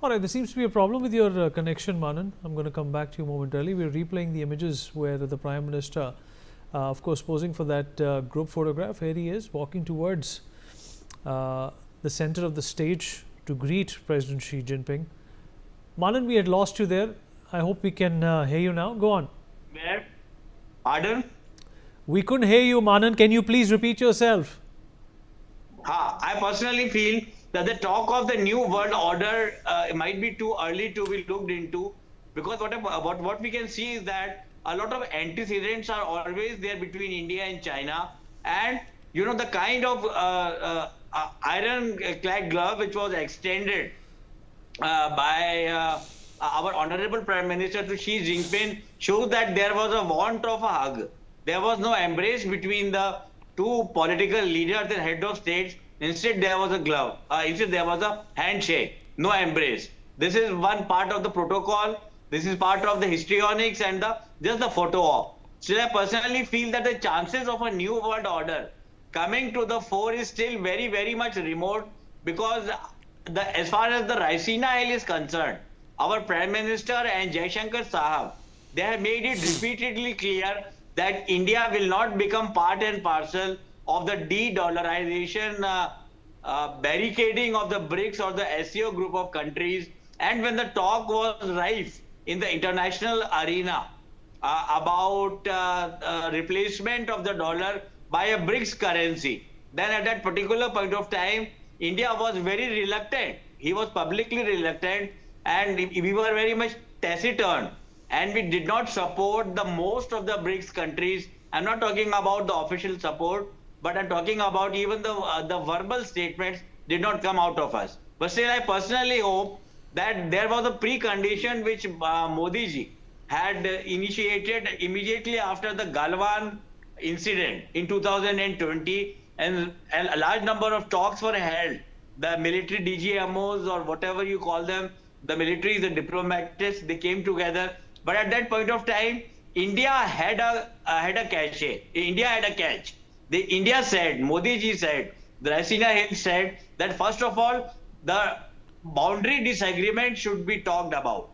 All right, there seems to be a problem with your connection, Manan. I'm going to come back to you momentarily. We're replaying the images where the Prime Minister, of course, posing for that group photograph. Here he is walking towards the center of the stage to greet President Xi Jinping. Manan, we had lost you there. I hope we can hear you now. Go on. Where? Pardon? We couldn't hear you, Manan. Can you please repeat yourself? I personally feel that the talk of the new world order might be too early to be looked into, because what we can see is that a lot of antecedents are always there between India and China, and the kind of iron-clad glove which was extended by our honorable Prime Minister to Xi Jinping shows that there was a want of a hug. There was no embrace between the two political leaders and head of states. Instead, there was a glove. Instead, there was a handshake, no embrace. This is one part of the protocol. This is part of the histrionics and just the photo op. So I personally feel that the chances of a new world order coming to the fore is still very, very much remote, because as far as the Raisina Hill is concerned, our Prime Minister and Jaishankar Sahab, they have made it repeatedly clear that India will not become part and parcel of the de-dollarization barricading of the BRICS or the SCO group of countries. And when the talk was rife in the international arena about replacement of the dollar by a BRICS currency, then at that particular point of time, India was very reluctant. He was publicly reluctant, and we were very much taciturn, and we did not support the most of the BRICS countries. I'm not talking about the official support, but I'm talking about even the verbal statements did not come out of us. But still, I personally hope that there was a precondition which Modi ji had initiated immediately after the Galwan incident in 2020, and a large number of talks were held. The military DGMOs, or whatever you call them, the military, the diplomats, they came together. But at that point of time, India had a cachet. India had a catch. India said, Modi ji said, the Raisina Hill said that first of all, the boundary disagreement should be talked about.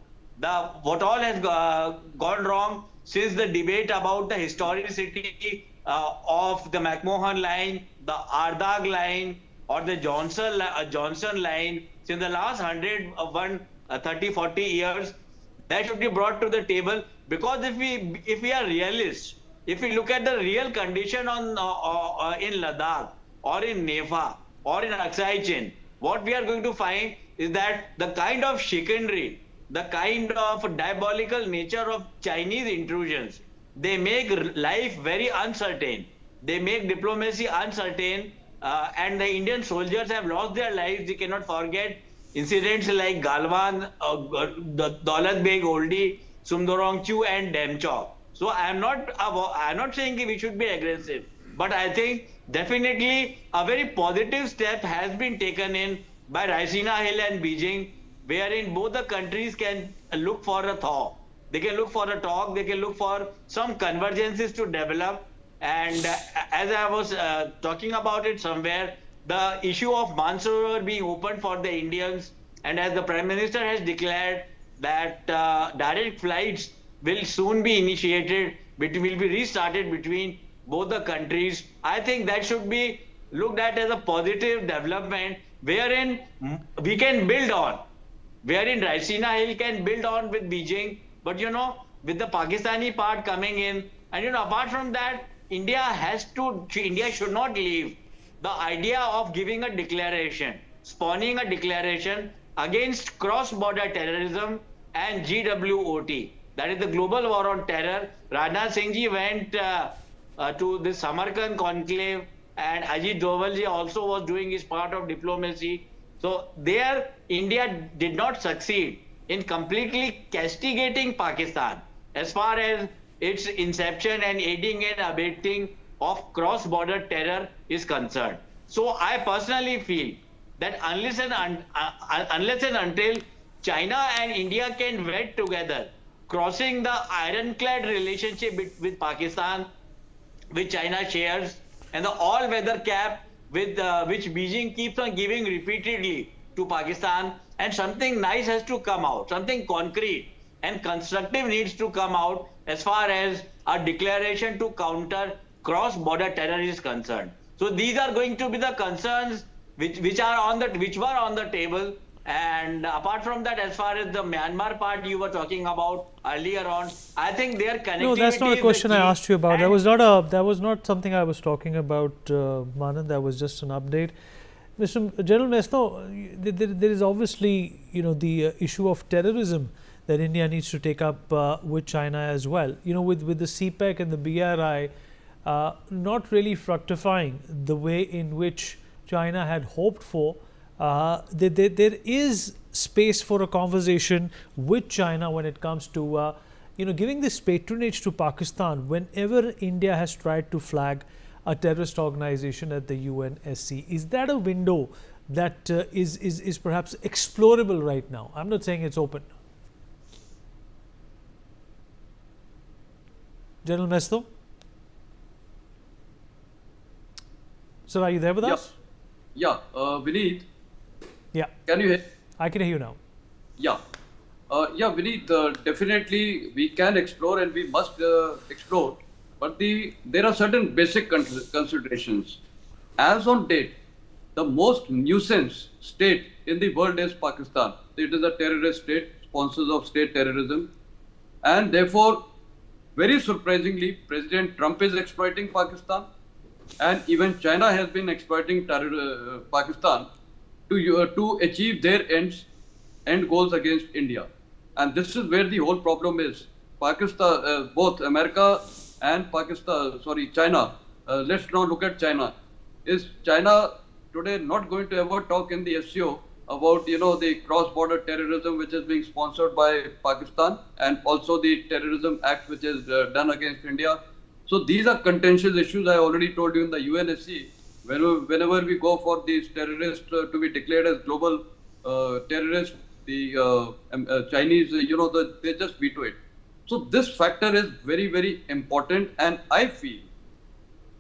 What all has gone wrong since the debate about the historicity of the McMahon line, the Ardag line, or the Johnson line, since the last 30, 40 years, that should be brought to the table. Because if we are realists, if we look at the real condition in Ladakh or in Nepal or in Aksai Chin, what we are going to find is that the kind of chicanery, the kind of diabolical nature of Chinese intrusions, they make life very uncertain. They make diplomacy uncertain, and the Indian soldiers have lost their lives. We cannot forget incidents like Galwan, Daulat Beg Oldie, Sumdorongchu, and Demchok. So I'm not saying we should be aggressive, but I think definitely a very positive step has been taken in by Raisina Hill and Beijing, wherein both the countries can look for a thaw. They can look for a talk, they can look for some convergences to develop. And as I was talking about it somewhere, the issue of Mansarovar being open for the Indians, and as the Prime Minister has declared that direct flights will soon be initiated, will be restarted between both the countries, I think that should be looked at as a positive development, wherein we can build on, wherein Raisina Hill can build on with Beijing, but with the Pakistani part coming in, and apart from that, India should not leave the idea of giving a declaration, spawning a declaration against cross-border terrorism and GWOT. That is the global war on terror. Rajnath Singh ji went to the Samarkand conclave, and Ajit Doval ji also was doing his part of diplomacy. So there, India did not succeed in completely castigating Pakistan as far as its inception and aiding and abetting of cross-border terror is concerned. So I personally feel that unless and until China and India can wed together, crossing the ironclad relationship with Pakistan, which China shares, and the all-weather cap with which Beijing keeps on giving repeatedly to Pakistan, and something nice has to come out, something concrete and constructive needs to come out as far as a declaration to counter cross-border terror is concerned. So these are going to be the concerns which were on the table. And apart from that, as far as the Myanmar part you were talking about earlier on, I think their connectivity. No, that's not a question I asked you about. That was not something I was talking about, Manan. That was just an update. Mr. General Mesno, there is obviously, the issue of terrorism that India needs to take up with China as well. With the CPEC and the BRI not really fructifying the way in which China had hoped for, there is space for a conversation with China when it comes to giving this patronage to Pakistan whenever India has tried to flag a terrorist organization at the UNSC. Is that a window that is perhaps explorable right now? I'm not saying it's open. General Mesno? Sir, are you there with us? Yeah, Vineet. Yeah. Can you hear? I can hear you now. Yeah. Vineet, definitely we can explore and we must explore, but there are certain basic considerations. As on date, the most nuisance state in the world is Pakistan. It is a terrorist state, sponsors of state terrorism, and therefore, very surprisingly, President Trump is exploiting Pakistan, and even China has been exploiting Pakistan to achieve their end goals against India. And this is where the whole problem is. Pakistan, both America and China. Let's now look at China. Is China today not going to ever talk in the SCO about the cross-border terrorism which is being sponsored by Pakistan, and also the terrorism act which is done against India? So these are contentious issues. I already told you in the UNSC. Whenever we go for these terrorists to be declared as global terrorists, the Chinese, they just veto it. So this factor is very, very important, and I feel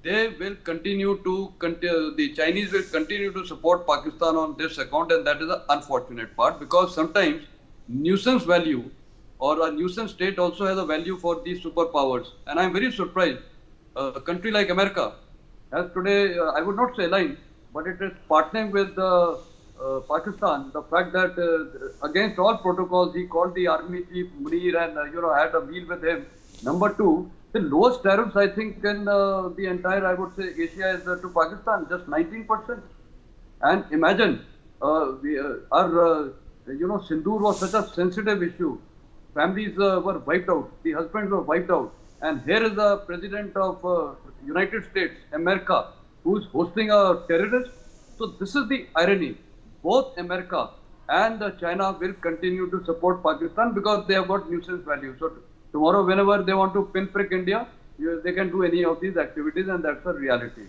they will continue to the Chinese will continue to support Pakistan on this account, and that is the unfortunate part, because sometimes nuisance value or a nuisance state also has a value for these superpowers. And I'm very surprised a country like America has today, I would not say aligned, but it is partnering with Pakistan. The fact that against all protocols, he called the army chief Munir and had a meal with him. Number two, the lowest tariffs I think in the entire, I would say, Asia is to Pakistan, just 19%. And imagine, our Sindoor was such a sensitive issue. Families were wiped out, the husbands were wiped out. And here is the president of United States, America, who's hosting a terrorist. So this is the irony. Both America and China will continue to support Pakistan because they have got nuisance value. So tomorrow, whenever they want to pinprick India, they can do any of these activities, and that's the reality.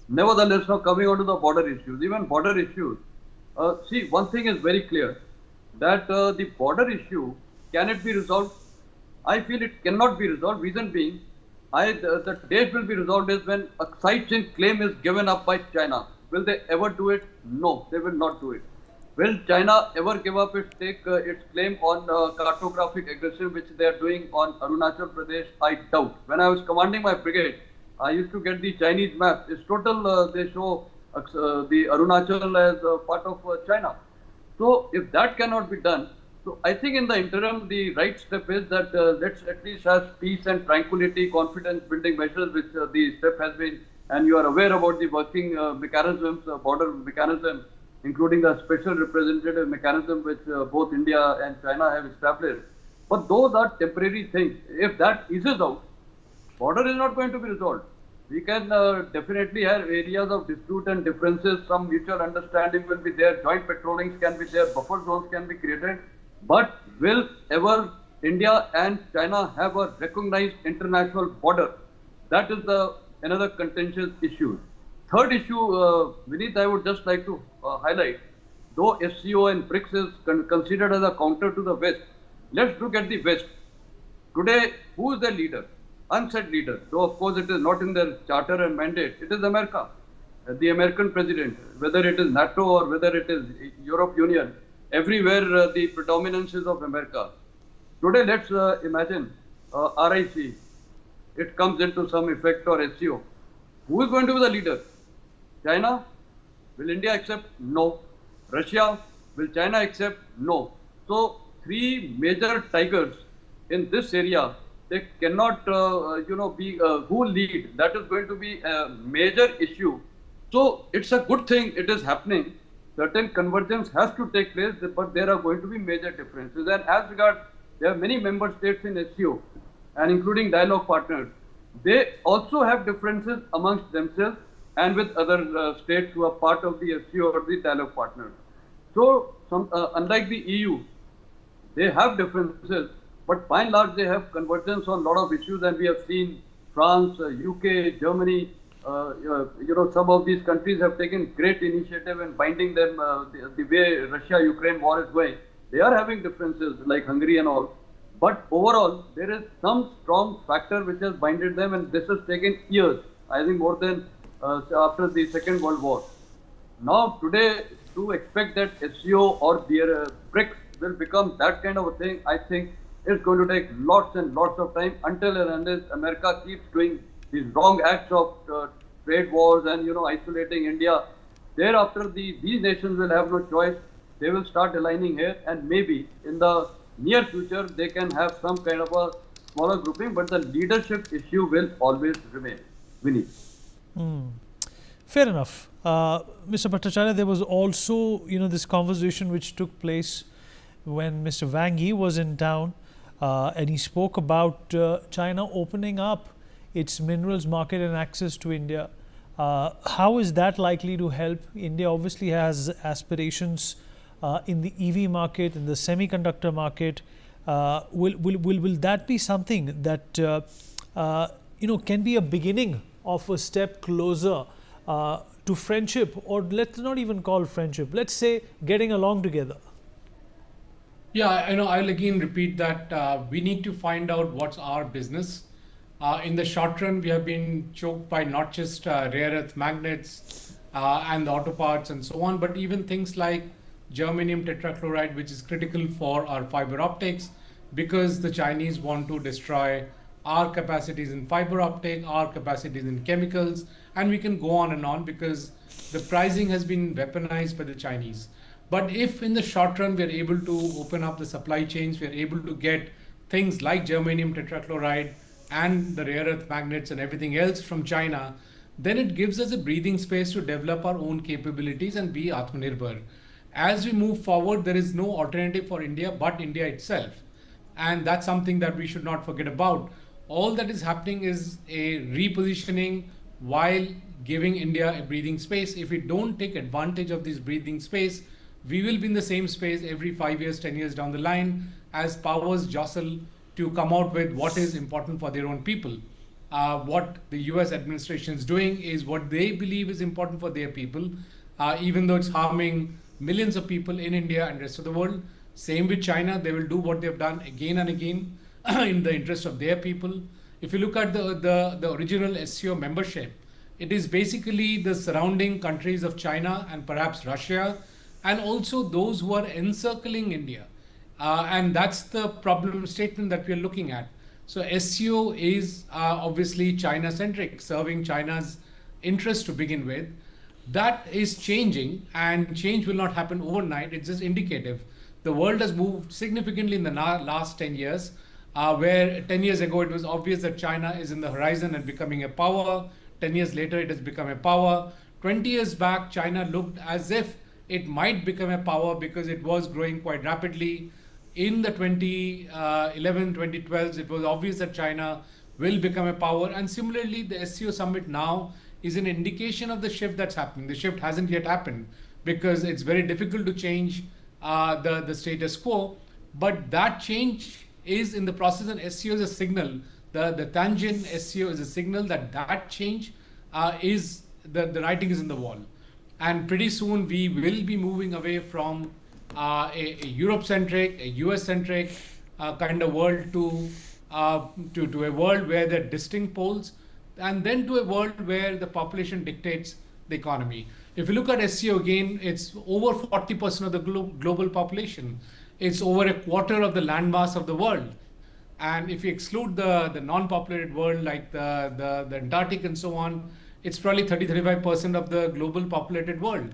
Nevertheless, now coming on to the border issues, even border issues, see, one thing is very clear, that the border issue, can it be resolved? I feel it cannot be resolved. Reason being, the date will be resolved is when a side-chain claim is given up by China. Will they ever do it? No, they will not do it. Will China ever give up its claim on cartographic aggression, which they are doing on Arunachal Pradesh? I doubt. When I was commanding my brigade, I used to get the Chinese map. It's total, they show the Arunachal as part of China. So if that cannot be done, so I think in the interim, the right step is that let's at least have peace and tranquility, confidence building measures, which the step has been, and you are aware about the working mechanisms, border mechanism, including the special representative mechanism which both India and China have established. But those are temporary things. If that eases out, border is not going to be resolved. We can definitely have areas of dispute and differences. Some mutual understanding will be there. Joint patrollings can be there. Buffer zones can be created. But will ever India and China have a recognized international border? That is another contentious issue. Third issue, Vineet, I would just like to highlight, though SCO and BRICS is considered as a counter to the West, let's look at the West. Today, who is their leader? Unsaid leader, though of course it is not in their charter and mandate, it is America. the American president, whether it is NATO or whether it is Europe Union, everywhere the predominance is of America. Today, let's imagine RIC, it comes into some effect, or SCO. Who is going to be the leader? China? Will India accept? No. Russia? Will China accept? No. So, three major tigers in this area, they cannot, be who lead. That is going to be a major issue. So, it's a good thing it is happening. Certain convergence has to take place, but there are going to be major differences. And as regards, there are many member states in SCO, and including dialogue partners. They also have differences amongst themselves and with other states who are part of the SCO or the dialogue partners. So, unlike the EU, they have differences, but by and large they have convergence on a lot of issues, and we have seen France, UK, Germany, some of these countries have taken great initiative in binding them the way Russia-Ukraine war is going. They are having differences like Hungary and all. But overall, there is some strong factor which has binded them, and this has taken years, I think more than after the Second World War. Now, today, to expect that SCO or the BRICS will become that kind of a thing, I think it's going to take lots and lots of time until and unless America keeps doing these wrong acts of trade wars and, isolating India. Thereafter, these nations will have no choice. They will start aligning here, and maybe in the near future, they can have some kind of a smaller grouping, but the leadership issue will always remain. Vinny. Fair enough. Mr. Bhattacharya, there was also, this conversation which took place when Mr. Wang Yi was in town, and he spoke about China opening up its minerals market and access to India. How is that likely to help? India obviously has aspirations in the EV market, in the semiconductor market. Will that be something that can be a beginning of a step closer to friendship, or let's not even call friendship, let's say getting along together? Yeah, I'll again repeat that we need to find out what's our business. In the short run, we have been choked by not just rare earth magnets and the auto parts and so on, but even things like germanium tetrachloride, which is critical for our fiber optics, because the Chinese want to destroy our capacities in fiber optic, our capacities in chemicals, and we can go on and on because the pricing has been weaponized by the Chinese. But if in the short run we are able to open up the supply chains, we are able to get things like germanium tetrachloride and the rare earth magnets and everything else from China, then it gives us a breathing space to develop our own capabilities and be Atmanirbhar. As we move forward, there is no alternative for India but India itself. And that's something that we should not forget about. All that is happening is a repositioning while giving India a breathing space. If we don't take advantage of this breathing space, we will be in the same space every 5 years, 10 years down the line as powers jostle to come out with what is important for their own people. What the US administration is doing is what they believe is important for their people, even though it's harming millions of people in India and rest of the world. Same with China, they will do what they've done again and again in the interest of their people. If you look at the original SCO membership, it is basically the surrounding countries of China and perhaps Russia, and also those who are encircling India. And that's the problem statement that we are looking at. So SCO is obviously China-centric, serving China's interest to begin with. That is changing, and change will not happen overnight. It's just indicative. The world has moved significantly in the last 10 years, where 10 years ago it was obvious that China is in the horizon and becoming a power. 10 years later, it has become a power. 20 years back, China looked as if it might become a power because it was growing quite rapidly. In the 2011, 2012s, it was obvious that China will become a power. And similarly, the SCO Summit now is an indication of the shift that's happening. The shift hasn't yet happened because it's very difficult to change the status quo. But that change is in the process, and SCO is a signal. The tangent SCO is a signal that change is, the writing is in the wall. And pretty soon we will be moving away from a Europe-centric, a US-centric kind of world to a world where there are distinct poles, and then to a world where the population dictates the economy. If you look at SCO again, it's over 40% of the global population. It's over a quarter of the landmass of the world. And if you exclude the non-populated world like the Antarctic and so on, it's probably 30-35% of the global populated world.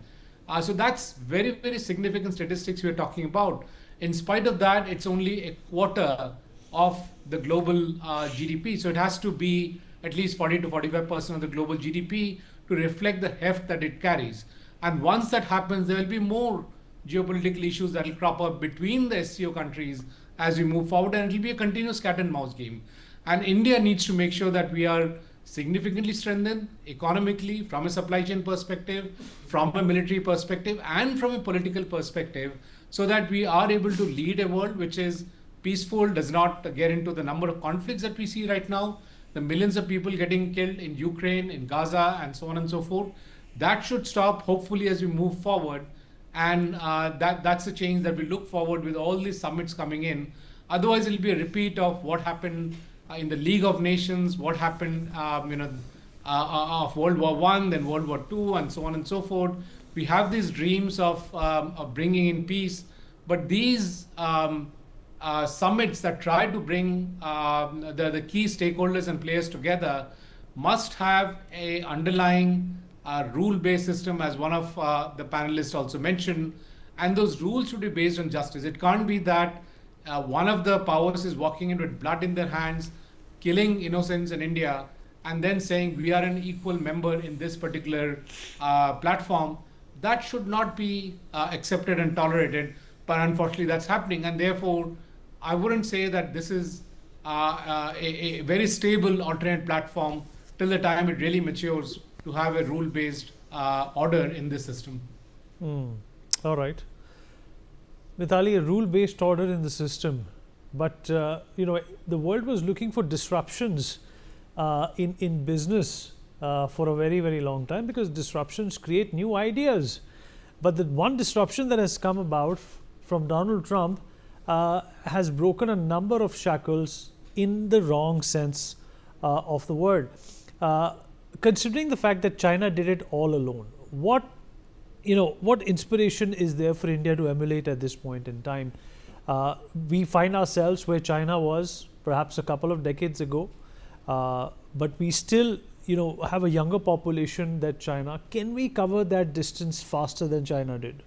So that's very, very significant statistics we're talking about. In spite of that, it's only a quarter of the global GDP. So it has to be at least 40 to 45% of the global GDP to reflect the heft that it carries. And once that happens, there will be more geopolitical issues that will crop up between the SCO countries as we move forward, and it will be a continuous cat and mouse game. And India needs to make sure that we are significantly strengthened economically, from a supply chain perspective, from a military perspective, and from a political perspective, so that we are able to lead a world which is peaceful, does not get into the number of conflicts that we see right now, the millions of people getting killed in Ukraine, in Gaza, and so on and so forth. That should stop, hopefully, as we move forward. And that's a change that we look forward with all these summits coming in. Otherwise, it'll be a repeat of what happened in the League of Nations, what happened of World War I, then World War II, and so on and so forth. We have these dreams of bringing in peace, but these summits that try to bring the key stakeholders and players together must have a underlying rule-based system, as one of the panelists also mentioned, and those rules should be based on justice. It can't be that one of the powers is walking in with blood in their hands, killing innocents in India, and then saying we are an equal member in this particular platform. That should not be accepted and tolerated, but unfortunately that's happening, and therefore I wouldn't say that this is a very stable alternate platform till the time it really matures to have a rule-based order in this system. All right. Mithali, a rule-based order in the system, but the world was looking for disruptions in business for a very, very long time, because disruptions create new ideas. But the one disruption that has come about from Donald Trump has broken a number of shackles in the wrong sense of the word. Considering the fact that China did it all alone, what inspiration is there for India to emulate at this point in time? We find ourselves where China was perhaps a couple of decades ago, but we still have a younger population than China. Can we cover that distance faster than China did?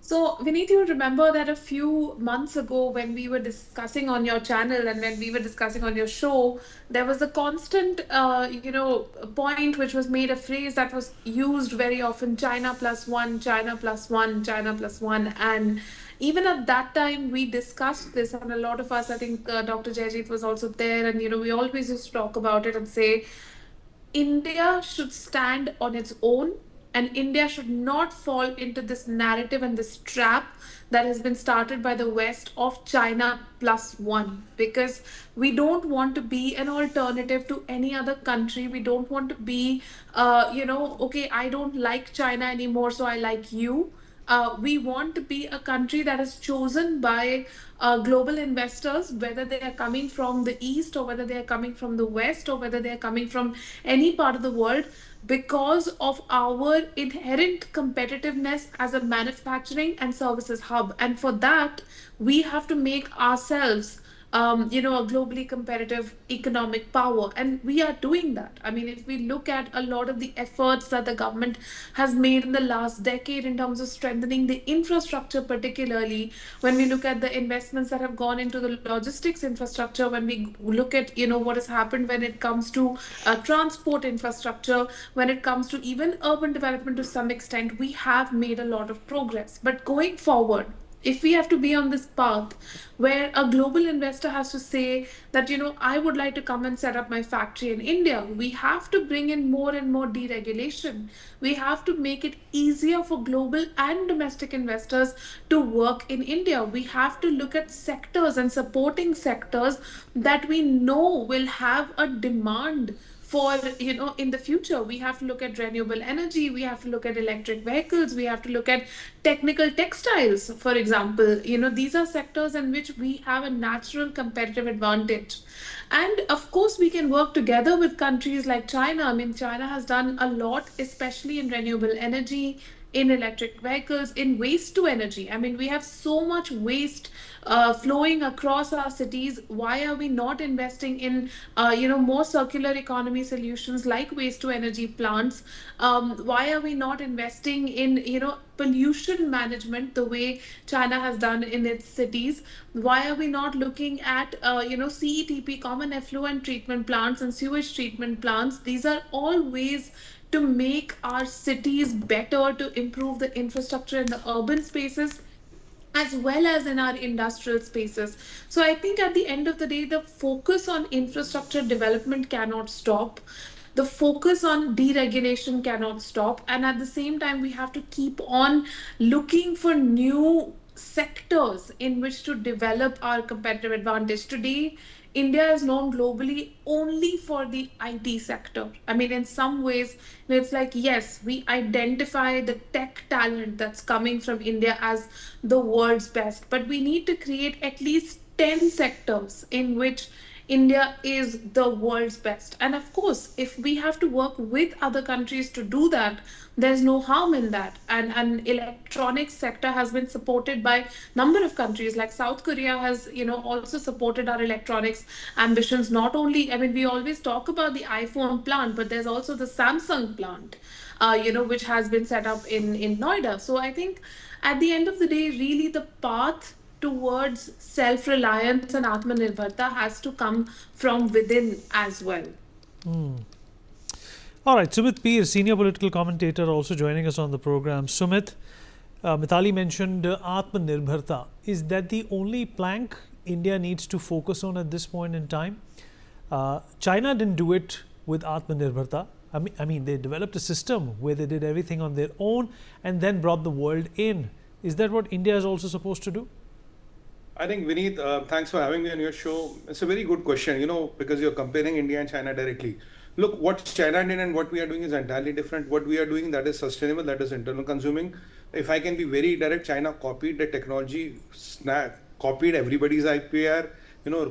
So, Vineet, you remember that a few months ago when we were discussing on your channel and when we were discussing on your show, there was a constant, point which was made, a phrase that was used very often: China plus one, China plus one, China plus one. And even at that time, we discussed this, and a lot of us, I think Dr. Jayajit was also there, and we always used to talk about it and say, India should stand on its own, and India should not fall into this narrative and this trap that has been started by the West of China plus one, because we don't want to be an alternative to any other country. We don't want to be, okay, I don't like China anymore, so I like you. We want to be a country that is chosen by global investors, whether they are coming from the East or whether they are coming from the West or whether they are coming from any part of the world, because of our inherent competitiveness as a manufacturing and services hub. And for that, we have to make ourselves a globally competitive economic power. And we are doing that. I mean, if we look at a lot of the efforts that the government has made in the last decade in terms of strengthening the infrastructure, particularly when we look at the investments that have gone into the logistics infrastructure, when we look at, what has happened when it comes to transport infrastructure, when it comes to even urban development to some extent, we have made a lot of progress. But going forward, if we have to be on this path where a global investor has to say that, I would like to come and set up my factory in India, we have to bring in more and more deregulation. We have to make it easier for global and domestic investors to work in India. We have to look at sectors and supporting sectors that we know will have a demand for, in the future. We have to look at renewable energy, we have to look at electric vehicles, we have to look at technical textiles, for example. These are sectors in which we have a natural competitive advantage. And of course, we can work together with countries like China. I mean, China has done a lot, especially in renewable energy, in electric vehicles, in waste to energy. I mean, we have so much waste flowing across our cities. Why are we not investing in, more circular economy solutions like waste to energy plants? Why are we not investing in, pollution management the way China has done in its cities? Why are we not looking at, CETP, common effluent treatment plants, and sewage treatment plants? These are all ways to make our cities better, to improve the infrastructure in the urban spaces as well as in our industrial spaces. So I think at the end of the day, the focus on infrastructure development cannot stop. The focus on deregulation cannot stop. And at the same time, we have to keep on looking for new sectors in which to develop our competitive advantage. Today, India is known globally only for the IT sector. I mean, in some ways, it's like, yes, we identify the tech talent that's coming from India as the world's best, but we need to create at least 10 sectors in which India is the world's best. And of course, if we have to work with other countries to do that, there's no harm in that. And electronics sector has been supported by number of countries. Like South Korea has, also supported our electronics ambitions. Not only, I mean, we always talk about the iPhone plant, but there's also the Samsung plant, which has been set up in Noida. So I think at the end of the day, really the path towards self-reliance and Atmanirbharta has to come from within as well. All right, Sumit Peer, senior political commentator, also joining us on the program. Sumit, Mithali mentioned Atmanirbharta. Is that the only plank India needs to focus on at this point in time? China didn't do it with Atmanirbharta. I mean, they developed a system where they did everything on their own and then brought the world in. Is that what India is also supposed to do? I think, Vineet, thanks for having me on your show. It's a very good question, because you're comparing India and China directly. Look, what China did and what we are doing is entirely different. What we are doing, that is sustainable, that is internal consuming. If I can be very direct, China copied the technology, copied everybody's IPR,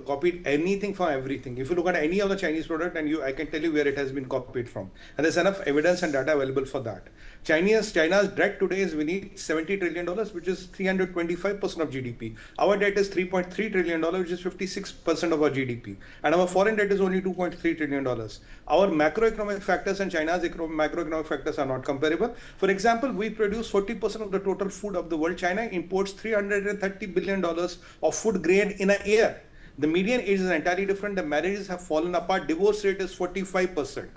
copied anything from everything. If you look at any of the Chinese product, and I can tell you where it has been copied from. And there's enough evidence and data available for that. China's debt today is, we need $70 trillion, which is 325% of GDP. Our debt is $3.3 trillion, which is 56% of our GDP. And our foreign debt is only $2.3 trillion. Our macroeconomic factors and China's macroeconomic factors are not comparable. For example, we produce 40% of the total food of the world. China imports $330 billion of food grain in a year. The median age is entirely different. The marriages have fallen apart. Divorce rate is 45%,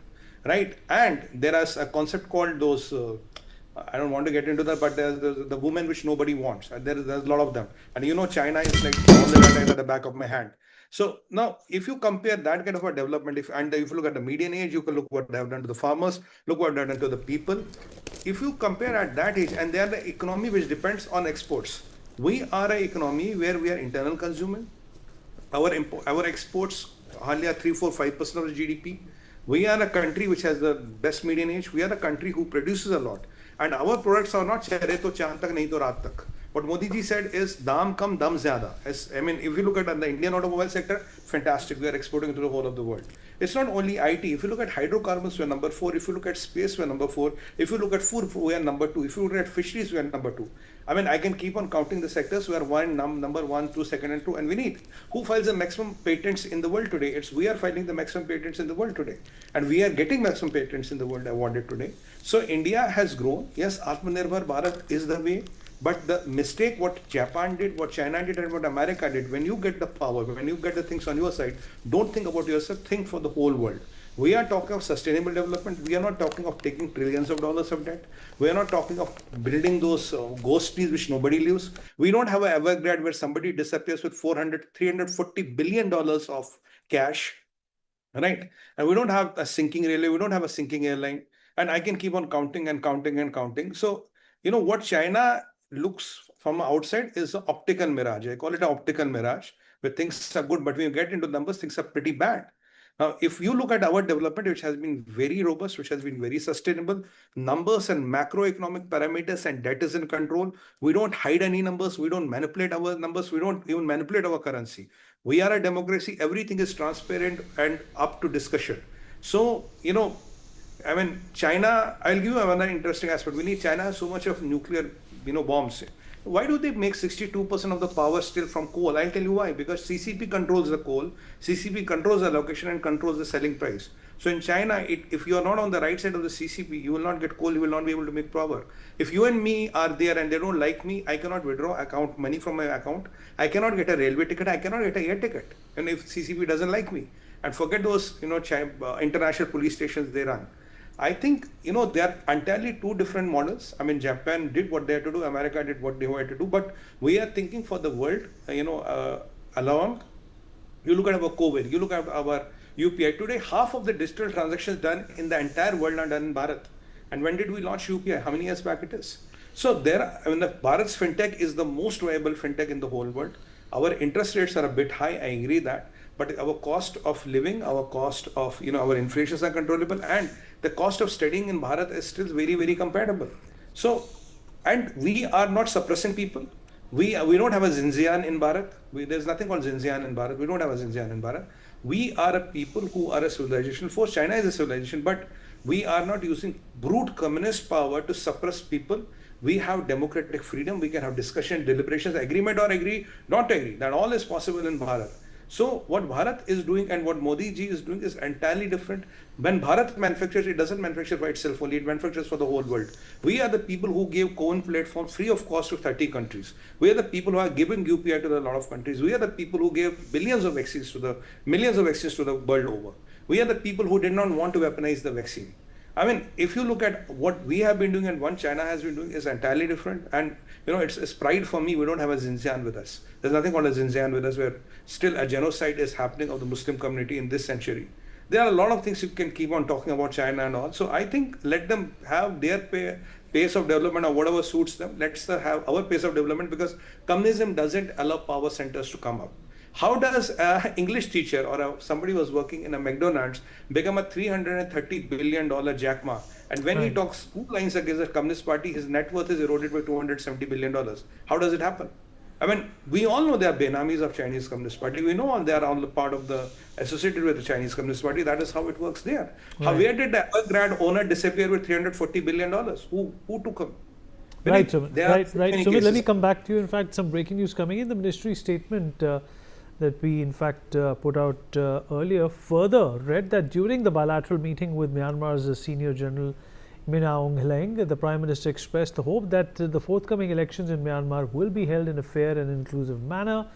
right? And there is a concept called those, I don't want to get into that, but there's the women which nobody wants. There's a lot of them. And China is like all the data is at the back of my hand. So now, if you compare that kind of a development, if you look at the median age, you can look what they have done to the farmers, look what they have done to the people. If you compare at that age, and they are the economy which depends on exports. We are an economy where we are internal consuming. Our exports hardly are 3, 4, 5% of the GDP. We are a country which has the best median age. We are a country who produces a lot. And our products are not chahe to chand tak, nahi to raat tak. What Modi ji said is dam kam, dam zyada. I mean, if you look at the Indian automobile sector, fantastic. We are exporting to the whole of the world. It's not only IT. If you look at hydrocarbons, we are number 4. If you look at space, we are number 4. If you look at food, we are number 2. If you look at fisheries, we are number 2. I mean, I can keep on counting the sectors. We are number 1, 2, second, and 2. And we need who files the maximum patents in the world today? We are filing the maximum patents in the world today. And we are getting maximum patents in the world awarded today. So India has grown. Yes, Atmanirbhar Bharat is the way. But the mistake what Japan did, what China did, and what America did, when you get the power, when you get the things on your side, don't think about yourself, think for the whole world. We are talking of sustainable development. We are not talking of taking trillions of dollars of debt. We are not talking of building those ghosties which nobody lives. We don't have an Evergrande where somebody disappears with $340 billion of cash, right? And we don't have a sinking railway. We don't have a sinking airline. And I can keep on counting and counting and counting. So, what China looks from outside is an optical mirage. I call it an optical mirage, where things are good, but when you get into numbers, things are pretty bad. Now, if you look at our development, which has been very robust, which has been very sustainable, numbers and macroeconomic parameters and debt is in control. We don't hide any numbers. We don't manipulate our numbers. We don't even manipulate our currency. We are a democracy. Everything is transparent and up to discussion. So, I mean, China, I'll give you another interesting aspect. We need China has so much of nuclear, bombs. Why do they make 62% of the power still from coal? I'll tell you why. Because CCP controls the coal, CCP controls the allocation and controls the selling price. So in China, if you are not on the right side of the CCP, you will not get coal, you will not be able to make power. If you and me are there and they don't like me, I cannot withdraw account money from my account. I cannot get a railway ticket, I cannot get a air ticket. And if CCP doesn't like me, and forget those, international police stations they run. I think, they are entirely two different models. I mean, Japan did what they had to do, America did what they had to do, but we are thinking for the world, along. You look at our COVID, you look at our UPI. Today, half of the digital transactions done in the entire world are done in Bharat. And when did we launch UPI? How many years back it is? So the Bharat's fintech is the most viable fintech in the whole world. Our interest rates are a bit high, I agree that. But our cost of living, our cost of, our inflations are controllable, and the cost of studying in Bharat is still very, very compatible. So, and we are not suppressing people. We don't have a Xinjiang in Bharat. There's nothing called Xinjiang in Bharat. We don't have a Xinjiang in Bharat. We are a people who are a civilization. Of course, China is a civilization, but we are not using brute communist power to suppress people. We have democratic freedom. We can have discussion, deliberations, agreement or agree, not agree. That all is possible in Bharat. So what Bharat is doing and what Modi ji is doing is entirely different. When Bharat manufactures, it doesn't manufacture for itself only, it manufactures for the whole world. We are the people who gave Cohen platform free of cost to 30 countries. We are the people who are giving UPI to a lot of countries. We are the people who gave millions of vaccines to the world over. We are the people who did not want to weaponize the vaccine. I mean, if you look at what we have been doing and what China has been doing is entirely different. And, it's pride for me. We don't have a Xinjiang with us. There's nothing called a Xinjiang with us where still a genocide is happening of the Muslim community in this century. There are a lot of things you can keep on talking about China and all. So I think let them have their pace of development or whatever suits them. Let's have our pace of development, because communism doesn't allow power centers to come up. How does an English teacher or somebody who was working in a McDonald's become a $330 billion Jack Ma? And when he talks 2 lines against the Communist Party, his net worth is eroded by $270 billion. How does it happen? I mean, we all know they are Benamis of Chinese Communist Party. We know all they are all part of the associated with the Chinese Communist Party. That is how it works there. Right. Where did the Evergrande owner disappear with $340 billion? Who took him? Right, Sumit. Right. Sumit, let me come back to you. In fact, some breaking news coming in. The ministry statement that we in fact put out earlier further read that during the bilateral meeting with Myanmar's senior general Min Aung Hlaing, the Prime Minister expressed the hope that the forthcoming elections in Myanmar will be held in a fair and inclusive manner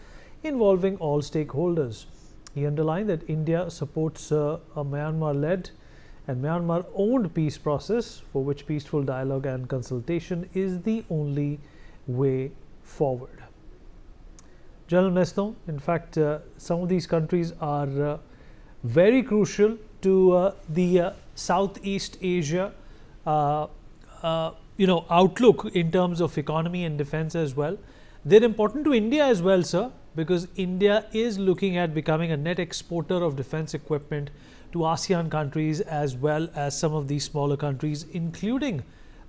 involving all stakeholders. He underlined that India supports a Myanmar-led and Myanmar-owned peace process for which peaceful dialogue and consultation is the only way forward. General Meston, in fact, some of these countries are very crucial to the Southeast Asia outlook in terms of economy and defense as well. They're important to India as well, sir, because India is looking at becoming a net exporter of defense equipment to ASEAN countries as well as some of these smaller countries, including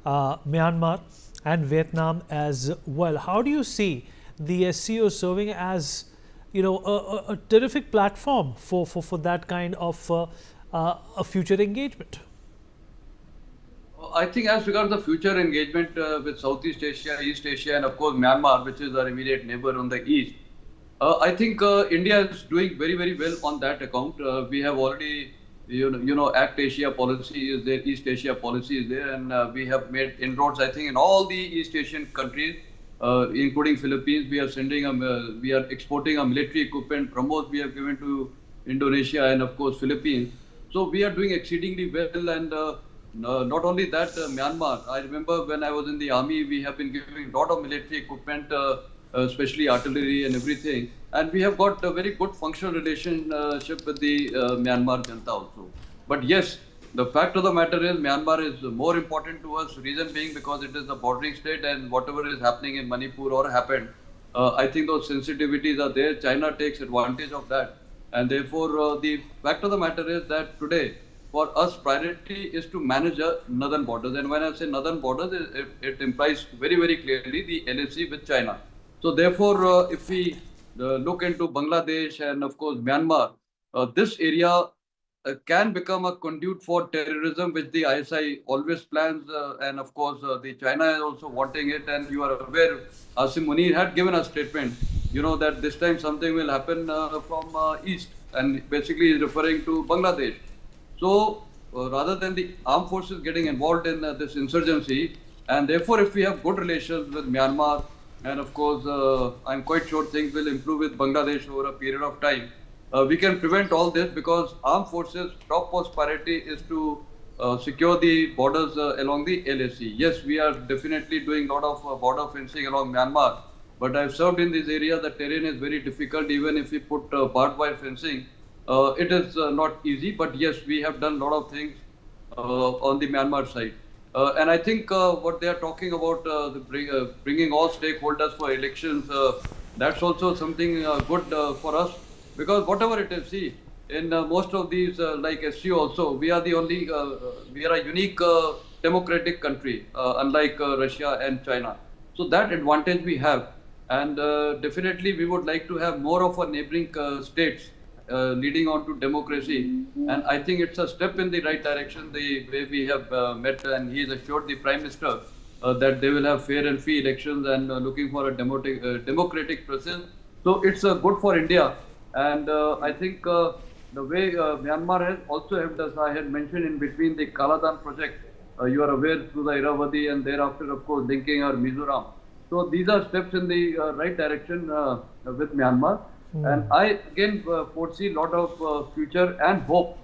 Myanmar and Vietnam as well. How do you see the SCO serving as a terrific platform for that kind of a future engagement? I think as regards the future engagement with Southeast Asia, East Asia, and of course Myanmar, which is our immediate neighbor on the east, I think India is doing very, very well on that account. We have already, Act Asia policy is there, East Asia policy is there, and we have made inroads, I think, in all the East Asian countries, including Philippines. We are exporting a military equipment. BrahMos we have given to Indonesia and of course Philippines. So we are doing exceedingly well, and not only that, Myanmar. I remember when I was in the army, we have been giving a lot of military equipment, especially artillery and everything. And we have got a very good functional relationship with the Myanmar Janta also. But yes, the fact of the matter is Myanmar is more important to us, reason being because it is a bordering state, and whatever is happening in Manipur or happened, I think those sensitivities are there. China takes advantage of that. And therefore, the fact of the matter is that today, for us, priority is to manage northern borders. And when I say northern borders, it implies very, very clearly the LAC with China. So therefore, if we look into Bangladesh and of course Myanmar, this area can become a conduit for terrorism, which the ISI always plans, and of course the China is also wanting it. And you are aware, Asim Munir had given a statement, that this time something will happen from east, and basically is referring to Bangladesh. So rather than the armed forces getting involved in this insurgency, and therefore if we have good relations with Myanmar, and of course I'm quite sure things will improve with Bangladesh over a period of time, we can prevent all this, because armed forces topmost priority is to secure the borders along the LAC. Yes, we are definitely doing a lot of border fencing along Myanmar, but I've served in this area. The terrain is very difficult. Even if we put barbed wire fencing, it is not easy. But yes, we have done a lot of things on the Myanmar side. And I think what they are talking about, bringing all stakeholders for elections, that's also something good for us. Because whatever it is, see, in most of these, like SCO also, we are a unique democratic country, unlike Russia and China. So that advantage we have. And definitely we would like to have more of our neighboring states leading on to democracy. And I think it's a step in the right direction, the way we have met, and he has assured the Prime Minister that they will have fair and free elections and looking for a democratic process. So it's good for India. And I think the way Myanmar has also helped us, I had mentioned in between the Kaladan project, you are aware, through the Irrawaddy, and thereafter, of course, linking our Mizoram. So these are steps in the right direction with Myanmar. And I again foresee a lot of future and hope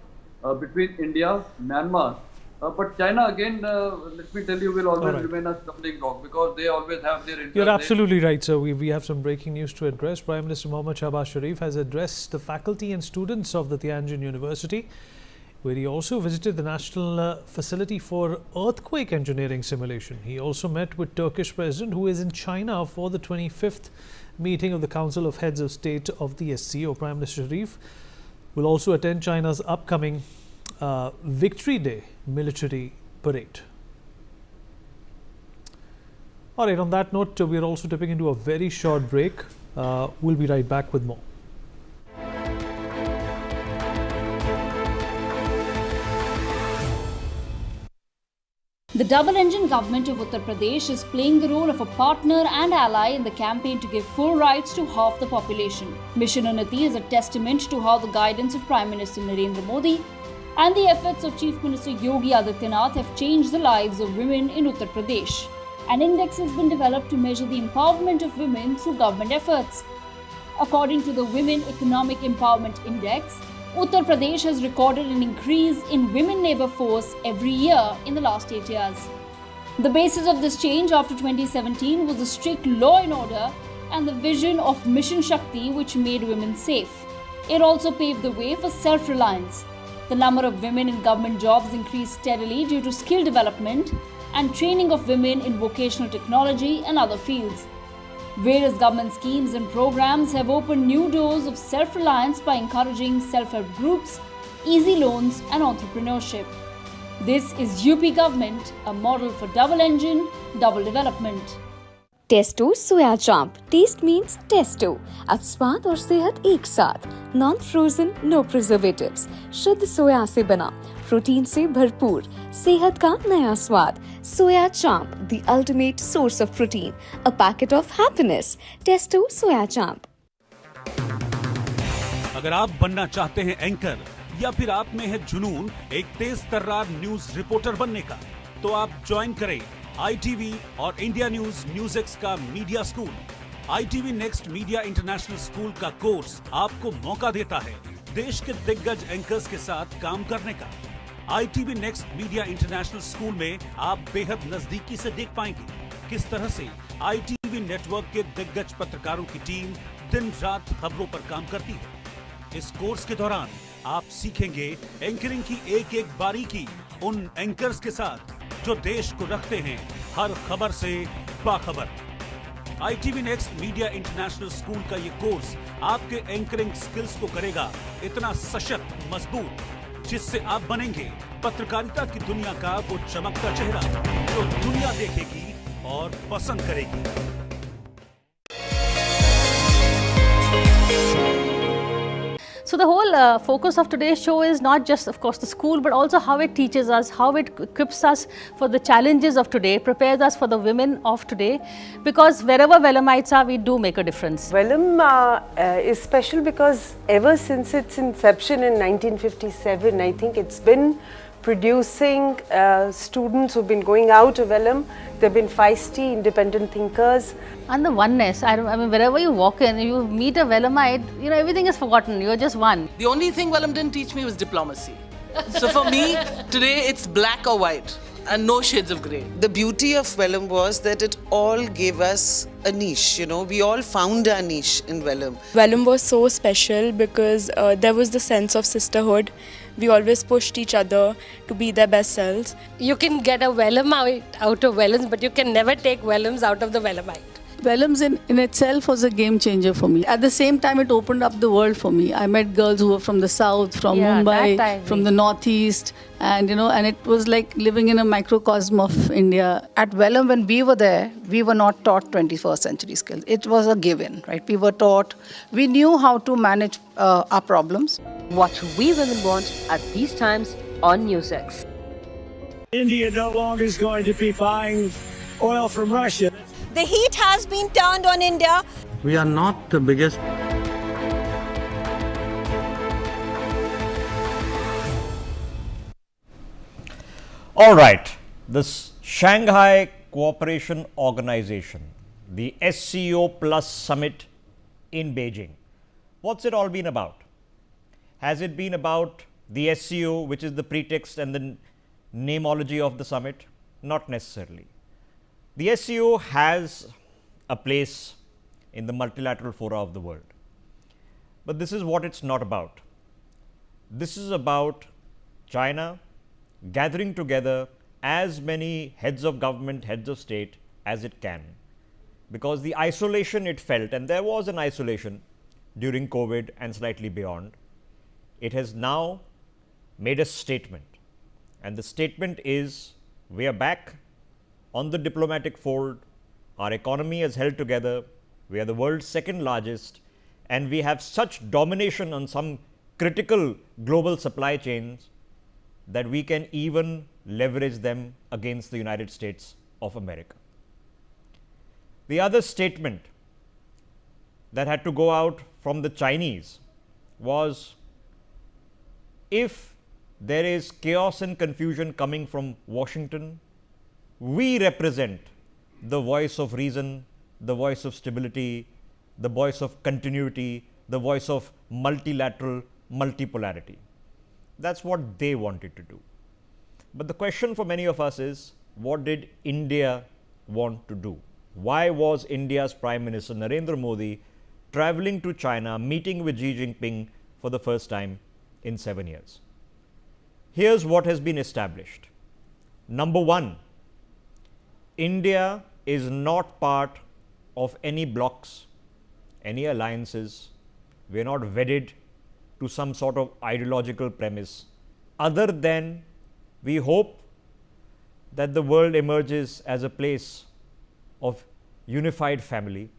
between India, Myanmar. But China, again, let me tell you, will always remain a stumbling block, because they always have their interest. You're absolutely right, sir. We have some breaking news to address. Prime Minister Mohammad Shahbaz Sharif has addressed the faculty and students of the Tianjin University, where he also visited the National Facility for Earthquake Engineering Simulation. He also met with Turkish President, who is in China for the 25th meeting of the Council of Heads of State of the SCO. Prime Minister Sharif will also attend China's upcoming Victory Day military parade. All right, on that note, we are also dipping into a very short break. We'll be right back with more. The double-engine government of Uttar Pradesh is playing the role of a partner and ally in the campaign to give full rights to half the population. Mission Unnati is a testament to how the guidance of Prime Minister Narendra Modi and the efforts of Chief Minister Yogi Adityanath have changed the lives of women in Uttar Pradesh. An index has been developed to measure the empowerment of women through government efforts. According to the Women Economic Empowerment Index, Uttar Pradesh has recorded an increase in women labour force every year in the last 8 years. The basis of this change after 2017 was the strict law and order and the vision of Mission Shakti, which made women safe. It also paved the way for self-reliance. The number of women in government jobs increased steadily due to skill development and training of women in vocational technology and other fields. Various government schemes and programs have opened new doors of self-reliance by encouraging self-help groups, easy loans and entrepreneurship. This is UP government, a model for double engine, double development. Tasto soya chaap. Taste means Tasto. अब स्वाद और सेहत एक साथ. Non frozen, no preservatives. शुद्ध soya से बना, protein से भरपूर, सेहत का नया स्वाद. Soya chaap, the ultimate source of protein. A packet of happiness. Tasto soya chaap. अगर आप बनना चाहते हैं एंकर या फिर आप में है जुनून एक तेज तर्रार न्यूज रिपोर्टर बनने का, तो आप ज्वाइन करें ITV और इंडिया न्यूज NewsX का media school. ITV next media international school का कोर्स आपको मौका देता है देश के दिग्गज एंकर्स के साथ काम करने का. ITV next media international school में आप बेहद नजदीकी से देख पाएंगे किस तरह से ITV नेटवर्क के दिग्गज पत्रकारों की टीम दिन रात खबरों पर काम करती है. इस कोर्स के दौरान आप सीखेंगे एंकरिंग की एक एक बारीकी उन एंकर्स के साथ जो देश को रखते हैं हर खबर से बाखबर. ITV next media international school का ये कोर्स आपके एंकरिंग स्किल्स को करेगा इतना सशक्त, मजबूत, जिससे आप बनेंगे पत्रकारिता की दुनिया का वो चमकता चेहरा जो दुनिया देखेगी और पसंद करेगी। So the whole focus of today's show is not just, of course, the school, but also how it teaches us, how it equips us for the challenges of today, prepares us for the women of today, because wherever Vellamites are, we do make a difference. Vellum is special because ever since its inception in 1957, I think it's been producing students who've been going out of Vellum. They've been feisty, independent thinkers. And the oneness, I mean, wherever you walk in, you meet a Vellamite, you know, everything is forgotten, you're just one. The only thing Vellum didn't teach me was diplomacy. So for me, today it's black or white and no shades of grey. The beauty of Vellum was that it all gave us a niche, you know, we all found our niche in Vellum. Vellum was so special because there was the sense of sisterhood. We always pushed each other to be their best selves. You can get a Vellum out of Vellums, but you can never take Vellums out of the Vellamite. Vellums in itself was a game changer for me. At the same time, it opened up the world for me. I met girls who were from the south, from Mumbai, from the northeast, and you know, and it was like living in a microcosm of India. At Vellum, when we were there, we were not taught 21st century skills. It was a given, right? We were taught, we knew how to manage our problems. What we women want at these times on NewsX. India no longer is going to be buying oil from Russia. The heat has been turned on India. We are not the biggest. All right, this Shanghai Cooperation Organization, the SCO Plus Summit in Beijing. What's it all been about? Has it been about the SCO, which is the pretext and the nameology of the summit? Not necessarily. The SCO has a place in the multilateral fora of the world. But this is what it's not about. This is about China gathering together as many heads of government, heads of state as it can. Because the isolation it felt, and there was an isolation during COVID and slightly beyond, it has now made a statement. And the statement is, we are back on the diplomatic fold, our economy is held together, we are the world's second largest, and we have such domination on some critical global supply chains that we can even leverage them against the United States of America. The other statement that had to go out from the Chinese was, if there is chaos and confusion coming from Washington, we represent the voice of reason, the voice of stability, the voice of continuity, the voice of multilateral multipolarity. That's what they wanted to do. But the question for many of us is, what did India want to do? Why was India's Prime Minister Narendra Modi traveling to China, meeting with Xi Jinping for the first time in 7 years? Here's what has been established. Number one, India is not part of any blocs, any alliances. We are not wedded to some sort of ideological premise, other than we hope that the world emerges as a place of unified family,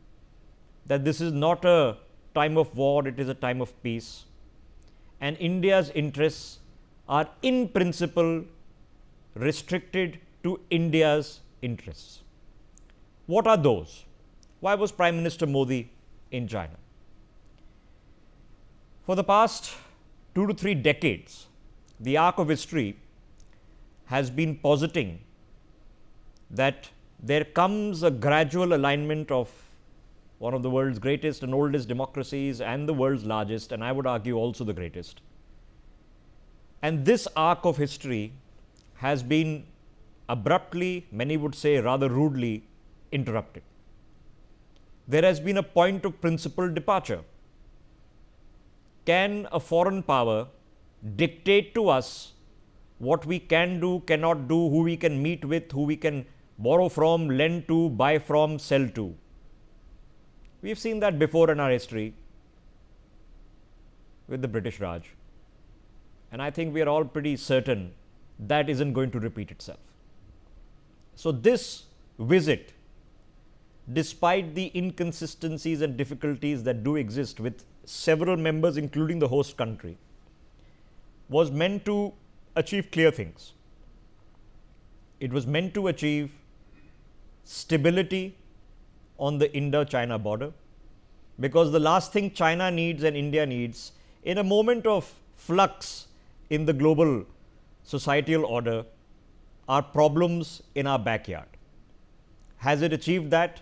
that this is not a time of war, it is a time of peace, and India's interests are in principle restricted to India's interests. What are those? Why was Prime Minister Modi in China? For the past 2 to 3 decades, the arc of history has been positing that there comes a gradual alignment of one of the world's greatest and oldest democracies and the world's largest, and I would argue also the greatest. And this arc of history has been abruptly, many would say rather rudely, interrupted. There has been a point of principle departure. Can a foreign power dictate to us what we can do, cannot do, who we can meet with, who we can borrow from, lend to, buy from, sell to? We've seen that before in our history with the British Raj. And I think we are all pretty certain that isn't going to repeat itself. So this visit, despite the inconsistencies and difficulties that do exist with several members, including the host country, was meant to achieve clear things. It was meant to achieve stability on the Indo-China border, because the last thing China needs and India needs in a moment of flux in the global societal order are problems in our backyard. Has it achieved that?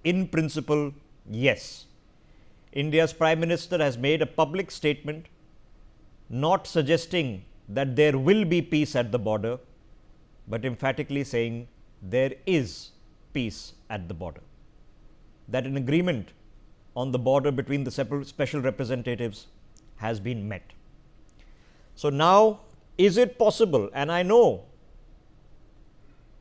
In principle, yes. India's Prime Minister has made a public statement not suggesting that there will be peace at the border, but emphatically saying there is peace at the border. That an agreement on the border between the special representatives has been met. So now, is it possible? And I know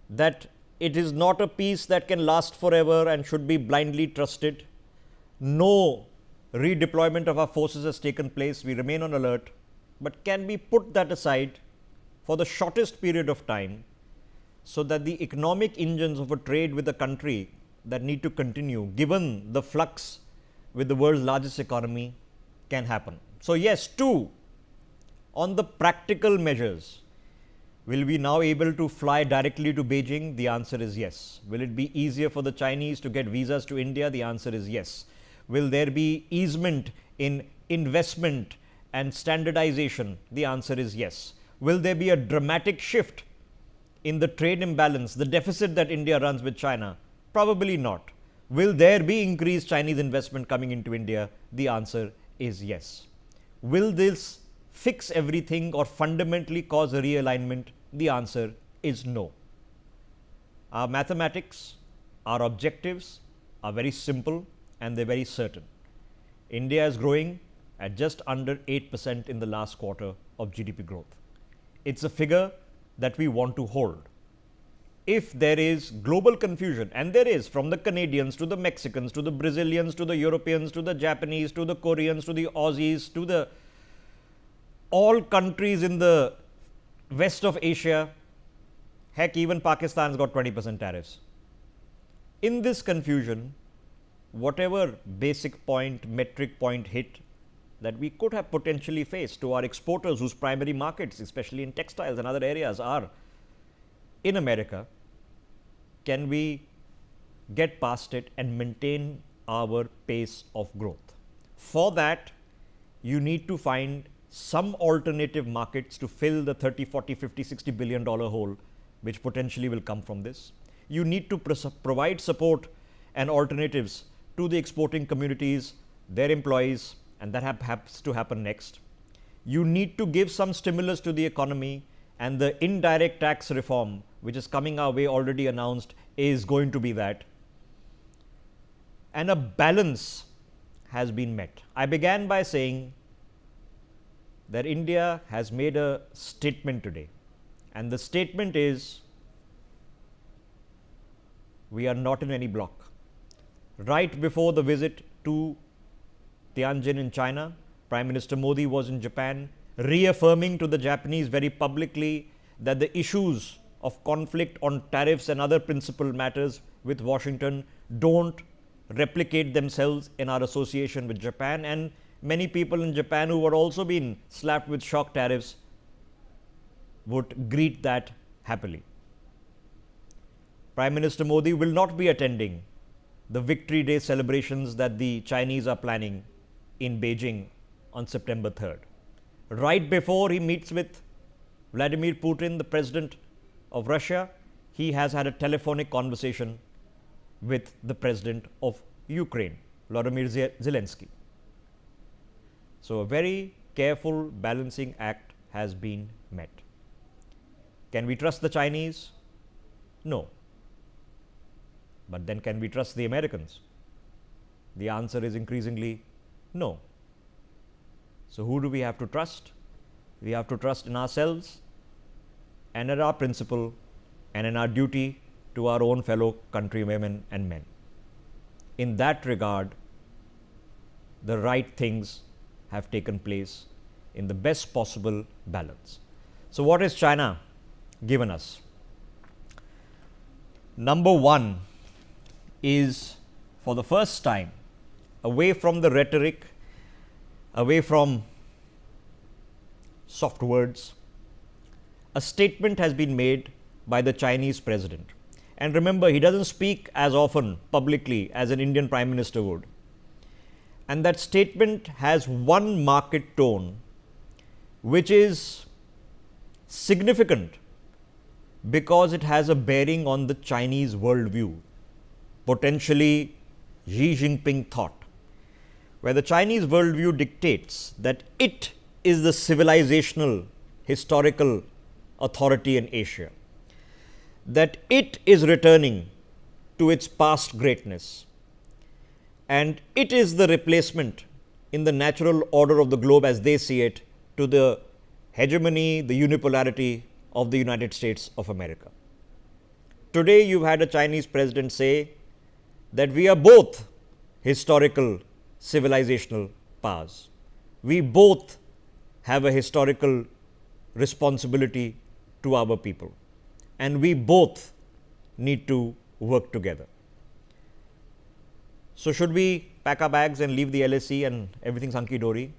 that it is not a peace that can last forever and should be blindly trusted. No redeployment of our forces has taken place. We remain on alert. But can we put that aside for the shortest period of time so that the economic engines of a trade with a country that need to continue, given the flux with the world's largest economy, can happen? So yes, two, on the practical measures, will we now able to fly directly to Beijing? The answer is yes. Will it be easier for the Chinese to get visas to India? The answer is yes. Will there be easement in investment and standardization? The answer is yes. Will there be a dramatic shift in the trade imbalance, the deficit that India runs with China? Probably not. Will there be increased Chinese investment coming into India? The answer is yes. Will this fix everything or fundamentally cause a realignment? The answer is no. Our mathematics, our objectives are very simple and they're very certain. India is growing at just under 8% in the last quarter of GDP growth. It's a figure that we want to hold. If there is global confusion, and there is, from the Canadians to the Mexicans to the Brazilians to the Europeans to the Japanese to the Koreans to the Aussies to the all countries in the west of Asia, heck, even Pakistan's got 20% tariffs. In this confusion, whatever basic point, metric point hit that we could have potentially faced to our exporters whose primary markets, especially in textiles and other areas, are in America, can we get past it and maintain our pace of growth? For that, you need to find some alternative markets to fill the 30, 40, 50, 60 billion dollar hole which potentially will come from this. You need to provide support and alternatives to the exporting communities, their employees, and that has to happen next. You need to give some stimulus to the economy, and the indirect tax reform which is coming our way, already announced, is going to be that. And a balance has been met. I began by saying that India has made a statement today, and the statement is we are not in any block. Right before the visit to Tianjin in China, Prime Minister Modi was in Japan, reaffirming to the Japanese very publicly that the issues of conflict on tariffs and other principal matters with Washington don't replicate themselves in our association with Japan, and many people in Japan who were also being slapped with shock tariffs would greet that happily. Prime Minister Modi will not be attending the Victory Day celebrations that the Chinese are planning in Beijing on September 3rd. Right before he meets with Vladimir Putin, the president of Russia, he has had a telephonic conversation with the president of Ukraine, Volodymyr Zelensky. So a very careful balancing act has been met. Can we trust the Chinese? No. But then can we trust the Americans? The answer is increasingly no. So who do we have to trust? We have to trust in ourselves and in our principle and in our duty to our own fellow countrywomen and men. In that regard, the right things have taken place in the best possible balance. So, what has China given us? Number one is, for the first time, away from the rhetoric, away from soft words, a statement has been made by the Chinese president. And remember, he doesn't speak as often publicly as an Indian Prime Minister would. And that statement has one market tone, which is significant because it has a bearing on the Chinese worldview, potentially Xi Jinping thought, where the Chinese worldview dictates that it is the civilizational, historical authority in Asia, that it is returning to its past greatness, and it is the replacement in the natural order of the globe as they see it to the hegemony, the unipolarity of the United States of America. Today, you've had a Chinese president say that we are both historical civilizational powers. We both have a historical responsibility to our people, and we both need to work together. So, should we pack our bags and leave the LSE and everything's hunky dory?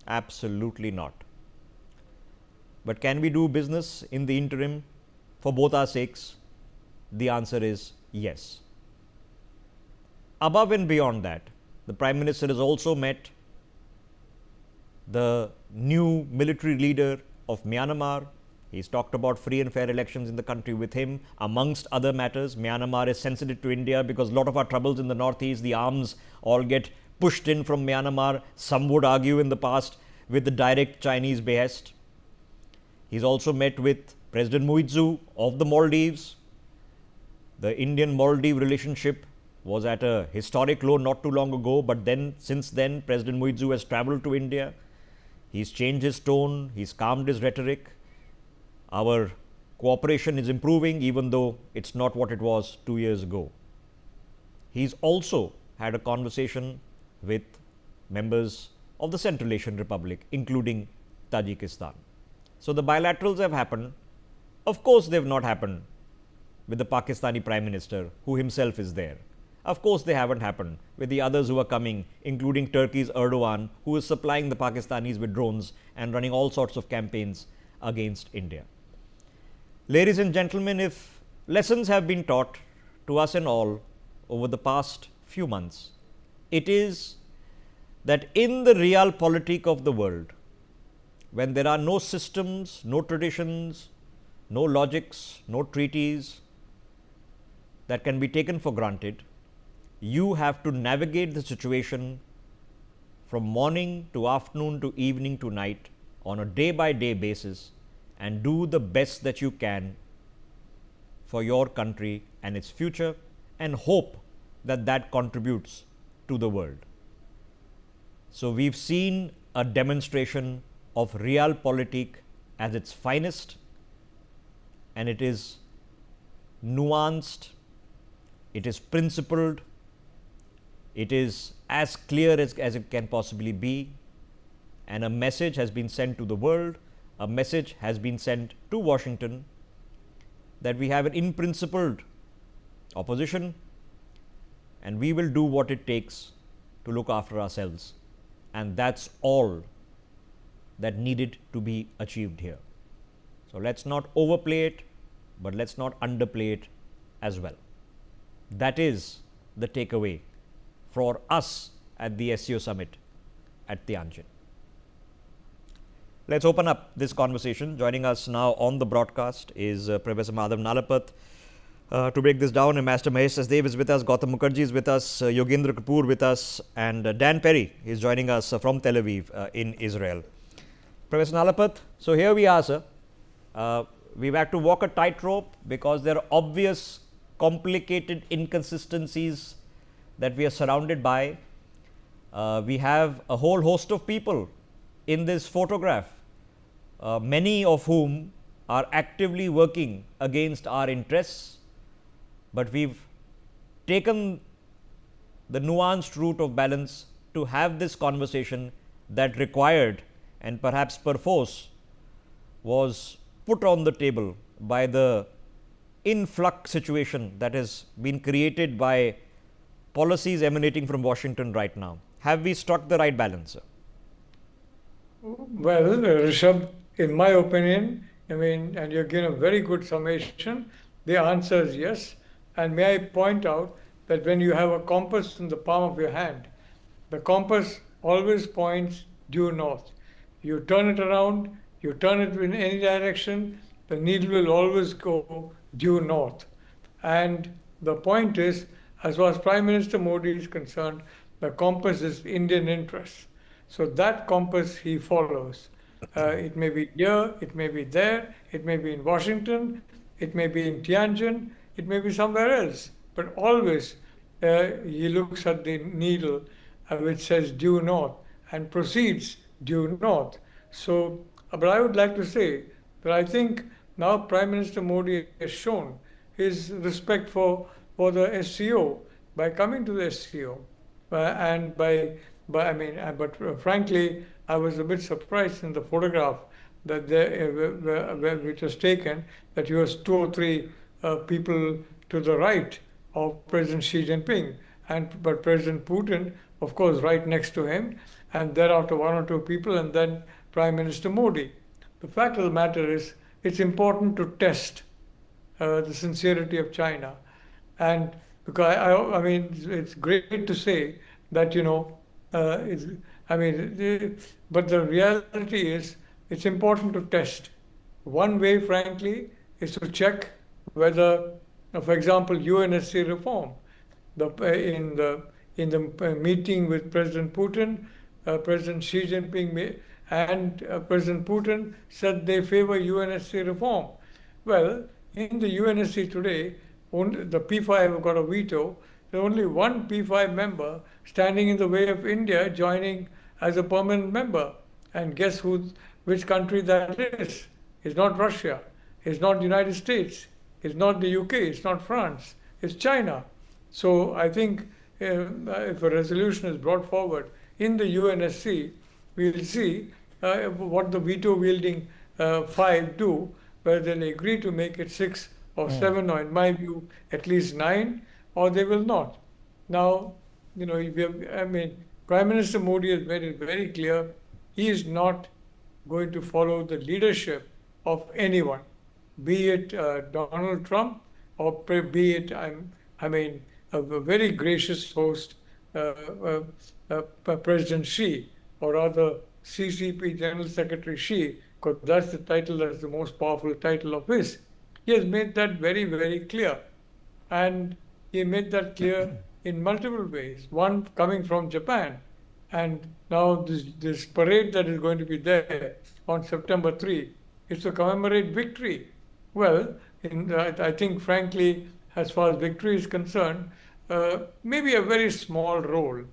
Absolutely not. But can we do business in the interim for both our sakes? The answer is yes. Above and beyond that, the Prime Minister has also met the new military leader of Myanmar. He's talked about free and fair elections in the country with him. Amongst other matters, Myanmar is sensitive to India because a lot of our troubles in the northeast, the arms all get pushed in from Myanmar. Some would argue in the past with the direct Chinese behest. He's also met with President Muizu of the Maldives. The Indian-Maldive relationship was at a historic low not too long ago, but then since then President Muizu has travelled to India. He's changed his tone, he's calmed his rhetoric. Our cooperation is improving even though it's not what it was 2 years ago. He's also had a conversation with members of the Central Asian Republic, including Tajikistan. So, the bilaterals have happened. Of course, they have not happened with the Pakistani Prime Minister, who himself is there. Of course, they haven't happened with the others who are coming, including Turkey's Erdogan, who is supplying the Pakistanis with drones and running all sorts of campaigns against India. Ladies and gentlemen, if lessons have been taught to us and all over the past few months, it is that in the realpolitik of the world, when there are no systems, no traditions, no logics, no treaties that can be taken for granted, you have to navigate the situation from morning to afternoon to evening to night on a day-by-day basis and do the best that you can for your country and its future, and hope that that contributes to the world. So, we've seen a demonstration of realpolitik at its finest, and it is nuanced, it is principled, it is as clear as it can possibly be, and a message has been sent to the world, a message has been sent to Washington that we have an in-principled opposition and we will do what it takes to look after ourselves, and that's all that needed to be achieved here. So, let's not overplay it, but let's not underplay it as well. That is the takeaway for us at the SCO Summit at Tianjin. Let's open up this conversation. Joining us now on the broadcast is Professor Madhav Nalapat. To break this down, Master Mahesh Sasdev is with us, Gautam Mukherjee is with us, Yogendra Kapoor with us, and Dan Perry is joining us from Tel Aviv in Israel. Professor Nalapat, so here we are, sir. We've had to walk a tightrope because there are obvious, complicated inconsistencies that we are surrounded by. We have a whole host of people in this photograph, many of whom are actively working against our interests, but we've taken the nuanced route of balance to have this conversation that required and perhaps perforce was put on the table by the influx situation that has been created by policies emanating from Washington right now? Have we struck the right balance, sir? Well, Rishabh, in my opinion, and you're giving a very good summation, the answer is yes. And may I point out that when you have a compass in the palm of your hand, the compass always points due north. You turn it around, you turn it in any direction, the needle will always go due north. And the point is, as far as Prime Minister Modi is concerned, the compass is Indian interests. So that compass he follows. It may be here, it may be there, it may be in Washington, it may be in Tianjin, it may be somewhere else. But always he looks at the needle which says due north and proceeds due north. So, but I would like to say that I think now Prime Minister Modi has shown his respect for the SCO by coming to the SCO and but frankly, I was a bit surprised in the photograph that which was taken, that he was 2 or 3 people to the right of President Xi Jinping, but President Putin, of course, right next to him, and thereafter 1 or 2 people, and then Prime Minister Modi. The fact of the matter is, it's important to test the sincerity of China, and because I mean, it's great to say that but the reality is, it's important to test. One way, frankly, is to check whether, for example, UNSC reform. In the meeting with President Putin, President Xi Jinping and President Putin said they favor UNSC reform. Well, in the UNSC today, only the P5 have got a veto. There's only one P5 member standing in the way of India joining as a permanent member. And guess which country that is? It's not Russia. It's not the United States. It's not the UK. It's not France. It's China. So I think if a resolution is brought forward in the UNSC, we'll see what the veto-wielding 5 do, whether they'll agree to make it 6 or 7, or in my view, at least 9, or they will not. Now, Prime Minister Modi has made it very clear he is not going to follow the leadership of anyone, be it Donald Trump or be it, a very gracious host, President Xi, or rather CCP General Secretary Xi, because that's the title, that's the most powerful title of his. He has made that very, very clear. And he made that clear in multiple ways. One coming from Japan. And now this parade that is going to be there on September 3, it's to commemorate victory. Well, I think, frankly, as far as victory is concerned, maybe a very small role.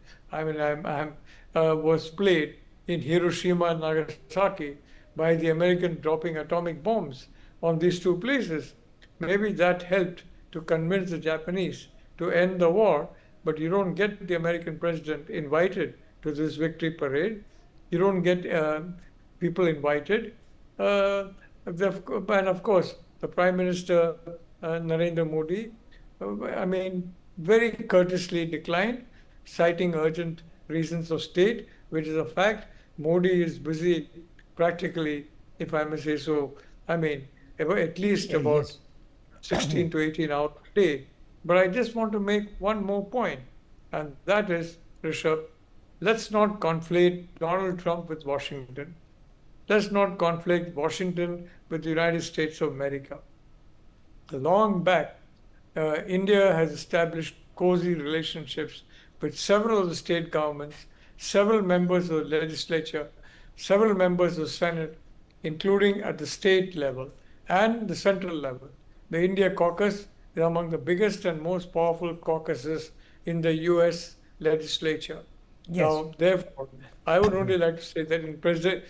Was played in Hiroshima and Nagasaki by the American dropping atomic bombs on these 2 places. Maybe that helped to convince the Japanese to end the war, but you don't get the American president invited to this victory parade. You don't get people invited. And of course, the Prime Minister, Narendra Modi, very courteously declined, citing urgent reasons of state, which is a fact. Modi is busy practically, if I may say so, at least about 16 to 18 hours a day. But I just want to make one more point, and that is, Rishabh, let's not conflate Donald Trump with Washington. Let's not conflate Washington with the United States of America. Long back, India has established cozy relationships with several of the state governments, several members of the legislature, several members of the Senate, including at the state level and the central level. The India caucus is among the biggest and most powerful caucuses in the US legislature. Yes. Now, therefore, I would only like to say that in president,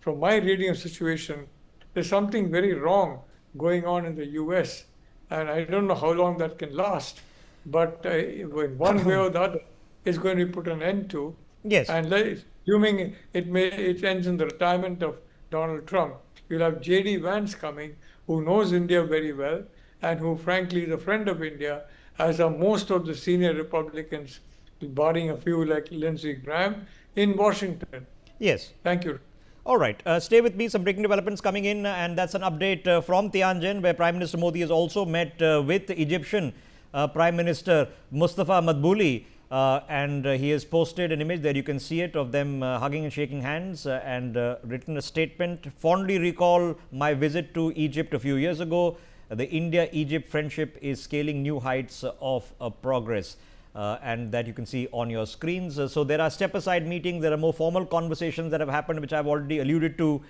from my reading of situation, there's something very wrong going on in the US, and I don't know how long that can last, but in one way or the other, is going to be put an end to. Yes. And assuming it ends in the retirement of Donald Trump, you'll have J.D. Vance coming, who knows India very well and who frankly is a friend of India, as are most of the senior Republicans, barring a few like Lindsey Graham, in Washington. Yes. Thank you. All right. Stay with me. Some breaking developments coming in, and that's an update from Tianjin, where Prime Minister Modi has also met with Egyptian Prime Minister Mustafa Madbouli. And he has posted an image there, you can see it, of them hugging and shaking hands and written a statement. Fondly recall my visit to Egypt a few years ago. The India-Egypt friendship is scaling new heights of progress. And that you can see on your screens. So there are step-aside meetings, there are more formal conversations that have happened, which I've already alluded to.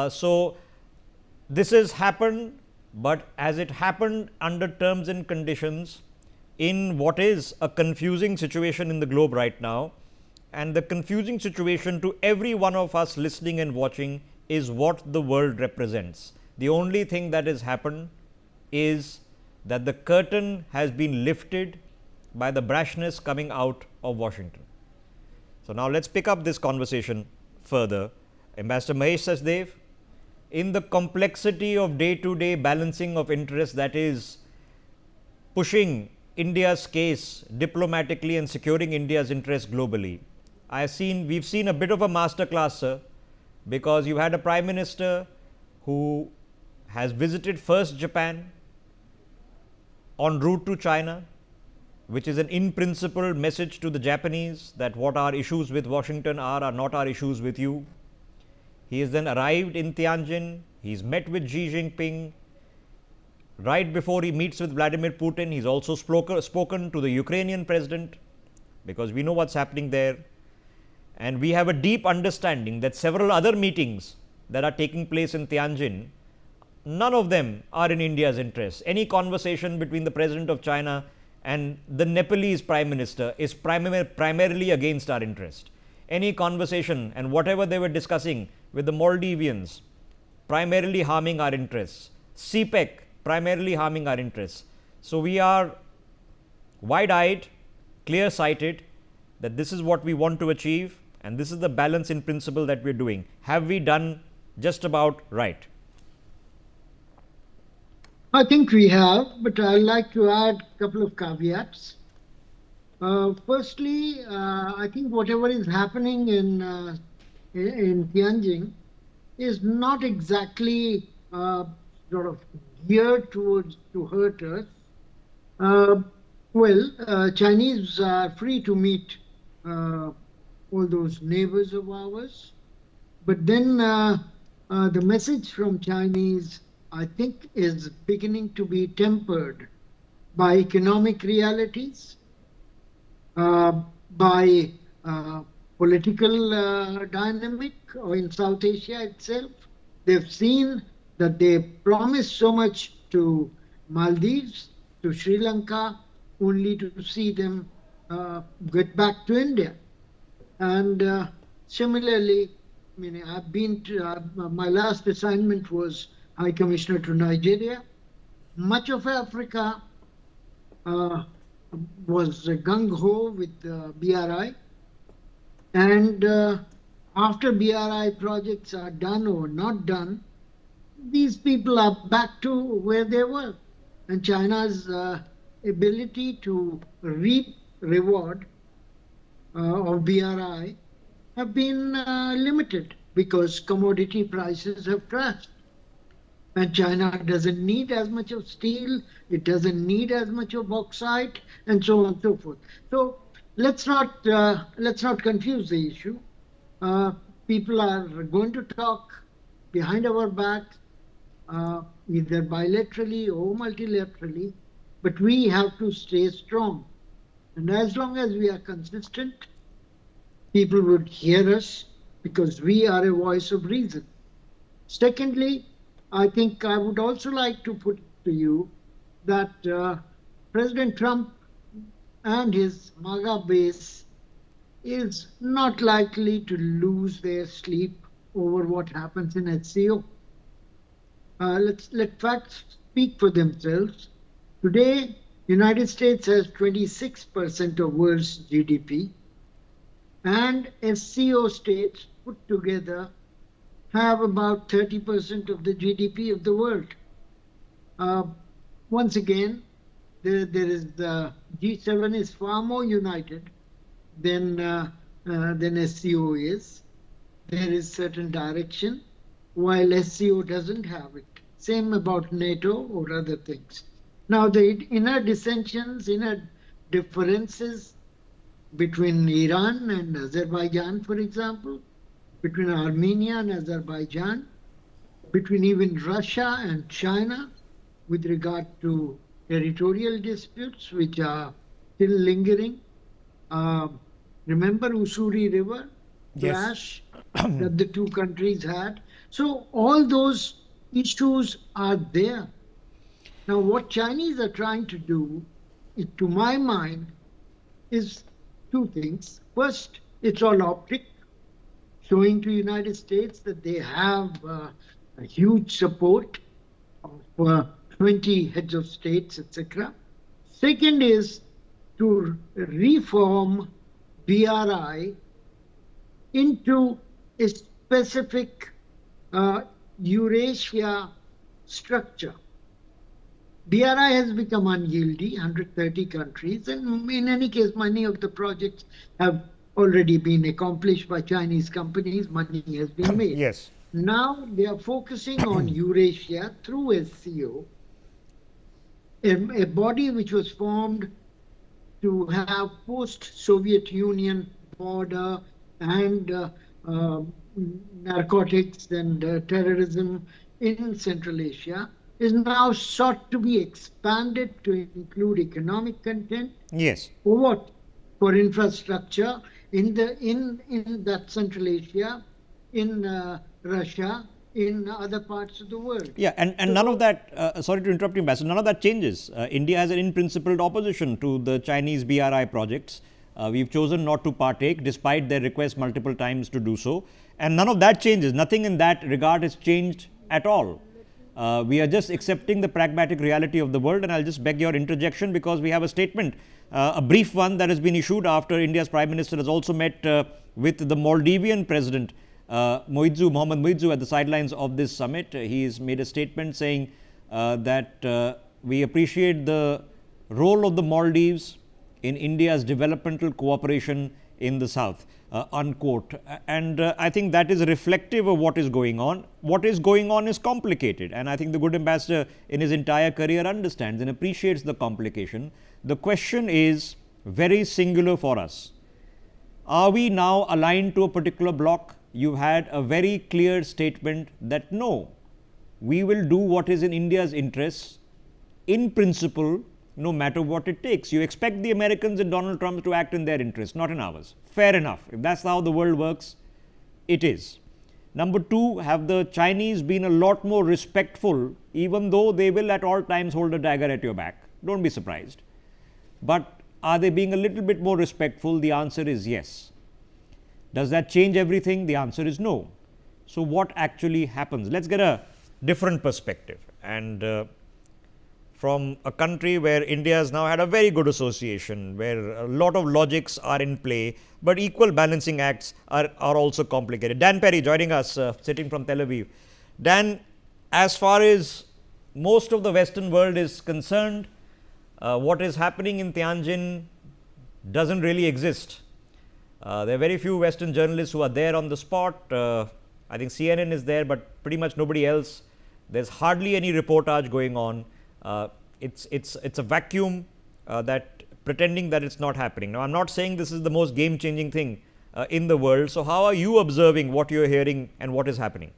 So this has happened, but as it happened under terms and conditions in what is a confusing situation in the globe right now, and the confusing situation to every one of us listening and watching is what the world represents. The only thing that has happened is that the curtain has been lifted by the brashness coming out of Washington. So now let's pick up this conversation further. Ambassador Mahesh Sachdev, in the complexity of day-to-day balancing of interests that is pushing India's case diplomatically and securing India's interests globally, we've seen a bit of a masterclass, sir, because you had a Prime Minister who has visited first Japan en route to China, which is an in-principle message to the Japanese that what our issues with Washington are not our issues with you. He has then arrived in Tianjin, he's met with Xi Jinping. Right before he meets with Vladimir Putin, he's also spoken to the Ukrainian president, because we know what's happening there. And we have a deep understanding that several other meetings that are taking place in Tianjin, none of them are in India's interest. Any conversation between the president of China and the Nepalese Prime Minister is primarily against our interest. Any conversation and whatever they were discussing with the Maldivians, primarily harming our interests. CPEC, primarily harming our interests. So we are wide-eyed, clear-sighted that this is what we want to achieve, and this is the balance in principle that we're doing. Have we done just about right? I think we have, but I'd like to add a couple of caveats. Firstly, I think whatever is happening in Tianjin is not exactly sort of geared to hurt us. Chinese are free to meet all those neighbors of ours, but then the message from Chinese, I think, is beginning to be tempered by economic realities, by political dynamic in South Asia itself. They've seen that they promised so much to Maldives, to Sri Lanka, only to see them get back to India. And similarly, I mean, I've been to, my last assignment was High Commissioner to Nigeria. Much of Africa was gung-ho with BRI. And after BRI projects are done or not done, these people are back to where they were. And China's ability to reap reward of BRI have been limited because commodity prices have crashed. And China doesn't need as much of steel, it doesn't need as much of bauxite, and so on and so forth. So let's not confuse the issue. People are going to talk behind our backs, either bilaterally or multilaterally, but we have to stay strong. And as long as we are consistent, people would hear us because we are a voice of reason. Secondly, I think I would also like to put to you that President Trump and his MAGA base is not likely to lose their sleep over what happens in SCO. Let facts speak for themselves. Today, United States has 26% of world's GDP, and SCO states put together have about 30% of the GDP of the world. Once again, there is the G7 is far more united than SCO is. There is certain direction, while SCO doesn't have it. Same about NATO or other things. Now, the inner dissensions, inner differences between Iran and Azerbaijan, for example, between Armenia and Azerbaijan, between even Russia and China with regard to territorial disputes which are still lingering. Remember Ussuri River clash that the two countries had? So all those issues are there. Now what Chinese are trying to do, to my mind, is two things. First, it's all optic, showing to United States that they have a huge support of 20 heads of states, etc. Second is to reform BRI into a specific Eurasia structure. BRI has become unwieldy, 130 countries, and in any case, many of the projects have already been accomplished by Chinese companies, money has been made. Yes. Now they are focusing on Eurasia through SCO, a body which was formed to have post-Soviet Union border and narcotics and terrorism in Central Asia, is now sought to be expanded to include economic content. Yes. For what? For infrastructure in that Central Asia, in Russia, in other parts of the world. Yeah, and none of that, sorry to interrupt you, Ambassador, none of that changes. India has an in-principled opposition to the Chinese BRI projects. We've chosen not to partake despite their request multiple times to do so. And none of that changes. Nothing in that regard has changed at all. We are just accepting the pragmatic reality of the world, and I'll just beg your interjection because we have a statement, a brief one that has been issued after India's Prime Minister has also met with the Maldivian President Mohamed Muizzu at the sidelines of this summit. He's made a statement saying that we appreciate the role of the Maldives in India's developmental cooperation in the South, unquote. And I think that is reflective of what is going on. What is going on is complicated, and I think the good ambassador in his entire career understands and appreciates the complication. The question is very singular for us. Are we now aligned to a particular bloc? You've had a very clear statement that no, we will do what is in India's interests in principle, no matter what it takes. You expect the Americans and Donald Trump to act in their interests, not in ours. Fair enough. If that's how the world works, it is. Number two, have the Chinese been a lot more respectful, even though they will at all times hold a dagger at your back? Don't be surprised. But are they being a little bit more respectful? The answer is yes. Does that change everything? The answer is no. So what actually happens? Let's get a different perspective. And from a country where India has now had a very good association, where a lot of logics are in play, but equal balancing acts are also complicated. Dan Perry joining us, sitting from Tel Aviv. Dan, as far as most of the Western world is concerned, what is happening in Tianjin doesn't really exist. There are very few Western journalists who are there on the spot. I think CNN is there, but pretty much nobody else. There's hardly any reportage going on. It's a vacuum that pretending that it's not happening. Now, I'm not saying this is the most game-changing thing in the world. So how are you observing what you're hearing and what is happening?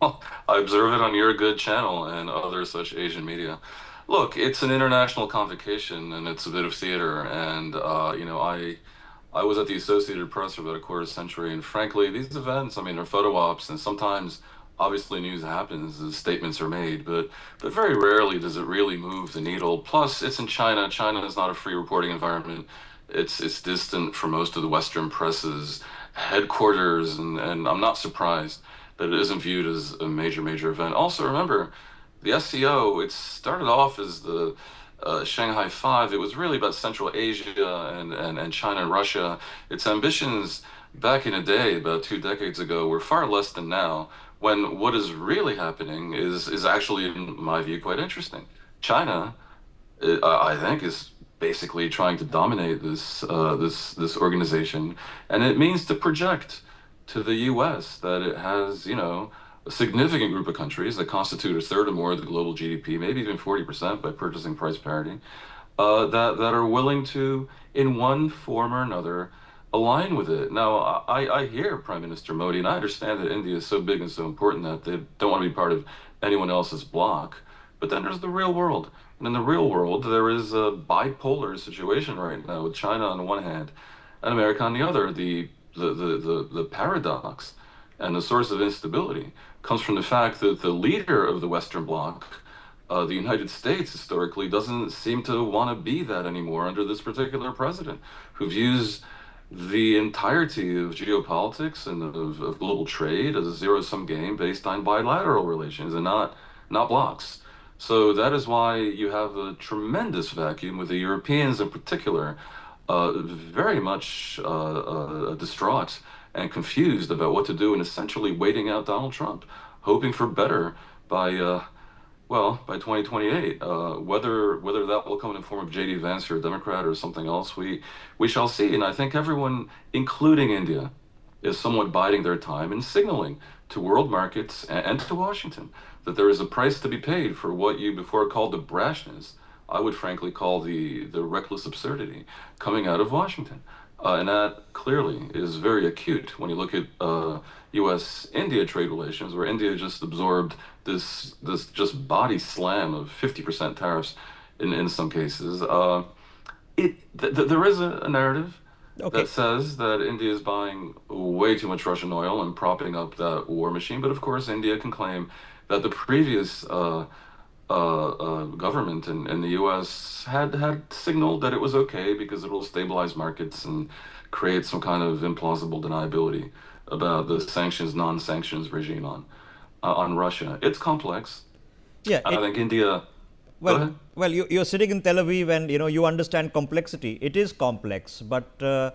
Well, I observe it on your good channel and other such Asian media. Look, it's an international convocation and it's a bit of theater. And, you know, I was at the Associated Press for about a quarter century. And frankly, these events, I mean, are photo ops, and sometimes obviously news happens as statements are made, but very rarely does it really move the needle. Plus, it's in China. China is not a free reporting environment. It's distant from most of the Western press's headquarters, and I'm not surprised that it isn't viewed as a major event. Also, remember, the SCO, it started off as Shanghai 5, it was really about Central Asia and China and Russia. Its ambitions back in the day, about 2 decades ago, were far less than now, when what is really happening is actually, in my view, quite interesting. China, I think, is basically trying to dominate this organization, and it means to project to the U.S. that it has, a significant group of countries that constitute a third or more of the global GDP, maybe even 40% by purchasing price parity, that are willing to, in one form or another, align with it. Now, I hear Prime Minister Modi, and I understand that India is so big and so important that they don't want to be part of anyone else's bloc. But then there's the real world. And in the real world, there is a bipolar situation right now with China on the one hand and America on the other. The paradox and the source of instability comes from the fact that the leader of the Western Bloc, the United States, historically doesn't seem to want to be that anymore under this particular president, who views the entirety of geopolitics and of global trade as a zero-sum game based on bilateral relations and not blocs. So that is why you have a tremendous vacuum with the Europeans in particular, very much distraught and confused about what to do and essentially waiting out Donald Trump, hoping for better by 2028. Whether that will come in the form of J.D. Vance or a Democrat or something else, we shall see. And I think everyone, including India, is somewhat biding their time and signaling to world markets and to Washington that there is a price to be paid for what you before called the brashness, I would frankly call the reckless absurdity coming out of Washington. And that clearly is very acute when you look at U.S.-India trade relations, where India just absorbed this just body slam of 50% tariffs in some cases. There is a narrative that says that India is buying way too much Russian oil and propping up that war machine. But of course, India can claim that the previous government in the U.S. had signaled that it was okay because it will stabilize markets and create some kind of implausible deniability about the sanctions, non-sanctions regime on Russia. It's complex. Yeah, and I think India. Well, you're sitting in Tel Aviv and you understand complexity. It is complex, but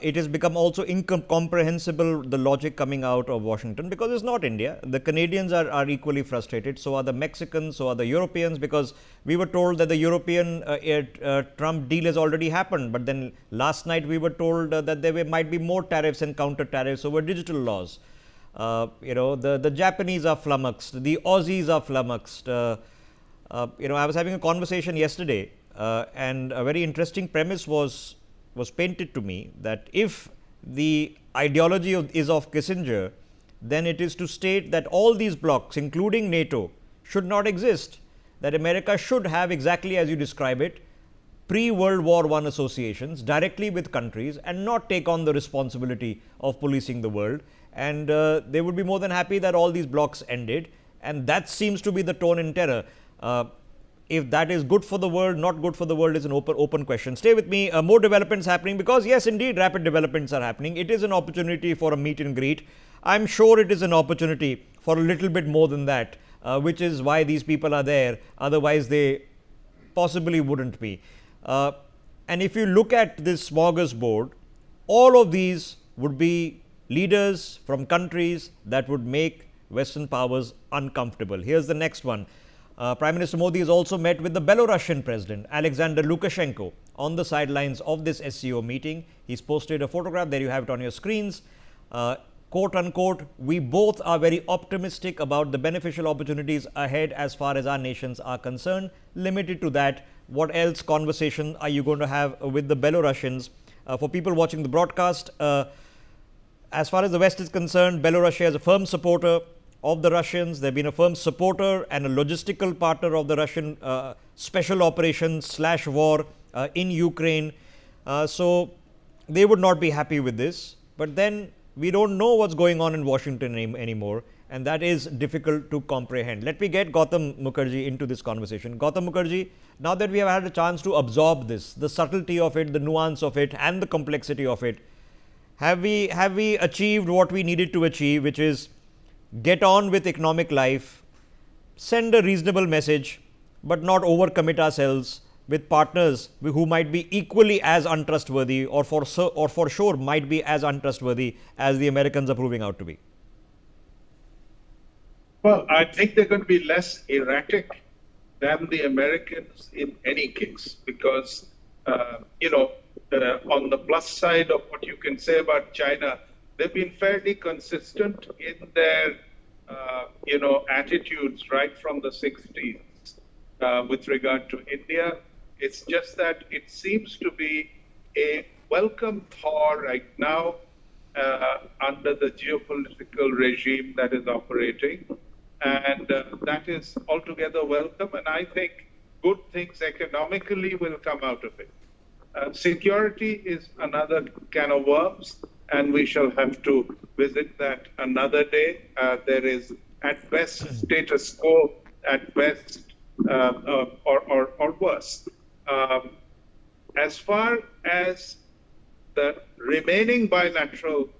it has become also incomprehensible, the logic coming out of Washington, because it's not India. The Canadians are equally frustrated. So are the Mexicans, so are the Europeans, because we were told that the European Trump deal has already happened. But then last night we were told that there might be more tariffs and counter tariffs over digital laws. The Japanese are flummoxed. The Aussies are flummoxed. I was having a conversation yesterday and a very interesting premise was painted to me, that if the ideology is of Kissinger, then it is to state that all these blocs, including NATO, should not exist, that America should have, exactly as you describe it, pre-World War I associations directly with countries and not take on the responsibility of policing the world. And they would be more than happy that all these blocs ended. And that seems to be the tone in terror. If that is good for the world, not good for the world is an open question. Stay with me. More developments happening, because yes, indeed, rapid developments are happening. It is an opportunity for a meet and greet. I'm sure it is an opportunity for a little bit more than that, which is why these people are there. Otherwise, they possibly wouldn't be. And if you look at this smorgasbord, all of these would be leaders from countries that would make Western powers uncomfortable. Here's the next one. Prime Minister Modi has also met with the Belarusian President Alexander Lukashenko on the sidelines of this SCO meeting. He's posted a photograph, there you have it on your screens. Quote unquote, we both are very optimistic about the beneficial opportunities ahead as far as our nations are concerned. Limited to that, what else conversation are you going to have with the Belarusians? For people watching the broadcast, as far as the West is concerned, Belarus is a firm supporter of the Russians. They've been a firm supporter and a logistical partner of the Russian special operations / war in Ukraine. So they would not be happy with this. But then we don't know what's going on in Washington anymore, and that is difficult to comprehend. Let me get Gautam Mukherjee into this conversation. Gautam Mukherjee, now that we have had a chance to absorb this, the subtlety of it, the nuance of it, and the complexity of it, have we achieved what we needed to achieve, which is get on with economic life, send a reasonable message, but not overcommit ourselves, with partners who might be equally as untrustworthy or for sure might be as untrustworthy as the Americans are proving out to be? Well, I think they're going to be less erratic than the Americans in any case, because, on the plus side of what you can say about China, they've been fairly consistent in their, attitudes right from the 60s with regard to India. It's just that it seems to be a welcome thaw right now under the geopolitical regime that is operating. And that is altogether welcome. And I think good things economically will come out of it. Security is another can of worms, and we shall have to visit that another day. There is, at best, status quo, at best, or worse. As far as the remaining bilateral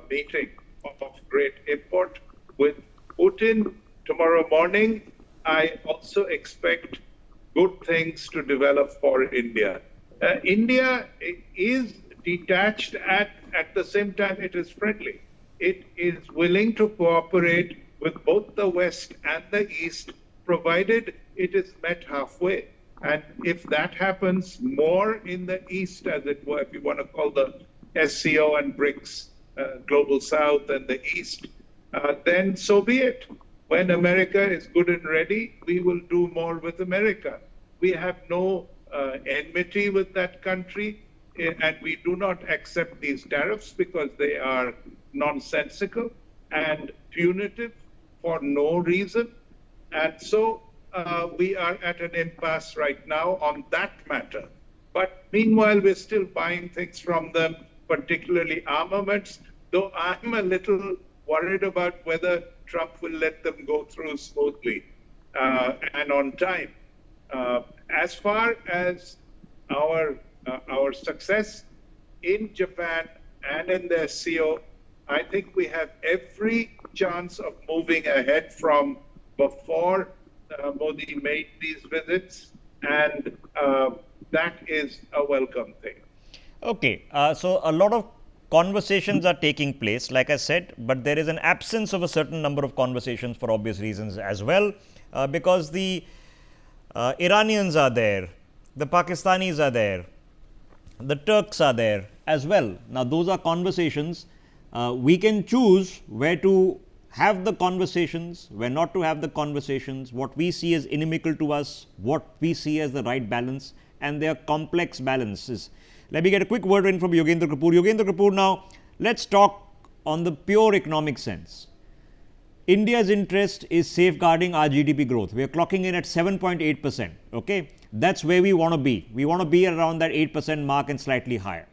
meeting of great import with Putin tomorrow morning, I also expect good things to develop for India. India is detached at the same time it is friendly. It is willing to cooperate with both the West and the East, provided it is met halfway. And if that happens more in the East, as it were, if you want to call the SCO and BRICS Global South and the East, then so be it. When America is good and ready, we will do more with America. We have no enmity with that country, and we do not accept these tariffs because they are nonsensical and punitive for no reason. And so we are at an impasse right now on that matter. But meanwhile, we're still buying things from them, particularly armaments, though I'm a little worried about whether Trump will let them go through smoothly and on time. As far as our success in Japan and in the SCO, I think we have every chance of moving ahead from before Modi made these visits, and that is a welcome thing. Okay, so a lot of conversations are taking place, like I said, but there is an absence of a certain number of conversations for obvious reasons as well, because the Iranians are there, the Pakistanis are there, the Turks are there as well. Now, those are conversations. We can choose where to have the conversations, where not to have the conversations, what we see as inimical to us, what we see as the right balance, and they are complex balances. Let me get a quick word in from Yogendra Kapoor. Yogendra Kapoor, now let's talk on the pure economic sense. India's interest is safeguarding our GDP growth. We are clocking in at 7.8%. Okay, that's where we want to be. We want to be around that 8% mark and slightly higher.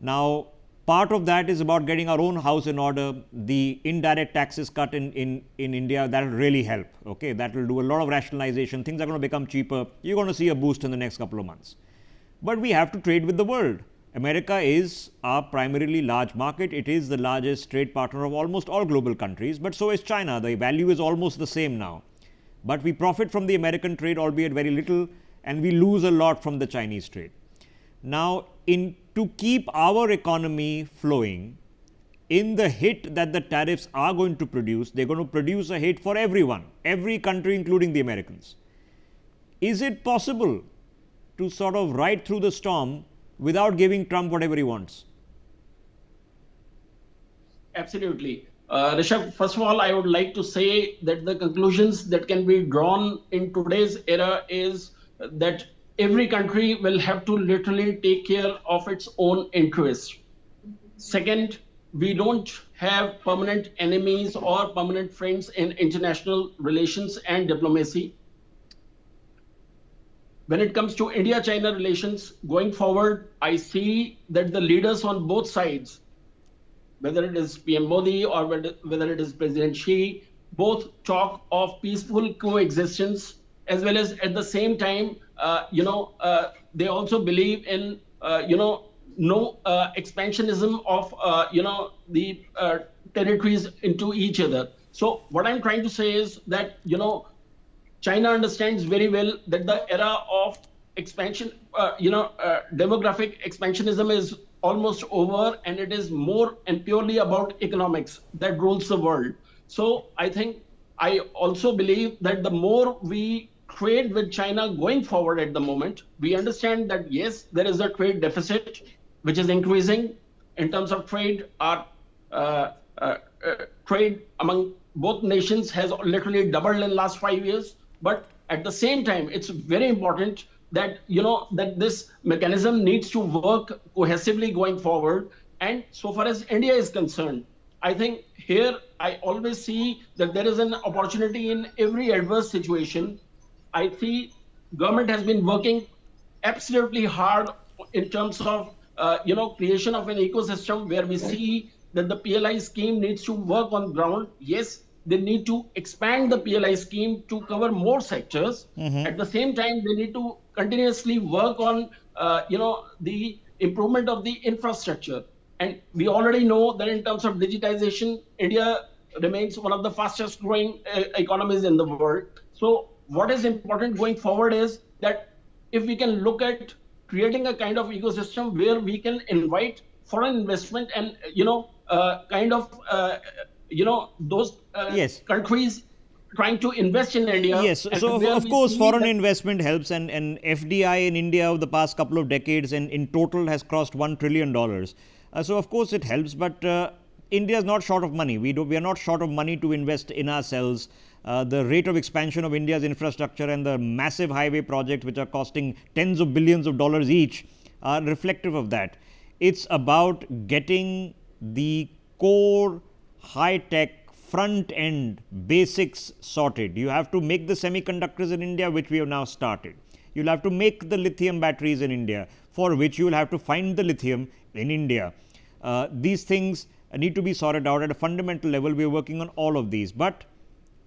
Now, part of that is about getting our own house in order. The indirect taxes cut in India, that will really help. Okay, that will do a lot of rationalization. Things are going to become cheaper. You're going to see a boost in the next couple of months. But we have to trade with the world. America is our primarily large market. It is the largest trade partner of almost all global countries, but so is China. The value is almost the same now. But we profit from the American trade, albeit very little, and we lose a lot from the Chinese trade. Now, to keep our economy flowing, in the hit that the tariffs are going to produce, they're going to produce a hit for everyone, every country, including the Americans. Is it possible to sort of ride through the storm without giving Trump whatever he wants? Absolutely. Rishabh, first of all, I would like to say that the conclusions that can be drawn in today's era is that every country will have to literally take care of its own interests. Second, we don't have permanent enemies or permanent friends in international relations and diplomacy. When it comes to India-China relations going forward, I see that the leaders on both sides, whether it is PM Modi or whether it is President Xi, both talk of peaceful coexistence, as well as at the same time, they also believe in, no expansionism of, the territories into each other. So what I'm trying to say is that, China understands very well that the era of expansion, demographic expansionism is almost over, and it is more and purely about economics that rules the world. So I also believe that the more we trade with China going forward at the moment, we understand that yes, there is a trade deficit which is increasing in terms of trade. Our trade among both nations has literally doubled in the last 5 years. But at the same time, it's very important that that this mechanism needs to work cohesively going forward. And so far as India is concerned, I think here I always see that there is an opportunity in every adverse situation. I see government has been working absolutely hard in terms of creation of an ecosystem where we see that the PLI scheme needs to work on ground. Yes, they need to expand the PLI scheme to cover more sectors. At the same time, they need to continuously work on the improvement of the infrastructure. And we already know that in terms of digitization, India remains one of the fastest growing economies in the world. So what is important going forward is that if we can look at creating a kind of ecosystem where we can invite foreign investment and those countries trying to invest in India. Yes, so of course foreign investment helps, and FDI in India over the past couple of decades and in total has crossed $1 trillion. So of course it helps, but India is not short of money. We are not short of money to invest in ourselves. The rate of expansion of India's infrastructure and the massive highway projects, which are costing tens of billions of dollars each, are reflective of that. It's about getting the core high-tech front-end basics sorted. You have to make the semiconductors in India, which we have now started. You'll have to make the lithium batteries in India, for which you will have to find the lithium in India. These things need to be sorted out at a fundamental level. We are working on all of these, but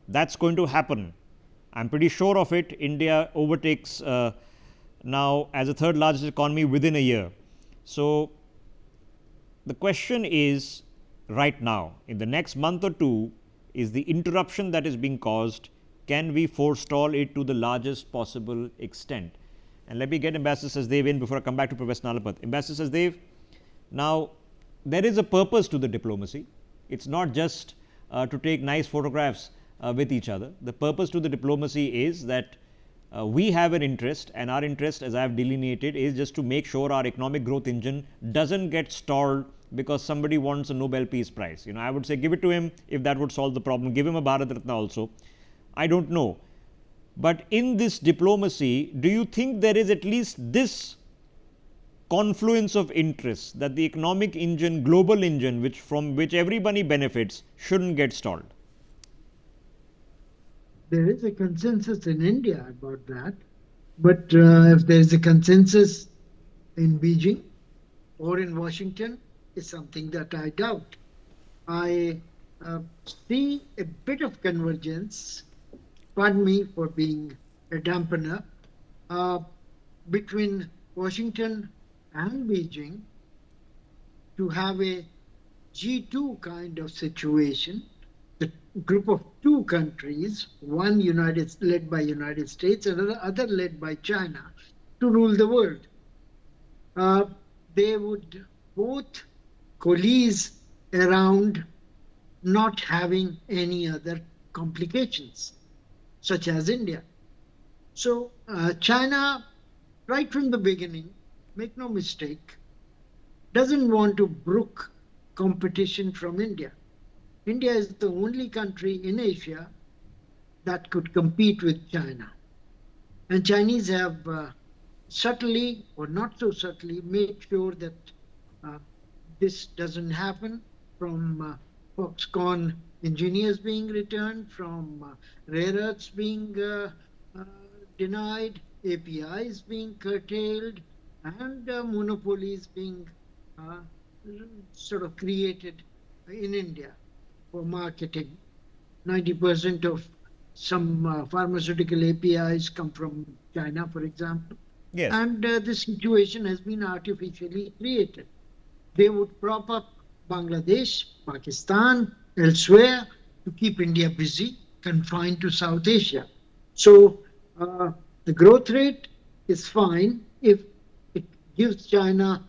that's going to happen. I'm pretty sure of it. India overtakes now as the third largest economy within a year. So the question is, right now, in the next month or two, is the interruption that is being caused, can we forestall it to the largest possible extent? And let me get Ambassador Sachdev in before I come back to Professor Nalapat. Ambassador Sachdev, now there is a purpose to the diplomacy. It's not just to take nice photographs with each other. The purpose to the diplomacy is that we have an interest, and our interest, as I have delineated, is just to make sure our economic growth engine doesn't get stalled because somebody wants a Nobel Peace Prize. I would say give it to him if that would solve the problem. Give him a Bharat Ratna also. I don't know. But in this diplomacy, do you think there is at least this confluence of interests that the economic engine, global engine, from which everybody benefits, shouldn't get stalled? There is a consensus in India about that. But if there is a consensus in Beijing or in Washington, is something that I doubt. I see a bit of convergence, pardon me for being a dampener, between Washington and Beijing to have a G2 kind of situation, the group of two countries, one led by United States and the other led by China, to rule the world. They would both coalesce around not having any other complications, such as India. So China, right from the beginning, make no mistake, doesn't want to brook competition from India. India is the only country in Asia that could compete with China. And Chinese have subtly or not so subtly made sure that this doesn't happen, from Foxconn engineers being returned, from rare earths being denied, APIs being curtailed, and monopolies being sort of created in India for marketing. 90% of some pharmaceutical APIs come from China, for example. Yes. And this situation has been artificially created. They would prop up Bangladesh, Pakistan, elsewhere to keep India busy, confined to South Asia. So the growth rate is fine if it gives China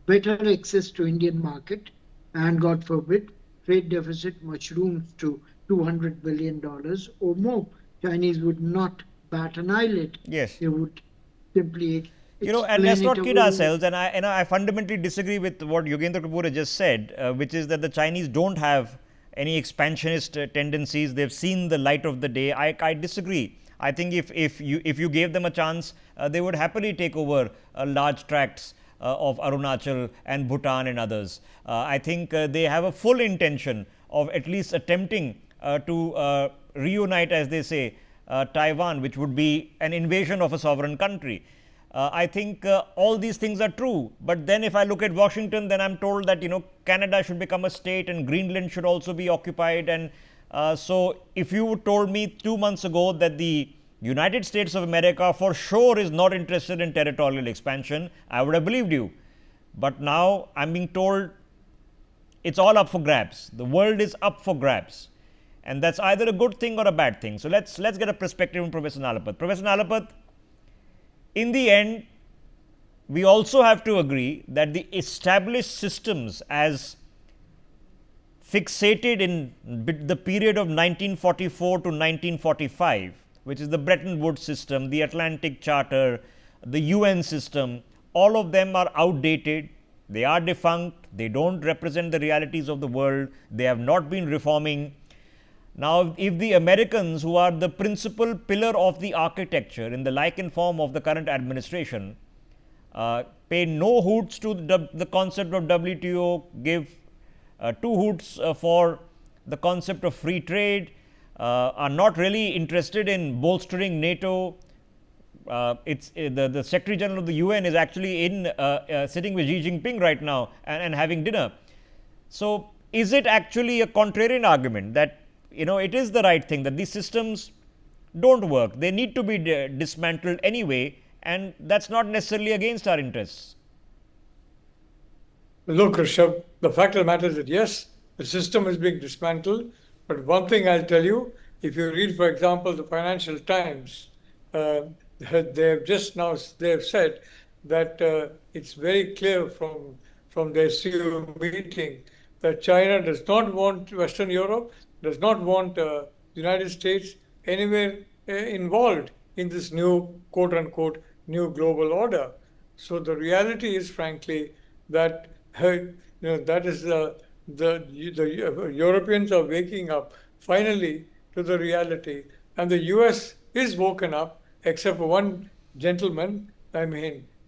better access to Indian market, and God forbid, trade deficit mushrooms to $200 billion or more. Chinese would not bat an eyelid. Yes. They would simply And let's explain it not kid away. ourselves. And I fundamentally disagree with what Yogendra Kapoor has just said, which is that the Chinese don't have any expansionist tendencies. They've seen the light of the day. I disagree. I think if you gave them a chance, they would happily take over large tracts of Arunachal and Bhutan and others. I think they have a full intention of at least attempting to reunite, as they say, Taiwan, which would be an invasion of a sovereign country. I think all these things are true. But then if I look at Washington, then I'm told that, Canada should become a state and Greenland should also be occupied. And so if you told me 2 months ago that the United States of America for sure is not interested in territorial expansion, I would have believed you. But now I'm being told it's all up for grabs. The world is up for grabs. And that's either a good thing or a bad thing. So let's get a perspective from Professor Nalapat. Professor Nalapat, in the end, we also have to agree that the established systems as fixated in the period of 1944 to 1945, which is the Bretton Woods system, the Atlantic Charter, the UN system, all of them are outdated. They are defunct. They don't represent the realities of the world. They have not been reforming. Now, if the Americans, who are the principal pillar of the architecture in the like and form of the current administration, pay no hoots to the concept of WTO, give 2 hoots for the concept of free trade, are not really interested in bolstering NATO. The Secretary General of the UN is actually sitting with Xi Jinping right now and having dinner. So, is it actually a contrarian argument that it is the right thing, that these systems don't work? They need to be dismantled anyway, and that's not necessarily against our interests. Look, Rishabh, the fact of the matter is that yes, the system is being dismantled. But one thing I'll tell you, if you read, for example, the Financial Times, they have said that it's very clear from their SCO meeting that China does not want Western Europe, does not want the United States anywhere involved in this new, quote unquote, new global order. So the reality is, frankly, that that is the Europeans are waking up finally to the reality, and the US is woken up, except for one gentleman,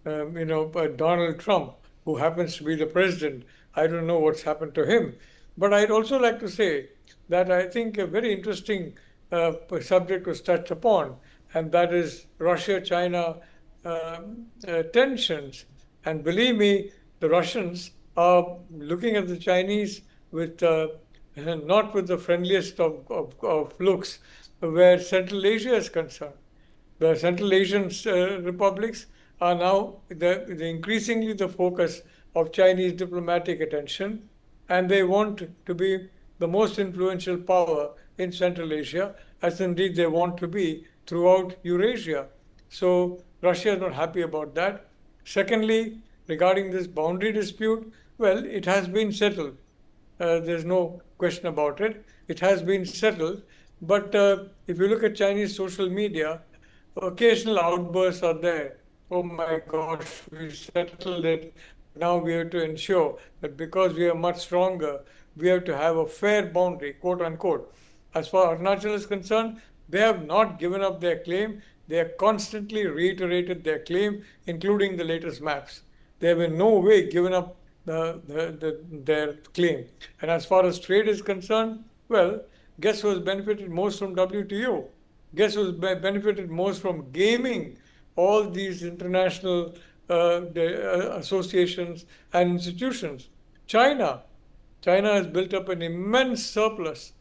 Donald Trump, who happens to be the president. I don't know what's happened to him. But I'd also like to say that I think a very interesting subject was touched upon, and that is Russia-China tensions. And believe me, the Russians are looking at the Chinese with not with the friendliest of looks, where Central Asia is concerned. The Central Asian republics are now increasingly the focus of Chinese diplomatic attention, and they want to be the most influential power in Central Asia, as indeed they want to be throughout Eurasia. So Russia is not happy about that. Secondly, regarding this boundary dispute, well, it has been settled. There's no question about it. It has been settled. But if you look at Chinese social media, occasional outbursts are there. Oh my gosh, we settled it. Now we have to ensure that because we are much stronger, we have to have a fair boundary, quote unquote. As far as Arunachal is concerned, they have not given up their claim. They have constantly reiterated their claim, including the latest maps. They have in no way given up their claim. And as far as trade is concerned, well, guess who has benefited most from WTO? Guess who has benefited most from gaming all these international associations and institutions? China. China has built up an immense surplus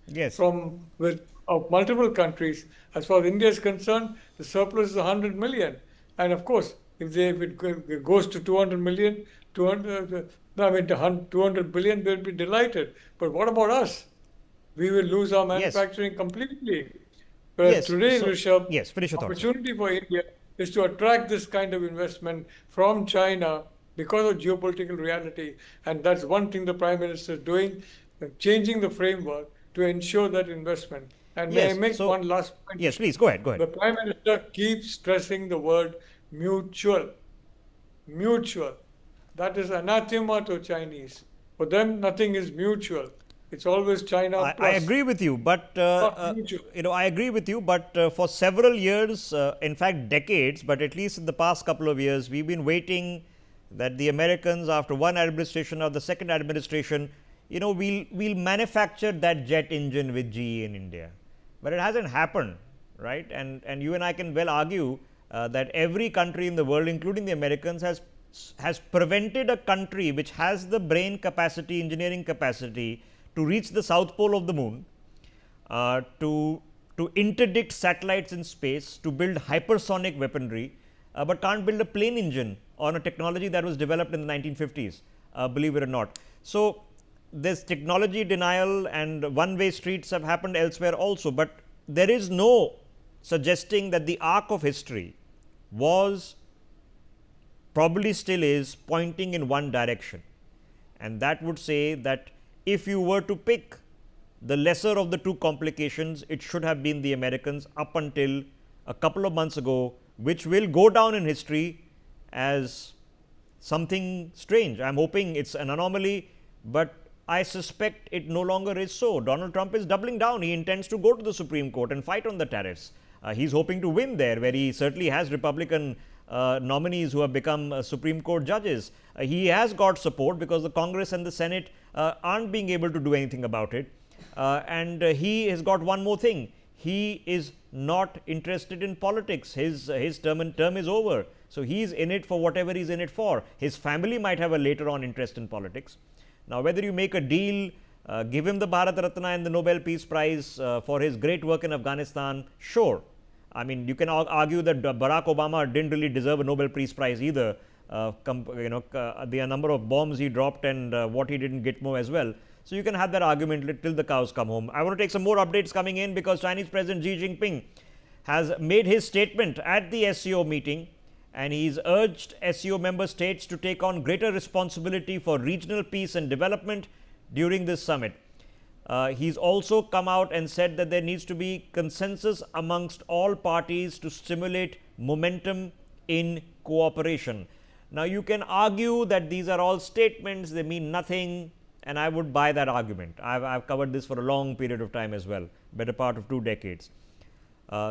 of multiple countries. As far as India is concerned, the surplus is 100 million. And of course, if it goes to 200 million, 200 billion, they'll be delighted. But what about us? We will lose our manufacturing completely. Today, Rishabh, finish your opportunity for India is to attract this kind of investment from China because of geopolitical reality. And that's one thing the Prime Minister is doing, changing the framework to ensure that investment. And may I make one last point? Yes, please, go ahead. The Prime Minister keeps stressing the word mutual. Mutual. That is anathema to Chinese. For them, nothing is mutual. It's always China plus. I agree with you, but I agree with you. But for several years, in fact, decades, but at least in the past couple of years, we've been waiting that the Americans, after one administration or the second administration, we'll manufacture that jet engine with GE in India. But it hasn't happened, right? And you and I can well argue that every country in the world, including the Americans, has prevented a country which has the brain capacity, engineering capacity to reach the south pole of the moon, to interdict satellites in space, to build hypersonic weaponry, but can't build a plane engine on a technology that was developed in the 1950s, believe it or not. So, this technology denial and one-way streets have happened elsewhere also, but there is no suggesting that the arc of history was, probably still is, pointing in one direction. And that would say that if you were to pick the lesser of the two complications, it should have been the Americans up until a couple of months ago, which will go down in history as something strange. I am hoping it's an anomaly, but I suspect it no longer is so. Donald Trump is doubling down. He intends to go to the Supreme Court and fight on the tariffs. He's hoping to win there, where he certainly has Republican nominees who have become Supreme Court judges. He has got support because the Congress and the Senate aren't being able to do anything about it. And he has got one more thing. He is not interested in politics. His term is over. So, he is in it for whatever he is in it for. His family might have a later on interest in politics. Now, whether you make a deal, give him the Bharat Ratna and the Nobel Peace Prize for his great work in Afghanistan, sure. I mean, you can argue that Barack Obama didn't really deserve a Nobel Peace Prize either, the number of bombs he dropped and what he didn't get more as well. So, you can have that argument till the cows come home. I want to take some more updates coming in because Chinese President Xi Jinping has made his statement at the SCO meeting, and he's urged SCO member states to take on greater responsibility for regional peace and development during this summit. He's also come out and said that there needs to be consensus amongst all parties to stimulate momentum in cooperation. Now, you can argue that these are all statements, they mean nothing, and I would buy that argument. I've covered this for a long period of time as well, better part of 2 decades.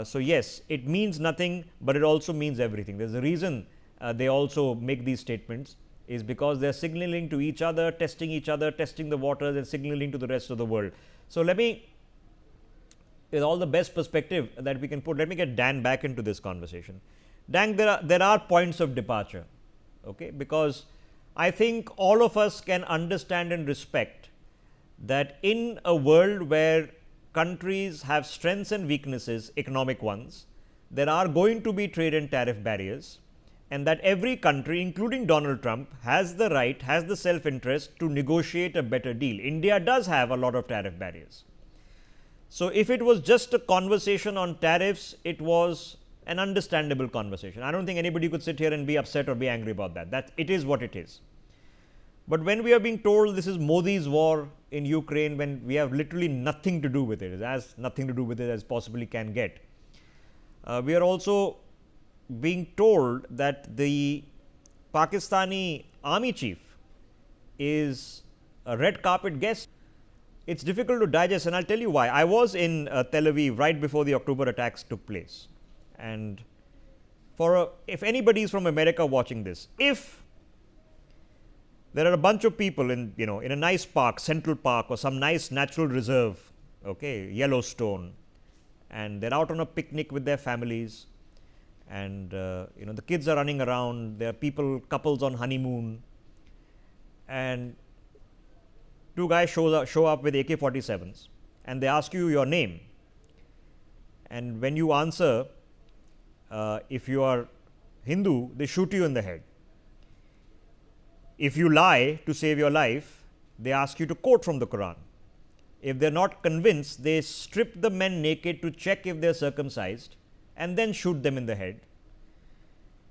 So, yes, it means nothing, but it also means everything. There's a reason they also make these statements, is because they're signaling to each other, testing the waters and signaling to the rest of the world. So, let me, with all the best perspective that we can put, let me get Dan back into this conversation. Dan, there are points of departure, okay, because I think all of us can understand and respect that in a world where countries have strengths and weaknesses, economic ones, there are going to be trade and tariff barriers, and that every country, including Donald Trump, has the right, has the self-interest to negotiate a better deal. India does have a lot of tariff barriers. So, if it was just a conversation on tariffs, it was an understandable conversation. I don't think anybody could sit here and be upset or be angry about that. That it is what it is. But when we are being told this is Modi's war in Ukraine, when we have literally nothing to do with it, as nothing to do with it as possibly can get, we are also being told that the Pakistani army chief is a red carpet guest. It's difficult to digest, and I'll tell you why. I was in Tel Aviv right before the October attacks took place, and if anybody is from America watching this, if there are a bunch of people in a nice park, Central Park, or some nice natural reserve, okay, Yellowstone, and they're out on a picnic with their families, and the kids are running around, there are couples on honeymoon, and 2 guys show up with AK-47s, and they ask you your name, and when you answer, if you are Hindu, they shoot you in the head. If you lie to save your life, they ask you to quote from the Quran. If they're not convinced, they strip the men naked to check if they're circumcised and then shoot them in the head.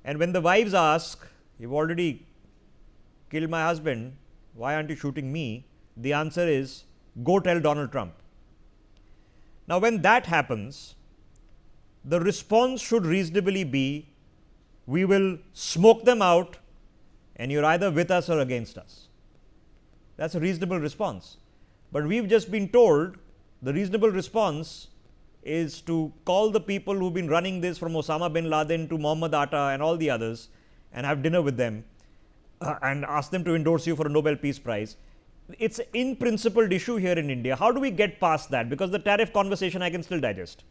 And when the wives ask, you've already killed my husband, why aren't you shooting me? The answer is, go tell Donald Trump. Now, when that happens, the response should reasonably be, we will smoke them out and you're either with us or against us. That's a reasonable response. But we've just been told the reasonable response is to call the people who've been running this, from Osama bin Laden to Mohammed Atta and all the others, and have dinner with them and ask them to endorse you for a Nobel Peace Prize. It's an in-principled issue here in India. How do we get past that? Because the tariff conversation I can still digest.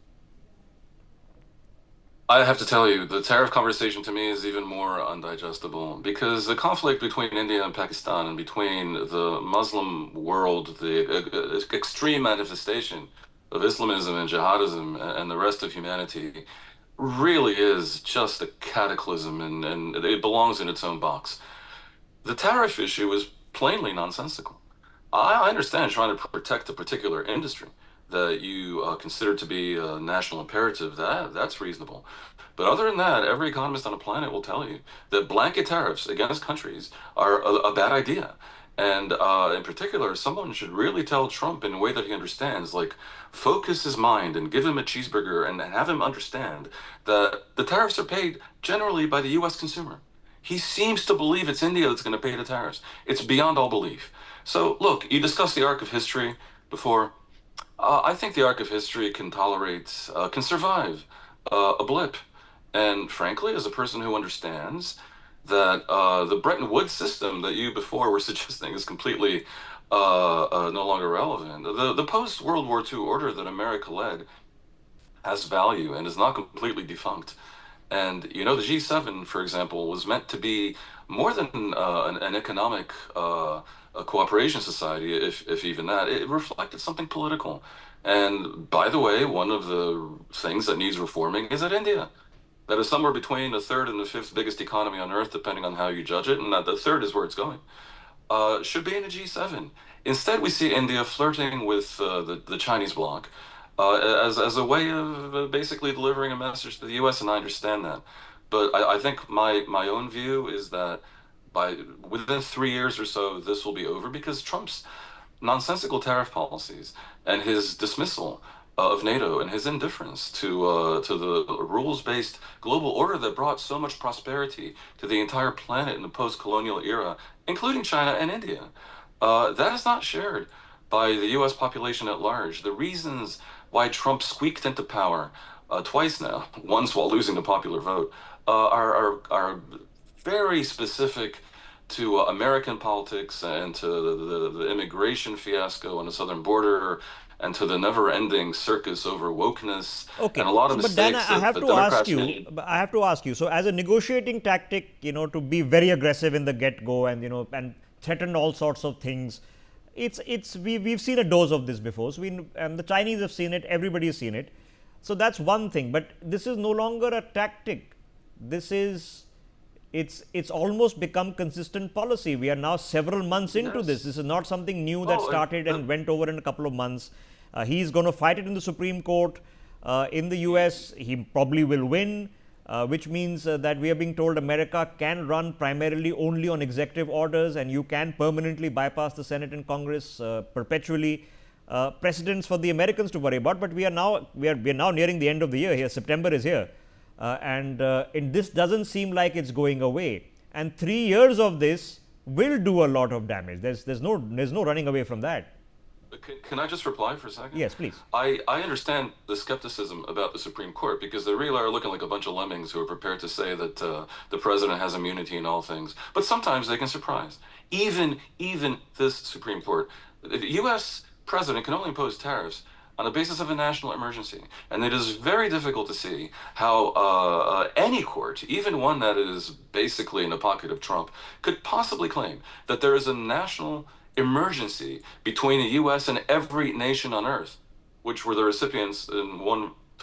I have to tell you, the tariff conversation to me is even more undigestible, because the conflict between India and Pakistan and between the Muslim world, the extreme manifestation of Islamism and jihadism and the rest of humanity, really is just a cataclysm, and it belongs in its own box. The tariff issue is plainly nonsensical. I understand trying to protect a particular industry that you consider to be a national imperative. That's reasonable. But other than that, every economist on the planet will tell you that blanket tariffs against countries are a bad idea. And in particular, someone should really tell Trump in a way that he understands, like, focus his mind and give him a cheeseburger and have him understand that the tariffs are paid generally by the US consumer. He seems to believe it's India that's going to pay the tariffs. It's beyond all belief. So look, you discussed the arc of history before. I think the arc of history can tolerate, can survive a blip. And frankly, as a person who understands that the Bretton Woods system that you before were suggesting is completely no longer relevant, the post-World War II order that America led has value and is not completely defunct. And, you know, the G7, for example, was meant to be more than an economic a cooperation society, if even that. It reflected something political. And by the way, one of the things that needs reforming is that India, that is somewhere between the third and the fifth biggest economy on earth, depending on how you judge it, and that the third is where it's going, should be in a G7. Instead, we see India flirting with the Chinese bloc as a way of basically delivering a message to the U.S., and I understand that. But I think my own view is that within 3 years or so, this will be over, because Trump's nonsensical tariff policies and his dismissal of NATO and his indifference to the rules-based global order that brought so much prosperity to the entire planet in the post-colonial era, including China and India, that is not shared by the U.S. population at large. The reasons why Trump squeaked into power twice now, once while losing the popular vote, are very specific to American politics and to the immigration fiasco on the southern border, and to the never-ending circus over wokeness, and a lot of mistakes. But then I have to ask you. So, as a negotiating tactic, to be very aggressive in the get-go and and threaten all sorts of things, we've seen a dose of this before. So and the Chinese have seen it. Everybody has seen it. So that's one thing. But this is no longer a tactic. This is. It's almost become consistent policy. We are now several months into this. This is not something new that started and went over in a couple of months. He's going to fight it in the Supreme Court. In the US, he probably will win, which means that we are being told America can run primarily only on executive orders, and you can permanently bypass the Senate and Congress perpetually. Precedents for the Americans to worry about, but we are now nearing the end of the year here. September is here. And this doesn't seem like it's going away, and 3 years of this will do a lot of damage. There's no running away from that. Can I just reply for a second? Yes, please. I understand the skepticism about the Supreme Court, because they really are looking like a bunch of lemmings who are prepared to say that the president has immunity in all things. But sometimes they can surprise. Even this Supreme Court, the U.S. president can only impose tariffs on the basis of a national emergency. And it is very difficult to see how any court, even one that is basically in the pocket of Trump, could possibly claim that there is a national emergency between the U.S. and every nation on earth, which were the recipients to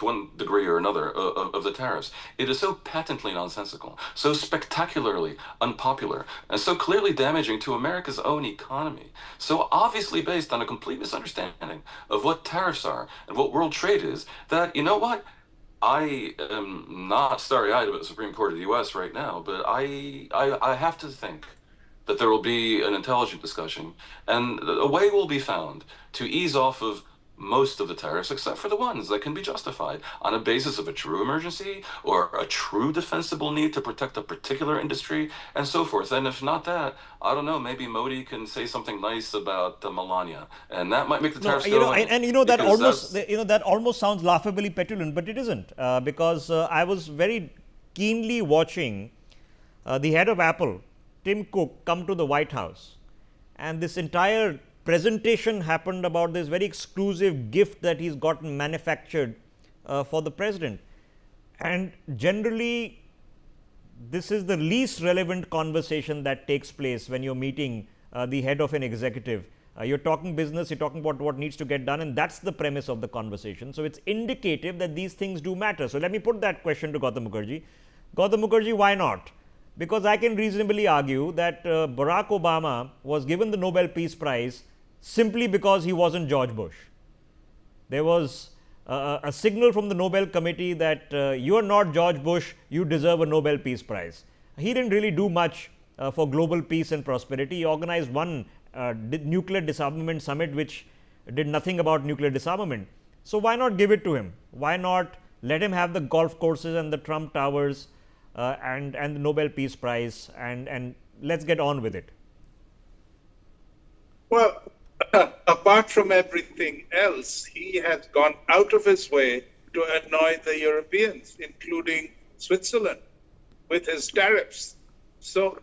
one degree or another of the tariffs. It is so patently nonsensical, so spectacularly unpopular, and so clearly damaging to America's own economy, so obviously based on a complete misunderstanding of what tariffs are and what world trade is, that, you know what, I am not starry-eyed about the Supreme Court of the U.S. right now, but I have to think that there will be an intelligent discussion, and a way will be found to ease off of most of the tariffs, except for the ones that can be justified on a basis of a true emergency or a true defensible need to protect a particular industry and so forth. And if not that, I don't know, maybe Modi can say something nice about Melania, and that might make the No, tariffs go away. and that Because almost that's- that almost sounds laughably petulant, but it isn't, because I was very keenly watching the head of Apple, Tim Cook, come to the White House, and this entire presentation happened about this very exclusive gift that he's gotten manufactured for the president. And generally, this is the least relevant conversation that takes place when you're meeting the head of an executive. You're talking business, you're talking about what needs to get done, and that's the premise of the conversation. So it's indicative that these things do matter. So let me put that question to Gautam Mukherjee. Gautam Mukherjee, why not? Because I can reasonably argue that Barack Obama was given the Nobel Peace Prize simply because he wasn't George Bush. There was a signal from the Nobel Committee that you are not George Bush, you deserve a Nobel Peace Prize. He didn't really do much for global peace and prosperity. He organized one nuclear disarmament summit which did nothing about nuclear disarmament. So why not give it to him? Why not let him have the golf courses and the Trump Towers and the Nobel Peace Prize, and let's get on with it? Well, apart from everything else, he has gone out of his way to annoy the Europeans, including Switzerland, with his tariffs. So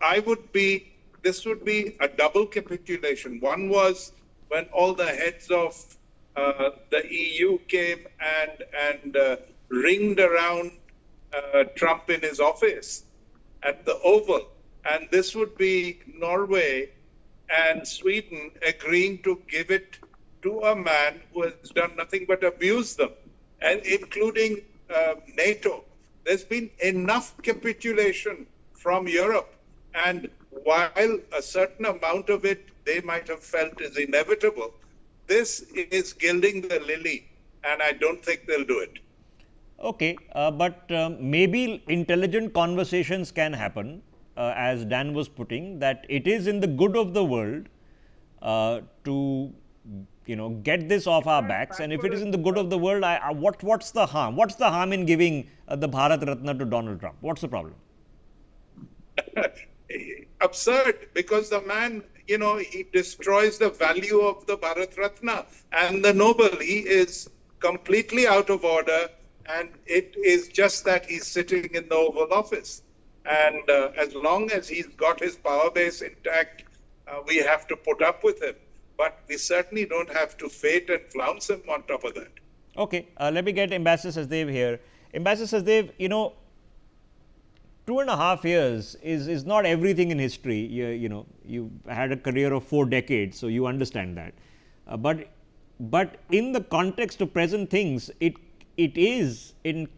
this would be a double capitulation. One was when all the heads of the EU came and ringed around Trump in his office at the Oval. And this would be Norway and Sweden agreeing to give it to a man who has done nothing but abuse them, and including NATO. There's been enough capitulation from Europe, and while a certain amount of it they might have felt is inevitable, this is gilding the lily, and I don't think they'll do it. Okay, but maybe intelligent conversations can happen, as Dan was putting, that it is in the good of the world to get this off our backs, and if it is in the good of the world, what's the harm? What's the harm in giving the Bharat Ratna to Donald Trump? What's the problem? Absurd, because the man, he destroys the value of the Bharat Ratna and the Nobel. He is completely out of order, and it is just that he's sitting in the Oval Office. And as long as he's got his power base intact, we have to put up with him. But we certainly don't have to fate and flounce him on top of that. Okay, let me get Ambassador Sachdev here. Ambassador Sachdev, 2.5 years is not everything in history. You had a career of 4 decades, so you understand that. But in the context of present things, it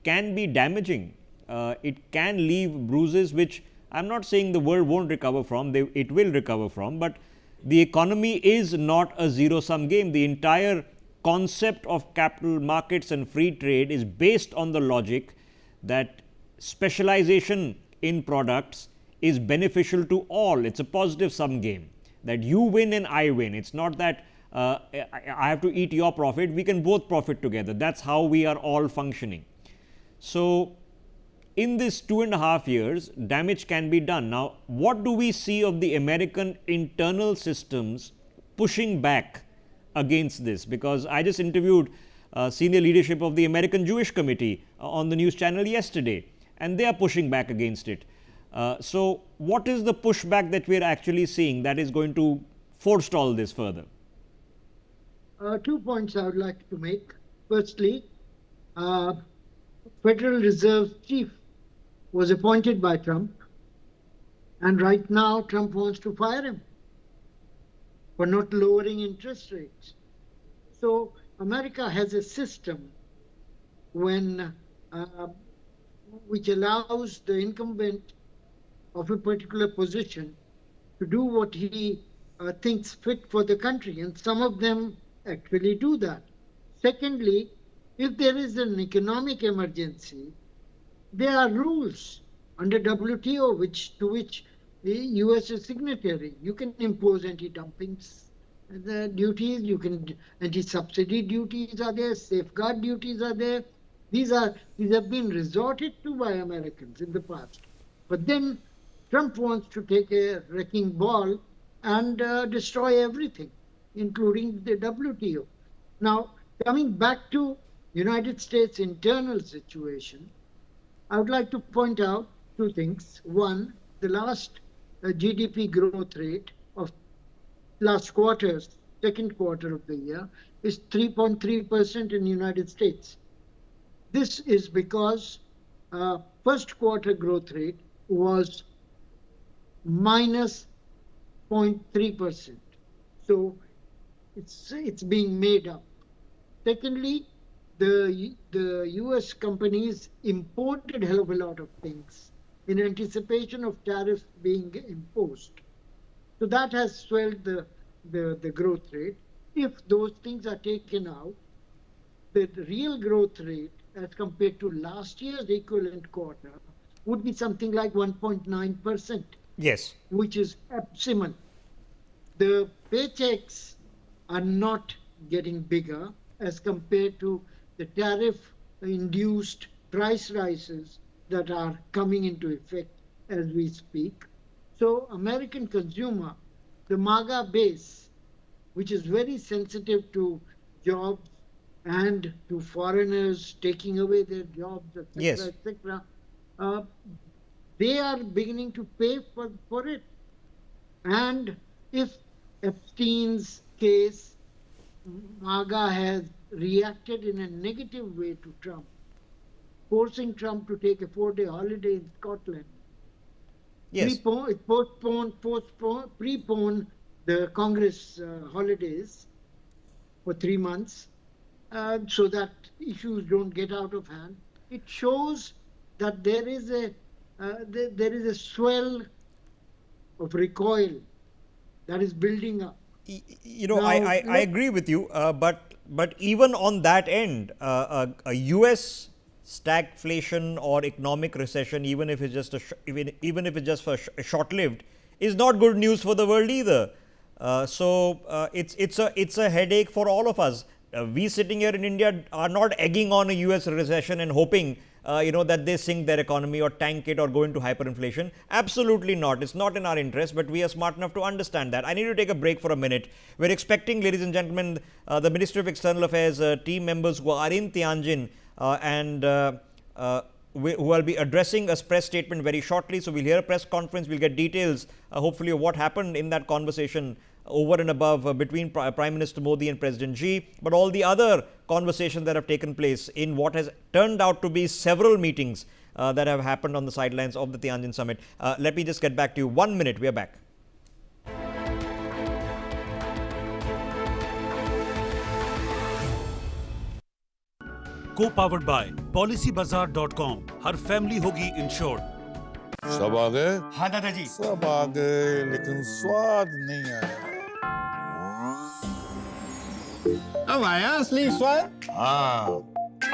can be damaging. It can leave bruises which I'm not saying the world won't recover from, it will recover from, but the economy is not a zero-sum game. The entire concept of capital markets and free trade is based on the logic that specialization in products is beneficial to all. It's a positive sum game, that you win and I win. It's not that I have to eat your profit. We can both profit together. That's how we are all functioning. So in this 2.5 years, damage can be done. Now, what do we see of the American internal systems pushing back against this? Because I just interviewed senior leadership of the American Jewish Committee on the news channel yesterday, and they are pushing back against it. So what is the pushback that we are actually seeing that is going to forestall this further? 2 points I would like to make. Firstly, Federal Reserve Chief was appointed by Trump, and right now Trump wants to fire him for not lowering interest rates. So America has a system which allows the incumbent of a particular position to do what he thinks fit for the country, and some of them actually do that. Secondly, If there is an economic emergency, there are rules under WTO to which the US is signatory. You can impose anti-dumping duties, anti-subsidy duties are there, safeguard duties are there. These have been resorted to by Americans in the past. But then Trump wants to take a wrecking ball and destroy everything, including the WTO. Now, coming back to United States internal situation, I would like to point out two things. One, the last GDP growth rate of last quarter's second quarter of the year is 3.3% in the United States. This is because first quarter growth rate was minus 0.3%. So it's being made up. Secondly, the US companies imported a hell of a lot of things in anticipation of tariffs being imposed. So that has swelled the growth rate. If those things are taken out, the real growth rate as compared to last year's equivalent quarter would be something like 1.9%. Yes. Which is abysmal. The paychecks are not getting bigger as compared to the tariff-induced price rises that are coming into effect as we speak. So American consumer, the MAGA base, which is very sensitive to jobs and to foreigners taking away their jobs, etc., Yes. etc., they are beginning to pay for it. And if Epstein's case, MAGA has reacted in a negative way to Trump, forcing Trump to take a 4-day holiday in Scotland. Yes. Prepone the Congress holidays for 3 months so that issues don't get out of hand. It shows that there is a swell of recoil that is building up. I agree with you, but even on that end, a US stagflation or economic recession, even if it's just short-lived, is not good news for the world either. It's a headache for all of us. We sitting here in India are not egging on a US recession and hoping that they sink their economy or tank it or go into hyperinflation. Absolutely not. It's not in our interest, but we are smart enough to understand that. I need to take a break for a minute. We're expecting, ladies and gentlemen, the Ministry of External Affairs team members who are in Tianjin who will be addressing a press statement very shortly. So we'll hear a press conference. We'll get details, hopefully, of what happened in that conversation over and above between Prime Minister Modi and President Xi, but all the other conversations that have taken place in what has turned out to be several meetings that have happened on the sidelines of the Tianjin summit. Let me just get back to you. 1 minute, we are back. Co-powered by PolicyBazaar.com. Her family होगी insured. सब आ गए? हाँ दादाजी. सब आ गए, लेकिन स्वाद नहीं आया. अब आया असली स्वाद? हाँ,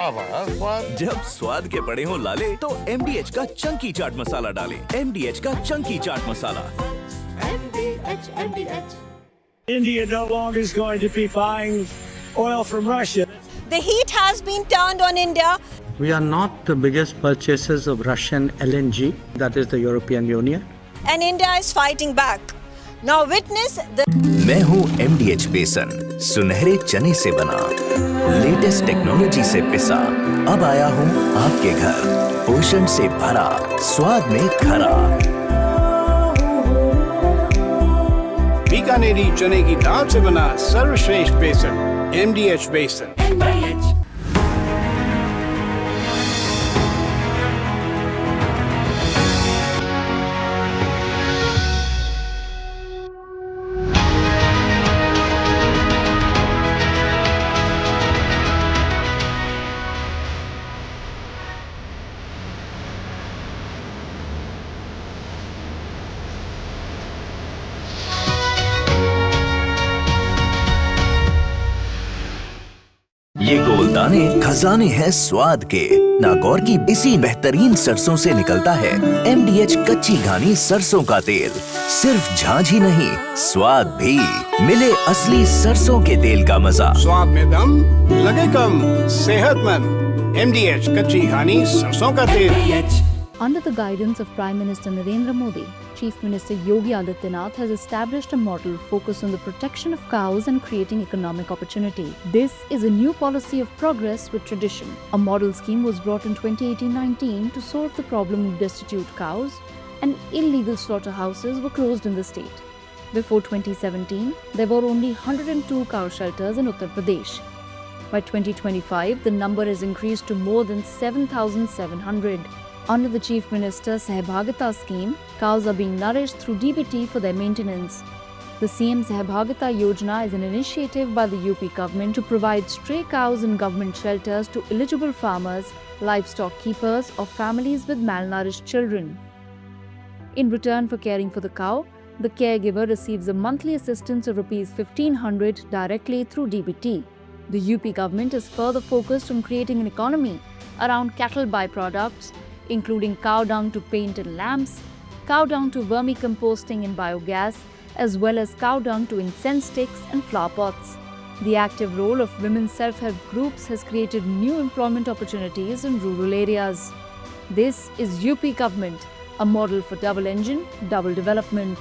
अब आया स्वाद. जब स्वाद के पड़े हो लाले, तो MDH का चंकी चाट मसाला डालें. MDH का chunky chaat masala. MDH. India no longer is going to be buying oil from Russia. The heat has been turned on India. We are not the biggest purchasers of Russian LNG, that is the European Union. And India is fighting back. Now witness the... मैं हूँ MDH बेसन, सुनहरे चने से बना, latest technology से पिसा, अब आया हूँ आपके घर, पोषण से भरा, स्वाद में खरा. बीकानेरी चने की दाल से बना सर्वश्रेष्ठ बेसन, MDH बेसन. ये गोल दाने खजाने हैं स्वाद के। नागौर की इसी बेहतरीन सरसों से निकलता है MDH कच्ची घानी सरसों का तेल। सिर्फ झांझ ही नहीं, स्वाद भी। मिले असली सरसों के तेल का मजा। स्वाद में दम लगे कम, सेहतमंद MDH कच्ची घानी सरसों का तेल। Under the guidance of Prime Minister Narendra Modi, Chief Minister Yogi Adityanath has established a model focused on the protection of cows and creating economic opportunity. This is a new policy of progress with tradition. A model scheme was brought in 2018-19 to solve the problem of destitute cows, and illegal slaughterhouses were closed in the state. Before 2017, there were only 102 cow shelters in Uttar Pradesh. By 2025, the number has increased to more than 7,700. Under the Chief Minister's Sahbhagita scheme, cows are being nourished through DBT for their maintenance. The CM Sahbhagita Yojana is an initiative by the UP government to provide stray cows in government shelters to eligible farmers, livestock keepers, or families with malnourished children. In return for caring for the cow, the caregiver receives a monthly assistance of Rs 1,500 directly through DBT. The UP government is further focused on creating an economy around cattle byproducts, including cow dung to paint and lamps, cow dung to vermicomposting and biogas, as well as cow dung to incense sticks and flower pots. The active role of women's self-help groups has created new employment opportunities in rural areas. This is UP government, a model for double engine, double development.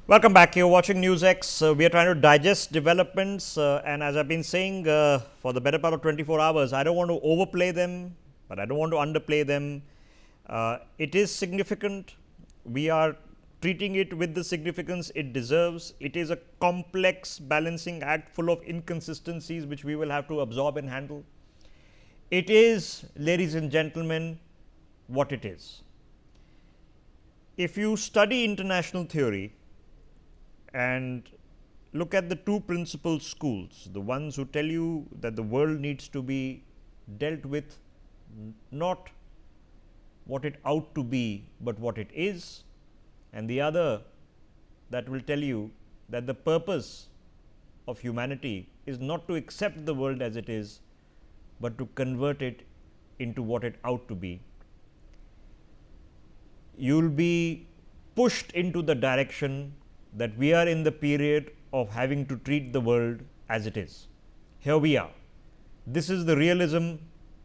Welcome back. You're watching NewsX. We are trying to digest developments, and as I've been saying for the better part of 24 hours, I don't want to overplay them, but I don't want to underplay them. It is significant. We are treating it with the significance it deserves. It is a complex balancing act full of inconsistencies which we will have to absorb and handle. It is, ladies and gentlemen, what it is. If you study international theory and look at the two principal schools, the ones who tell you that the world needs to be dealt with not what it ought to be, but what it is, and the other that will tell you that the purpose of humanity is not to accept the world as it is, but to convert it into what it ought to be. You will be pushed into the direction that we are in the period of having to treat the world as it is. Here we are. This is the realism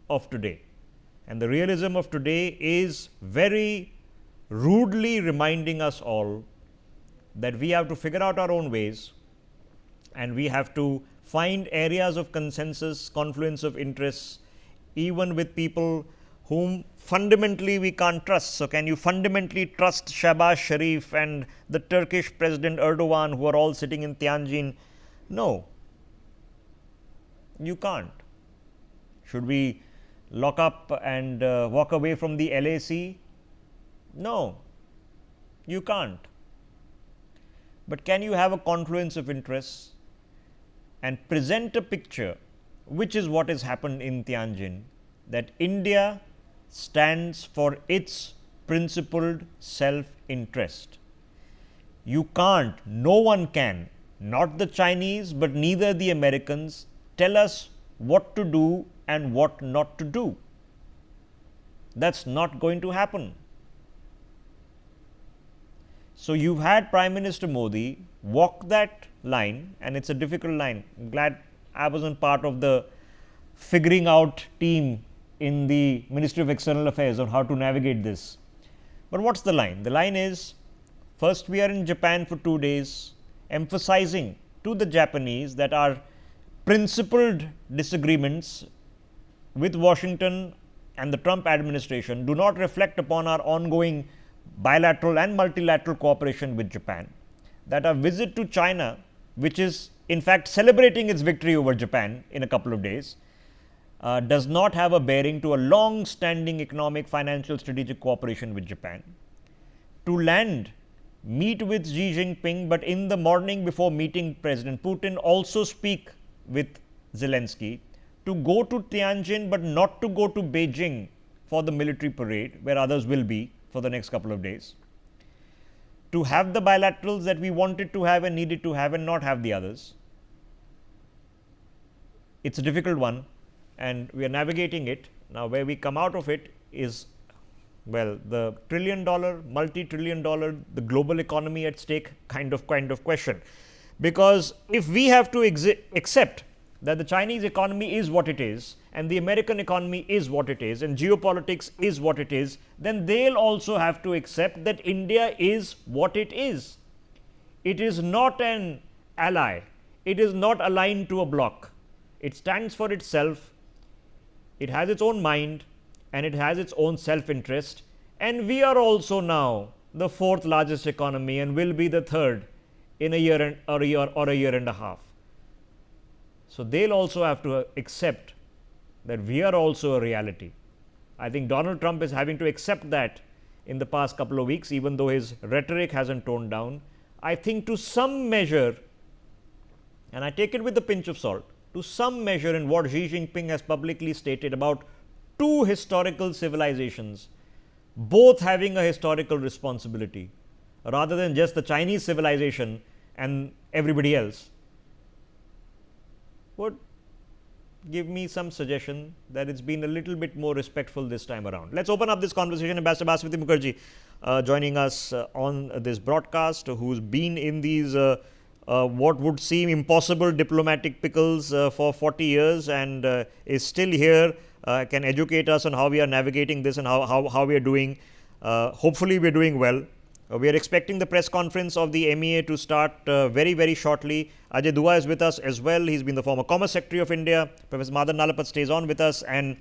of today. And the realism of today is very rudely reminding us all that we have to figure out our own ways, and we have to find areas of consensus, confluence of interests, even with people whom fundamentally we can't trust. So, can you fundamentally trust Shahbaz Sharif and the Turkish President Erdogan, who are all sitting in Tianjin? No, you can't. Should we lock up and walk away from the LAC? No, you can't. But can you have a confluence of interests and present a picture, which is what has happened in Tianjin, that India stands for its principled self-interest. You can't, no one can, not the Chinese, but neither the Americans, tell us what to do and what not to do. That's not going to happen. So, you've had Prime Minister Modi walk that line, and it's a difficult line. I'm glad I wasn't part of the figuring out team in the Ministry of External Affairs on how to navigate this. But what's the line? The line is, first we are in Japan for 2 days, emphasizing to the Japanese that our principled disagreements with Washington and the Trump administration do not reflect upon our ongoing bilateral and multilateral cooperation with Japan, that our visit to China, which is in fact celebrating its victory over Japan in a couple of days, does not have a bearing to a long-standing economic, financial, strategic cooperation with Japan. To land, meet with Xi Jinping, but in the morning before meeting President Putin, also speak with Zelensky, to go to Tianjin, but not to go to Beijing for the military parade, where others will be for the next couple of days. to have the bilaterals that we wanted to have and needed to have and not have the others. It's a difficult one and we are navigating it. Now, where we come out of it is, well, the trillion-dollar, multi-trillion-dollar, the global economy at stake kind of question. Because if we have to accept that the Chinese economy is what it is and the American economy is what it is and geopolitics is what it is, then they'll also have to accept that India is what it is. It is not an ally. It is not aligned to a bloc. It stands for itself. It has its own mind and it has its own self-interest. And we are also now the 4th largest economy and will be the 3rd in a year or a year and a half. So they'll also have to accept that we are also a reality. I think Donald Trump is having to accept that in the past couple of weeks, even though his rhetoric hasn't toned down. I think to some measure, and I take it with a pinch of salt, to some measure in what Xi Jinping has publicly stated about 2 historical civilizations, both having a historical responsibility, rather than just the Chinese civilization and everybody else, would give me some suggestion that it's been a little bit more respectful this time around. Let's open up this conversation. Ambassador Baswati Mukherjee joining us on this broadcast, who's been in these what would seem impossible diplomatic pickles for 40 years and is still here, can educate us on how we are navigating this and how we are doing. Hopefully, we are doing well. We are expecting the press conference of the MEA to start very, very shortly. Ajay Dua is with us as well. He's been the former Commerce Secretary of India. Professor Madan Nalapat stays on with us. And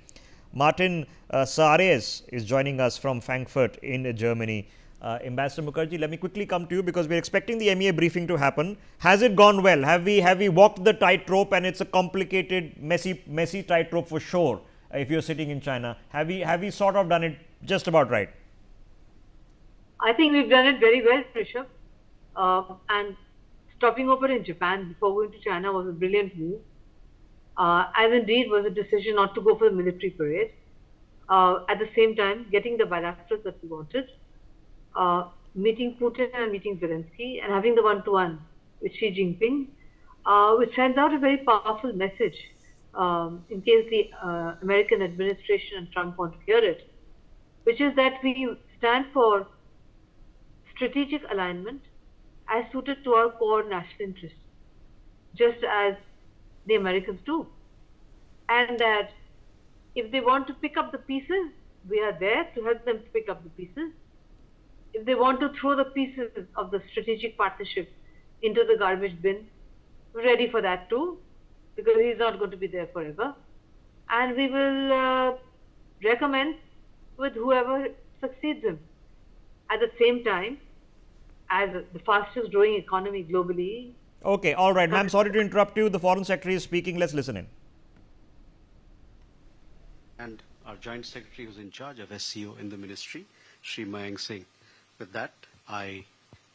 Martin Saares is joining us from Frankfurt in Germany. Ambassador Mukherjee, let me quickly come to you because we're expecting the MEA briefing to happen. Has it gone well? Have we walked the tightrope? And it's a complicated, messy tightrope for sure if you're sitting in China. Have we sort of done it just about right? I think we've done it very well, Rishabh. And stopping over in Japan before going to China was a brilliant move. As indeed was a decision not to go for the military parade. At the same time, getting the bilaterals that we wanted, meeting Putin and meeting Zelensky, and having the one-to-one with Xi Jinping, which sends out a very powerful message in case the American administration and Trump want to hear it, which is that we stand for strategic alignment as suited to our core national interests, just as the Americans do. And that if they want to pick up the pieces, we are there to help them pick up the pieces. If they want to throw the pieces of the strategic partnership into the garbage bin, we're ready for that too, because he's not going to be there forever. And we will recommend with whoever succeeds him. At the same time, as the fastest growing economy globally. Okay, all right, ma'am, sorry to interrupt you. The Foreign Secretary is speaking. Let's listen in. And our Joint Secretary who's in charge of SCO in the ministry, Shri Mayank Singh. With that, I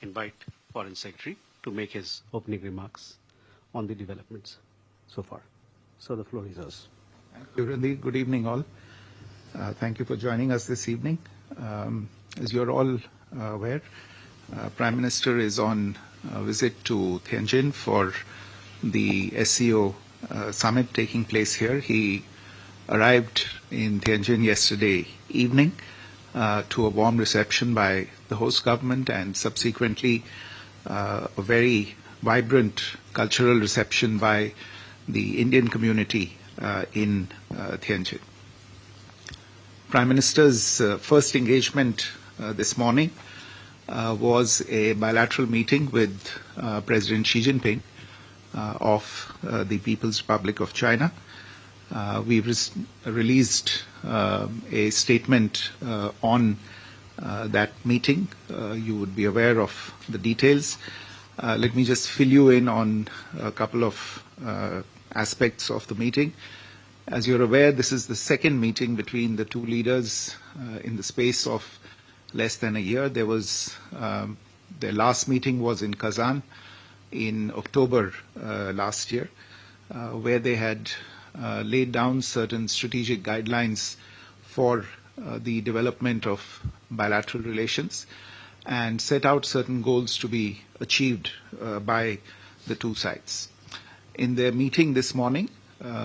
invite Foreign Secretary to make his opening remarks on the developments so far. So the floor is yours. Thank you, Randy. Good evening, all. Thank you for joining us this evening. As you're all aware, Prime Minister is on a visit to Tianjin for the SCO Summit taking place here. He arrived in Tianjin yesterday evening to a warm reception by the host government and subsequently a very vibrant cultural reception by the Indian community in Tianjin. Prime Minister's first engagement this morning was a bilateral meeting with President Xi Jinping of the People's Republic of China. We've released a statement on that meeting. You would be aware of the details. Let me just fill you in on a couple of aspects of the meeting. As you're aware, this is the second meeting between the two leaders in the space of less than a year. There was their last meeting was in Kazan in October last year, where they had laid down certain strategic guidelines for the development of bilateral relations. and set out certain goals to be achieved by the two sides. In their meeting this morning,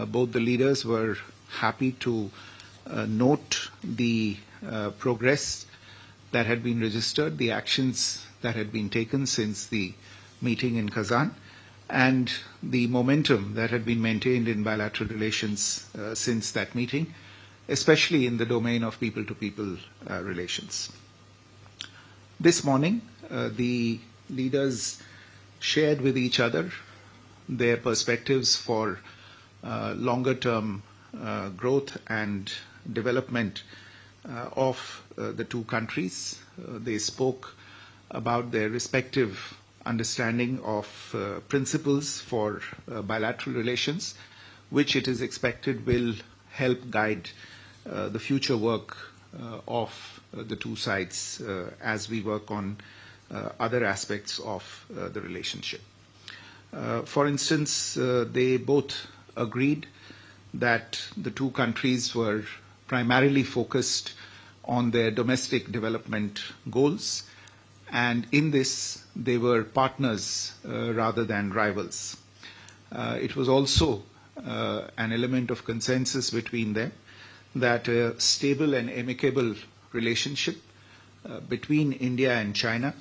both the leaders were happy to note the progress that had been registered, the actions that had been taken since the meeting in Kazan, and the momentum that had been maintained in bilateral relations since that meeting, especially in the domain of people-to-people relations. This morning, the leaders shared with each other their perspectives for longer-term growth and development of the two countries. They spoke about their respective understanding of principles for bilateral relations, which it is expected will help guide the future work of the two sides as we work on other aspects of the relationship. For instance, they both agreed that the two countries were primarily focused on their domestic development goals, and in this they were partners rather than rivals. It was also an element of consensus between them that a stable and amicable relationship between India and China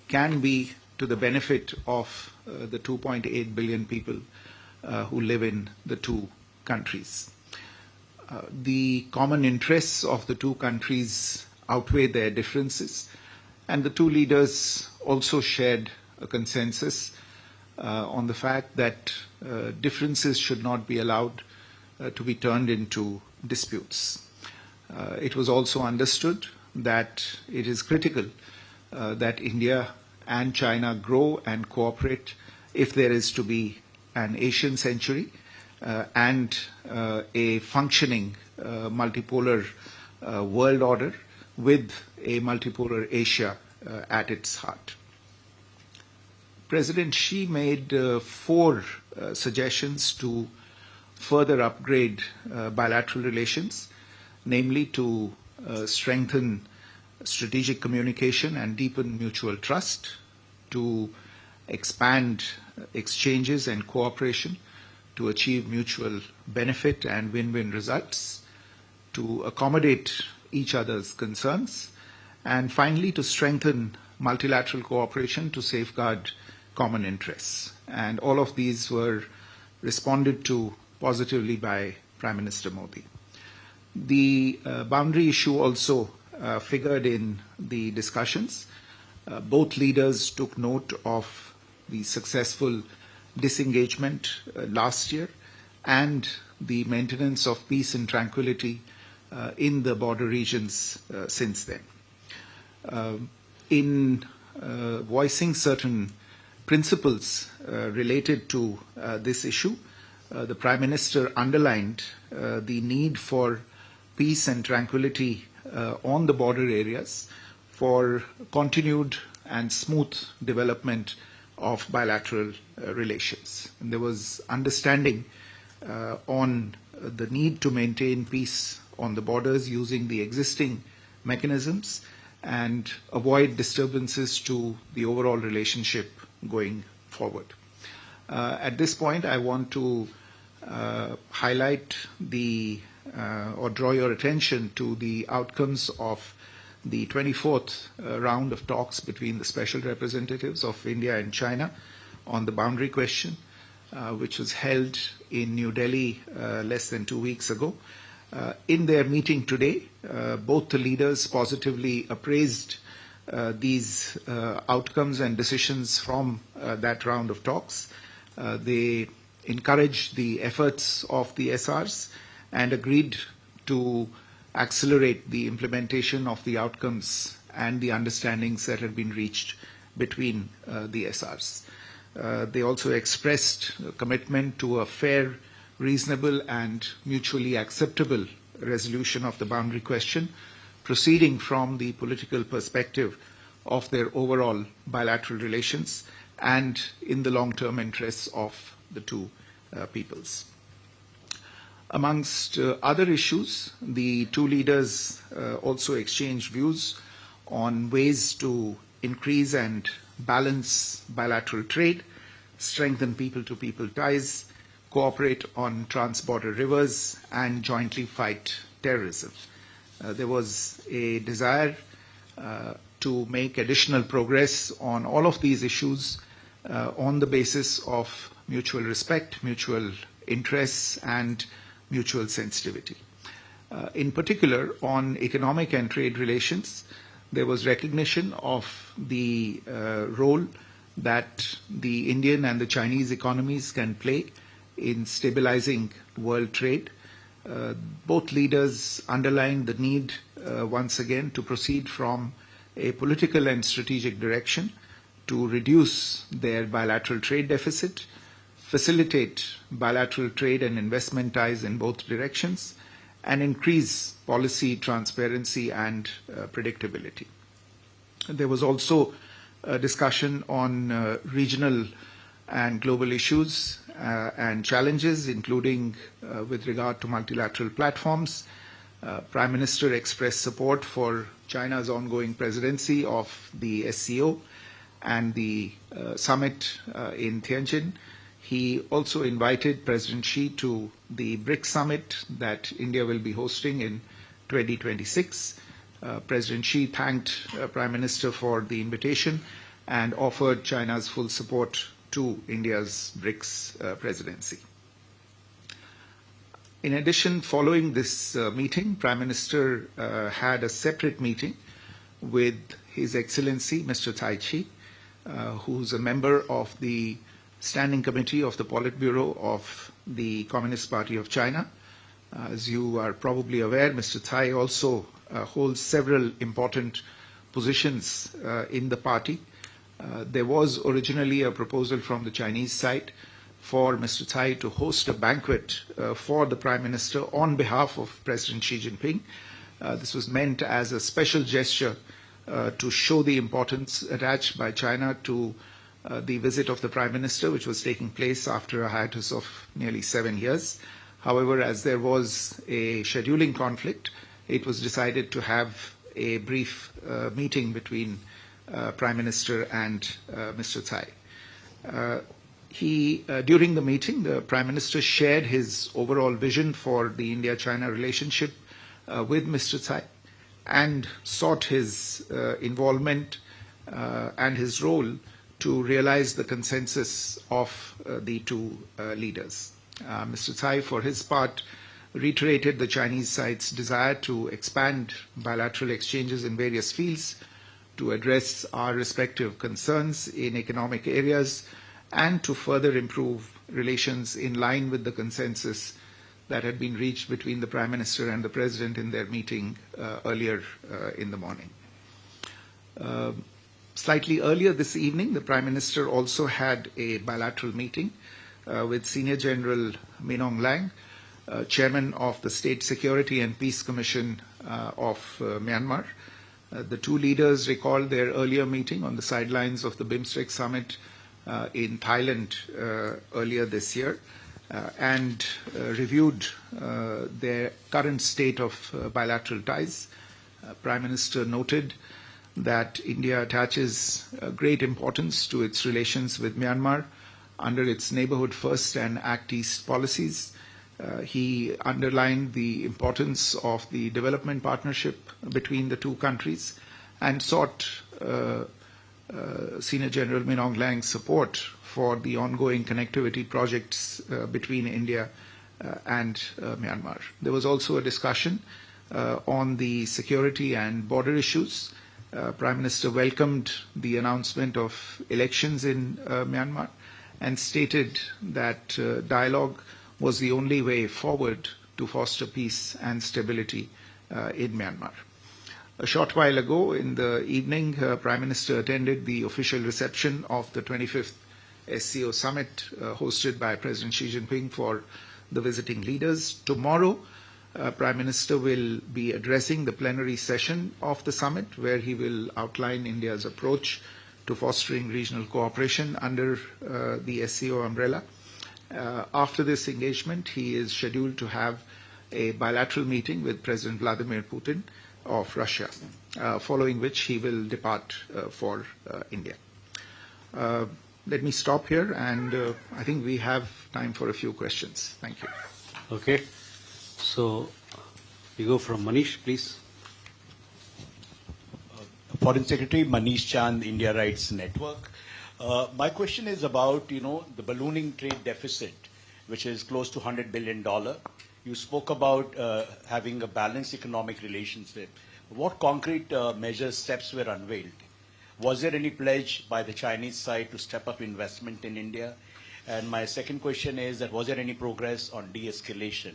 can be to the benefit of the 2.8 billion people who live in the two countries. The common interests of the two countries outweigh their differences, and the two leaders also shared a consensus on the fact that differences should not be allowed to be turned into disputes. It was also understood that it is critical that India and China grow and cooperate if there is to be an Asian century and a functioning multipolar world order with a multipolar Asia at its heart. President Xi made 4 suggestions to further upgrade bilateral relations, namely to strengthen strategic communication and deepen mutual trust, to expand exchanges and cooperation to achieve mutual benefit and win-win results, to accommodate each other's concerns, and finally to strengthen multilateral cooperation to safeguard common interests. And all of these were responded to positively by Prime Minister Modi. The boundary issue also figured in the discussions. Both leaders took note of the successful disengagement last year and the maintenance of peace and tranquility in the border regions since then. In voicing certain principles related to this issue, the Prime Minister underlined the need for peace and tranquility on the border areas for continued and smooth development of bilateral relations. And there was understanding on the need to maintain peace on the borders using the existing mechanisms and avoid disturbances to the overall relationship going forward. At this point, I want to highlight or draw your attention to the outcomes of the 24th round of talks between the special representatives of India and China on the boundary question, which was held in New Delhi less than 2 weeks ago. In their meeting today, both the leaders positively appraised these outcomes and decisions from that round of talks. They encouraged the efforts of the SRs and agreed to accelerate the implementation of the outcomes and the understandings that had been reached between the SRs. They also expressed a commitment to a fair, reasonable and mutually acceptable resolution of the boundary question, proceeding from the political perspective of their overall bilateral relations and in the long-term interests of the two peoples. Amongst other issues, the two leaders also exchanged views on ways to increase and balance bilateral trade, strengthen people-to-people ties, cooperate on trans-border rivers, and jointly fight terrorism. There was a desire to make additional progress on all of these issues on the basis of mutual respect, mutual interests, and mutual sensitivity. In particular, on economic and trade relations, there was recognition of the role that the Indian and the Chinese economies can play in stabilizing world trade. Both leaders underlined the need once again to proceed from a political and strategic direction to reduce their bilateral trade deficit, facilitate bilateral trade and investment ties in both directions, and increase policy transparency and predictability. There was also a discussion on regional and global issues and challenges, including with regard to multilateral platforms. Prime Minister expressed support for China's ongoing presidency of the SCO and the summit in Tianjin. He also invited President Xi to the BRICS summit that India will be hosting in 2026. President Xi thanked Prime Minister for the invitation and offered China's full support to India's BRICS presidency. In addition, following this meeting, Prime Minister had a separate meeting with His Excellency Mr. Tai Chi, who's a member of the Standing Committee of the Politburo of the Communist Party of China. As you are probably aware, Mr. Tai also holds several important positions in the party. There was originally a proposal from the Chinese side for Mr. Tai to host a banquet for the Prime Minister on behalf of President Xi Jinping. This was meant as a special gesture to show the importance attached by China to the visit of the Prime Minister, which was taking place after a hiatus of nearly 7 years. However, as there was a scheduling conflict, it was decided to have a brief meeting between Prime Minister and Mr. Tai. During the meeting, the Prime Minister shared his overall vision for the India-China relationship with Mr. Tai and sought his involvement and his role to realize the consensus of the two leaders. Mr. Tai, for his part, reiterated the Chinese side's desire to expand bilateral exchanges in various fields to address our respective concerns in economic areas and to further improve relations in line with the consensus that had been reached between the Prime Minister and the President in their meeting earlier in the morning. Slightly earlier this evening, the Prime Minister also had a bilateral meeting with Senior General Min Aung Hlaing, Chairman of the State Security and Peace Commission of Myanmar. The two leaders recalled their earlier meeting on the sidelines of the BIMSTEC summit in Thailand earlier this year and reviewed their current state of bilateral ties. Prime Minister noted that India attaches great importance to its relations with Myanmar under its Neighbourhood First and Act East policies. He underlined the importance of the development partnership between the two countries and sought Senior General Min Aung Hlaing's support for the ongoing connectivity projects between India and Myanmar. There was also a discussion on the security and border issues. Prime Minister welcomed the announcement of elections in Myanmar and stated that dialogue was the only way forward to foster peace and stability in Myanmar. A short while ago in the evening, Prime Minister attended the official reception of the 25th SCO Summit hosted by President Xi Jinping for the visiting leaders. Tomorrow, Prime Minister will be addressing the plenary session of the summit, where he will outline India's approach to fostering regional cooperation under the SCO umbrella. After this engagement, he is scheduled to have a bilateral meeting with President Vladimir Putin of Russia, following which he will depart for India. Let me stop here, and I think we have time for a few questions. Thank you. Okay. So we go from Manish, please. Foreign Secretary Manish Chand, India Rights Network. My question is about, the ballooning trade deficit, which is close to $100 billion. You spoke about having a balanced economic relationship. What concrete measures, steps were unveiled? Was there any pledge by the Chinese side to step up investment in India? And my second question is that was there any progress on de-escalation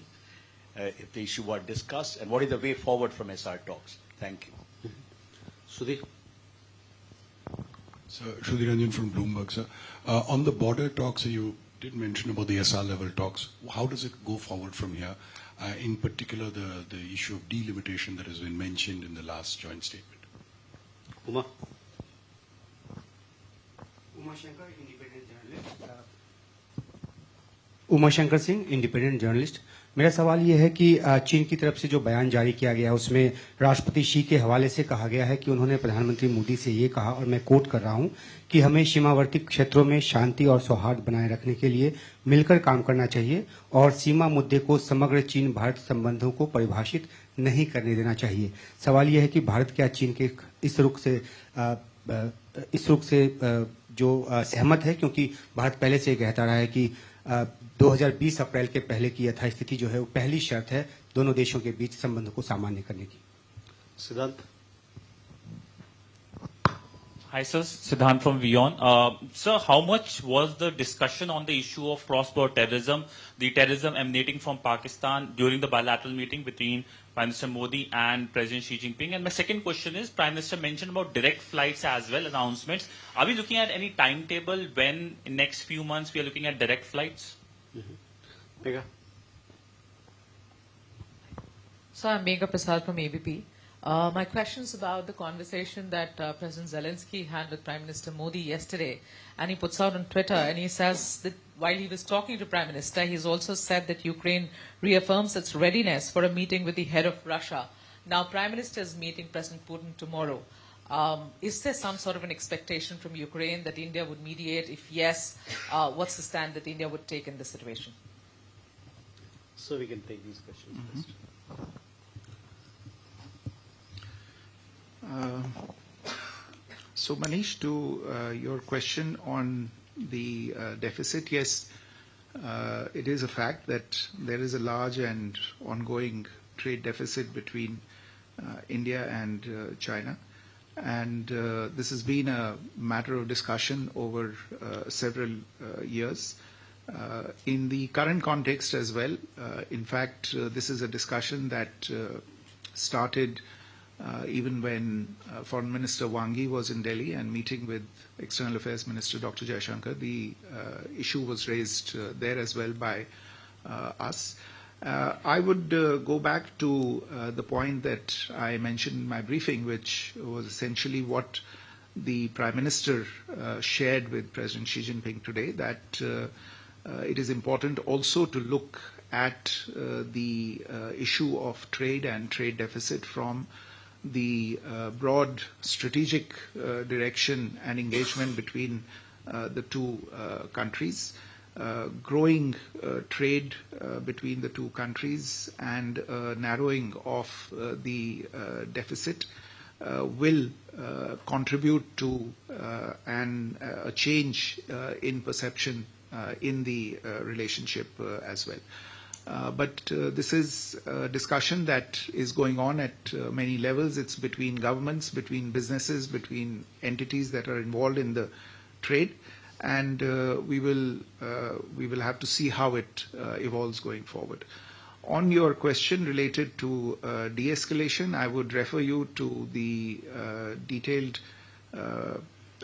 if the issue was discussed? And what is the way forward from SR talks? Thank you. Sudhir. So, Sudhir Ranjan from Bloomberg, sir. On the border talks, you did mention about the SR level talks. How does it go forward from here? In particular, the issue of delimitation that has been mentioned in the last joint statement. Uma. Uma Shankar Singh, independent journalist. मेरा सवाल ये है कि चीन की तरफ से जो बयान जारी किया गया है उसमें राष्ट्रपति शी के हवाले से कहा गया है कि उन्होंने प्रधानमंत्री मोदी से ये कहा, और मैं कोट कर रहा हूं, कि हमें सीमावर्ती क्षेत्रों में शांति और सौहार्द बनाए रखने के लिए मिलकर काम करना चाहिए और सीमा मुद्दे को समग्र चीन भारत संबंधों को परिभाषित नहीं करने देना चाहिए। सवाल यह है कि भारत क्या चीन के इस रुख से जो सहमत है, क्योंकि भारत पहले से कहता रहा है कि 2020 अप्रैल के पहले की यथास्थिति जो है वो पहली शर्त है दोनों देशों के बीच संबंधों को सामान्य करने की। Siddhant. Hi, sir. Siddhant from WION. Sir, how much was the discussion on the issue of cross-border terrorism, the terrorism emanating from Pakistan during the bilateral meeting between Prime Minister Modi and President Xi Jinping? And my second question is, Prime Minister mentioned about direct flights as well, announcements. Are we looking at any timetable when in next few months we are looking at direct flights? Megha. So I'm Megha Prasad from ABP. My question is about the conversation that President Zelensky had with Prime Minister Modi yesterday. And he puts out on Twitter, and he says that while he was talking to Prime Minister, he's also said that Ukraine reaffirms its readiness for a meeting with the head of Russia. Now, Prime Minister is meeting President Putin tomorrow. Is there some sort of an expectation from Ukraine that India would mediate? If yes, what's the stand that India would take in this situation? So we can take these questions first. So Manish, to your question on the deficit, yes, it is a fact that there is a large and ongoing trade deficit between India and China. And this has been a matter of discussion over several years. In the current context as well, in fact, this is a discussion that started even when Foreign Minister Wang Yi was in Delhi and meeting with External Affairs Minister Dr. Jaishankar. The issue was raised there as well by us. I would go back to the point that I mentioned in my briefing, which was essentially what the Prime Minister shared with President Xi Jinping today, that it is important also to look at the issue of trade and trade deficit from the broad strategic direction and engagement between the two countries. Growing trade between the two countries and narrowing of the deficit will contribute to a change in perception in the relationship as well. But this is a discussion that is going on at many levels. It's between governments, between businesses, between entities that are involved in the trade. And we will have to see how it evolves going forward. On your question related to de-escalation, I would refer you to the detailed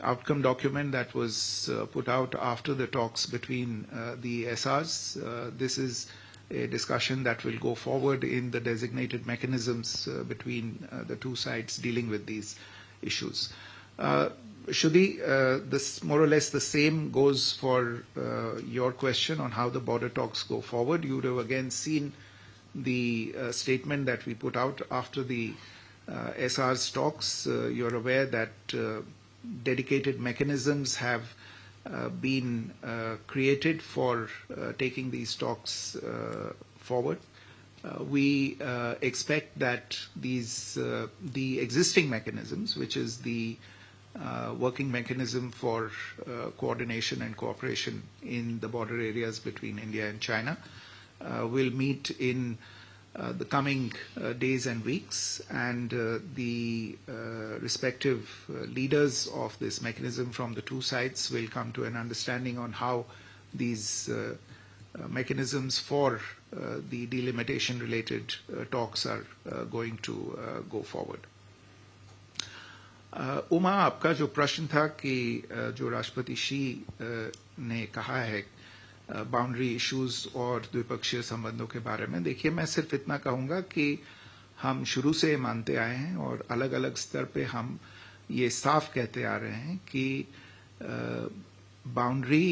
outcome document that was put out after the talks between the SRs. This is a discussion that will go forward in the designated mechanisms between the two sides dealing with these issues. Shruti, this more or less the same goes for your question on how the border talks go forward. You would have again seen the statement that we put out after the SR's talks. You're aware that dedicated mechanisms have been created for taking these talks forward. We expect that the existing mechanisms, which is the working mechanism for coordination and cooperation in the border areas between India and China, will meet in the coming days and weeks, and the respective leaders of this mechanism from the two sides will come to an understanding on how these mechanisms for the delimitation related talks are going to go forward. Uma, आपका जो प्रश्न था कि जो राष्ट्रपति she ने कहा है बाउंड्री इश्यूज और द्विपक्षीय संबंधों के बारे में, देखिए मैं सिर्फ इतना कहूंगा कि हम शुरू से मानते आए हैं और अलग अलग स्तर पे हम ये साफ कहते आ रहे हैं कि बाउंड्री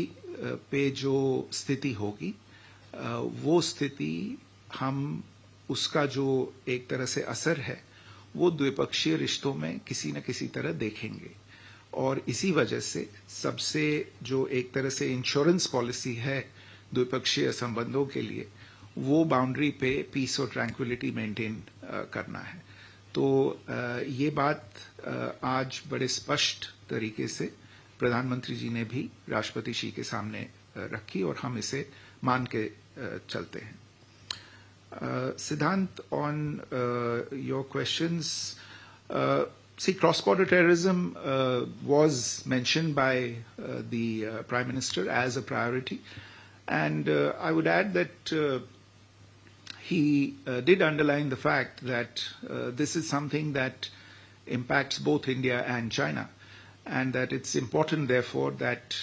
पे जो स्थिति होगी वो स्थिति हम उसका जो एक तरह से असर है वो द्विपक्षीय रिश्तों में किसी न किसी तरह देखेंगे, और इसी वजह से सबसे जो एक तरह से इंश्योरेंस पॉलिसी है द्विपक्षीय संबंधों के लिए वो बाउंड्री पे पीस और ट्रैंक्विलिटी मेंटेन करना है। तो ये बात आज बड़े स्पष्ट तरीके से प्रधानमंत्री जी ने भी राष्ट्रपति शी के सामने रखी और हम इसे मान के चलते हैं। Siddhant, on your questions, see, cross-border terrorism was mentioned by the Prime Minister as a priority, and I would add that he did underline the fact that this is something that impacts both India and China, and that it's important, therefore, that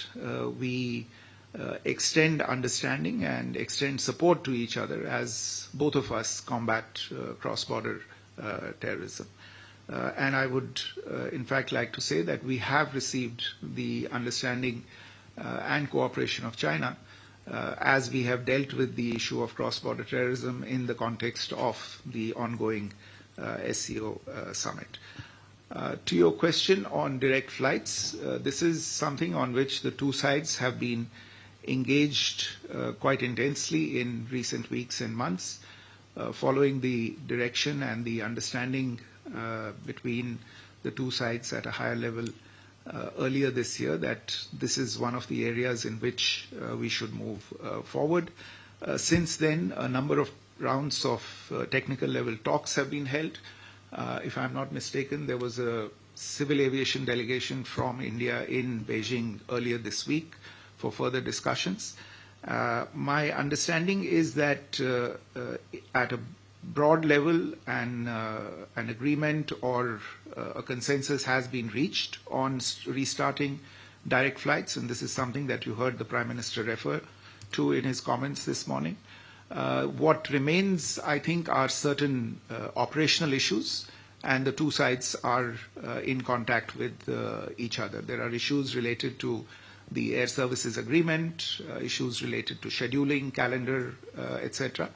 we extend understanding and extend support to each other as both of us combat cross-border terrorism. And I would, in fact, like to say that we have received the understanding and cooperation of China as we have dealt with the issue of cross-border terrorism in the context of the ongoing SCO Summit. To your question on direct flights, this is something on which the two sides have been engaged quite intensely in recent weeks and months, following the direction and the understanding between the two sides at a higher level earlier this year that this is one of the areas in which we should move forward. Since then, a number of rounds of technical level talks have been held. If I'm not mistaken, there was a civil aviation delegation from India in Beijing earlier this week for further discussions. My understanding is that at a broad level an agreement or a consensus has been reached on restarting direct flights, and this is something that you heard the Prime Minister refer to in his comments this morning. What remains, I think, are certain operational issues, and the two sides are in contact with each other. There are issues related to the air services agreement, issues related to scheduling, calendar, etc.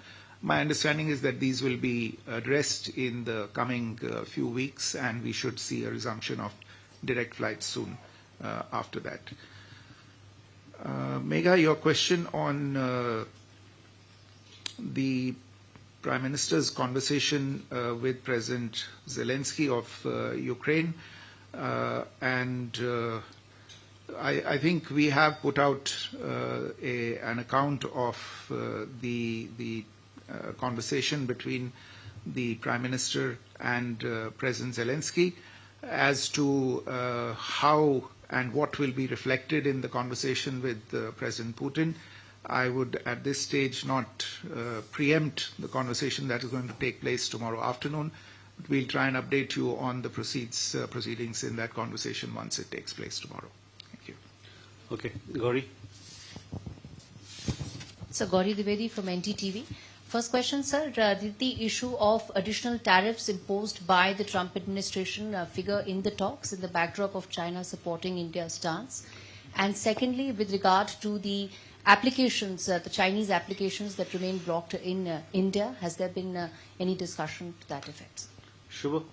My understanding is that these will be addressed in the coming few weeks, and we should see a resumption of direct flights soon after that. Megha, your question on the Prime Minister's conversation with President Zelensky of Ukraine, and I think we have put out an account of the conversation between the Prime Minister and President Zelensky as to how and what will be reflected in the conversation with President Putin. I would at this stage not preempt the conversation that is going to take place tomorrow afternoon. But we'll try and update you on the proceedings in that conversation once it takes place tomorrow. Thank you. Okay, Gauri. So Gauri Dwivedi from NTTV. First question, sir. Did the issue of additional tariffs imposed by the Trump administration figure in the talks in the backdrop of China supporting India's stance? And secondly, with regard to the applications, the Chinese applications that remain blocked in India, has there been any discussion to that effect? Shubha.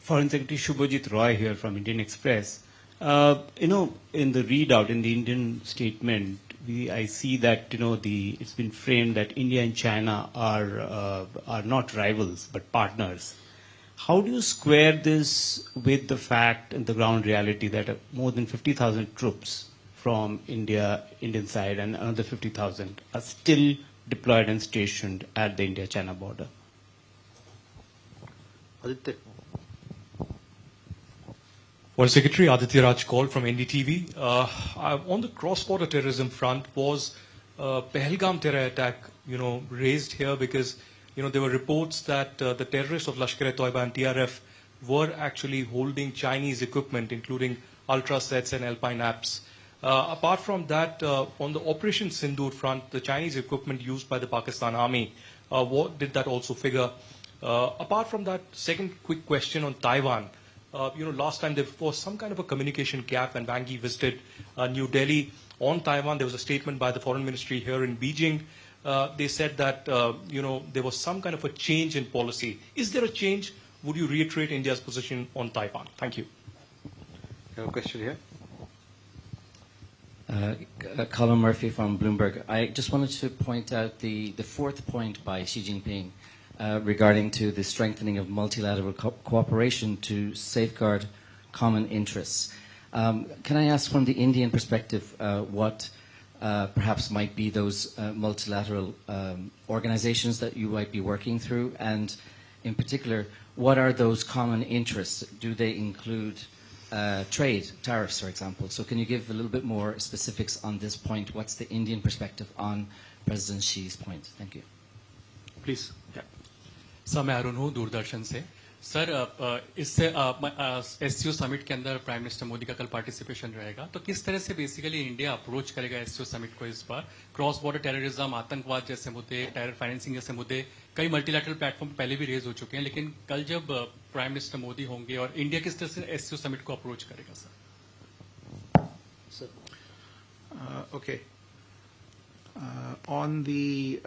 Foreign Secretary Shubhajit Roy here from Indian Express. In the readout, in the Indian statement, I see that it's been framed that India and China are not rivals but partners. How do you square this with the fact and the ground reality that more than 50,000 troops from Indian side and another 50,000 are still deployed and stationed at the India-China border? Aditya. Foreign Secretary Aditya Raj Kaul from NDTV. On the cross-border terrorism front, was Pahalgam terror attack, raised here because, there were reports that the terrorists of Lashkar-e-Toiba and TRF were actually holding Chinese equipment, including ultra sets and alpine apps. Apart from that, on the Operation Sindoor front, the Chinese equipment used by the Pakistan Army, what did that also figure? Apart from that, second quick question on Taiwan. Last time there was some kind of a communication gap when Wang Yi visited New Delhi. On Taiwan, there was a statement by the Foreign Ministry here in Beijing. They said that, there was some kind of a change in policy. Is there a change? Would you reiterate India's position on Taiwan? Thank you. You have a question here? Colin Murphy from Bloomberg. I just wanted to point out the fourth point by Xi Jinping regarding to the strengthening of multilateral cooperation to safeguard common interests. Can I ask from the Indian perspective what perhaps might be those multilateral organizations that you might be working through, and in particular, what are those common interests? Do they include trade, tariffs, for example? So can you give a little bit more specifics on this point? What's the Indian perspective on President Xi's point? Thank you. Please. Yeah. Sir मैं अरुण हूँ दूरदर्शन से. Sir इससे SCO summit के अंदर prime minister Modi का कल participation रहेगा, तो किस तरह से बेसिकली इंडिया अप्रोच करेगा SCO समिट को इस बार? क्रॉस बॉर्डर टेररिज्म, आतंकवाद जैसे मुद्दे, टेरर फाइनेंसिंग जैसे मुद्दे कई मल्टीलैटरल प्लेटफॉर्म पहले भी रेज हो चुके हैं, लेकिन कल जब प्राइम मिनिस्टर मोदी होंगे और इंडिया किस तरह से SCO समिट को अप्रोच करेगा sir? Okay. On the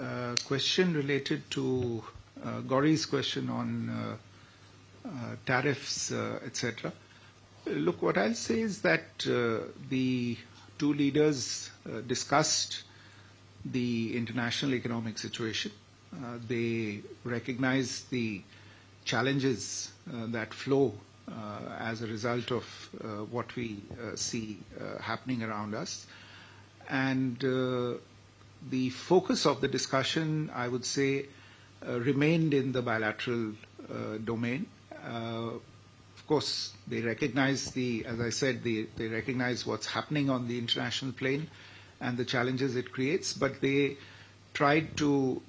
question related to Gauri's question on tariffs, etc. Look, what I'll say is that the two leaders discussed the international economic situation. They recognize the challenges that flow as a result of what we see happening around us. And the focus of the discussion, I would say, remained in the bilateral domain. Of course, they recognize as I said, they recognize what's happening on the international plane and the challenges it creates, but they tried to,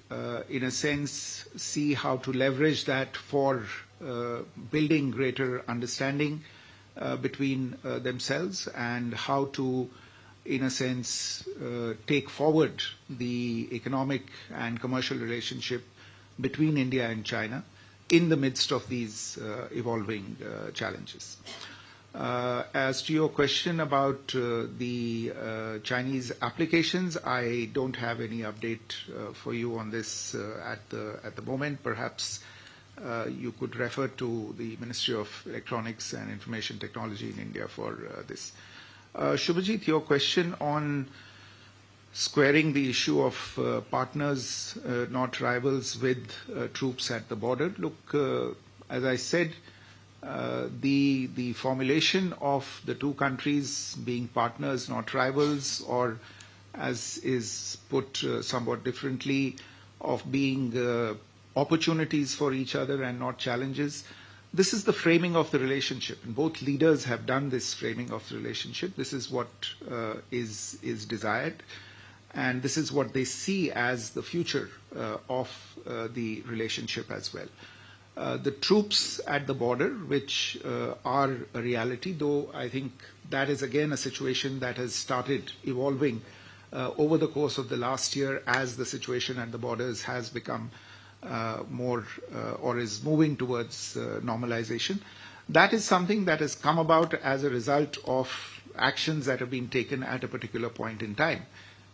in a sense, see how to leverage that for building greater understanding between themselves, and how to, in a sense, take forward the economic and commercial relationship between India and China in the midst of these evolving challenges. As to your question about the Chinese applications, I don't have any update for you on this at the moment. Perhaps you could refer to the Ministry of Electronics and Information Technology in India for this. Shubhajit, your question on squaring the issue of partners, not rivals, with troops at the border. Look, as I said, the formulation of the two countries being partners, not rivals, or as is put somewhat differently, of being opportunities for each other and not challenges, this is the framing of the relationship. And both leaders have done this framing of the relationship. This is what is desired. And this is what they see as the future of the relationship as well. The troops at the border, which are a reality, though I think that is again a situation that has started evolving over the course of the last year as the situation at the borders has become more or is moving towards normalization. That is something that has come about as a result of actions that have been taken at a particular point in time.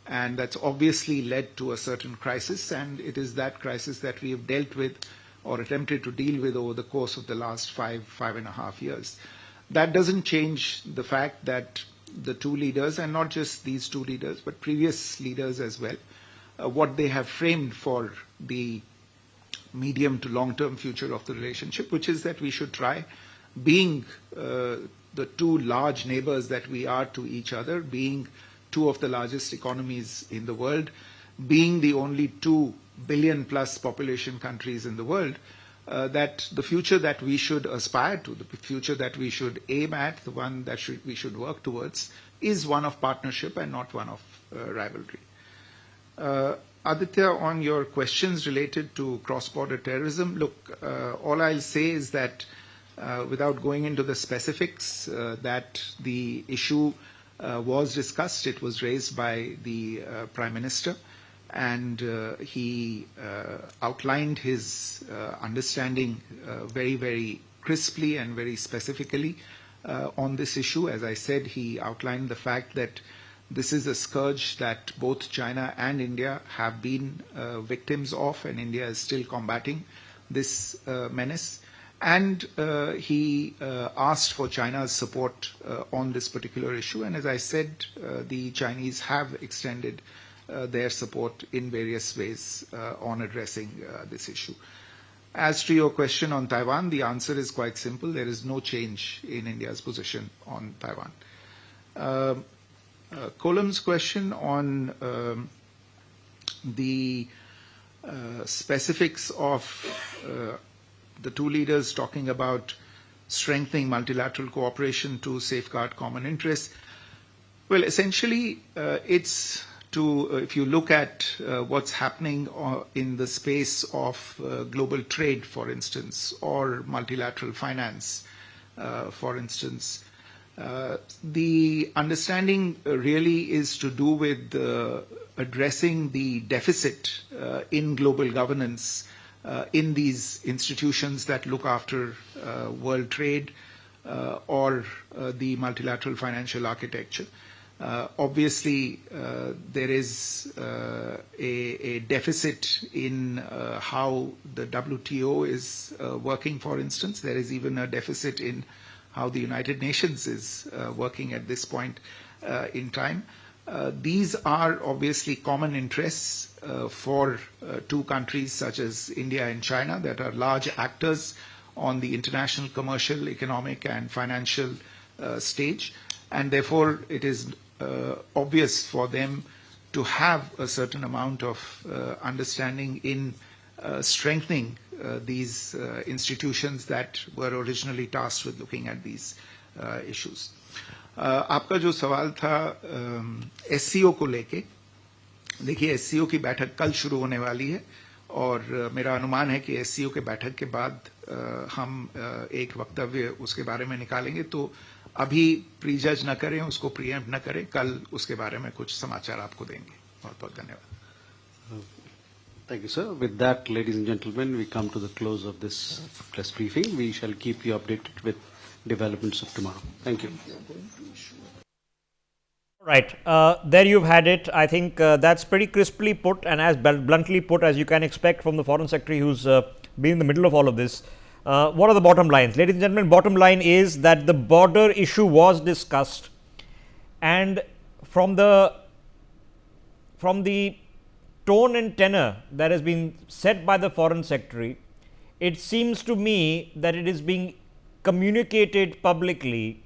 And that's obviously led to a certain crisis, and it is that crisis that we have dealt with or attempted to deal with over the course of the last 5.5 years. That doesn't change the fact that the two leaders, and not just these two leaders, but previous leaders as well, what they have framed for the medium to long-term future of the relationship, which is that we should try, being the two large neighbors that we are to each other, being two of the largest economies in the world, being the only 2 billion plus population countries in the world, that the future that we should aspire to, the future that we should aim at, the one that we should work towards, is one of partnership and not one of rivalry. Aditya, on your questions related to cross-border terrorism, look, all I'll say is that without going into the specifics, that the issue was discussed. It was raised by the Prime Minister, and he outlined his understanding very, very crisply and very specifically on this issue. As I said, he outlined the fact that this is a scourge that both China and India have been victims of, and India is still combating this menace. And he asked for China's support on this particular issue. And as I said, the Chinese have extended their support in various ways on addressing this issue. As to your question on Taiwan, the answer is quite simple. There is no change in India's position on Taiwan. Kolam's question on the specifics of the two leaders talking about strengthening multilateral cooperation to safeguard common interests. Well, essentially, it's to, if you look at what's happening in the space of global trade, for instance, or multilateral finance, for instance, the understanding really is to do with addressing the deficit in global governance in these institutions that look after world trade or the multilateral financial architecture. Obviously, there is a deficit in how the WTO is working, for instance. There is even a deficit in how the United Nations is working at this point in time. These are obviously common interests for two countries such as India and China that are large actors on the international commercial, economic and financial stage, and therefore it is obvious for them to have a certain amount of understanding in strengthening these institutions that were originally tasked with looking at these issues. आपका जो सवाल था SCO को लेके, देखिए SCO की बैठक कल शुरू होने वाली है और मेरा अनुमान है कि SCO के बैठक के बाद हम एक वक्तव्य उसके बारे में निकालेंगे, तो अभी प्रीजज न करें, उसको प्रीएम्प्ट न करें, कल उसके बारे में कुछ समाचार आपको देंगे. बहुत बहुत धन्यवाद. Thank you, sir. With that, ladies and gentlemen, we come to the close of this press briefing. We shall keep you updated with developments of tomorrow. Thank you. Right. There you've had it. I think that's pretty crisply put and as bluntly put as you can expect from the Foreign Secretary who's been in the middle of all of this. What are the bottom lines? Ladies and gentlemen, bottom line is that the border issue was discussed, and from the tone and tenor that has been set by the Foreign Secretary, it seems to me that it is being communicated publicly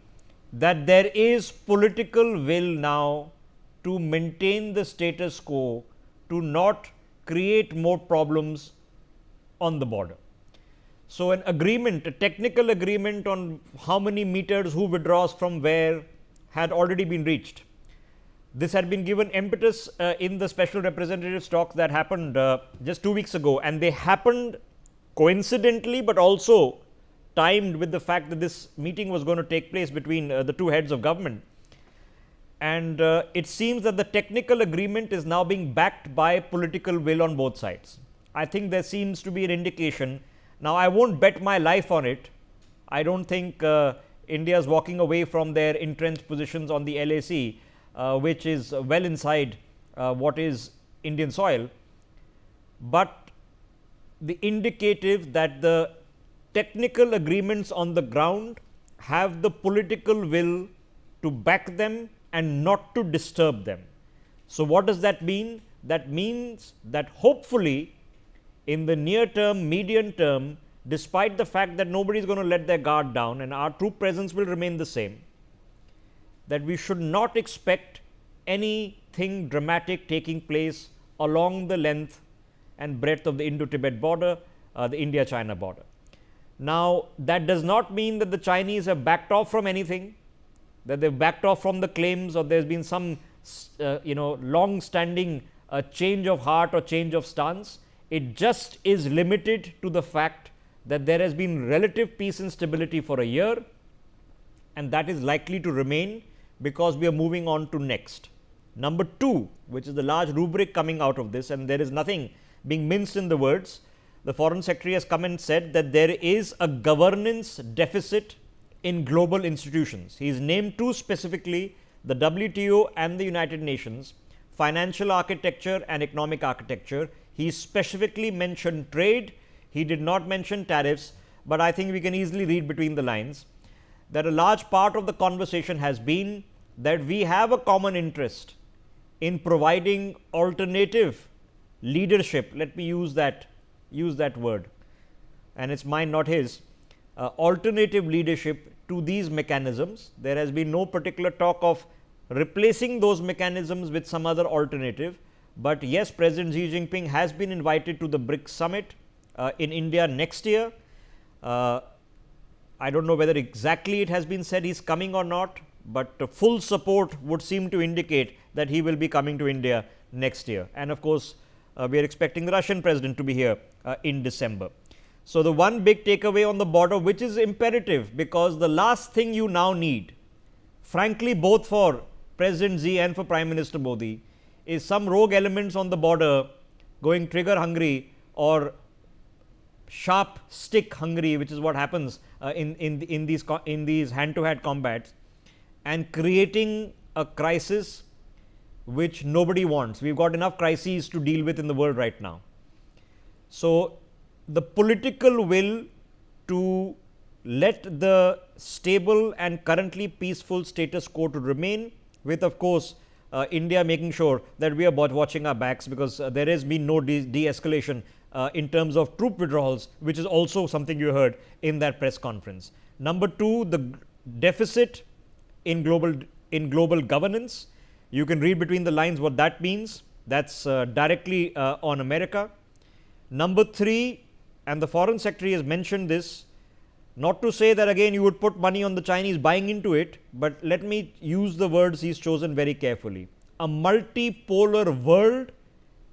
that there is political will now to maintain the status quo, to not create more problems on the border. So an agreement, a technical agreement on how many meters, who withdraws from where, had already been reached. This had been given impetus in the special representative's talks that happened just 2 weeks ago, and they happened coincidentally but also timed with the fact that this meeting was going to take place between the two heads of government. And it seems that the technical agreement is now being backed by political will on both sides. I think there seems to be an indication. Now, I won't bet my life on it. I don't think India is walking away from their entrenched positions on the LAC, which is well inside what is Indian soil. But the indicative that the technical agreements on the ground have the political will to back them and not to disturb them. So, what does that mean? That means that hopefully in the near term, medium term, despite the fact that nobody is going to let their guard down and our troop presence will remain the same, that we should not expect anything dramatic taking place along the length and breadth of the Indo-Tibet border, the India-China border. Now, that does not mean that the Chinese have backed off from anything, that they've backed off from the claims, or there's been some long-standing change of heart or change of stance. It just is limited to the fact that there has been relative peace and stability for a year, and that is likely to remain because we are moving on to next. Number two, which is the large rubric coming out of this, and there is nothing being minced in the words, the Foreign Secretary has come and said that there is a governance deficit in global institutions. He has named two specifically, the WTO and the United Nations, financial architecture and economic architecture. He specifically mentioned trade. He did not mention tariffs, but I think we can easily read between the lines that a large part of the conversation has been that we have a common interest in providing alternative leadership. Let me use that word, and it's mine, not his. Alternative leadership to these mechanisms. There has been no particular talk of replacing those mechanisms with some other alternative, but yes, President Xi Jinping has been invited to the BRICS Summit in India next year. I don't know whether exactly it has been said he's coming or not, but full support would seem to indicate that he will be coming to India next year. And of course, we are expecting the Russian president to be here in December. So, the one big takeaway on the border, which is imperative, because the last thing you now need, frankly, both for President Xi and for Prime Minister Modi, is some rogue elements on the border going trigger hungry or sharp stick hungry, which is what happens in these hand-to-hand combats, and creating a crisis which nobody wants. We've got enough crises to deal with in the world right now. So, the political will to let the stable and currently peaceful status quo to remain, with of course India making sure that we are watching our backs, because there has been no de-escalation in terms of troop withdrawals, which is also something you heard in that press conference. Number two, the deficit in global governance. You can read between the lines what that means. That's directly on America. Number three, and the Foreign Secretary has mentioned this, not to say that again you would put money on the Chinese buying into it, but let me use the words he's chosen very carefully. A multipolar world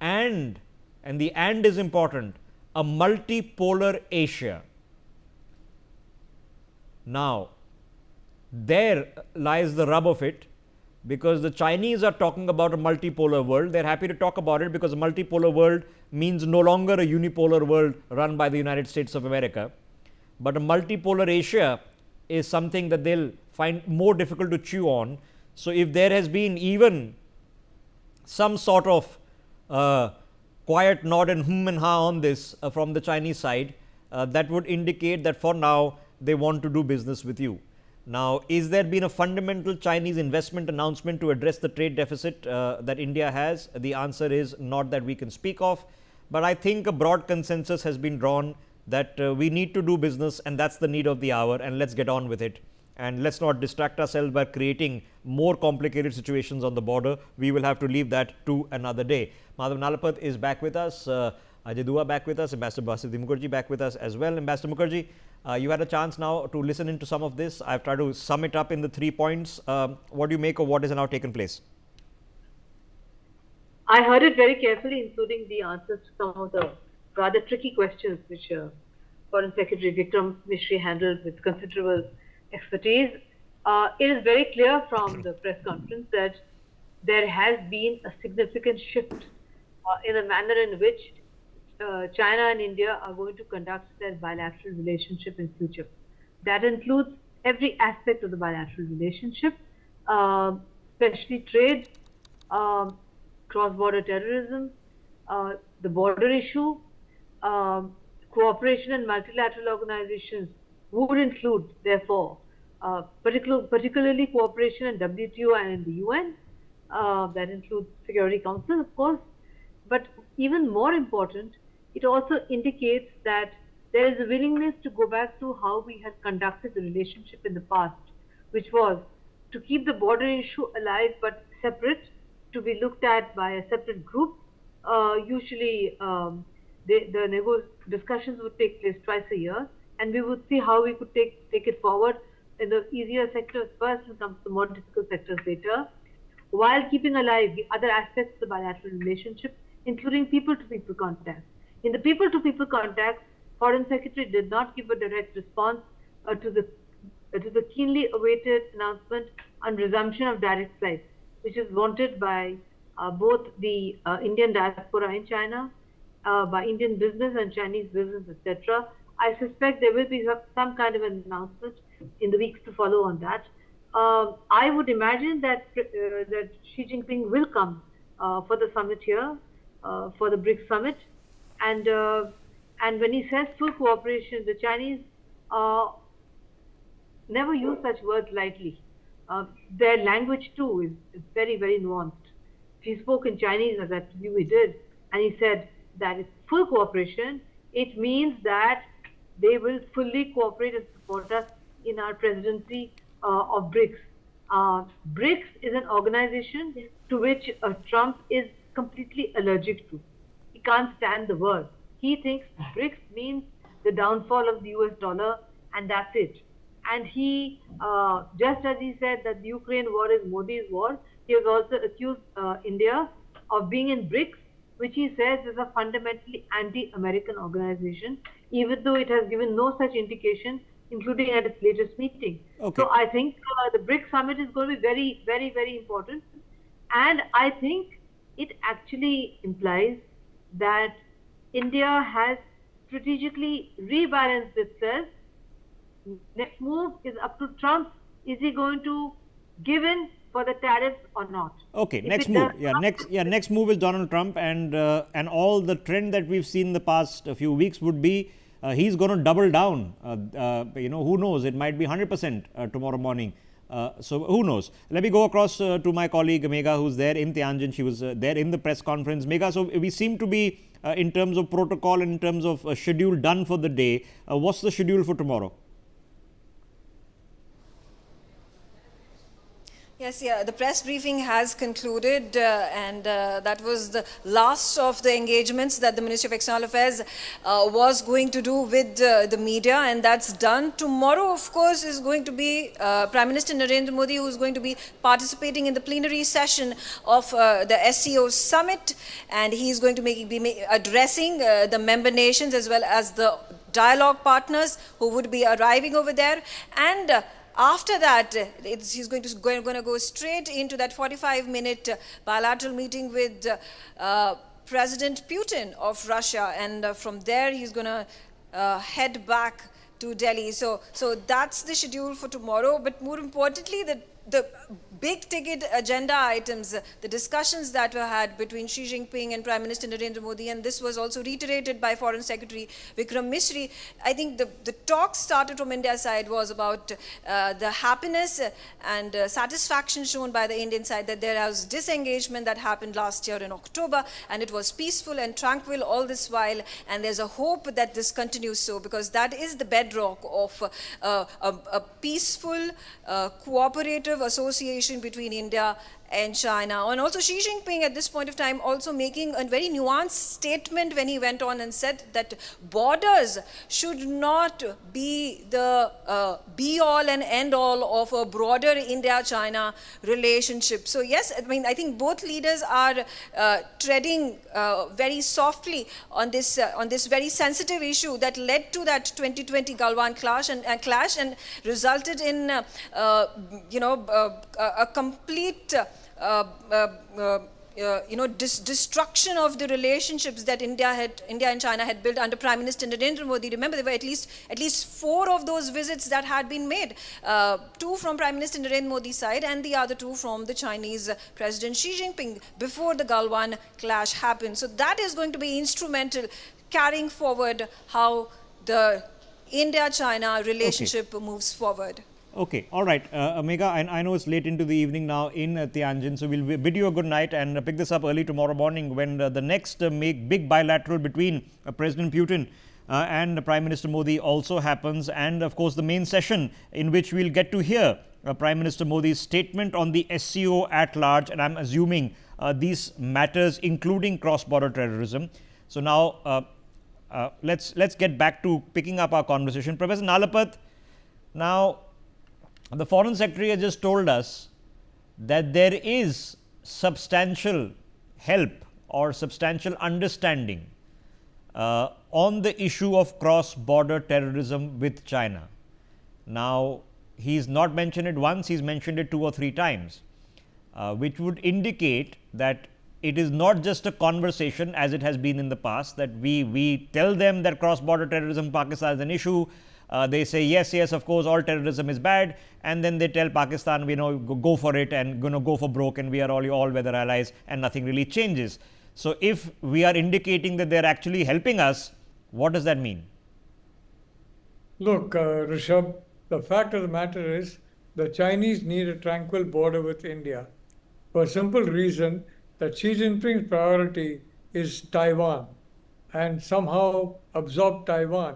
and the "and" is important, a multipolar Asia. Now, there lies the rub of it, because the Chinese are talking about a multipolar world. They're happy to talk about it because a multipolar world means no longer a unipolar world run by the United States of America, but a multipolar Asia is something that they'll find more difficult to chew on. So, if there has been even some sort of quiet nod and and ha on this from the Chinese side, that would indicate that for now they want to do business with you. Now, is there been a fundamental Chinese investment announcement to address the trade deficit that India has? The answer is not that we can speak of, but I think a broad consensus has been drawn that we need to do business, and that's the need of the hour, and let's get on with it. And let's not distract ourselves by creating more complicated situations on the border. We will have to leave that to another day. Madhav Nalapat is back with us, Ajay Dua back with us, Ambassador Basiruddin Mukherjee back with us as well. Ambassador Mukherjee, you had a chance now to listen into some of this. I've tried to sum it up in the 3 points. What do you make of what has now taken place? I heard it very carefully, including the answers to some of the rather tricky questions which Foreign Secretary Vikram Misri handled with considerable expertise. It is very clear from the press conference that there has been a significant shift in the manner in which China and India are going to conduct their bilateral relationship in future. That includes every aspect of the bilateral relationship, especially trade, cross-border terrorism, the border issue, cooperation and multilateral organizations would include, therefore, particularly cooperation in WTO and in the UN. That includes Security Council, of course. But even more important, it also indicates that there is a willingness to go back to how we had conducted the relationship in the past, which was to keep the border issue alive but separate, to be looked at by a separate group. Usually, the discussions would take place twice a year, and we would see how we could take it forward in the easier sectors first and come to the more difficult sectors later, while keeping alive the other aspects of the bilateral relationship, including people-to-people contacts. In the people-to-people contacts, Foreign Secretary did not give a direct response to the keenly awaited announcement on resumption of direct flights, which is wanted by both the Indian diaspora in China, by Indian business and Chinese business, etc. I suspect there will be some kind of an announcement in the weeks to follow on that. I would imagine that Xi Jinping will come for the summit here, for the BRICS summit, and when he says full cooperation, the Chinese never use such words lightly. Their language too is very, very nuanced. He spoke in Chinese, as I believe he did, and he said that it's full cooperation. It means that they will fully cooperate and support us in our presidency of BRICS. BRICS is an organization to which Trump is completely allergic to. He can't stand the word. He thinks BRICS means the downfall of the US dollar, and that's it. And he, just as he said that the Ukraine war is Modi's war, he has also accused India of being in BRICS, which he says is a fundamentally anti-American organization, even though it has given no such indication, including at its latest meeting. Okay. So I think the BRICS summit is going to be very, very, very important. And I think it actually implies that India has strategically rebalanced itself. Next move is up to Trump. Is he going to give in for the tariffs or not? Okay, next move. Next move is Donald Trump, and all the trend that we've seen in the past few weeks would be he's going to double down. Who knows? It might be 100% tomorrow morning. So who knows? Let me go across to my colleague Megha, who's there in Tianjin. She was there in the press conference. Megha, so we seem to be in terms of protocol, in terms of schedule done for the day. What's the schedule for tomorrow? Yes, the press briefing has concluded, and that was the last of the engagements that the Ministry of External Affairs was going to do with the media, and that's done. Tomorrow, of course, is going to be Prime Minister Narendra Modi, who is going to be participating in the plenary session of the SCO Summit, and he's going to be addressing the member nations as well as the dialogue partners who would be arriving over there. And after that, he's going to go straight into that 45-minute bilateral meeting with President Putin of Russia, and from there he's going to head back to Delhi. So that's the schedule for tomorrow. But more importantly, the big ticket agenda items, the discussions that were had between Xi Jinping and Prime Minister Narendra Modi, and this was also reiterated by Foreign Secretary Vikram Misri. I think the talk started from India's side was about the happiness and satisfaction shown by the Indian side that there was disengagement that happened last year in October, and it was peaceful and tranquil all this while, and there's a hope that this continues so, because that is the bedrock of a peaceful, cooperative association between India and China. And also Xi Jinping at this point of time also making a very nuanced statement when he went on and said that borders should not be the be-all and end-all of a broader India-China relationship. So yes, I think both leaders are treading very softly on this very sensitive issue that led to that 2020 Galwan clash and resulted in a complete destruction of the relationships that India and China had built under Prime Minister Narendra Modi. Remember, there were at least 4 of those visits that had been made, 2 from Prime Minister Narendra Modi's side and the other 2 from the Chinese President Xi Jinping before the Galwan clash happened. So that is going to be instrumental carrying forward how the India-China relationship moves forward. Okay, all right, Megha, I know it's late into the evening now in Tianjin, so we'll bid you a good night and pick this up early tomorrow morning when the next big bilateral between President Putin and Prime Minister Modi also happens, and of course the main session in which we'll get to hear Prime Minister Modi's statement on the SCO at large, and I'm assuming these matters including cross-border terrorism. So now let's get back to picking up our conversation. Professor Nalapat, now the Foreign Secretary has just told us that there is substantial help or substantial understanding on the issue of cross-border terrorism with China. Now, he's not mentioned it once, he's mentioned it 2 or 3 times, which would indicate that it is not just a conversation as it has been in the past, that we tell them that cross-border terrorism, Pakistan is an issue. They say yes, of course, all terrorism is bad, and then they tell Pakistan, go for it and go for broke, and we are all weather allies, and nothing really changes. So if we are indicating that they are actually helping us, what does that mean? Look, Rishabh, the fact of the matter is the Chinese need a tranquil border with India for a simple reason that Xi Jinping's priority is Taiwan and somehow absorb Taiwan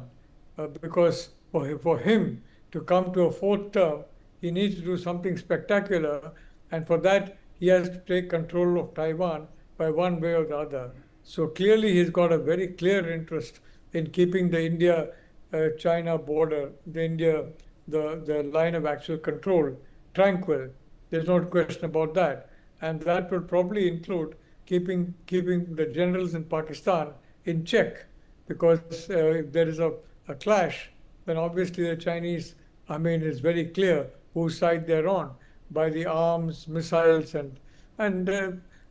because for him to come to a 4th term, he needs to do something spectacular, and for that he has to take control of Taiwan by one way or the other. So clearly he's got a very clear interest in keeping the India-China border, the line of actual control, tranquil. There's no question about that. And that would probably include keeping the generals in Pakistan in check, because if there is a clash, then obviously the Chinese, it's very clear whose side they're on by the arms, missiles, and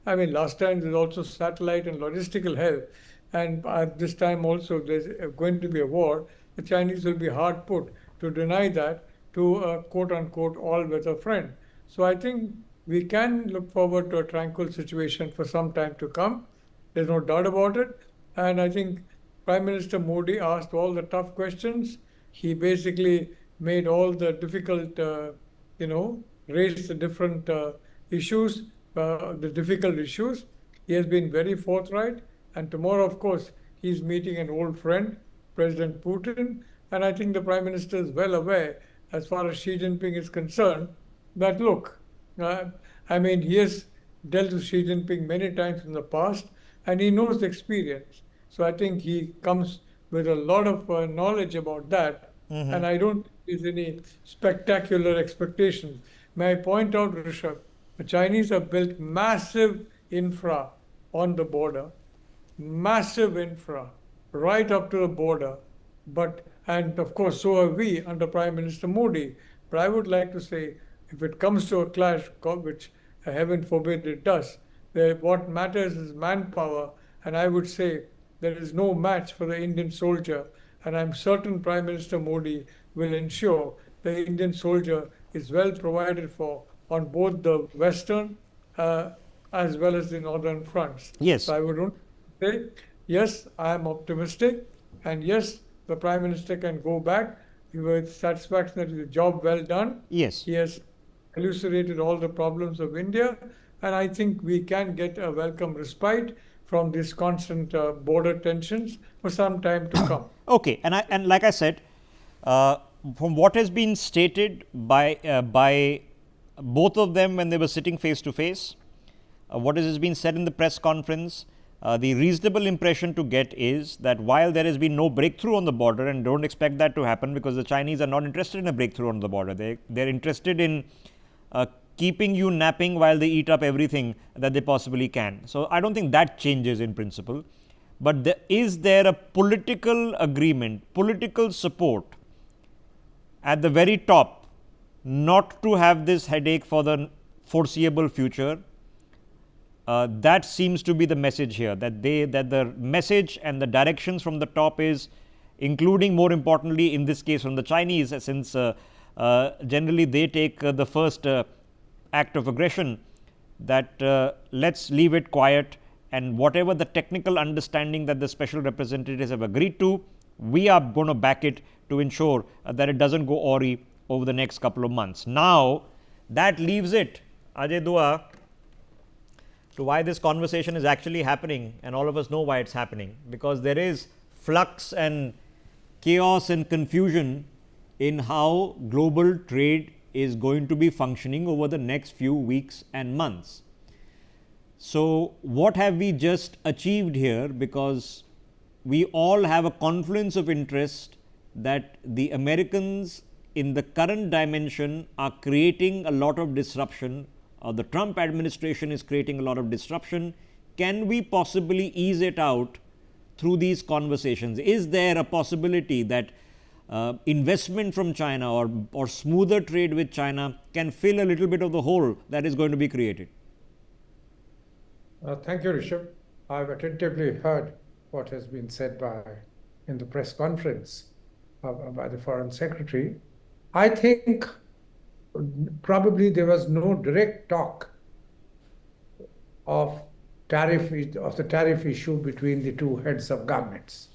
last time there's also satellite and logistical help, and at this time also there's going to be a war. The Chinese will be hard put to deny that to a quote-unquote all-weather friend. So I think we can look forward to a tranquil situation for some time to come. There's no doubt about it. And I think Prime Minister Modi asked all the tough questions. He basically made all the difficult, raised the different issues, the difficult issues. He has been very forthright. And tomorrow, of course, he's meeting an old friend, President Putin. And I think the Prime Minister is well aware, as far as Xi Jinping is concerned, that look, he has dealt with Xi Jinping many times in the past, and he knows the experience. So I think he comes with a lot of knowledge about that, and I don't think there's any spectacular expectations. May I point out, Rishabh, the Chinese have built massive infra on the border, massive infra, right up to the border. And of course, so have we under Prime Minister Modi. But I would like to say, if it comes to a clash, which heaven forbid it does, what matters is manpower, and I would say there is no match for the Indian soldier, and I'm certain Prime Minister Modi will ensure the Indian soldier is well provided for on both the western as well as the northern fronts. Yes. So I would say, yes, I am optimistic, and yes, the Prime Minister can go back with satisfaction that it's a job well done. Yes. He has elucidated all the problems of India, and I think we can get a welcome respite from these constant border tensions for some time to come. Okay, and like I said, from what has been stated by both of them when they were sitting face to face, what has been said in the press conference, the reasonable impression to get is that while there has been no breakthrough on the border, and don't expect that to happen because the Chinese are not interested in a breakthrough on the border, they're interested in keeping you napping while they eat up everything that they possibly can. So I don't think that changes in principle. But is there a political agreement, political support at the very top not to have this headache for the foreseeable future? That seems to be the message here, that the message and the directions from the top is, including more importantly in this case from the Chinese, since generally they take the first act of aggression, that let's leave it quiet and whatever the technical understanding that the special representatives have agreed to, we are going to back it to ensure that it doesn't go awry over the next couple of months. Now, that leaves it, Ajay Dua, to why this conversation is actually happening, and all of us know why it's happening, because there is flux and chaos and confusion in how global trade is going to be functioning over the next few weeks and months. So, what have we just achieved here? Because we all have a confluence of interest that the Americans in the current dimension are creating a lot of disruption, or the Trump administration is creating a lot of disruption. Can we possibly ease it out through these conversations? Is there a possibility that investment from China or smoother trade with China can fill a little bit of the hole that is going to be created? Thank you, Rishabh. I've attentively heard what has been said in the press conference by the Foreign Secretary. I think probably there was no direct talk of the tariff issue between the two heads of governments,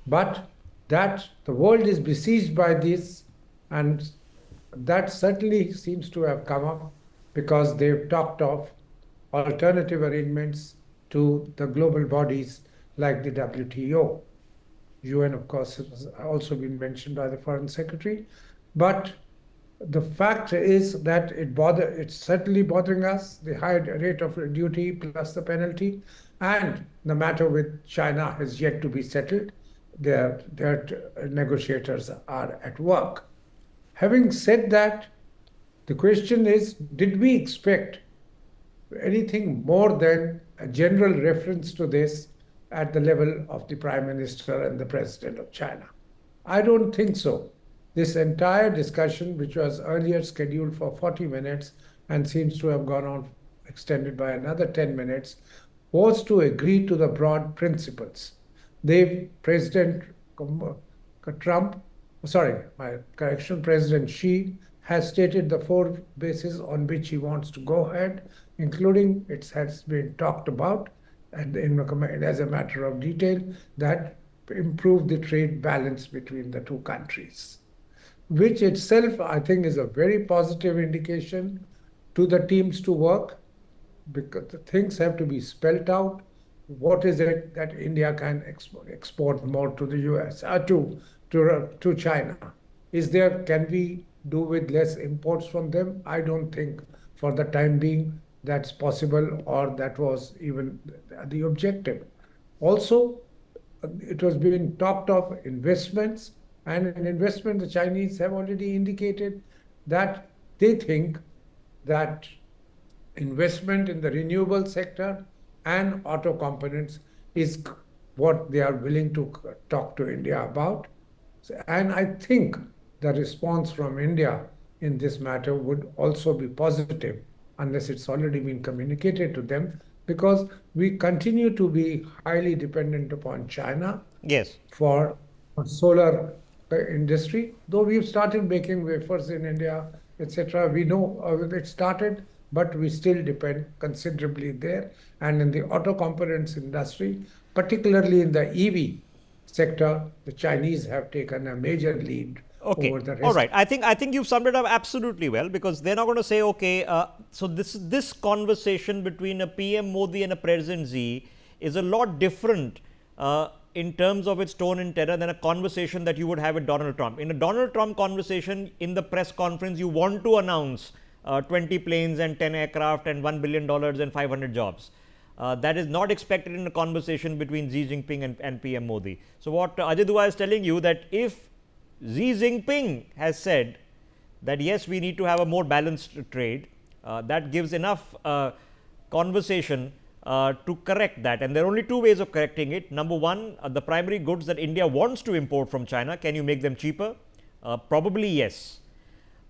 but that the world is besieged by this, and that certainly seems to have come up because they've talked of alternative arrangements to the global bodies like the WTO. UN, of course, has also been mentioned by the Foreign Secretary. But the fact is that it's certainly bothering us, the high rate of duty plus the penalty, and the matter with China has yet to be settled. Their negotiators are at work. Having said that, the question is, did we expect anything more than a general reference to this at the level of the Prime Minister and the President of China? I don't think so. This entire discussion, which was earlier scheduled for 40 minutes and seems to have gone on, extended by another 10 minutes, was to agree to the broad principles. President Xi has stated the 4 bases on which he wants to go ahead, including, it has been talked about, and as a matter of detail, that improve the trade balance between the two countries, which itself, I think, is a very positive indication to the teams to work, because the things have to be spelt out. What is it that India can export more to the US, to China? Can we do with less imports from them? I don't think for the time being that's possible, or that was even the objective. Also, it was being talked of investments, and in investment, the Chinese have already indicated that they think that investment in the renewable sector and auto components is what they are willing to talk to India about. And I think the response from India in this matter would also be positive, unless it's already been communicated to them, because we continue to be highly dependent upon China for solar industry. Though we've started making wafers in India, etc., we know it started, but we still depend considerably there. And in the auto components industry, particularly in the EV sector, the Chinese have taken a major lead over the rest. All right. I think you've summed it up absolutely well, because they're not going to say, okay, so this conversation between a PM Modi and a President Xi is a lot different in terms of its tone and tenor than a conversation that you would have with Donald Trump. In a Donald Trump conversation, in the press conference, you want to announce 20 planes and 10 aircraft and $1 billion and 500 jobs. That is not expected in a conversation between Xi Jinping and PM Modi. So what Ajay Dua is telling you, that if Xi Jinping has said that yes, we need to have a more balanced trade, that gives enough conversation to correct that. And there are only 2 ways of correcting it. Number one, the primary goods that India wants to import from China, can you make them cheaper? Probably yes.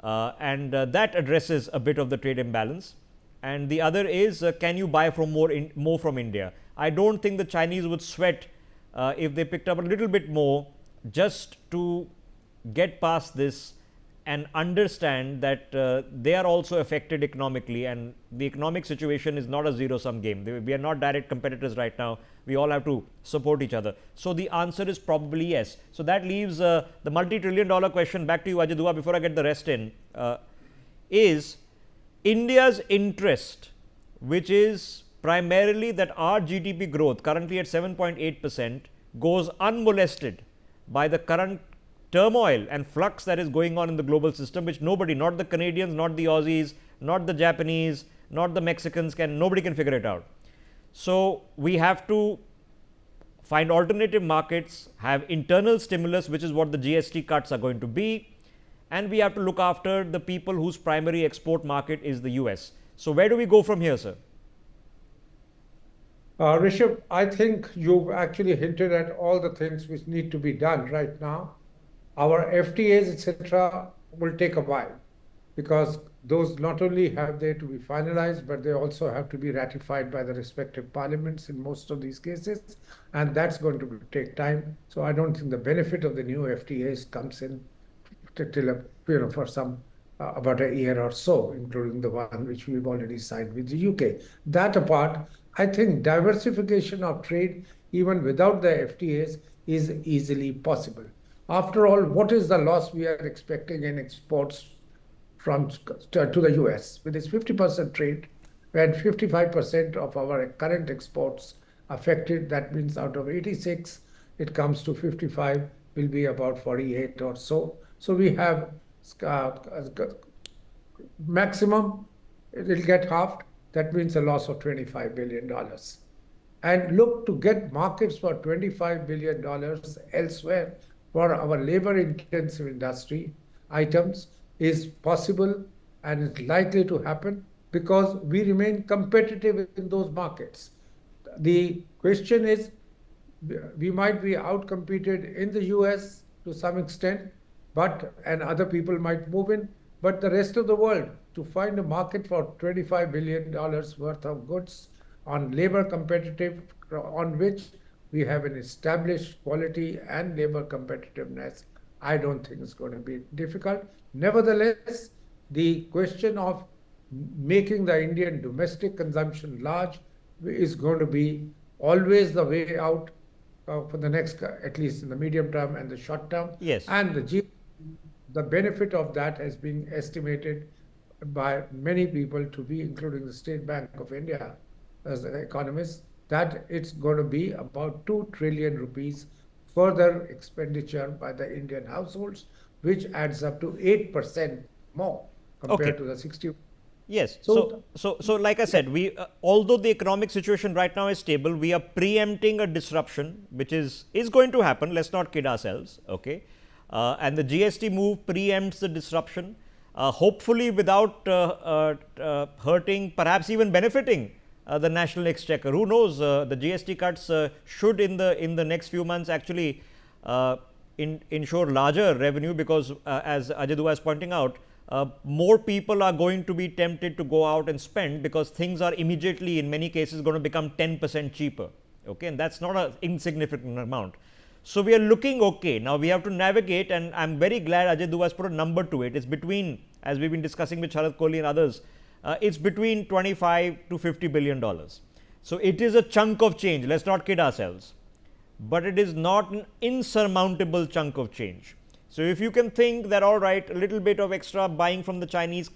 And that addresses a bit of the trade imbalance. And the other is, can you buy from more from India? I don't think the Chinese would sweat if they picked up a little bit more just to get past this and understand that they are also affected economically, and the economic situation is not a zero-sum game. We are not direct competitors right now. We all have to support each other. So the answer is probably yes. So that leaves the multi-trillion-dollar question back to you, Ajay Dua, before I get the rest in. Is India's interest, which is primarily that our GDP growth, currently at 7.8%, goes unmolested by the current turmoil and flux that is going on in the global system, which nobody, not the Canadians, not the Aussies, not the Japanese, not the Mexicans, nobody can figure it out. So we have to find alternative markets, have internal stimulus, which is what the GST cuts are going to be, and we have to look after the people whose primary export market is the US. So where do we go from here, sir? Rishabh, I think you've actually hinted at all the things which need to be done right now. Our FTAs, etc., will take a while because those not only have they to be finalized, but they also have to be ratified by the respective parliaments in most of these cases, and that's going to take time. So I don't think the benefit of the new FTAs comes in till for some about a year or so, including the one which we've already signed with the UK. That apart, I think diversification of trade, even without the FTAs, is easily possible. After all, what is the loss we are expecting in exports to the US? With its 50% trade, we had 55% of our current exports affected. That means out of 86, it comes to 55, will be about 48 or so. So we have maximum, it will get halved. That means a loss of $25 billion. And look to get markets for $25 billion elsewhere for our labor-intensive industry items is possible and is likely to happen because we remain competitive in those markets. The question is, we might be outcompeted in the US to some extent, and other people might move in, but the rest of the world, to find a market for $25 billion worth of goods on labor competitive, on which we have an established quality and labor competitiveness, I don't think it's going to be difficult. Nevertheless, the question of making the Indian domestic consumption large is going to be always the way out for the next, at least in the medium term and the short term. Yes. And the benefit of that has been estimated by many people to be, including the State Bank of India as economists, that it's going to be about 2 trillion rupees further expenditure by the Indian households, which adds up to 8% more compared to the 60. Yes. So like I said, although the economic situation right now is stable, we are preempting a disruption, which is going to happen. Let's not kid ourselves. Okay. And the GST move preempts the disruption, hopefully without hurting, perhaps even benefiting the national exchequer. Who knows? The GST cuts should in the next few months actually ensure larger revenue because, as Ajay Dua is pointing out, more people are going to be tempted to go out and spend because things are immediately, in many cases, going to become 10% cheaper. Okay, and that's not an insignificant amount. So we are looking okay. Now we have to navigate, and I'm very glad Ajay Dua has put a number to it. It's between, as we've been discussing with Sharad Kohli and others, it's between 25 to $50 billion. So it is a chunk of change. Let's not kid ourselves. But it is not an insurmountable chunk of change. So if you can think that, all right, a little bit of extra buying from the Chinese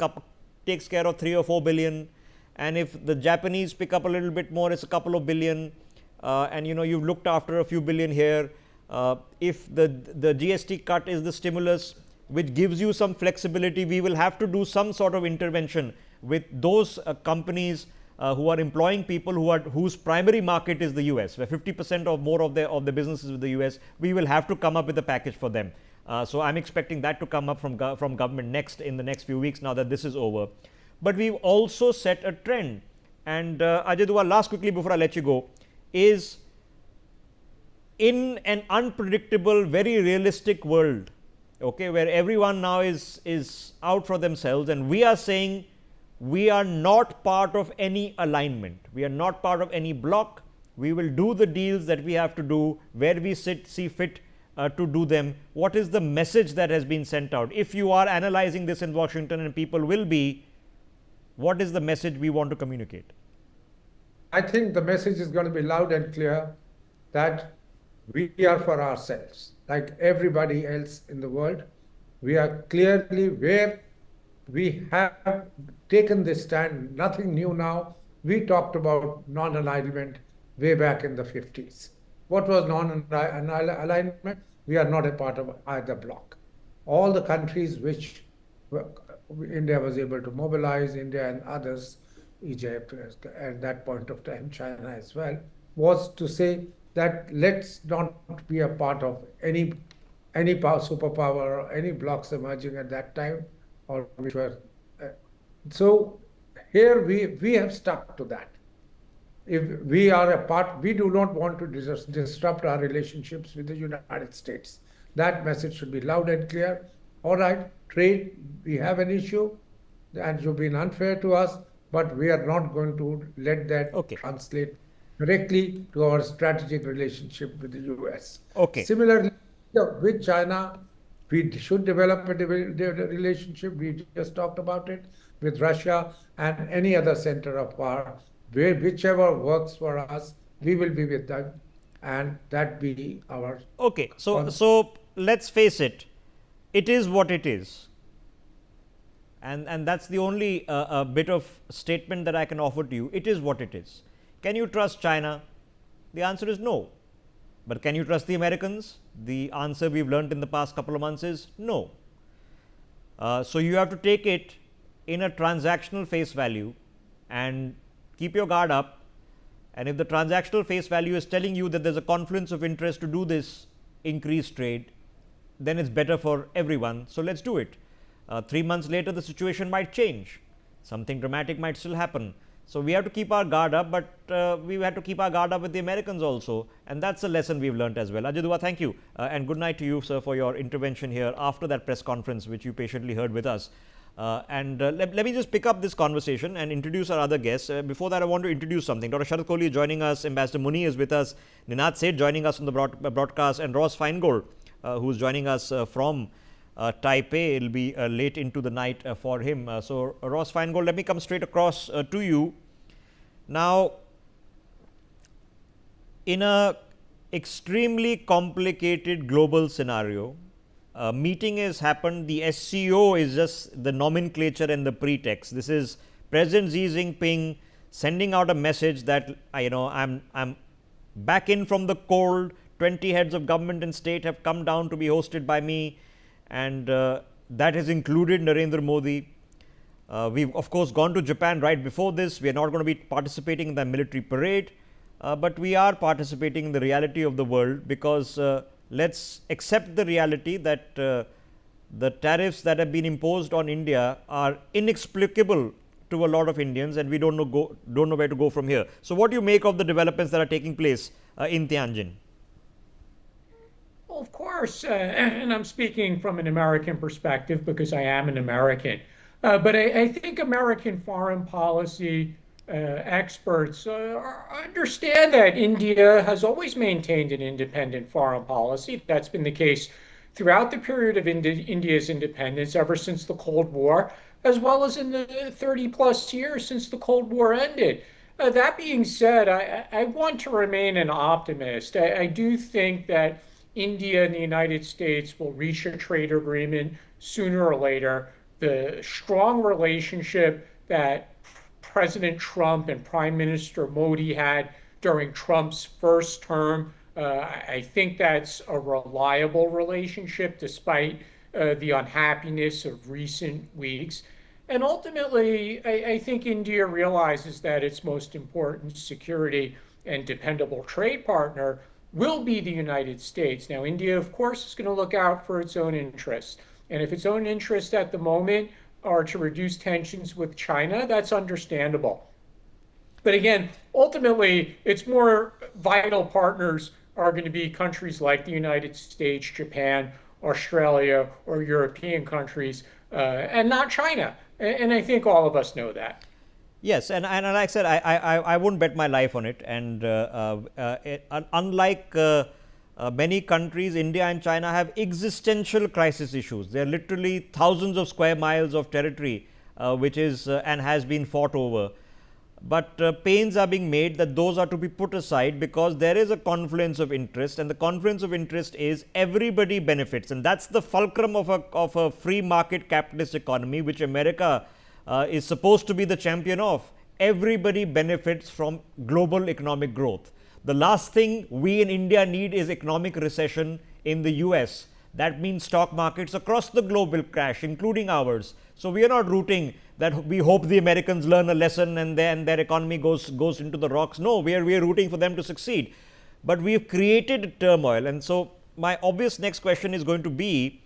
takes care of 3 or 4 billion, and if the Japanese pick up a little bit more, it's a couple of billion, and you've looked after a few billion here. If the GST cut is the stimulus which gives you some flexibility, we will have to do some sort of intervention with those companies who are employing people whose primary market is the US, where 50% or more of the businesses with the US. We will have to come up with a package for them. So I'm expecting that to come up from government in the next few weeks now that this is over. But we've also set a trend. And Ajay Dua, last quickly before I let you go, is in an unpredictable, very realistic world, okay, where everyone now is out for themselves, and we are saying we are not part of any alignment. We are not part of any bloc. We will do the deals that we have to do where we see fit to do them? What is the message that has been sent out? If you are analyzing this in Washington, and people will be, what is the message we want to communicate? I think the message is going to be loud and clear that we are for ourselves, like everybody else in the world. We are clearly where we have taken this stand, nothing new now. We talked about non-alignment way back in the 50s. What was non-alignment? We are not a part of either bloc. All the countries which India was able to mobilize, India and others, Egypt at that point of time, China as well, was to say that let's not be a part of any superpower or any blocs emerging at that time, or which were. So here we have stuck to that. If we are a part, we do not want to disrupt our relationships with the United States. That message should be loud and clear. All right, trade, we have an issue, and you've been unfair to us, but we are not going to let that translate directly to our strategic relationship with the US. Okay. Similarly, with China, we should develop a relationship. We just talked about it with Russia and any other center of power. Whichever works for us, we will be with them, and that be our. Okay, so let's face it, it is what it is, and that's the only bit of statement that I can offer to you. It is what it is. Can you trust China? The answer is no. But can you trust the Americans? The answer we've learned in the past couple of months is no. So you have to take it in a transactional face value and keep your guard up. And if the transactional face value is telling you that there's a confluence of interest to do this increased trade, then it's better for everyone. So let's do it. 3 months later, the situation might change. Something dramatic might still happen. So we have to keep our guard up, but we have to keep our guard up with the Americans also. And that's a lesson we've learnt as well. Ajay Dua, thank you. And good night to you, sir, for your intervention here after that press conference, which you patiently heard with us. Let me just pick up this conversation and introduce our other guests. Before that, I want to introduce something. Dr. Sharad Kohli is joining us. Ambassador Muni is with us. Ninad Seth joining us on the broadcast. And Ross Feingold, who's joining us from Taipei. It'll be late into the night for him. So, Ross Feingold, let me come straight across to you. Now, in a extremely complicated global scenario, a meeting has happened. The SCO is just the nomenclature and the pretext. This is President Xi Jinping sending out a message that I'm back in from the cold. 20 heads of government and state have come down to be hosted by me, and that has included Narendra Modi. We've of course gone to Japan right before this. We are not going to be participating in the military parade, but we are participating in the reality of the world, because let's accept the reality that the tariffs that have been imposed on India are inexplicable to a lot of Indians, and we don't know where to go from here. So what do you make of the developments that are taking place in Tianjin? Well, of course, and I'm speaking from an American perspective because I am an American. But I think American foreign policy experts understand that India has always maintained an independent foreign policy. That's been the case throughout the period of India's independence, ever since the Cold War, as well as in the 30-plus years since the Cold War ended. That being said, I want to remain an optimist. I do think that India and the United States will reach a trade agreement sooner or later. The strong relationship that President Trump and Prime Minister Modi had during Trump's first term, I think that's a reliable relationship despite the unhappiness of recent weeks. And ultimately, I think India realizes that its most important security and dependable trade partner will be the United States. Now, India, of course, is going to look out for its own interests. And if its own interests at the moment are to reduce tensions with China, that's understandable. But again, ultimately, its more vital partners are going to be countries like the United States, Japan, Australia, or European countries, and not China. And I think all of us know that. Yes, and like I said, I wouldn't bet my life on it. And unlike many countries, India and China, have existential crisis issues. There are literally thousands of square miles of territory which is and has been fought over. But pains are being made that those are to be put aside because there is a confluence of interest, and the confluence of interest is everybody benefits, and that's the fulcrum of a free market capitalist economy, which America is supposed to be the champion of. Everybody benefits from global economic growth. The last thing we in India need is economic recession in the US. That means stock markets across the globe will crash, including ours. So we are not rooting that we hope the Americans learn a lesson and then their economy goes into the rocks. No, we are rooting for them to succeed. But we have created turmoil. And so my obvious next question is going to be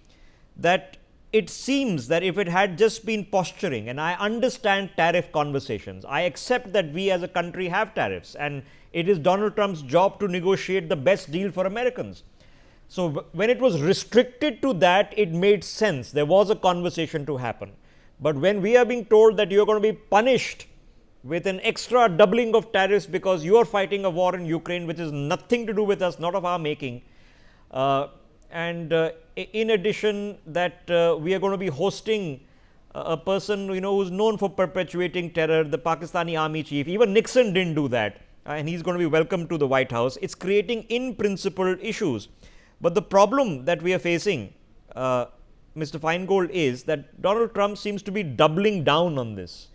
that it seems that if it had just been posturing, and I understand tariff conversations, I accept that we as a country have tariffs, and it is Donald Trump's job to negotiate the best deal for Americans. So when it was restricted to that, it made sense. There was a conversation to happen. But when we are being told that you're going to be punished with an extra doubling of tariffs because you are fighting a war in Ukraine, which is nothing to do with us, not of our making, and in addition that we are going to be hosting a person who's known for perpetuating terror, the Pakistani army chief. Even Nixon didn't do that, and he's going to be welcomed to the White House. It's creating in principle issues. But the problem that we are facing, Mr. Feingold, is that Donald Trump seems to be doubling down on this.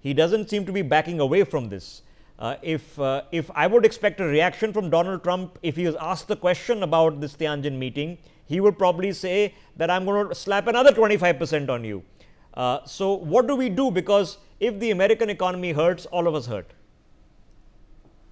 He doesn't seem to be backing away from this. If I would expect a reaction from Donald Trump if he was asked the question about this Tianjin meeting, he would probably say that I'm going to slap another 25% on you. So what do we do? Because if the American economy hurts, all of us hurt.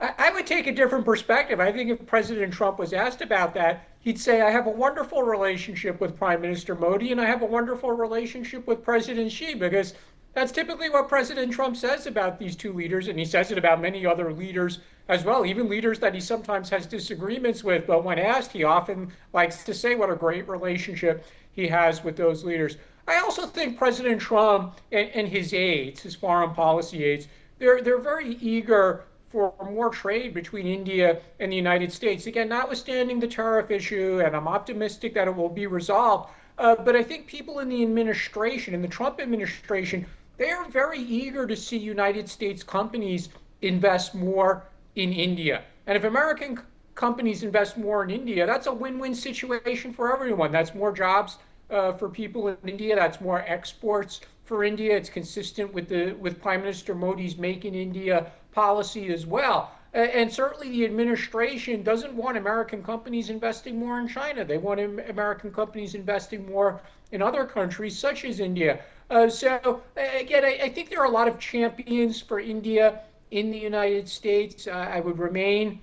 I would take a different perspective. I think if President Trump was asked about that, he'd say, I have a wonderful relationship with Prime Minister Modi and I have a wonderful relationship with President Xi, because that's typically what President Trump says about these two leaders, and he says it about many other leaders as well, even leaders that he sometimes has disagreements with. But when asked, he often likes to say what a great relationship he has with those leaders. I also think President Trump and his aides, his foreign policy aides, they're very eager for more trade between India and the United States. Again, notwithstanding the tariff issue, and I'm optimistic that it will be resolved, but I think people in the administration, in the Trump administration, they are very eager to see United States companies invest more in India. And if American companies invest more in India, that's a win-win situation for everyone. That's more jobs for people in India. That's more exports for India. It's consistent with Prime Minister Modi's Make in India policy as well. And certainly the administration doesn't want American companies investing more in China. They want American companies investing more in other countries such as India. So again, I think there are a lot of champions for India in the United States. I would remain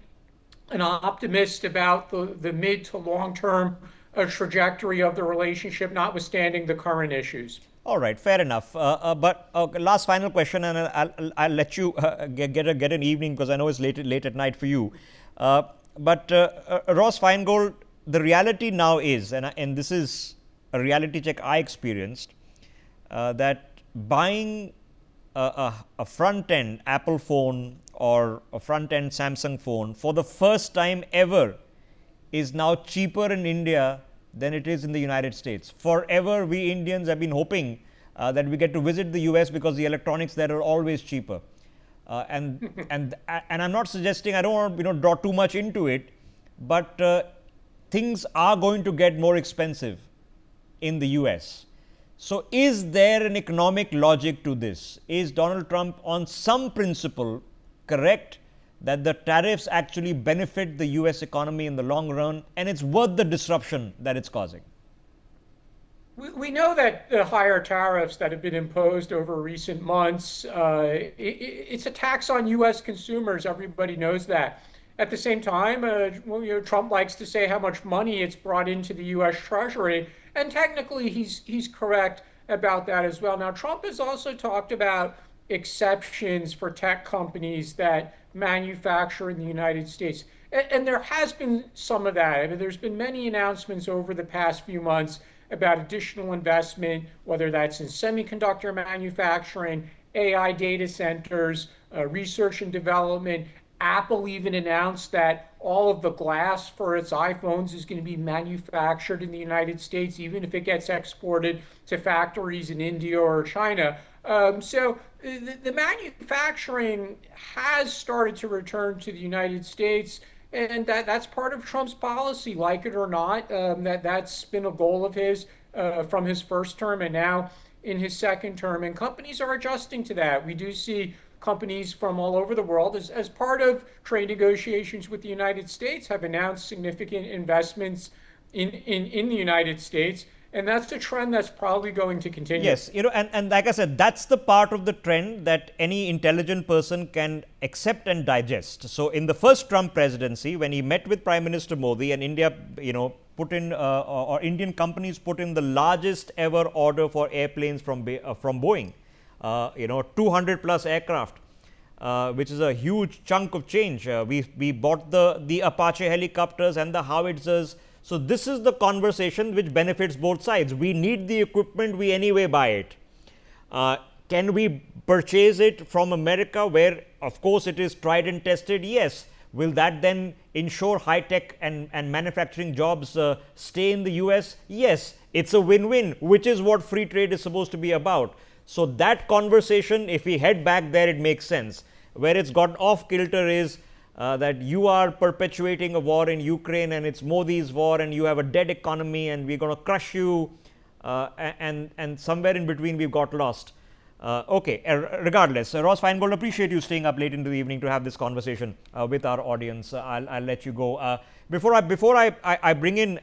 an optimist about the mid to long-term trajectory of the relationship, notwithstanding the current issues. All right, fair enough. But last final question, and I'll let you get an evening because I know it's late at night for you. But Ross Feingold, the reality now is, and this is a reality check I experienced, that buying a front-end Apple phone or a front-end Samsung phone for the first time ever is now cheaper in India than it is in the United States. Forever, we Indians have been hoping that we get to visit the US because the electronics there are always cheaper. And I'm not suggesting, I don't want to draw too much into it, but things are going to get more expensive in the US. So is there an economic logic to this? Is Donald Trump on some principle correct that the tariffs actually benefit the US economy in the long run, and it's worth the disruption that it's causing? We know that the higher tariffs that have been imposed over recent months, it's a tax on US consumers. Everybody knows that. At the same time, Trump likes to say how much money it's brought into the US Treasury, and technically he's correct about that as well. Now, Trump has also talked about exceptions for tech companies that manufacture in the United States. And there has been some of that. I mean, there's been many announcements over the past few months about additional investment, whether that's in semiconductor manufacturing, AI data centers, research and development. Apple even announced that all of the glass for its iPhones is going to be manufactured in the United States, even if it gets exported to factories in India or China. So the manufacturing has started to return to the United States, and that's part of Trump's policy, like it or not. That's been a goal of his from his first term and now in his second term. And companies are adjusting to that. We do see companies from all over the world, as part of trade negotiations with the United States, have announced significant investments in the United States. And that's a trend that's probably going to continue. Yes, and like I said, that's the part of the trend that any intelligent person can accept and digest. So in the first Trump presidency, when he met with Prime Minister Modi and India, put in, or Indian companies put in the largest ever order for airplanes from Boeing, 200 plus aircraft, which is a huge chunk of change. We bought the Apache helicopters and the howitzers. So this is the conversation which benefits both sides. We need the equipment, we anyway buy it. Can we purchase it from America, where of course it is tried and tested? Yes. Will that then ensure high tech and manufacturing jobs stay in the US? Yes. It's a win-win, which is what free trade is supposed to be about. So that conversation, if we head back there, it makes sense. Where it's got off kilter is that you are perpetuating a war in Ukraine and it's Modi's war and you have a dead economy and we're going to crush you, and somewhere in between we've got lost. Okay, regardless, Ross Feingold, appreciate you staying up late into the evening to have this conversation with our audience. I'll let you go. Before I bring in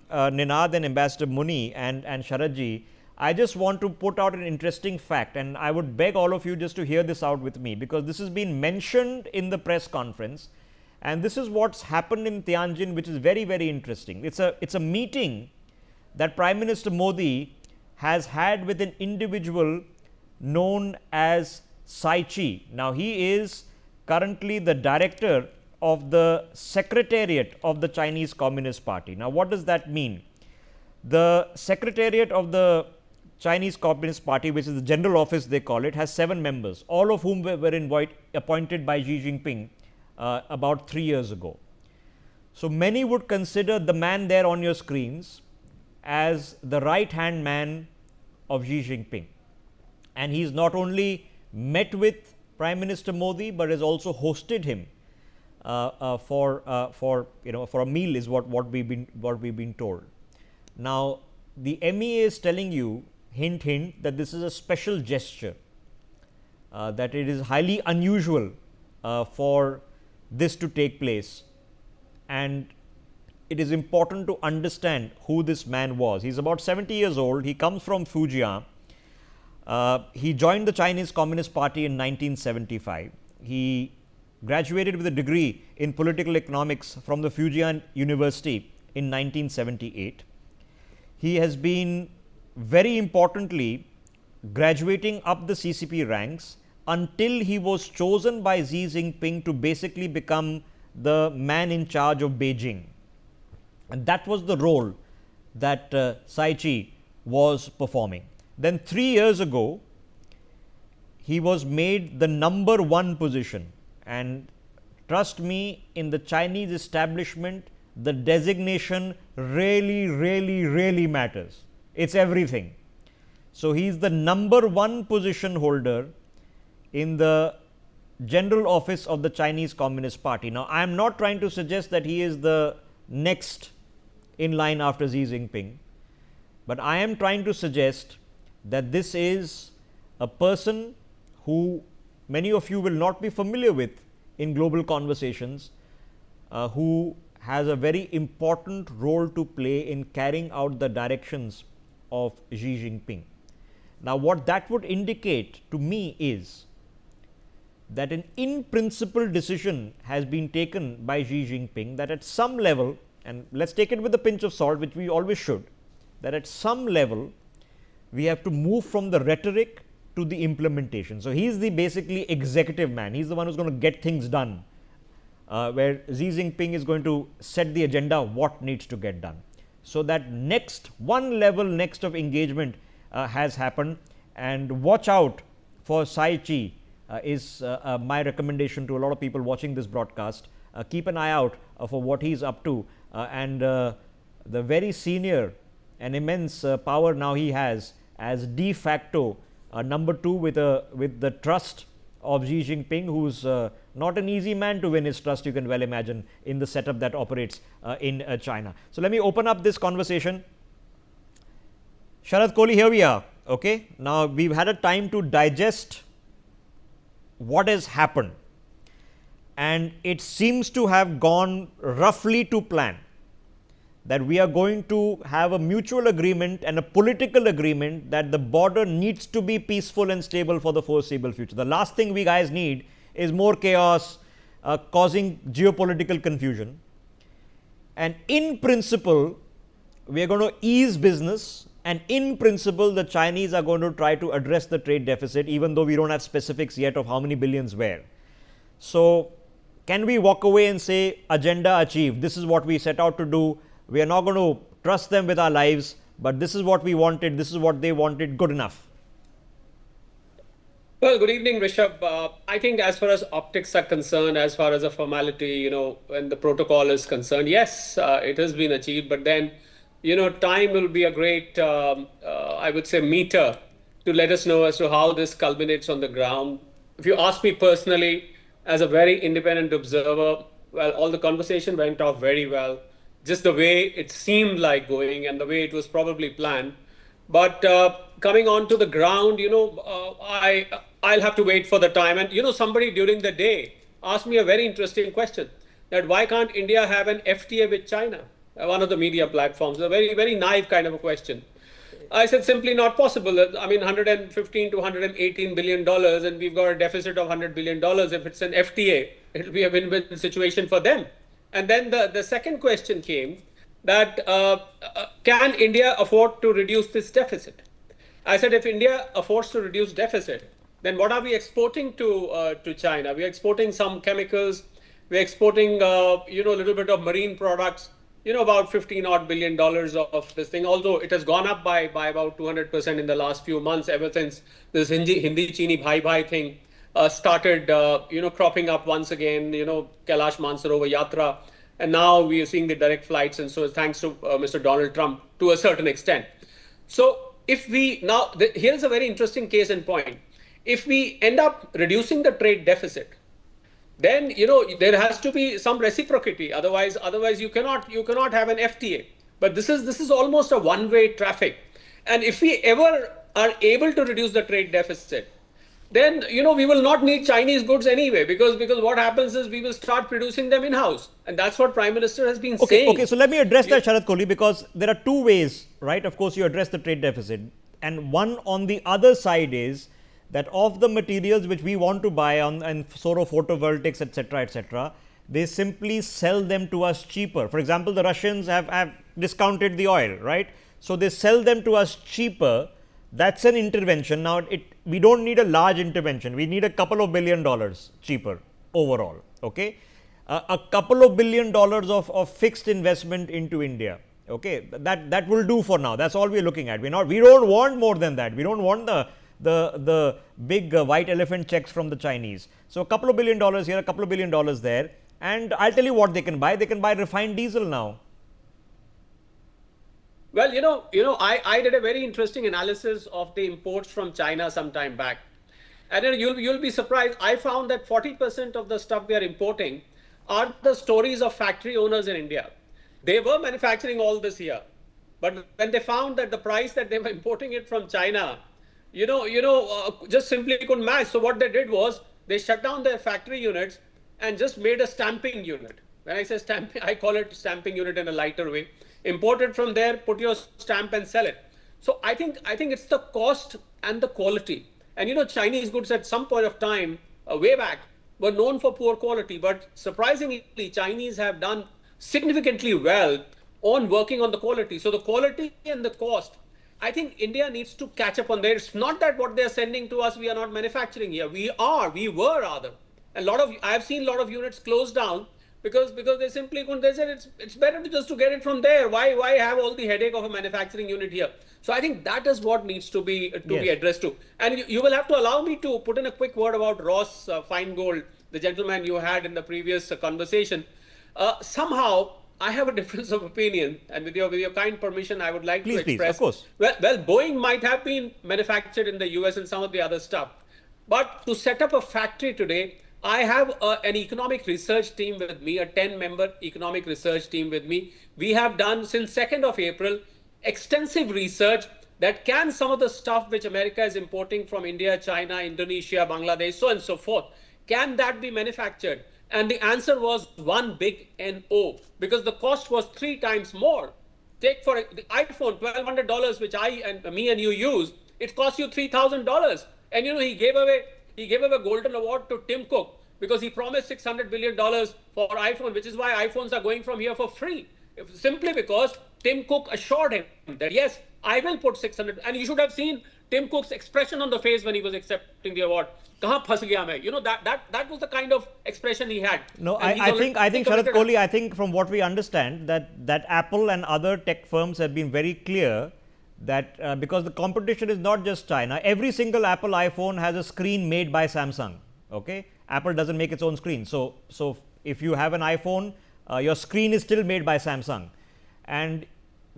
Ninad and Ambassador Muni and Sharadji, I just want to put out an interesting fact, and I would beg all of you just to hear this out with me, because this has been mentioned in the press conference, and this is what's happened in Tianjin, which is very, very interesting. It's a meeting that Prime Minister Modi has had with an individual known as Sai Chi. Now, he is currently the director of the Secretariat of the Chinese Communist Party. Now, what does that mean? The Secretariat of the Chinese Communist Party, which is the general office they call it, has 7 members, all of whom were appointed by Xi Jinping about 3 years ago. So many would consider the man there on your screens as the right-hand man of Xi Jinping. And he's not only met with Prime Minister Modi, but has also hosted him for a meal, is what we've been told. Now, the MEA is telling you, hint, hint, that this is a special gesture, that it is highly unusual for this to take place, and it is important to understand who this man was. He's about 70 years old. He comes from Fujian. He joined the Chinese Communist Party in 1975. He graduated with a degree in political economics from the Fujian University in 1978. He has been, very importantly, graduating up the CCP ranks until he was chosen by Xi Jinping to basically become the man in charge of Beijing. And that was the role that Sai Chi was performing. Then 3 years ago, he was made the number 1 position, and trust me, in the Chinese establishment, the designation really matters. It's everything. So he's the number 1 position holder in the general office of the Chinese Communist Party. Now, I am not trying to suggest that he is the next in line after Xi Jinping, but I am trying to suggest that this is a person who many of you will not be familiar with in global conversations, who has a very important role to play in carrying out the directions of Xi Jinping. Now, what that would indicate to me is that an in-principle decision has been taken by Xi Jinping, that at some level, and let's take it with a pinch of salt, which we always should, that at some level we have to move from the rhetoric to the implementation. So he's the basically executive man. He's the one who's going to get things done, where Xi Jinping is going to set the agenda, what needs to get done. So that next one level next of engagement has happened, and watch out for Sai Chi is my recommendation to a lot of people watching this broadcast. Keep an eye out for what he's up to, and the very senior and immense power now he has as de facto number 2 with the trust of Xi Jinping, who's not an easy man to win his trust, you can well imagine, in the setup that operates in China. So let me open up this conversation. Sharad Kohli, here we are. Okay, now we've had a time to digest what has happened, and it seems to have gone roughly to plan, that we are going to have a mutual agreement and a political agreement that the border needs to be peaceful and stable for the foreseeable future. The last thing we guys need is more chaos, causing geopolitical confusion. And in principle, we are going to ease business, and in principle, the Chinese are going to try to address the trade deficit, even though we don't have specifics yet of how many billions where. So, can we walk away and say, agenda achieved, this is what we set out to do, we are not going to trust them with our lives, but this is what we wanted, this is what they wanted, good enough? Well, good evening, Rishabh. I think as far as optics are concerned, as far as a formality, when the protocol is concerned, yes, it has been achieved, but then, time will be a great, I would say, meter to let us know as to how this culminates on the ground. If you ask me personally, as a very independent observer, well, all the conversation went off very well. Just the way it seemed like going and the way it was probably planned. But coming on to the ground, I'll have to wait for the time. And, somebody during the day asked me a very interesting question, that why can't India have an FTA with China? One of the media platforms, a very, very naive kind of a question. I said, simply not possible. I mean, $115 to $118 billion, and we've got a deficit of $100 billion. If it's an FTA, it'll be a win-win situation for them. And then the second question came that can India afford to reduce this deficit? I said, if India affords to reduce deficit, then what are we exporting to China? We are exporting some chemicals. We're exporting, a little bit of marine products, about $15 odd billion of this thing, although it has gone up by about 200% in the last few months, ever since this Hindi Chini Bhai Bhai thing started, cropping up once again, Kailash Mansarovar Yatra. And now we are seeing the direct flights. And so thanks to Mr. Donald Trump to a certain extent. So if we now, here's a very interesting case in point. If we end up reducing the trade deficit, then, there has to be some reciprocity. Otherwise you cannot have an FTA. But this is almost a one-way traffic. And if we ever are able to reduce the trade deficit, then, we will not need Chinese goods anyway, because what happens is we will start producing them in-house. And that's what Prime Minister has been saying. Okay, so let me address that, Sharad Kohli, because there are two ways, right? Of course, you address the trade deficit. And one on the other side is that of the materials which we want to buy and sort of photovoltaics, etc., they simply sell them to us cheaper. For example, the Russians have discounted the oil, right? So they sell them to us cheaper. That's an intervention. Now, we don't need a large intervention. We need a couple of $1 billion cheaper overall. Okay, a couple of $1 billion of fixed investment into India. Okay, that will do for now. That's all we're looking at. We don't want more than that. We don't want the big white elephant checks from the Chinese. So a couple of $1 billion here, a couple of $1 billion there, and I'll tell you what they can buy. They can buy refined diesel now. Well, I did a very interesting analysis of the imports from China some time back. And you'll be surprised. I found that 40% of the stuff we are importing are the stories of factory owners in India. They were manufacturing all this here. But when they found that the price that they were importing it from China, just simply couldn't match. So what they did was they shut down their factory units and just made a stamping unit. When I say stamping, I call it stamping unit in a lighter way. Import it from there, put your stamp and sell it. So I think it's the cost and the quality. And Chinese goods at some point of time, way back, were known for poor quality. But surprisingly, Chinese have done significantly well on working on the quality. So the quality and the cost, I think India needs to catch up on there. It's not that what they're sending to us, we are not manufacturing here. We were rather. I have seen a lot of units closed down because they simply couldn't. They said it's better to just to get it from there. Why have all the headache of a manufacturing unit here? So I think that is what needs to be addressed to. And you will have to allow me to put in a quick word about Ross Feingold, the gentleman you had in the previous conversation. Somehow I have a difference of opinion, and with your kind permission, I would like to express. Please, of course. Well, Boeing might have been manufactured in the US and some of the other stuff, but to set up a factory today, I have an economic research team with me, a 10-member economic research team with me. We have done since 2nd of April extensive research that can some of the stuff which America is importing from India, China, Indonesia, Bangladesh, so on and so forth, can that be manufactured? And the answer was one big no, because the cost was 3 times more. Take for the iPhone, $1,200, which me and you use, it costs you $3,000. And he gave away Golden Award to Tim Cook because he promised $600 billion for iPhone, which is why iPhones are going from here for free. Simply because Tim Cook assured him that, yes, I will put 600. And you should have seen Tim Cook's expression on the face when he was accepting the award. Kahan phas gaya main? That was the kind of expression he had. No, I think Sharad Kohli, I think from what we understand that Apple and other tech firms have been very clear that because the competition is not just China, every single Apple iPhone has a screen made by Samsung. Okay, Apple doesn't make its own screen. So if you have an iPhone, your screen is still made by Samsung, and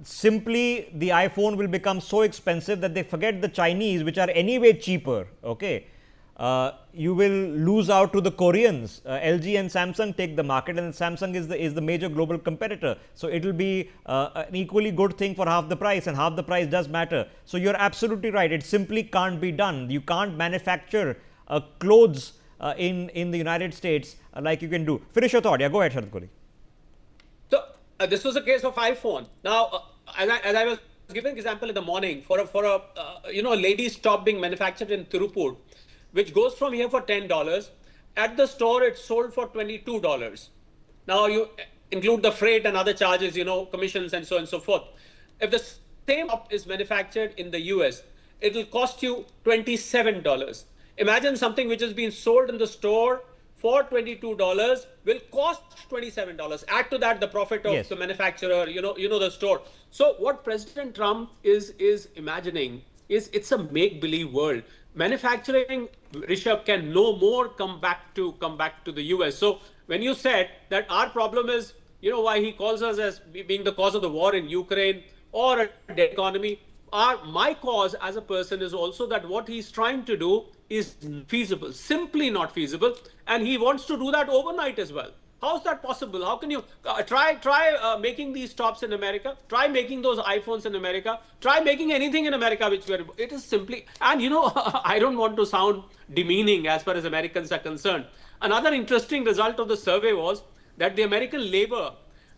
simply the iPhone will become so expensive that they forget the Chinese, which are anyway cheaper. Okay. You will lose out to the Koreans. LG and Samsung take the market, and Samsung is the major global competitor. So it will be an equally good thing for half the price, and half the price does matter. So you're absolutely right. It simply can't be done. You can't manufacture clothes in the United States like you can do. Finish your thought. Yeah, go ahead, Sharad Kohli. So this was a case of iPhone. Now, as I was giving an example in the morning for a ladies' top being manufactured in Tirupur, which goes from here for $10. At the store, it's sold for $22. Now, you include the freight and other charges, commissions and so on and so forth. If the same is manufactured in the US, it will cost you $27. Imagine something which has been sold in the store for $22 will cost $27. Add to that the profit of the manufacturer, the store. So what President Trump is imagining is it's a make-believe world. Manufacturing, Rishabh, can no more come back to the US. So when you said that our problem is, why he calls us as being the cause of the war in Ukraine or a dead economy, my cause as a person is also that what he's trying to do is feasible, simply not feasible, and he wants to do that overnight as well. How's that possible? How can you try making these tops in America? Try making those iPhones in America. Try making anything in America it is simply, and I don't want to sound demeaning as far as Americans are concerned. Another interesting result of the survey was that the American labor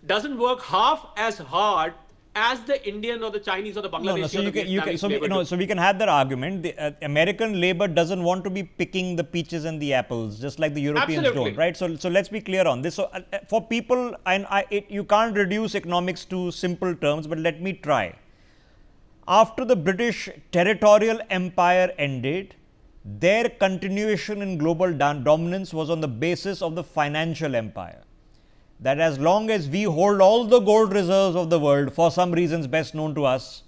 doesn't work half as hard as the Indian or the Chinese or the Bangladeshi or the Vietnamese labor do. So we can have that argument. The American labor doesn't want to be picking the peaches and the apples, just like the Europeans don't, right? So let's be clear on this. So for people, and you can't reduce economics to simple terms, but let me try. After the British territorial empire ended, their continuation in global dominance was on the basis of the financial empire. That as long as we hold all the gold reserves of the world, for some reasons best known to us,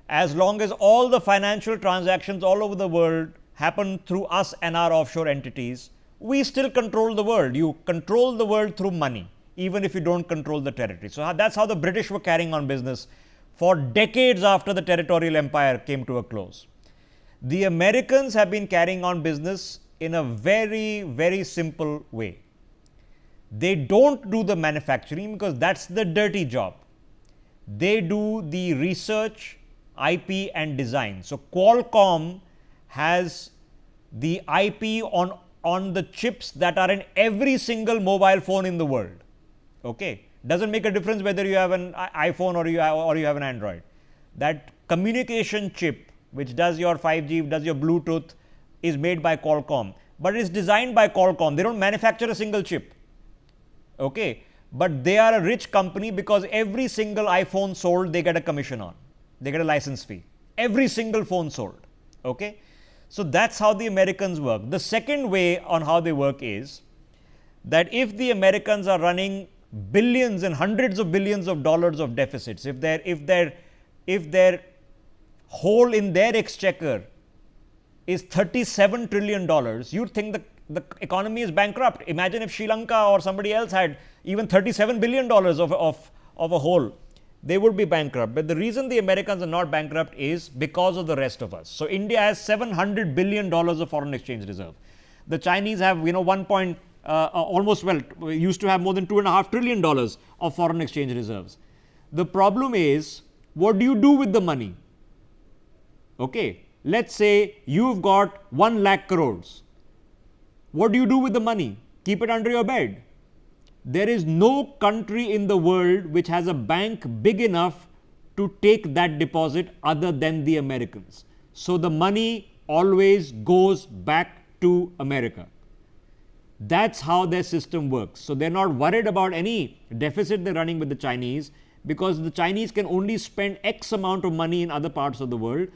as long as all the financial transactions all over the world happen through us and our offshore entities, we still control the world. You control the world through money, even if you don't control the territory. So that's how the British were carrying on business for decades after the territorial empire came to a close. The Americans have been carrying on business in a very, very simple way. They don't do the manufacturing because that's the dirty job. They do the research, IP and design. So Qualcomm has the IP on the chips that are in every single mobile phone in the world. Okay, doesn't make a difference whether you have an iPhone or you have an Android. That communication chip which does your 5G, does your Bluetooth, is made by Qualcomm, but it's designed by Qualcomm. They don't manufacture a single chip. Okay, but they are a rich company because every single iPhone sold, they get a commission on. They get a license fee. Every single phone sold. Okay, so that's how the Americans work. The second way on how they work is that if the Americans are running billions and hundreds of billions of dollars of deficits, if their hole in their exchequer is $37 trillion, you'd think the economy is bankrupt. Imagine if Sri Lanka or somebody else had even $37 billion of a hole. They would be bankrupt. But the reason the Americans are not bankrupt is because of the rest of us. So India has $700 billion of foreign exchange reserve. The Chinese have, used to have more than $2.5 trillion of foreign exchange reserves. The problem is, what do you do with the money? Okay, let's say you've got 1 lakh crores. What do you do with the money? Keep it under your bed. There is no country in the world which has a bank big enough to take that deposit other than the Americans. So the money always goes back to America. That's how their system works. So they're not worried about any deficit they're running with the Chinese, because the Chinese can only spend X amount of money in other parts of the world,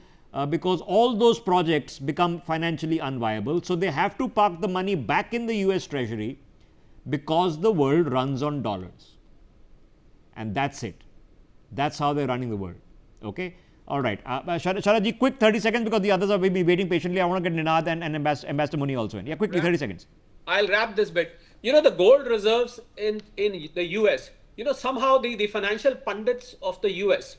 because all those projects become financially unviable. So they have to park the money back in the US Treasury, because the world runs on dollars. And that's it. That's how they're running the world. Okay. All right. Sharadji, quick 30 seconds, because the others are maybe waiting patiently. I want to get Ninad and Ambassador Muni also in. Yeah, quickly, 30 seconds. I'll wrap this bit. The gold reserves in the US, somehow the financial pundits of the US,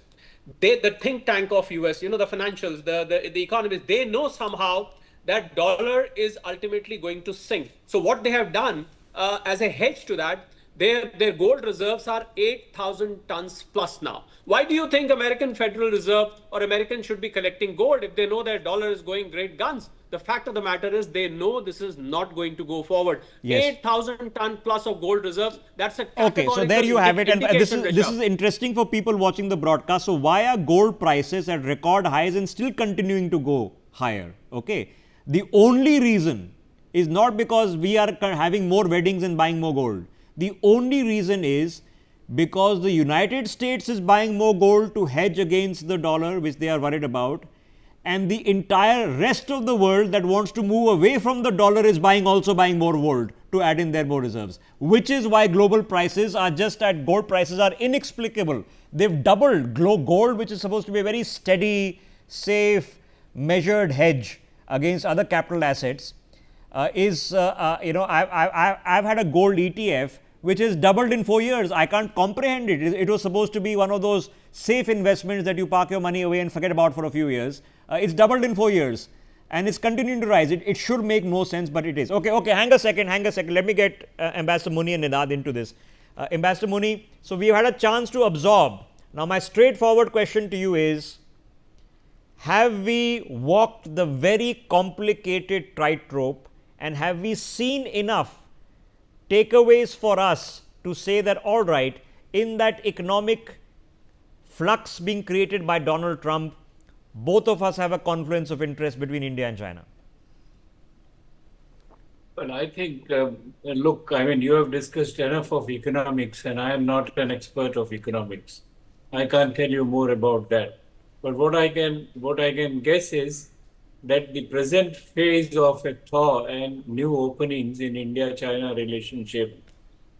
the think tank of US, the financials, the economists, they know somehow that dollar is ultimately going to sink. So what they have done as a hedge to that, their gold reserves are 8,000 tons plus now. Why do you think American Federal Reserve or Americans should be collecting gold if they know their dollar is going great guns? The fact of the matter is they know this is not going to go forward. Yes. 8,000 ton plus of gold reserves, that's a categorical. Okay, so there you have it. And this is interesting for people watching the broadcast. So why are gold prices at record highs and still continuing to go higher? Okay. The only reason is not because we are having more weddings and buying more gold. The only reason is because the United States is buying more gold to hedge against the dollar, which they are worried about, and the entire rest of the world that wants to move away from the dollar is also buying more gold to add in their more reserves, which is why global prices are gold prices are inexplicable. They've doubled. Gold, which is supposed to be a very steady, safe, measured hedge against other capital assets, I've had a gold ETF which is doubled in 4 years. I can't comprehend it. It was supposed to be one of those safe investments that you park your money away and forget about for a few years. It's doubled in 4 years and it's continuing to rise. It should make no sense, but it is. Okay, hang a second. Let me get Ambassador Muni and Ninad into this. Ambassador Muni, so we've had a chance to absorb. Now my straightforward question to you is, have we walked the very complicated tightrope, and have we seen enough takeaways for us to say that, all right, in that economic flux being created by Donald Trump, both of us have a confluence of interest between India and China? Well, I think, look, you have discussed enough of economics, and I am not an expert of economics. I can't tell you more about that. But what I can guess is that the present phase of a thaw and new openings in India-China relationship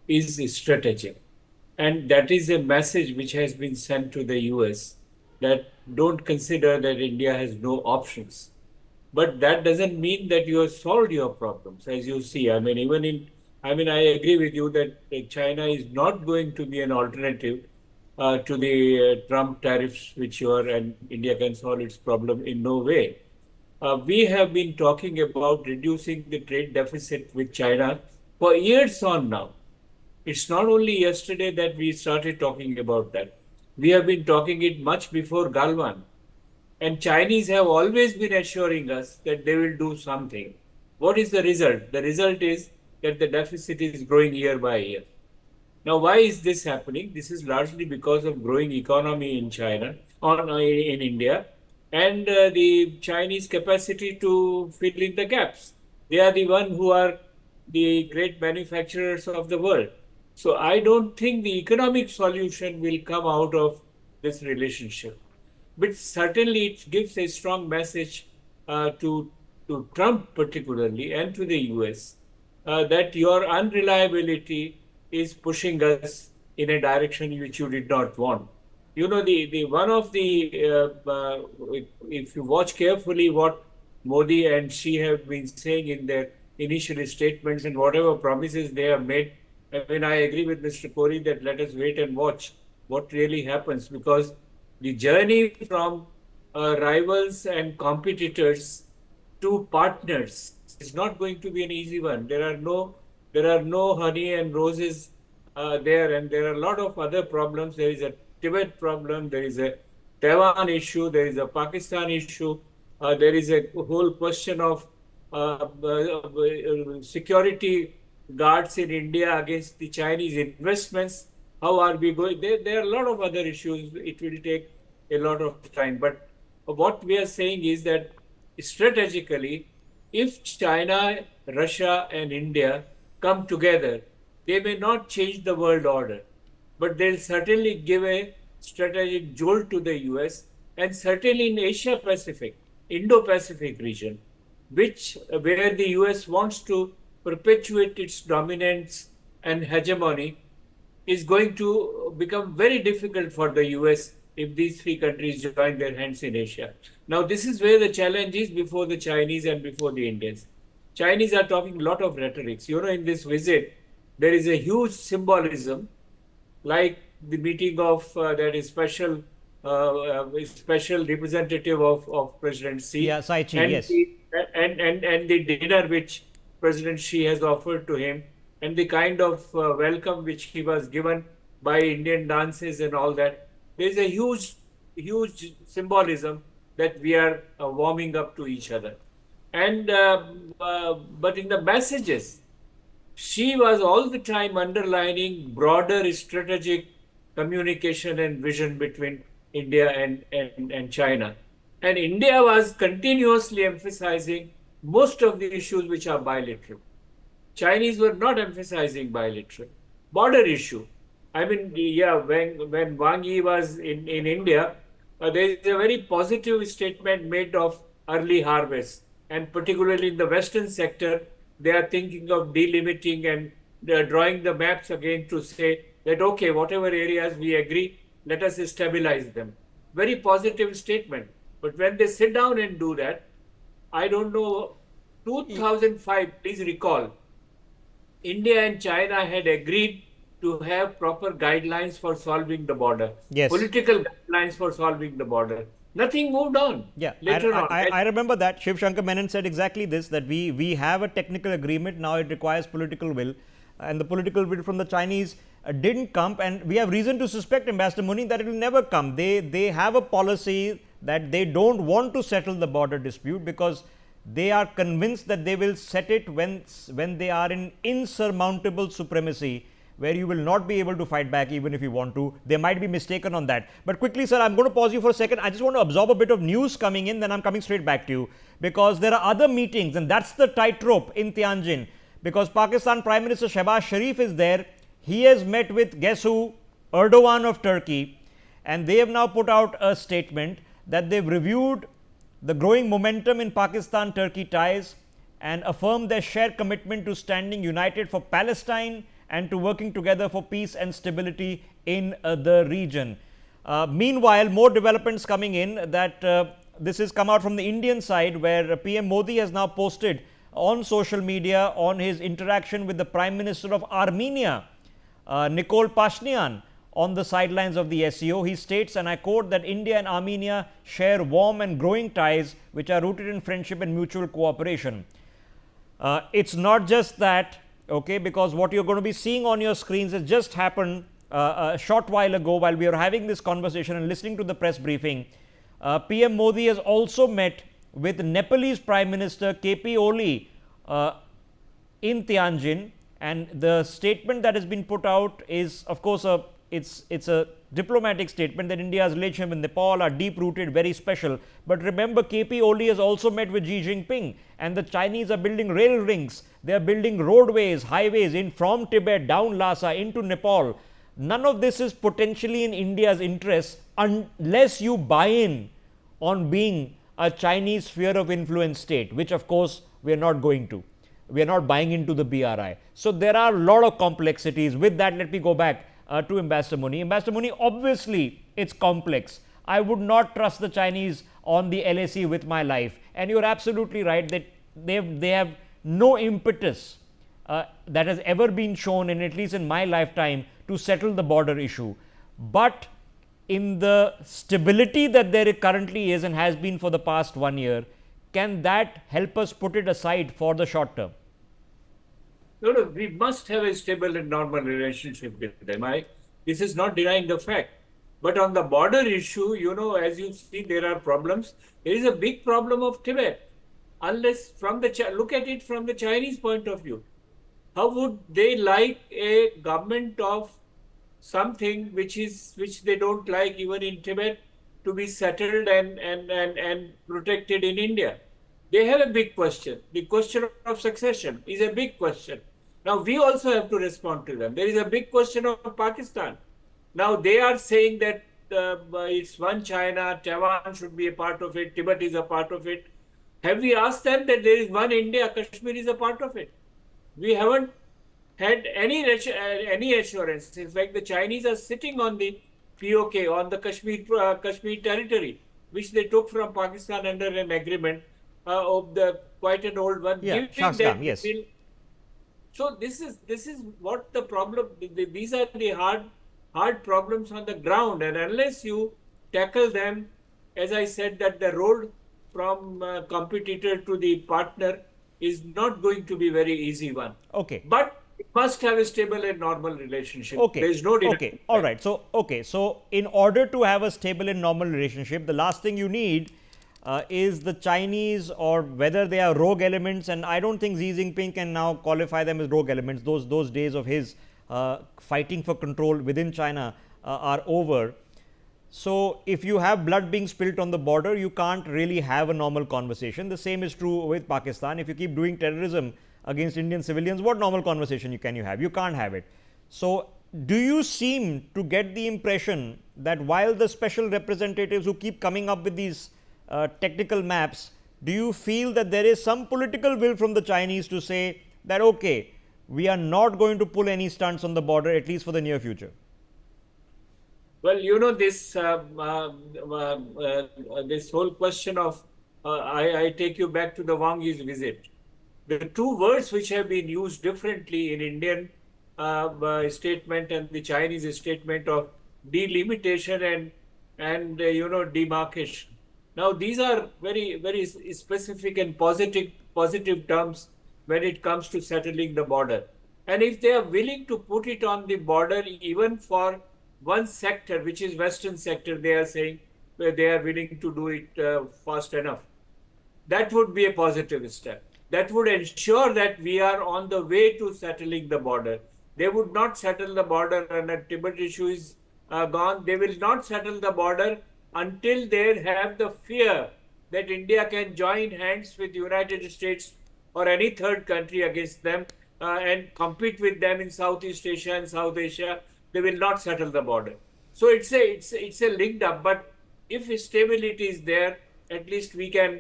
is strategic. And that is a message which has been sent to the US, that don't consider that India has no options. But that doesn't mean that you have solved your problems, as you see. I agree with you that China is not going to be an alternative to the Trump tariffs, and India can solve its problem in no way. We have been talking about reducing the trade deficit with China for years on now. It's not only yesterday that we started talking about that. We have been talking it much before Galwan. And Chinese have always been assuring us that they will do something. What is the result? The result is that the deficit is growing year by year. Now, why is this happening? This is largely because of growing economy in China, in India, and the Chinese capacity to fill in the gaps. They are the one who are the great manufacturers of the world. So I don't think the economic solution will come out of this relationship. But certainly it gives a strong message to Trump particularly, and to the US, that your unreliability is pushing us in a direction which you did not want. You know, the one of the if you watch carefully what Modi and Xi have been saying in their initial statements and whatever promises they have made, I mean, I agree with Mr. Kori that let us wait and watch what really happens, because the journey from rivals and competitors to partners is not going to be an easy one. There are no honey and roses there, and there are a lot of other problems. There is a Tibet problem, there is a Taiwan issue, there is a Pakistan issue, there is a whole question of security guards in India against the Chinese investments. How are we going? There are a lot of other issues. It will take a lot of time. But what we are saying is that strategically, if China, Russia, and India come together, they may not change the world order, but they'll certainly give a strategic jolt to the US, and certainly in Asia Pacific, Indo-Pacific region, where the US wants to perpetuate its dominance and hegemony, is going to become very difficult for the US if these three countries join their hands in Asia. Now, this is where the challenge is before the Chinese and before the Indians. Chinese are talking a lot of rhetorics. You know, in this visit, there is a huge symbolism, like the meeting of that is special representative of President Xi. Yeah, Sai Chi, and yes. And the dinner which President Xi has offered to him, and the kind of welcome which he was given by Indian dances and all that. There is a huge symbolism that we are warming up to each other. And but in the messages, she was all the time underlining broader strategic communication and vision between India and China. And India was continuously emphasizing most of the issues which are bilateral. Chinese were not emphasizing bilateral. Border issue. I mean, yeah, when Wang Yi was in India, there is a very positive statement made of early harvest. And particularly in the Western sector, they are thinking of delimiting and they are drawing the maps again to say that, okay, whatever areas we agree, let us stabilize them. Very positive statement. But when they sit down and do that, I don't know, 2005, please recall, India and China had agreed to have proper guidelines for solving the border. Yes. Political guidelines for solving the border. Nothing moved on. Yeah, later on. I remember that. Shiv Shankar Menon said exactly this, that we have a technical agreement, now it requires political will. And the political will from the Chinese didn't come, and we have reason to suspect, Ambassador Muni, that it will never come. They have a policy that they don't want to settle the border dispute because they are convinced that they will set it when they are in insurmountable supremacy, where you will not be able to fight back even if you want to. They might be mistaken on that. But quickly, sir, I'm going to pause you for a second. I just want to absorb a bit of news coming in, then I'm coming straight back to you, because there are other meetings, and that's the tightrope in Tianjin, because Pakistan Prime Minister Shehbaz Sharif is there. He has met with, guess who? Erdogan of Turkey, and they have now put out a statement that they've reviewed the growing momentum in Pakistan-Turkey ties and affirmed their shared commitment to standing united for Palestine and to working together for peace and stability in the region. Meanwhile, more developments coming in, that this has come out from the Indian side, where PM Modi has now posted on social media on his interaction with the Prime Minister of Armenia, Nikol Pashinyan, on the sidelines of the SCO. He states, and I quote, that India and Armenia share warm and growing ties which are rooted in friendship and mutual cooperation. It's not just that, okay, because what you're going to be seeing on your screens has just happened a short while ago while we were having this conversation and listening to the press briefing. PM Modi has also met with Nepalese Prime Minister KP Oli in Tianjin, and the statement that has been put out is, of course, it's a diplomatic statement that India's relations with Nepal are deep-rooted, very special. But remember, KP Oli has also met with Xi Jinping, and the Chinese are building rail rings. They are building roadways, highways from Tibet down Lhasa into Nepal. None of this is potentially in India's interest unless you buy in on being a Chinese sphere of influence state, which of course we are not going to. we are not buying into the BRI. So there are a lot of complexities. With that, let me go back to Ambassador Muni. Ambassador Muni, obviously it's complex. I would not trust the Chinese on the LAC with my life. And you're absolutely right that they have no impetus that has ever been shown, in at least in my lifetime, to settle the border issue. But in the stability that there currently is and has been for the past 1 year, can that help us put it aside for the short term? No, we must have a stable and normal relationship with them. This is not denying the fact. But on the border issue, as you see, there are problems. There is a big problem of Tibet. Unless look at it from the Chinese point of view. How would they like a government of something which they don't like even in Tibet to be settled and protected in India? They have a big question. The question of succession is a big question. Now we also have to respond to them. There is a big question of Pakistan. Now they are saying that it's one China, Taiwan should be a part of it, Tibet is a part of it. Have we asked them that there is one India, Kashmir is a part of it? We haven't had any assurance. In fact, the Chinese are sitting on the POK, on the Kashmir territory, which they took from Pakistan under an agreement of quite an old one. Yeah, Shahstam, yes. So this is what the problem. These are the hard problems on the ground, and unless you tackle them, as I said, that the road from competitor to the partner is not going to be very easy one. Okay. But it must have a stable and normal relationship. Okay. There is no denying. Okay. All right. So in order to have a stable and normal relationship, the last thing you need is the Chinese, or whether they are rogue elements, and I don't think Xi Jinping can now qualify them as rogue elements. Those days of his fighting for control within China are over. So if you have blood being spilt on the border, you can't really have a normal conversation. The same is true with Pakistan. If you keep doing terrorism against Indian civilians, what normal conversation can you have? You can't have it. So do you seem to get the impression that while the special representatives who keep coming up with these technical maps, do you feel that there is some political will from the Chinese to say that, okay, we are not going to pull any stunts on the border, at least for the near future? Well, this this whole question of I take you back to the Wang Yi's visit. The two words which have been used differently in Indian statement and the Chinese statement of delimitation and demarcation. Now these are very specific and positive terms when it comes to settling the border. And if they are willing to put it on the border even for one sector, which is Western sector, they are saying they are willing to do it fast enough. That would be a positive step. That would ensure that we are on the way to settling the border. They would not settle the border and the Tibet issue is gone. They will not settle the border until they have the fear that India can join hands with the United States or any third country against them and compete with them in Southeast Asia and South Asia. They will not settle the border. So it's a linked up. But if stability is there, at least we can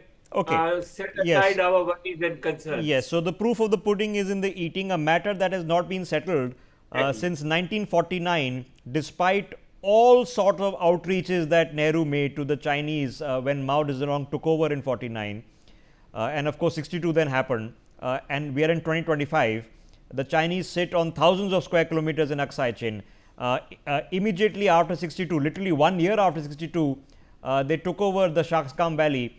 set aside our worries and concerns. Yes. So the proof of the pudding is in the eating. A matter that has not been settled since 1949, despite all sort of outreaches that Nehru made to the Chinese when Mao Zedong took over in 49, and of course 62 then happened, and we are in 2025. The Chinese sit on thousands of square kilometers in Aksai Chin. Immediately after 62, literally 1 year after 62, they took over the Shaksgam Valley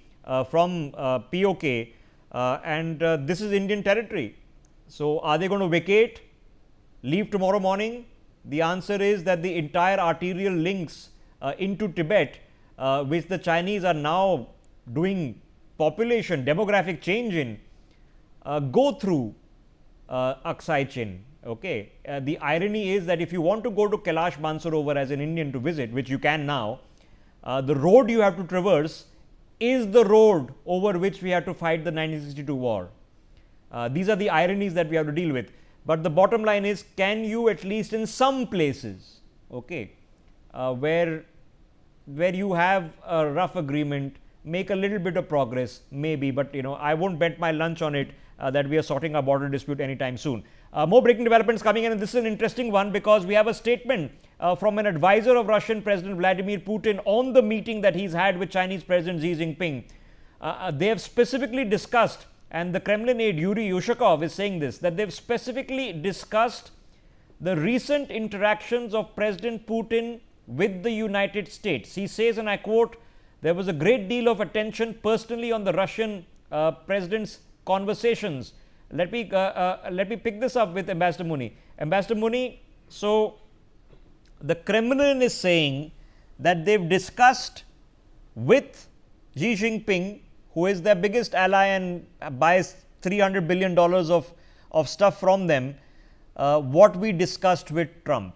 from POK, and this is Indian territory. So are they going to vacate, leave tomorrow morning? The answer is that the entire arterial links into Tibet, which the Chinese are now doing population, demographic change in, go through Aksai Chin. Okay. The irony is that if you want to go to Kailash Mansarovar as an Indian to visit, which you can now, the road you have to traverse is the road over which we had to fight the 1962 war. These are the ironies that we have to deal with. But the bottom line is, can you at least in some places, okay, where you have a rough agreement, make a little bit of progress, maybe, but I won't bet my lunch on it that we are sorting our border dispute anytime soon. More breaking developments coming in, and this is an interesting one because we have a statement from an advisor of Russian President Vladimir Putin on the meeting that he's had with Chinese President Xi Jinping. They have specifically discussed, and the Kremlin aide Yuri Yushakov is saying this, that they've specifically discussed the recent interactions of President Putin with the United States. He says, and I quote, "There was a great deal of attention personally on the Russian president's conversations." Let me pick this up with Ambassador Muni. Ambassador Muni, so the Kremlin is saying that they've discussed with Xi Jinping, who is their biggest ally and buys $300 billion of stuff from them, what we discussed with Trump.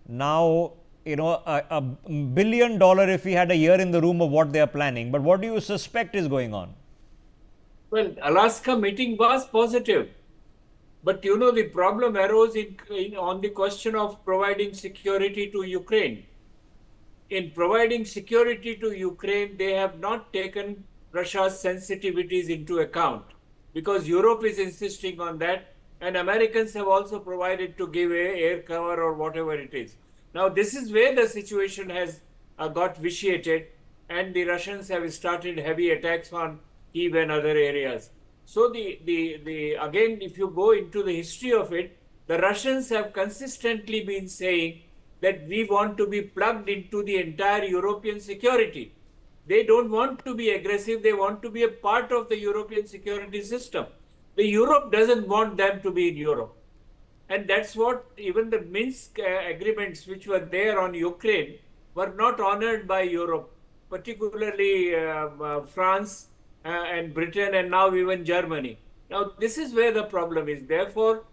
Now, you know, $1 billion if we had a year in the room of what they are planning, but what do you suspect is going on? Well, Alaska meeting was positive, but you know the problem arose on the question of providing security to Ukraine. In providing security to Ukraine, they have not taken Russia's sensitivities into account because Europe is insisting on that, and Americans have also provided to give air cover or whatever it is. Now, this is where the situation has got vitiated, and the Russians have started heavy attacks on Kyiv and other areas. So again, if you go into the history of it, the Russians have consistently been saying that we want to be plugged into the entire European security. They don't want to be aggressive. They want to be a part of the European security system. The Europe doesn't want them to be in Europe. And that's what even the Minsk agreements which were there on Ukraine were not honored by Europe, particularly France and Britain, and now even Germany. Now, this is where the problem is. Therefore,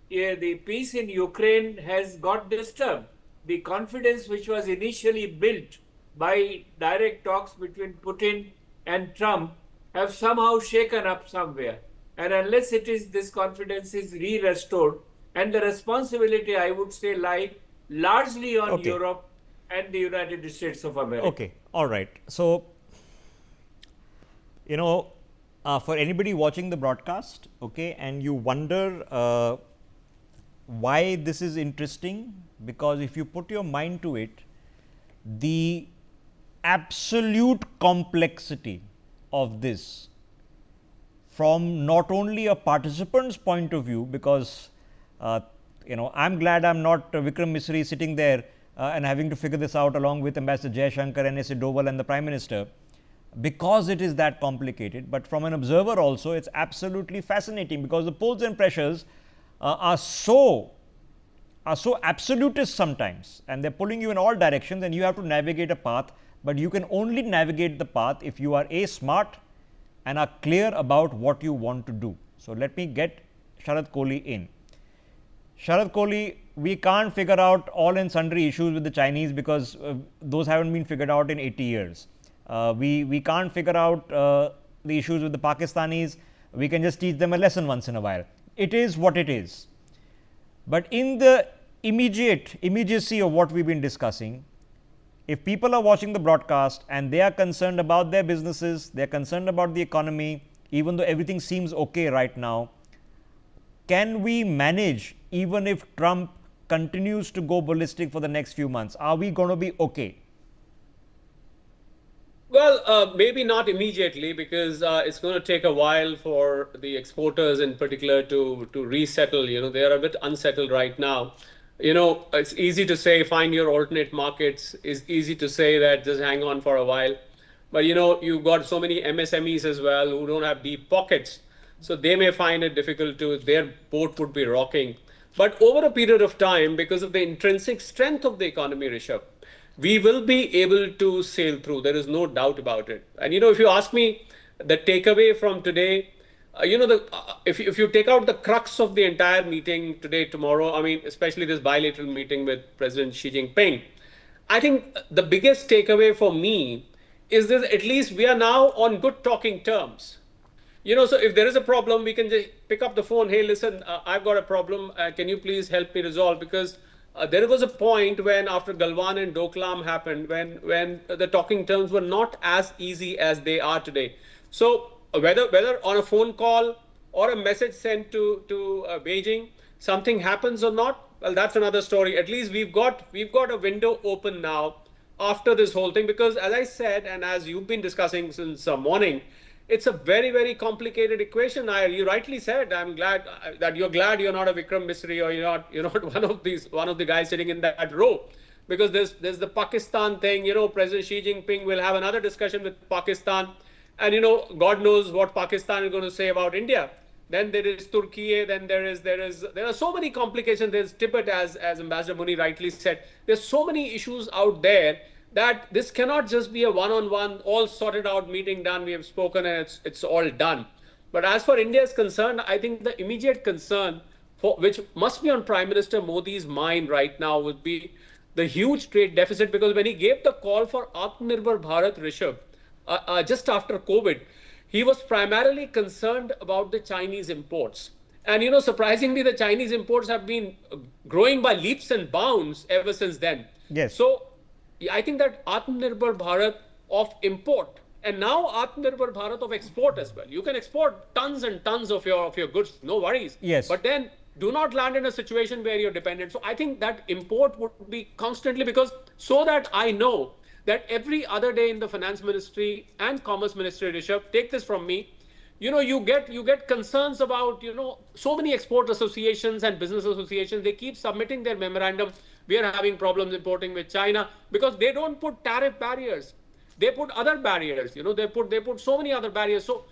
the peace in Ukraine has got disturbed. The confidence which was initially built by direct talks between Putin and Trump have somehow shaken up somewhere. And unless this confidence is re-restored, and the responsibility, I would say, lie largely on Europe and the United States of America. Okay, all right. So, you know, for anybody watching the broadcast, okay, and you wonder why this is interesting, because if you put your mind to it, the absolute complexity of this from not only a participant's point of view, because you know, I'm glad I'm not Vikram Misri sitting there and having to figure this out along with Ambassador Jaishankar, N.S.A. Doval and the Prime Minister, because it is that complicated. But from an observer also, it's absolutely fascinating, because the pulls and pressures are so absolutist sometimes, and they're pulling you in all directions, and you have to navigate a path. But you can only navigate the path if you are smart and are clear about what you want to do. So let me get Sharad Kohli in. Sharad Kohli, we can't figure out all and sundry issues with the Chinese because those haven't been figured out in 80 years. We can't figure out the issues with the Pakistanis. We can just teach them a lesson once in a while. It is what it is. But in the immediacy of what we've been discussing, if people are watching the broadcast and they are concerned about their businesses, they are concerned about the economy, even though everything seems okay right now, can we manage even if Trump continues to go ballistic for the next few months? Are we going to be okay? Well, maybe not immediately, because it's going to take a while for the exporters in particular to resettle. You know, they are a bit unsettled right now. You know, it's easy to say find your alternate markets. It's easy to say that just hang on for a while. But, you know, you've got so many MSMEs as well who don't have deep pockets. So they may find it difficult their boat would be rocking. But over a period of time, because of the intrinsic strength of the economy, Rishabh, we will be able to sail through. There is no doubt about it. And, you know, if you ask me the takeaway from today, you know, if you take out the crux of the entire meeting today, tomorrow, I mean, especially this bilateral meeting with President Xi Jinping, I think the biggest takeaway for me is that at least we are now on good talking terms. You know, so if there is a problem, we can just pick up the phone. Hey, listen, I've got a problem. Can you please help me resolve? Because there was a point when after Galwan and Doklam happened, when the talking terms were not as easy as they are today. So whether on a phone call or a message sent to Beijing, something happens or not, well, that's another story. At least we've got a window open now after this whole thing, because as I said, and as you've been discussing since morning, it's a very, very complicated equation. You rightly said, I'm glad that you're not a Vikram Misri, or you're not one of the guys sitting in that row, because there's the Pakistan thing. President Xi Jinping will have another discussion with Pakistan, and God knows what Pakistan is going to say about India. Then there is Turkey. Then there are so many complications. There's Tibet, as Ambassador Muni rightly said. There's so many issues out there that this cannot just be a one-on-one, all sorted out meeting done. We have spoken and it's all done. But as for India is concerned, I think the immediate concern, which must be on Prime Minister Modi's mind right now, would be the huge trade deficit. Because when he gave the call for Atmanirbhar Bharat, Rishabh, just after COVID, he was primarily concerned about the Chinese imports. And surprisingly, the Chinese imports have been growing by leaps and bounds ever since then. Yes. So I think that Atmanirbhar Bharat of import, and now Atmanirbhar Bharat of export as well. You can export tons and tons of your goods, no worries. Yes. But then do not land in a situation where you're dependent. So I think that import would be constantly, so that I know that every other day in the Finance Ministry and Commerce Ministry, Rishabh, take this from me, you get concerns about, so many export associations and business associations, they keep submitting their memorandum. We are having problems importing with China, because they don't put tariff barriers. They put other barriers, they put so many other barriers. So,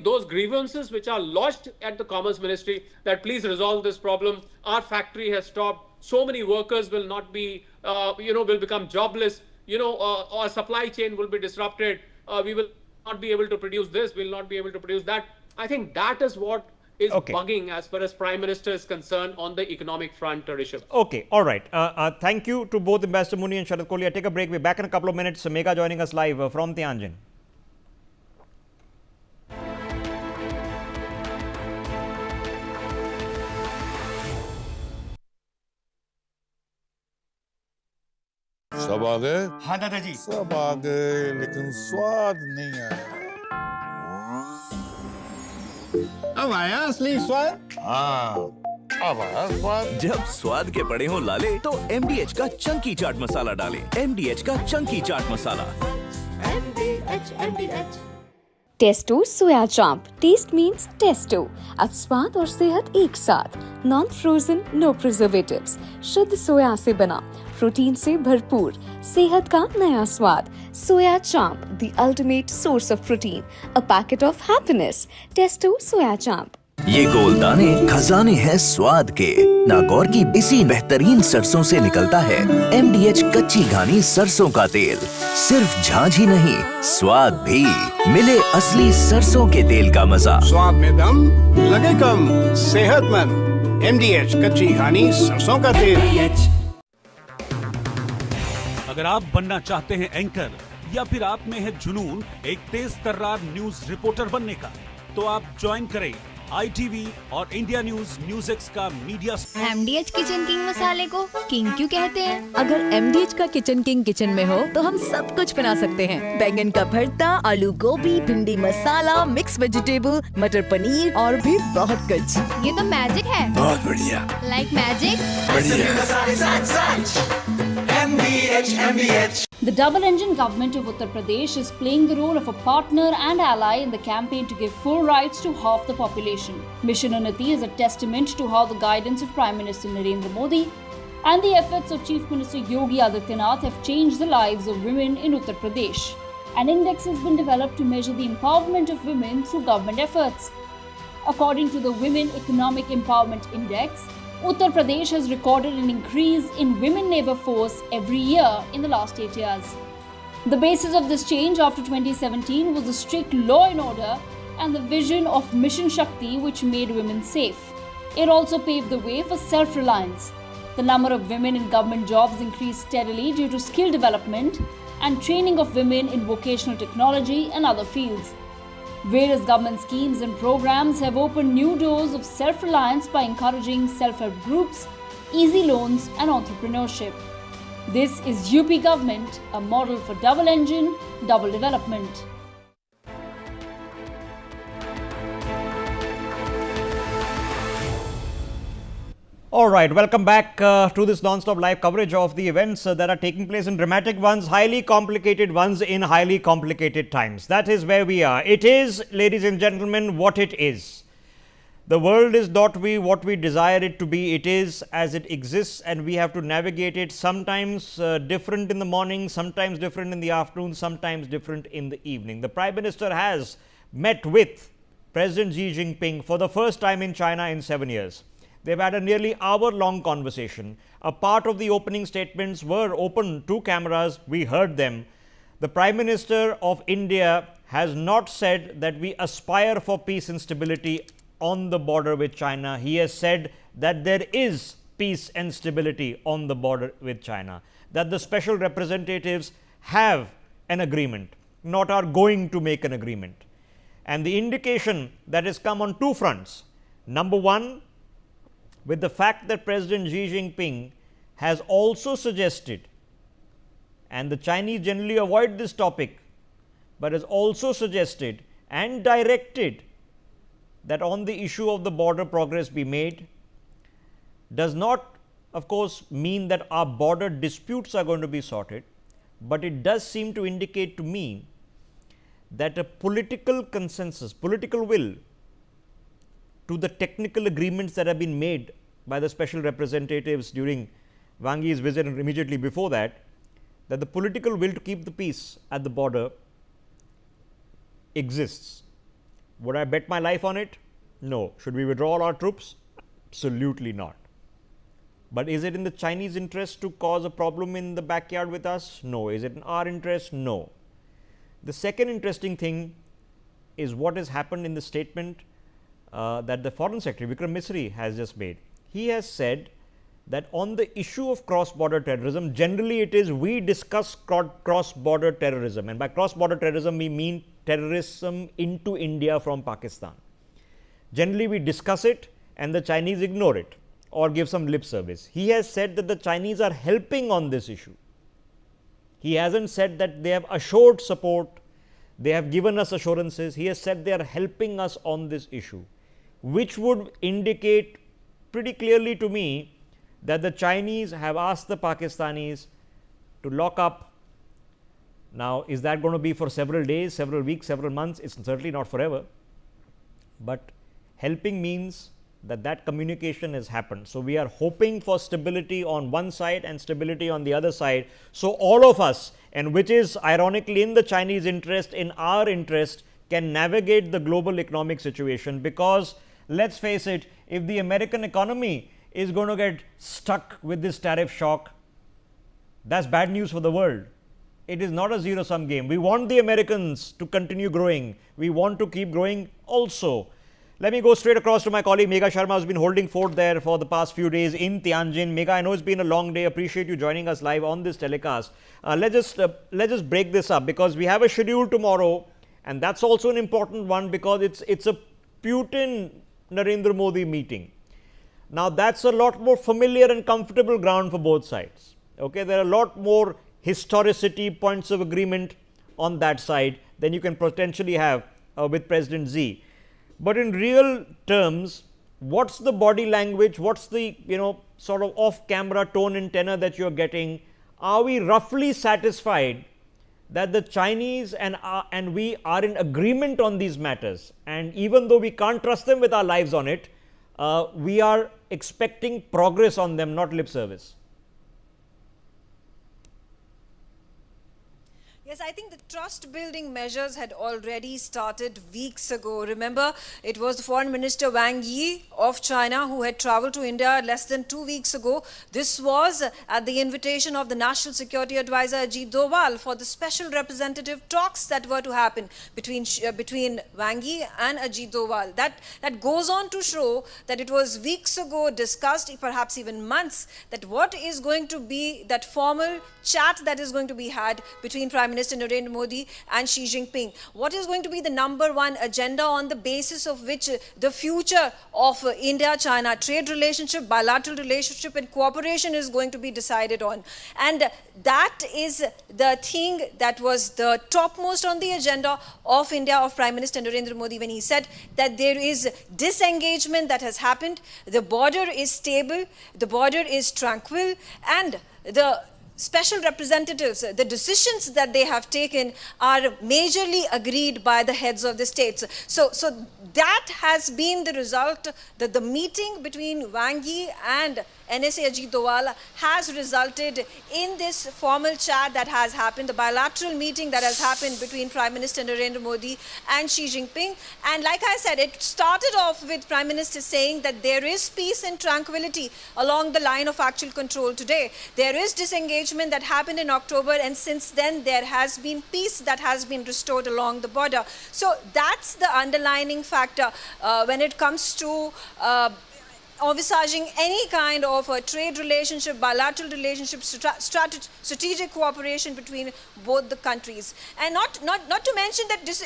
those grievances which are lodged at the Commerce Ministry, that please resolve this problem. Our factory has stopped. So many workers will not be, will become jobless. Our supply chain will be disrupted. We will not be able to produce this. We'll not be able to produce that. I think that is what is bugging as far as Prime Minister is concerned on the economic front, Rishabh. Okay, all right. Thank you to both Ambassador Muni and Sharad Kohli. I take a break. We're back in a couple of minutes. Megha joining us live from Tianjin. सब आ गए? हाँ दादाजी। सब आ गए, लेकिन स्वाद नहीं आया। अब आया असली स्वाद? हाँ, अब आया स्वाद। जब स्वाद के पड़े हों लाले, तो MDH का चंकी चाट मसाला डालें। MDH का chunky chaat masala. MDH। Tasto soya chaap. Taste means Tasto. अब स्वाद और सेहत एक साथ। Non frozen, no preservatives. शुद्ध सोया से बना, प्रोटीन से भरपूर, सेहत का नया स्वाद। Soya chaap, the ultimate source of protein. A packet of happiness. Tasto soya chaap. ये गोलदाने खजाने हैं स्वाद के। नागौर की इसी बेहतरीन सरसों से निकलता है MDH कच्ची घानी सरसों का तेल। सिर्फ झांझ ही नहीं, स्वाद भी। मिले असली सरसों के तेल का मजा। स्वाद में दम, लगे कम, सेहतमंद। MDH कच्ची घानी सरसों का तेल। अगर आप बनना चाहते हैं एंकर, या फिर आप में है जुनून एक तेज तर्रार न्यूज रिपोर्टर बनने का, तो आप ज्वाइन करें ITV और इंडिया NewsX का मीडिया। MDH किचन किंग मसाले को किंग क्यों कहते हैं? अगर MDH का किचन किंग किचन में हो तो हम सब कुछ बना सकते हैं। बैंगन का भरता, आलू गोभी, भिंडी मसाला, मिक्स वेजिटेबल, मटर पनीर और भी बहुत कुछ। ये तो मैजिक है। बहुत बढ़िया। Like magic. MDH. The double-engine government of Uttar Pradesh is playing the role of a partner and ally in the campaign to give full rights to half the population. Mission Unnati is a testament to how the guidance of Prime Minister Narendra Modi and the efforts of Chief Minister Yogi Adityanath have changed the lives of women in Uttar Pradesh. An index has been developed to measure the empowerment of women through government efforts. According to the Women Economic Empowerment Index, Uttar Pradesh has recorded an increase in women labour force every year in the last 8 years. The basis of this change after 2017 was the strict law and order and the vision of Mission Shakti, which made women safe. It also paved the way for self-reliance. The number of women in government jobs increased steadily due to skill development and training of women in vocational technology and other fields. Various government schemes and programs have opened new doors of self-reliance by encouraging self-help groups, easy loans and entrepreneurship. This is UP government, a model for double engine, double development. All right, welcome back to this non-stop live coverage of the events that are taking place in dramatic ones, highly complicated ones in highly complicated times. That is where we are. It is, ladies and gentlemen, what it is. The world is not what we desire it to be. It is as it exists, and we have to navigate it, sometimes different in the morning, sometimes different in the afternoon, sometimes different in the evening. The Prime Minister has met with President Xi Jinping for the first time in China in 7 years. They've had a nearly hour-long conversation. A part of the opening statements were open to cameras. We heard them. The Prime Minister of India has not said that we aspire for peace and stability on the border with China. He has said that there is peace and stability on the border with China, that the special representatives have an agreement, not are going to make an agreement. And the indication that has come on two fronts. Number one, with the fact that President Xi Jinping has also suggested, and the Chinese generally avoid this topic, but has also suggested and directed that on the issue of the border progress be made, does not, of course, mean that our border disputes are going to be sorted, but it does seem to indicate to me that a political consensus, political will to the technical agreements that have been made by the special representatives during Wang Yi's visit and immediately before that, that the political will to keep the peace at the border exists. Would I bet my life on it? No. Should we withdraw all our troops? Absolutely not. But is it in the Chinese interest to cause a problem in the backyard with us? No. Is it in our interest? No. The second interesting thing is what has happened in the statement that the Foreign Secretary Vikram Misri has just made. He has said that on the issue of cross-border terrorism, generally it is we discuss cross-border terrorism, and by cross-border terrorism we mean terrorism into India from Pakistan. Generally we discuss it and the Chinese ignore it or give some lip service. He has said that the Chinese are helping on this issue. He hasn't said that they have assured support, they have given us assurances. He has said they are helping us on this issue, which would indicate pretty clearly to me that the Chinese have asked the Pakistanis to lock up. Now, is that going to be for several days, several weeks, several months? It's certainly not forever. But helping means that that communication has happened. So, we are hoping for stability on one side and stability on the other side. So, all of us, and which is ironically in the Chinese interest, in our interest, can navigate the global economic situation, because let's face it, if the American economy is going to get stuck with this tariff shock, that's bad news for the world. It is not a zero-sum game. We want the Americans to continue growing. We want to keep growing also. Let me go straight across to my colleague Megha Sharma, who's been holding fort there for the past few days in Tianjin. Megha, I know it's been a long day. Appreciate you joining us live on this telecast. Let's just break this up, because we have a schedule tomorrow, and that's also an important one, because it's a Putin-Narendra Modi meeting. Now, that's a lot more familiar and comfortable ground for both sides. Okay, there are a lot more historicity, points of agreement on that side than you can potentially have with President Xi. But in real terms, what's the body language? What's the sort of off-camera tone and tenor that you're getting? Are we roughly satisfied that the Chinese and we are in agreement on these matters? And even though we can't trust them with our lives on it, we are expecting progress on them, not lip service. Yes, I think the trust building measures had already started weeks ago. Remember, it was the Foreign Minister Wang Yi of China who had traveled to India less than 2 weeks ago. This was at the invitation of the National Security Advisor Ajit Doval for the special representative talks that were to happen between Wang Yi and Ajit Doval. That goes on to show that it was weeks ago discussed, perhaps even months, that what is going to be that formal chat that is going to be had between Prime Minister Minister Narendra Modi and Xi Jinping. What is going to be the #1 agenda on the basis of which the future of India-China trade relationship, bilateral relationship and cooperation is going to be decided on? And that is the thing that was the topmost on the agenda of India, of Prime Minister Narendra Modi, when he said that there is disengagement that has happened, the border is stable, the border is tranquil, and the special representatives, the decisions that they have taken are majorly agreed by the heads of the states. So that has been the result, that the meeting between Wang Yi and NSA Ajit Doval has resulted in this formal chat that has happened, the bilateral meeting that has happened between Prime Minister Narendra Modi and Xi Jinping. And like I said, it started off with Prime Minister saying that there is peace and tranquility along the line of actual control today. There is disengagement that happened in October, and since then there has been peace that has been restored along the border. So that's the underlining factor when it comes to envisaging any kind of a trade relationship, bilateral relationship, strategic cooperation between both the countries. And not to mention that this,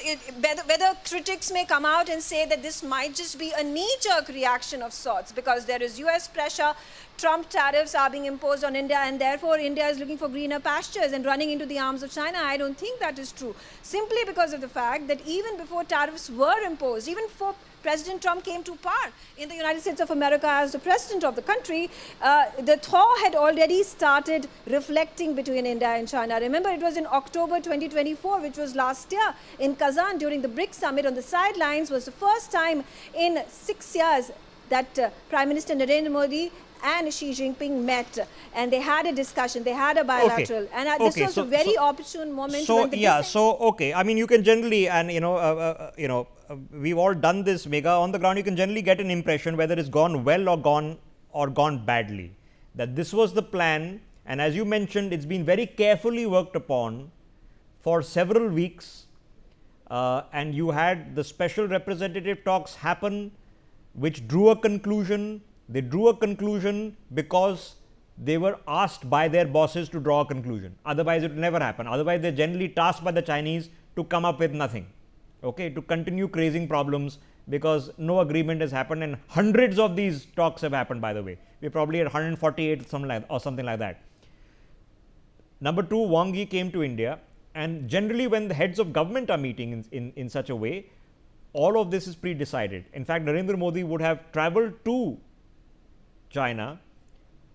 whether critics may come out and say that this might just be a knee-jerk reaction of sorts because there is US pressure, Trump tariffs are being imposed on India, and therefore India is looking for greener pastures and running into the arms of China. I don't think that is true. Simply because of the fact that even before tariffs were imposed, even before President Trump came to power in the United States of America as the president of the country, the thaw had already started reflecting between India and China. Remember, it was in October 2024, which was last year in Kazan during the BRICS summit on the sidelines, was the first time in 6 years that Prime Minister Narendra Modi and Xi Jinping met, and they had a discussion, they had a bilateral, okay. and this was a very opportune moment. So when the yeah, so okay, I mean you can generally, and we've all done this, Megha, on the ground you can generally get an impression whether it's gone well or gone badly, that this was the plan, and as you mentioned, it's been very carefully worked upon for several weeks, and you had the special representative talks happen which drew a conclusion. They drew a conclusion because they were asked by their bosses to draw a conclusion. Otherwise, it will never happen. Otherwise, they're generally tasked by the Chinese to come up with nothing, okay, to continue creating problems because no agreement has happened, and hundreds of these talks have happened, by the way. We're probably at 148 something like that. Number two, Wang Yi came to India, and generally when the heads of government are meeting in such a way, all of this is pre-decided. In fact, Narendra Modi would have traveled to China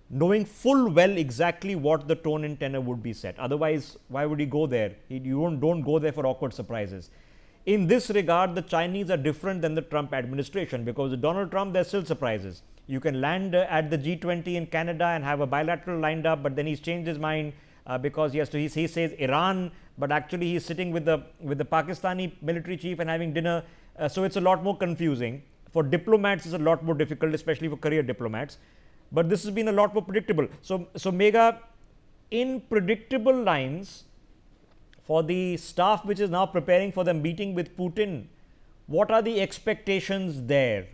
knowing full well exactly what the tone and tenor would be set. Otherwise, why would he go there? You don't go there for awkward surprises. In this regard, the Chinese are different than the Trump administration because with Donald Trump, there's still surprises. You can land at the G20 in Canada and have a bilateral lined up, but then he's changed his mind because he says Iran, but actually he's sitting with the Pakistani military chief and having dinner. So it's a lot more confusing. For diplomats, it's a lot more difficult, especially for career diplomats. But this has been a lot more predictable. So Megha, in predictable lines, for the staff which is now preparing for the meeting with Putin, what are the expectations there?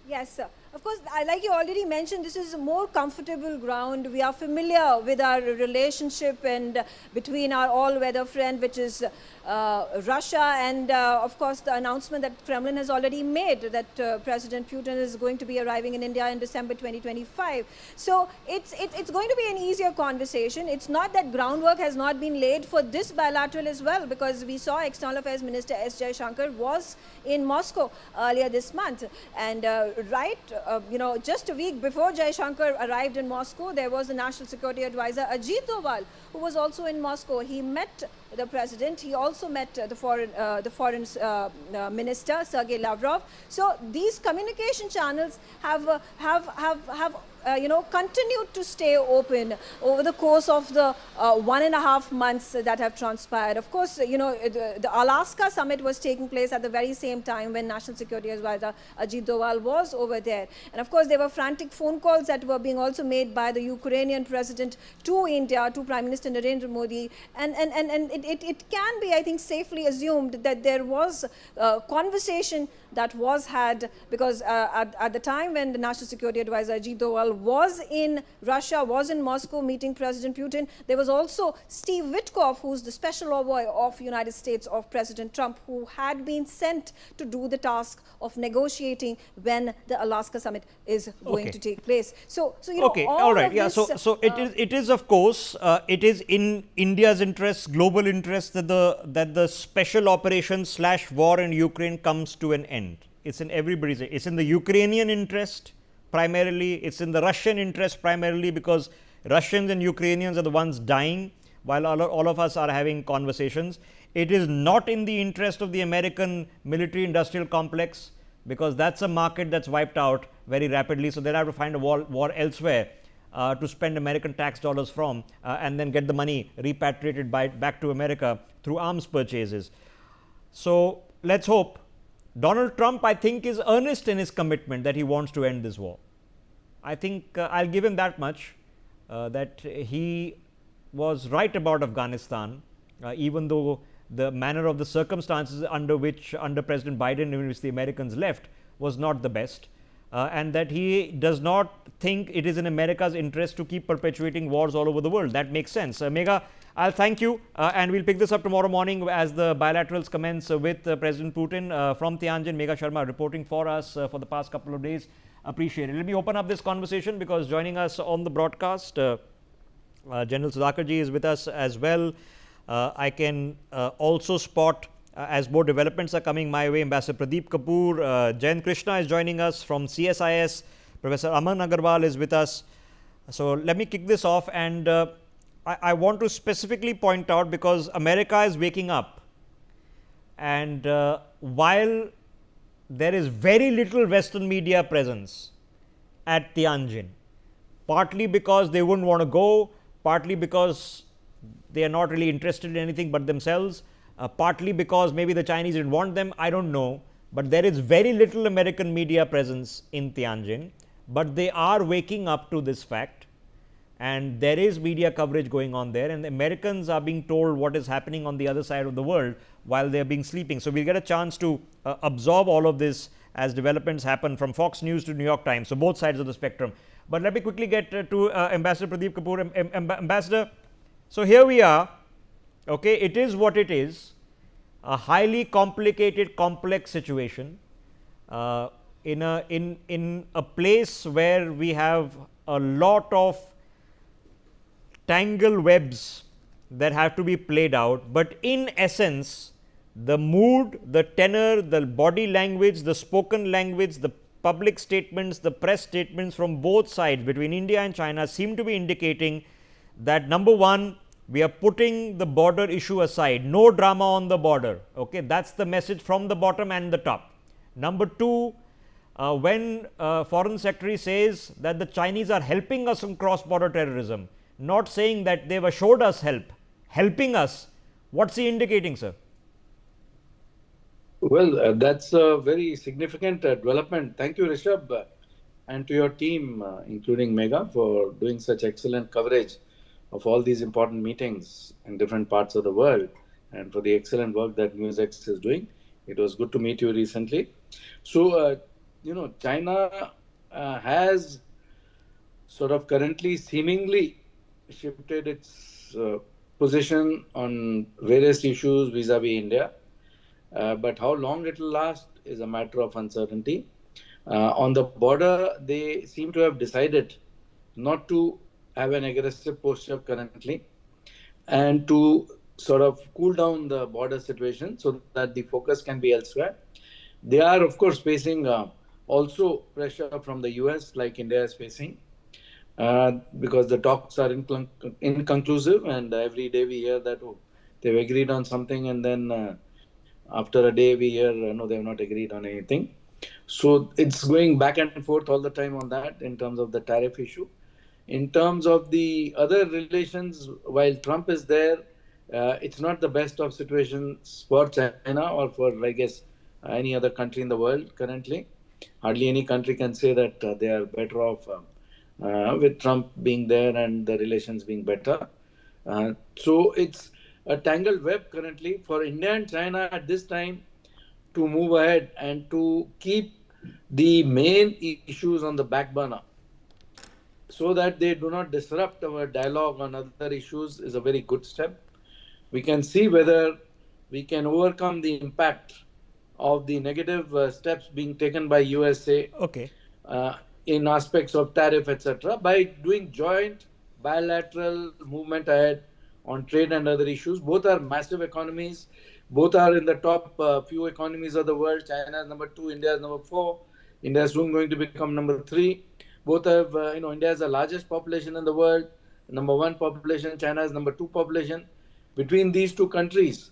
Yes, sir. Of course, like you already mentioned, this is a more comfortable ground. We are familiar with our relationship and between our all-weather friend, which is Russia, and of course the announcement that Kremlin has already made that President Putin is going to be arriving in India in December 2025. So it's going to be an easier conversation. It's not that groundwork has not been laid for this bilateral as well, because we saw External Affairs Minister S. Jaishankar was in Moscow earlier this month, and just a week before Jaishankar arrived in Moscow, there was the National Security Advisor Ajit Doval, who was also in Moscow. He met the president. He also met the foreign minister Sergei Lavrov. So these communication channels have continued to stay open over the course of the 1.5 months that have transpired. Of course, the Alaska summit was taking place at the very same time when National Security Advisor Ajit Doval was over there. And of course, there were frantic phone calls that were being also made by the Ukrainian president to India, to Prime Minister Narendra Modi. And it can be, I think, safely assumed that there was conversation that was had, because at the time when the National Security Advisor Ajit Doval was in Russia, was in Moscow meeting President Putin, there was also Steve Witkoff, who's the special envoy of United States of President Trump, who had been sent to do the task of negotiating when the Alaska summit is going to take place. So you know, okay, all right, yeah. So it is of course it is in India's interest, global interest, that the special operation / war in Ukraine comes to an end. It's in everybody's. It's in the Ukrainian interest primarily. It's in the Russian interest primarily, because Russians and Ukrainians are the ones dying while all of us are having conversations. It is not in the interest of the American military industrial complex, because that's a market that's wiped out very rapidly. So they'll have to find a war elsewhere to spend American tax dollars from, and then get the money repatriated back to America through arms purchases. So let's hope. Donald Trump, I think, is earnest in his commitment that he wants to end this war. I think I'll give him that much, that he was right about Afghanistan, even though the manner of the circumstances under President Biden, in which the Americans left, was not the best, and that he does not think it is in America's interest to keep perpetuating wars all over the world. That makes sense. Megha, I'll thank you, and we'll pick this up tomorrow morning as the bilaterals commence with President Putin. From Tianjin, Megha Sharma reporting for us for the past couple of days. Appreciate it. Let me open up this conversation, because joining us on the broadcast, General Sudhakarji is with us as well. I can also spot, as more developments are coming my way, Ambassador Pradeep Kapoor, Jain Krishna is joining us from CSIS, Professor Aman Agarwal is with us. So let me kick this off, and I want to specifically point out, because America is waking up, and while there is very little Western media presence at Tianjin, partly because they wouldn't want to go, partly because they are not really interested in anything but themselves, partly because maybe the Chinese didn't want them, I don't know. But there is very little American media presence in Tianjin, but they are waking up to this fact, and there is media coverage going on there, and the Americans are being told what is happening on the other side of the world while they are being sleeping. So we'll get a chance to absorb all of this as developments happen, from Fox News to New York Times, so both sides of the spectrum. But let me quickly get to Ambassador Pradeep Kapoor. Ambassador, so here we are, okay, it is what it is, a highly complicated, complex situation, in a place where we have a lot of tangle webs that have to be played out. But in essence, the mood, the tenor, the body language, the spoken language, the public statements, the press statements from both sides between India and China seem to be indicating that, number one, we are putting the border issue aside, no drama on the border. Okay, that's the message from the bottom and the top. Number two, when Foreign Secretary says that the Chinese are helping us in cross-border terrorism, not saying that they've assured us helping us, what's he indicating, sir? Well, that's a very significant development. Thank you, Rishabh, and to your team, including Megha, for doing such excellent coverage of all these important meetings in different parts of the world, and for the excellent work that NewsX is doing. It was good to meet you recently. So, China has sort of currently seemingly shifted its position on various issues vis-a-vis India. But how long it will last is a matter of uncertainty. On the border, they seem to have decided not to have an aggressive posture currently, and to sort of cool down the border situation so that the focus can be elsewhere. They are, of course, facing also pressure from the US, like India is facing, because the talks are inconclusive, and every day we hear that they've agreed on something, and then after a day we hear no, they have not agreed on anything. So it's going back and forth all the time on that in terms of the tariff issue. In terms of the other relations, while Trump is there, it's not the best of situations for China or for, I guess, any other country in the world currently. Hardly any country can say that they are better off with Trump being there and the relations being better. So it's a tangled web currently for India and China at this time to move ahead and to keep the main issues on the back burner so that they do not disrupt our dialogue on other issues is a very good step. We can see whether we can overcome the impact of the negative steps being taken by USA in aspects of tariff, etc., by doing joint bilateral movement ahead on trade and other issues. Both are massive economies. Both are in the top few economies of the world. China is number 2, India is number 4. India is soon going to become number 3. Both have, India is the largest population in the world, number 1 population. China is number 2 population. Between these two countries,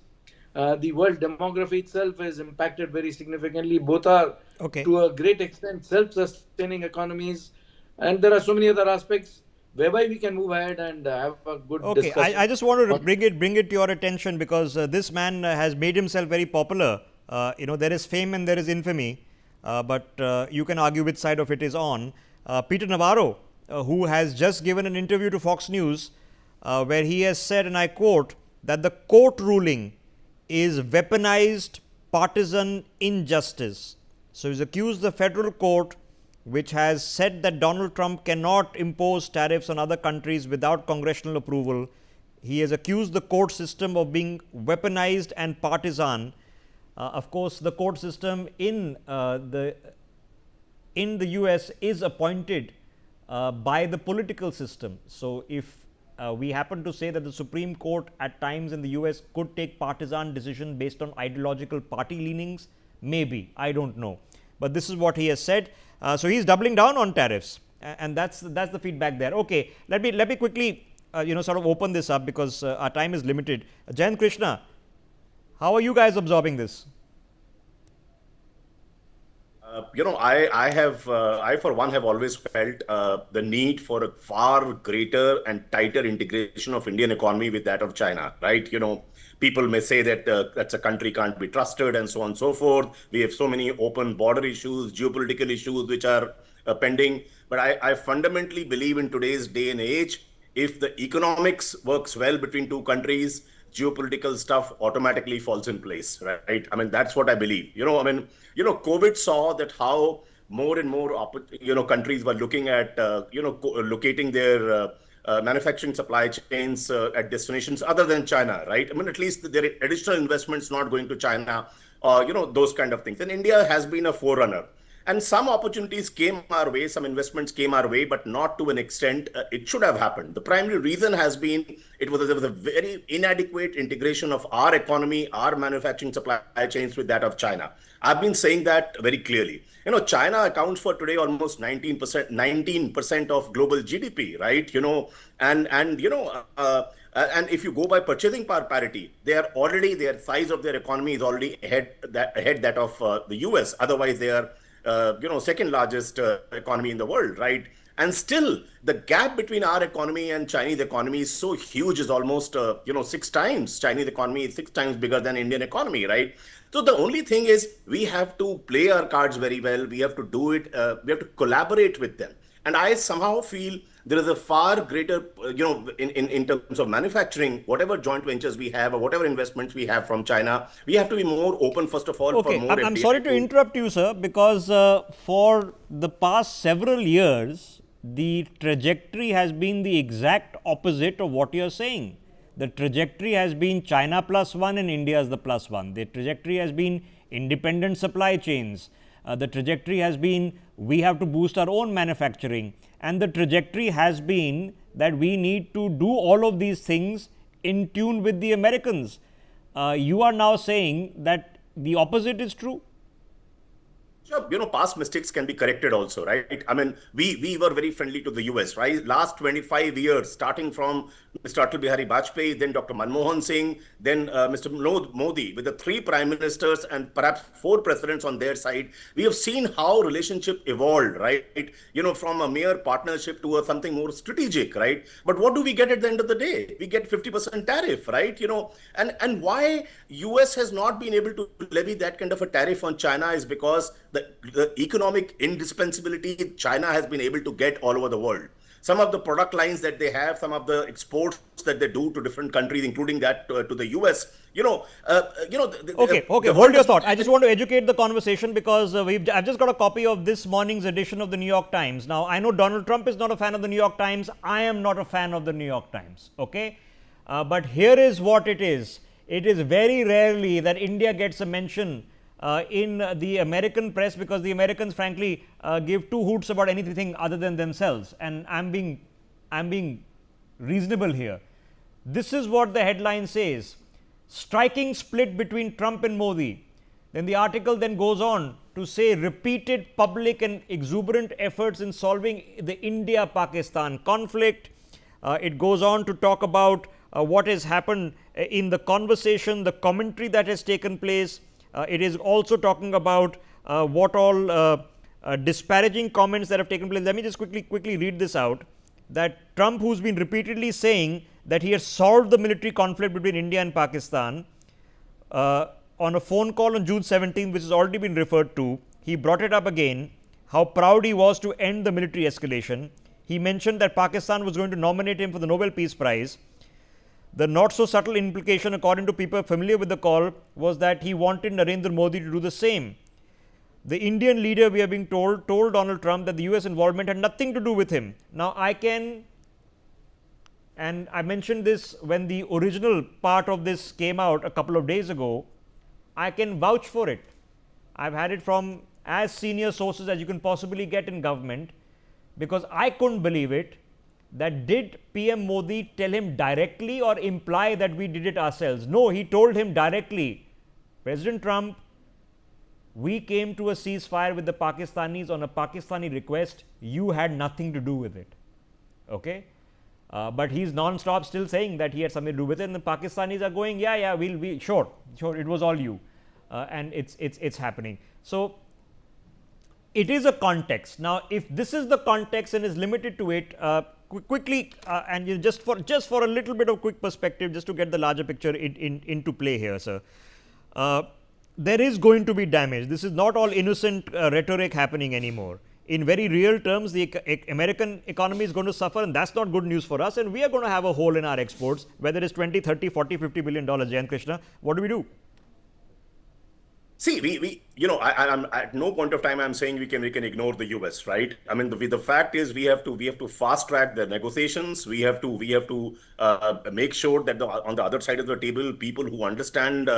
the world demography itself is impacted very significantly. Both are, to a great extent, self-sustaining economies. And there are so many other aspects whereby we can move ahead and have a good discussion. I just want to bring it to your attention because this man has made himself very popular. There is fame and there is infamy, but you can argue which side of it is on. Peter Navarro, who has just given an interview to Fox News, where he has said, and I quote, that the court ruling is weaponized partisan injustice. So he's accused the federal court, which has said that Donald Trump cannot impose tariffs on other countries without congressional approval. He has accused the court system of being weaponized and partisan. Of course, the court system in the US is appointed by the political system. So if we happen to say that the Supreme Court at times in the US could take partisan decisions based on ideological party leanings, maybe, I don't know. But this is what he has said. So he's doubling down on tariffs, and that's the feedback there. Okay, let me quickly sort of open this up because our time is limited. Jayant Krishna, how are you guys absorbing this? I for one have always felt the need for a far greater and tighter integration of Indian economy with that of China, right? People may say that that's a country can't be trusted and so on and so forth. We have so many open border issues, geopolitical issues which are pending. But I fundamentally believe in today's day and age, if the economics works well between two countries, geopolitical stuff automatically falls in place, right? I mean, that's what I believe. COVID saw that how more and more, countries were looking at, locating their manufacturing supply chains at destinations other than China, right? I mean, at least there are additional investments not going to China, those kind of things. And India has been a forerunner. And some opportunities came our way, some investments came our way, but not to an extent it should have happened. The primary reason has been there was a very inadequate integration of our economy, our manufacturing supply chains with that of China. I've been saying that very clearly. China accounts for today almost 19% of global GDP, right? And if you go by purchasing power parity, their size of their economy is already ahead that of the US. Otherwise, they are second largest economy in the world, right? And still, the gap between our economy and Chinese economy is so huge, is almost 6 times. Chinese economy is 6 times bigger than Indian economy, right? So the only thing is we have to play our cards very well. We have to do it. We have to collaborate with them. And I somehow feel there is a far greater, in terms of manufacturing, whatever joint ventures we have or whatever investments we have from China, we have to be more open, first of all, for more I'm sorry to interrupt you, sir, because for the past several years, the trajectory has been the exact opposite of what you're saying. The trajectory has been China +1 and India is the +1. The trajectory has been independent supply chains. The trajectory has been we have to boost our own manufacturing. And the trajectory has been that we need to do all of these things in tune with the Americans. You are now saying that the opposite is true? Sure, past mistakes can be corrected also, right? I mean, we were very friendly to the US, right? Last 25 years, starting from Mr. Atal Bihari Vajpayee, then Dr. Manmohan Singh, then Mr. Modi, with the 3 prime ministers and perhaps 4 presidents on their side, we have seen how relationship evolved, right? From a mere partnership to something more strategic, right? But what do we get at the end of the day? We get 50% tariff, right? And why US has not been able to levy that kind of a tariff on China is because the economic indispensability China has been able to get all over the world. some of the product lines that they have, some of the exports that they do to different countries, including that to the US. Okay, hold your thought. I just want to educate the conversation because I've just got a copy of this morning's edition of the New York Times. Now, I know Donald Trump is not a fan of the New York Times. I am not a fan of the New York Times. Okay, but here is what it is. It is very rarely that India gets a mention in the American press because the Americans, frankly, give two hoots about anything other than themselves. And I'm being reasonable here. This is what the headline says. Striking split between Trump and Modi. Then the article then goes on to say repeated public and exuberant efforts in solving the India-Pakistan conflict. It goes on to talk about what has happened in the conversation, the commentary that has taken place. It is also talking about what all disparaging comments that have taken place. Let me just quickly read this out. That Trump, who's been repeatedly saying that he has solved the military conflict between India and Pakistan, on a phone call on June 17th, which has already been referred to, he brought it up again, how proud he was to end the military escalation. He mentioned that Pakistan was going to nominate him for the Nobel Peace Prize. The not so subtle implication, according to people familiar with the call, was that he wanted Narendra Modi to do the same. The Indian leader, we are being told Donald Trump that the US involvement had nothing to do with him. Now, and I mentioned this when the original part of this came out a couple of days ago, I can vouch for it. I've had it from as senior sources as you can possibly get in government, because I couldn't believe it. That did PM Modi tell him directly or imply that we did it ourselves? No, he told him directly, President Trump, we came to a ceasefire with the Pakistanis on a Pakistani request. You had nothing to do with it. Okay? But he's non-stop still saying that he had something to do with it, and the Pakistanis are going, yeah, sure, it was all you, and it's happening. So it is a context. Now, if this is the context and is limited to it, quickly, and just for a little bit of quick perspective, just to get the larger picture into play here, sir. There is going to be damage. This is not all innocent rhetoric happening anymore. In very real terms, the American economy is going to suffer, and that's not good news for us. And we are going to have a hole in our exports, whether it's 20, 30, 40, $50 billion. Jayan Krishna, what do we do? See, I'm at no point of time I'm saying we can ignore the US, right? I mean, the fact is we have to fast track the negotiations. We have to make sure that on the other side of the table, people who understand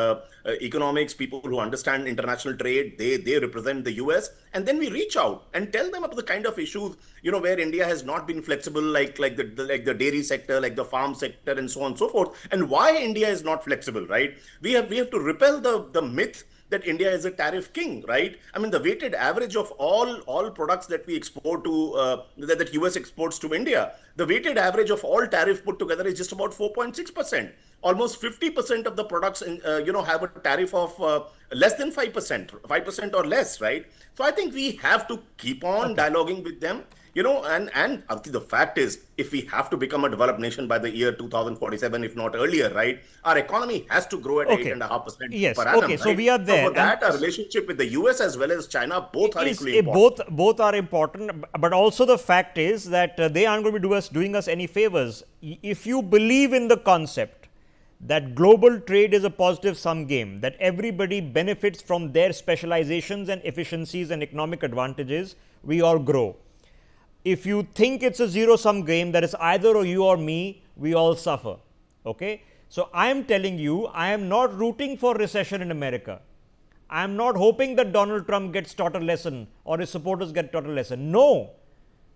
economics, people who understand international trade, they represent the US, and then we reach out and tell them about the kind of issues where India has not been flexible, like the dairy sector, like the farm sector, and so on and so forth, and why India is not flexible, right? We have to repel the myth that India is a tariff king, right? I mean, the weighted average of all products that we export to, that US exports to India, the weighted average of all tariff put together is just about 4.6%. Almost 50% of the products, have a tariff of less than 5% or less, right? So I think we have to keep on dialoguing with them. And the fact is, if we have to become a developed nation by the year 2047, if not earlier, right, our economy has to grow at 8.5% per annum. Okay, so we are there. So for that, our relationship with the US as well as China, both are equally important. Both are important, but also the fact is that they aren't going to be doing us any favors. If you believe in the concept that global trade is a positive sum game, that everybody benefits from their specializations and efficiencies and economic advantages, we all grow. If you think it's a zero-sum game, that is either you or me, we all suffer. Okay? So I am telling you, I am not rooting for recession in America. I am not hoping that Donald Trump gets taught a lesson or his supporters get taught a lesson. No.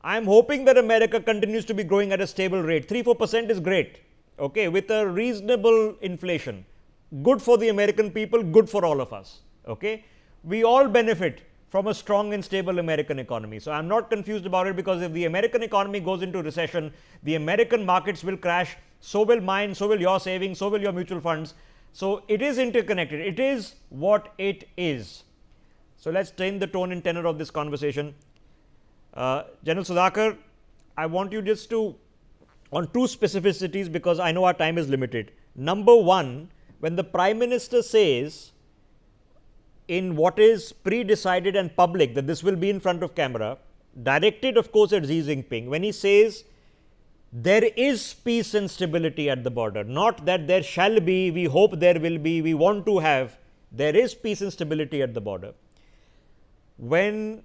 I am hoping that America continues to be growing at a stable rate. 3-4% is great. Okay? With a reasonable inflation. Good for the American people, good for all of us. Okay? We all benefit from a strong and stable American economy. So I'm not confused about it, because if the American economy goes into recession, the American markets will crash, so will mine, so will your savings, so will your mutual funds. So it is interconnected. It is what it is. So let's change the tone and tenor of this conversation. General Sudhakar, I want you just to, on two specificities, because I know our time is limited. Number one, when the Prime Minister says, in what is pre-decided and public, that this will be in front of camera, directed of course at Xi Jinping, when he says there is peace and stability at the border. Not that there shall be, we hope there will be, we want to have. There is peace and stability at the border. When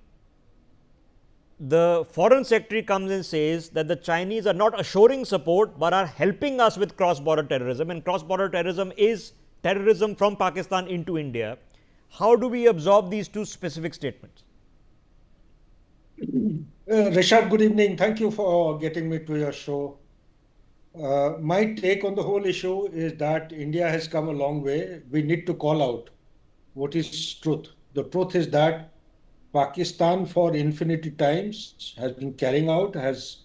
the foreign secretary comes and says that the Chinese are not assuring support but are helping us with cross-border terrorism, and cross-border terrorism is terrorism from Pakistan into India, how do we absorb these two specific statements? Rishabh, good evening. Thank you for getting me to your show. My take on the whole issue is that India has come a long way. We need to call out what is truth. The truth is that Pakistan for infinity times has been carrying out, has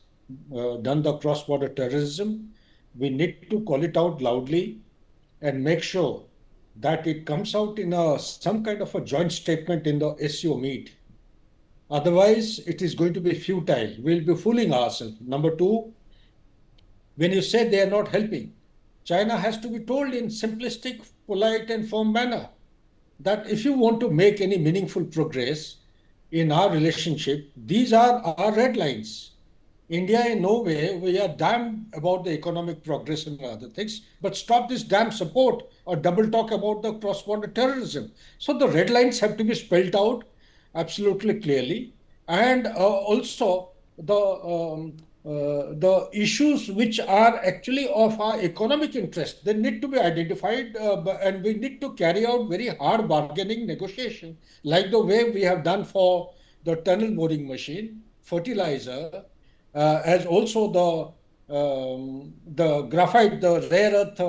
done the cross-border terrorism. We need to call it out loudly and make sure that it comes out in some kind of a joint statement in the SCO meet. Otherwise, it is going to be futile. We'll be fooling ourselves. Number two, when you say they are not helping, China has to be told in simplistic, polite and firm manner that if you want to make any meaningful progress in our relationship, these are our red lines. India in no way, we are damned about the economic progress and other things, but stop this damn support or double talk about the cross-border terrorism. So the red lines have to be spelled out absolutely clearly. And also the issues which are actually of our economic interest, they need to be identified and we need to carry out very hard bargaining negotiation, like the way we have done for the tunnel boring machine, fertilizer, as also the graphite, the rare earth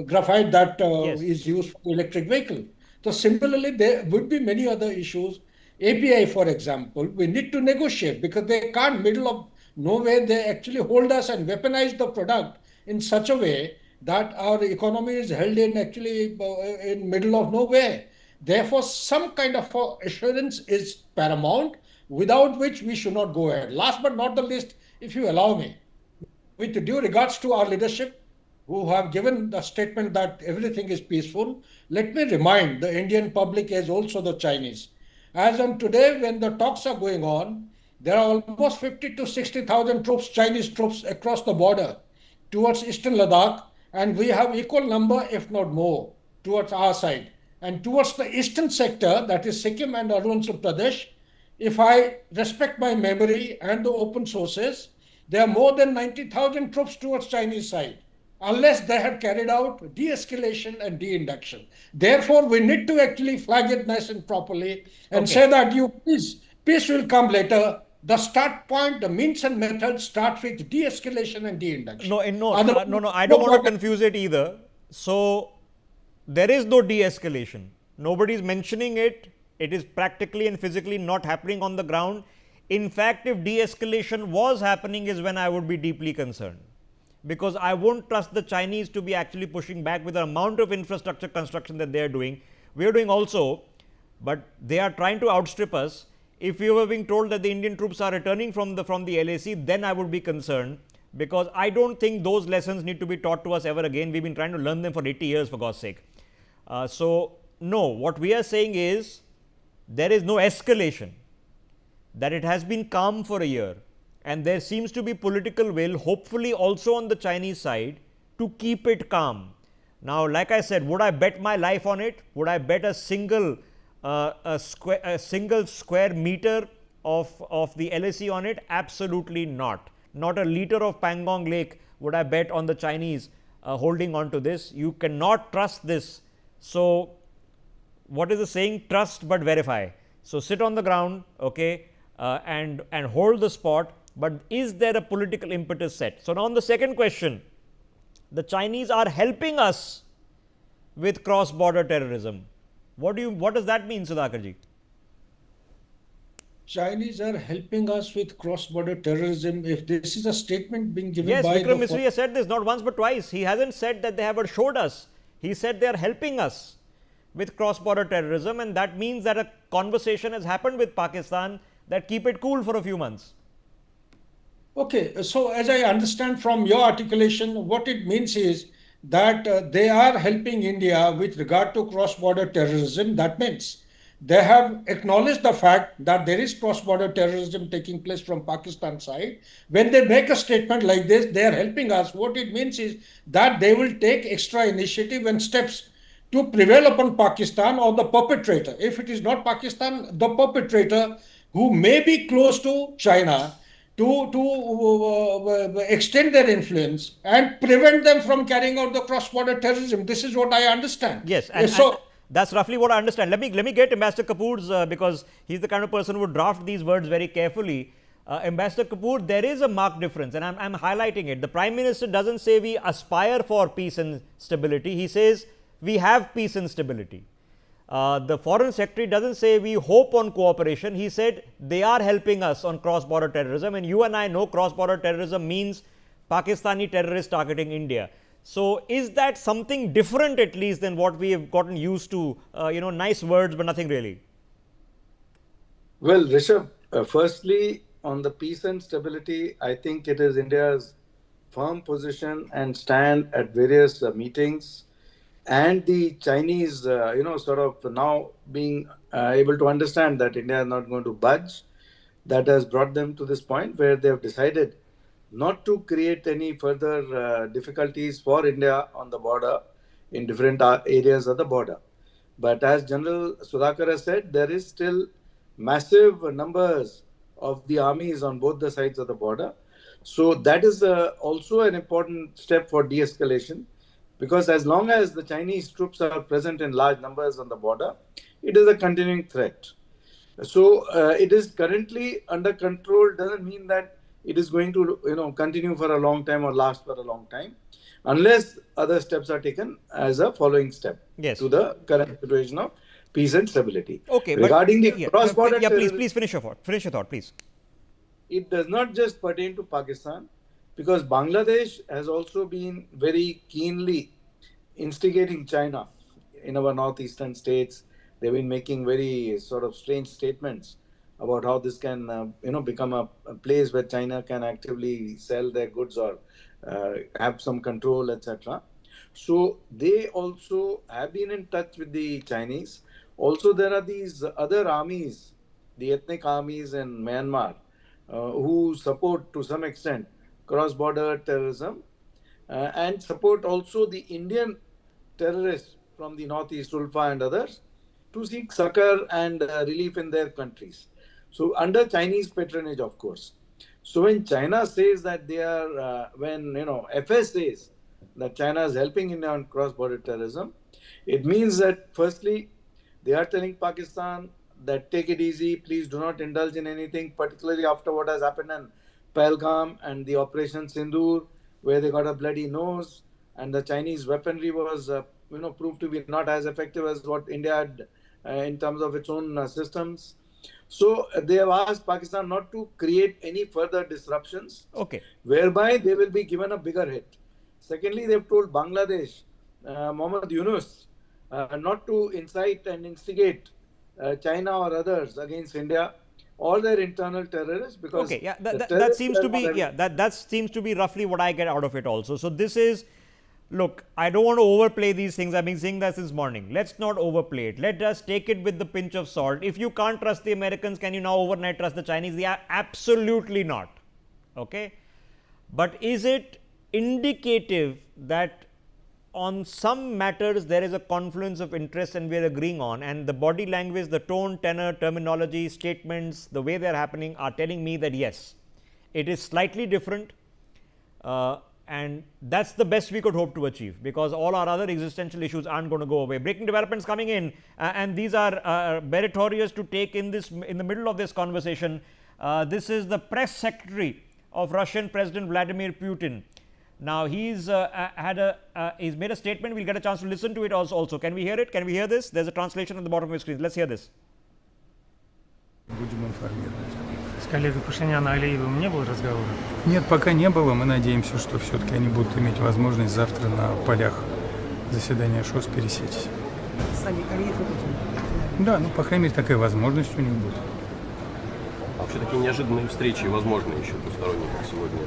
graphite that is used for electric vehicle. So similarly, there would be many other issues. API, for example, we need to negotiate because they can't middle of nowhere, they actually hold us and weaponize the product in such a way that our economy is held in actually in middle of nowhere. Therefore, some kind of assurance is paramount, without which we should not go ahead. Last but not the least, if you allow me, with due regards to our leadership, who have given the statement that everything is peaceful, let me remind the Indian public as also the Chinese. As on today, when the talks are going on, there are almost 50 to 60,000 troops, Chinese troops across the border towards eastern Ladakh, and we have equal number, if not more, towards our side. And towards the eastern sector, that is Sikkim and Arunachal Pradesh, if I respect my memory and the open sources, there are more than 90,000 troops towards Chinese side, unless they had carried out de-escalation and de-induction. Therefore, we need to actually flag it nice and properly and say that peace will come later. The start point, the means and methods start with de-escalation and de-induction. No, I don't want to confuse it either. So, there is no de-escalation. Nobody is mentioning it. It is practically and physically not happening on the ground. In fact, if de-escalation was happening is when I would be deeply concerned. Because I won't trust the Chinese to be actually pushing back with the amount of infrastructure construction that they are doing. We are doing also, but they are trying to outstrip us. If we were being told that the Indian troops are returning from the LAC, then I would be concerned, because I don't think those lessons need to be taught to us ever again. We've been trying to learn them for 80 years, for God's sake. So, no, what we are saying is there is no escalation, that it has been calm for a year. And there seems to be political will, hopefully also on the Chinese side, to keep it calm. Now, like I said, would I bet my life on it? Would I bet a single square meter of the LAC on it? Absolutely not. Not a liter of Pangong Lake would I bet on the Chinese holding on to this. You cannot trust this. So, what is the saying? Trust but verify. So, sit on the ground, okay, and hold the spot. But is there a political impetus set? So, now on the second question, the Chinese are helping us with cross-border terrorism. What does that mean, Sudhakarji? Chinese are helping us with cross-border terrorism. If this is a statement being given by Vikram Misri has said this not once but twice. He hasn't said that they have assured us. He said they are helping us with cross-border terrorism, and that means that a conversation has happened with Pakistan that keep it cool for a few months. Okay, so as I understand from your articulation, what it means is that they are helping India with regard to cross-border terrorism. That means They have acknowledged the fact that there is cross-border terrorism taking place from Pakistan side. When they make a statement like this, they are helping us. What it means is that they will take extra initiative and steps to prevail upon Pakistan or the perpetrator. If it is not Pakistan, the perpetrator who may be close to China, to extend their influence and prevent them from carrying out the cross-border terrorism. This is what I understand. Yes, and that's roughly what I understand. Let me get Ambassador Kapoor's because he's the kind of person who would draft these words very carefully. Ambassador Kapoor, there is a marked difference, and I'm highlighting it. The Prime Minister doesn't say we aspire for peace and stability. He says we have peace and stability. The Foreign Secretary doesn't say we hope on cooperation. He said they are helping us on cross-border terrorism, and you and I know cross-border terrorism means Pakistani terrorists targeting India. So is that something different at least than what we have gotten used to? Nice words but nothing really. Well, Rishabh, firstly on the peace and stability, I think it is India's firm position and stand at various meetings, and the Chinese, sort of now being able to understand that India is not going to budge, that has brought them to this point where they have decided not to create any further difficulties for India on the border in different areas of the border. But as General Sudhakar has said, there is still massive numbers of the armies on both the sides of the border. So that is also an important step for de-escalation. Because as long as the Chinese troops are present in large numbers on the border, it is a continuing threat. So it is currently under control, doesn't mean that it is going to continue for a long time or last for a long time, unless other steps are taken as a following step to the current situation of peace and stability. Okay, regarding the cross-border please finish your thought, please. It does not just pertain to Pakistan, because Bangladesh has also been very keenly instigating China in our northeastern states. They've been making very sort of strange statements about how this can, become a place where China can actively sell their goods or have some control, etc. So they also have been in touch with the Chinese. Also, there are these other armies, the ethnic armies in Myanmar, who support to some extent cross-border terrorism and support also the Indian terrorists from the northeast, Ulfa and others, to seek succor and relief in their countries. So under Chinese patronage, of course. So when China says that they are, FS says that China is helping India on cross-border terrorism, it means that firstly, they are telling Pakistan that take it easy, please do not indulge in anything, particularly after what has happened in Pahalgam and the Operation Sindoor, where they got a bloody nose, and the Chinese weaponry was, proved to be not as effective as what India had in terms of its own systems. So they have asked Pakistan not to create any further disruptions, whereby they will be given a bigger hit. Secondly, they've told Bangladesh, Mohammad Yunus, not to incite and instigate China or others against India or their internal terrorists, because that seems to be that seems to be roughly what I get out of it also. So this is, look, I don't want to overplay these things. I've been saying that since morning. Let's not overplay it. Let us take it with the pinch of salt. If you can't trust the Americans, can you now overnight trust the Chinese? Yeah, absolutely not. Okay, but is it indicative that on some matters there is a confluence of interest and we are agreeing on, and the body language, the tone, tenor, terminology, statements, the way they are happening are telling me that yes, it is slightly different, and that's the best we could hope to achieve, because all our other existential issues aren't going to go away. Breaking developments coming in, and these are meritorious to take in the middle of this conversation. This is the press secretary of Russian President Vladimir Putin. Now he's he's made a statement. We'll get a chance to listen to it also. Can we hear it? Can we hear this? There's a translation at the bottom of the screen. Let's hear this. Будем информировать. С коллегой Пашиняна Алиевым не было разговора? Нет, пока не было. Мы надеемся, что все-таки они будут иметь возможность завтра на полях заседания ШОС пересечься. Сами Алиев и Путин? Да, по крайней мере, такая возможность у них будет. вообще такие неожиданные встречи возможны еще двусторонние, как сегодня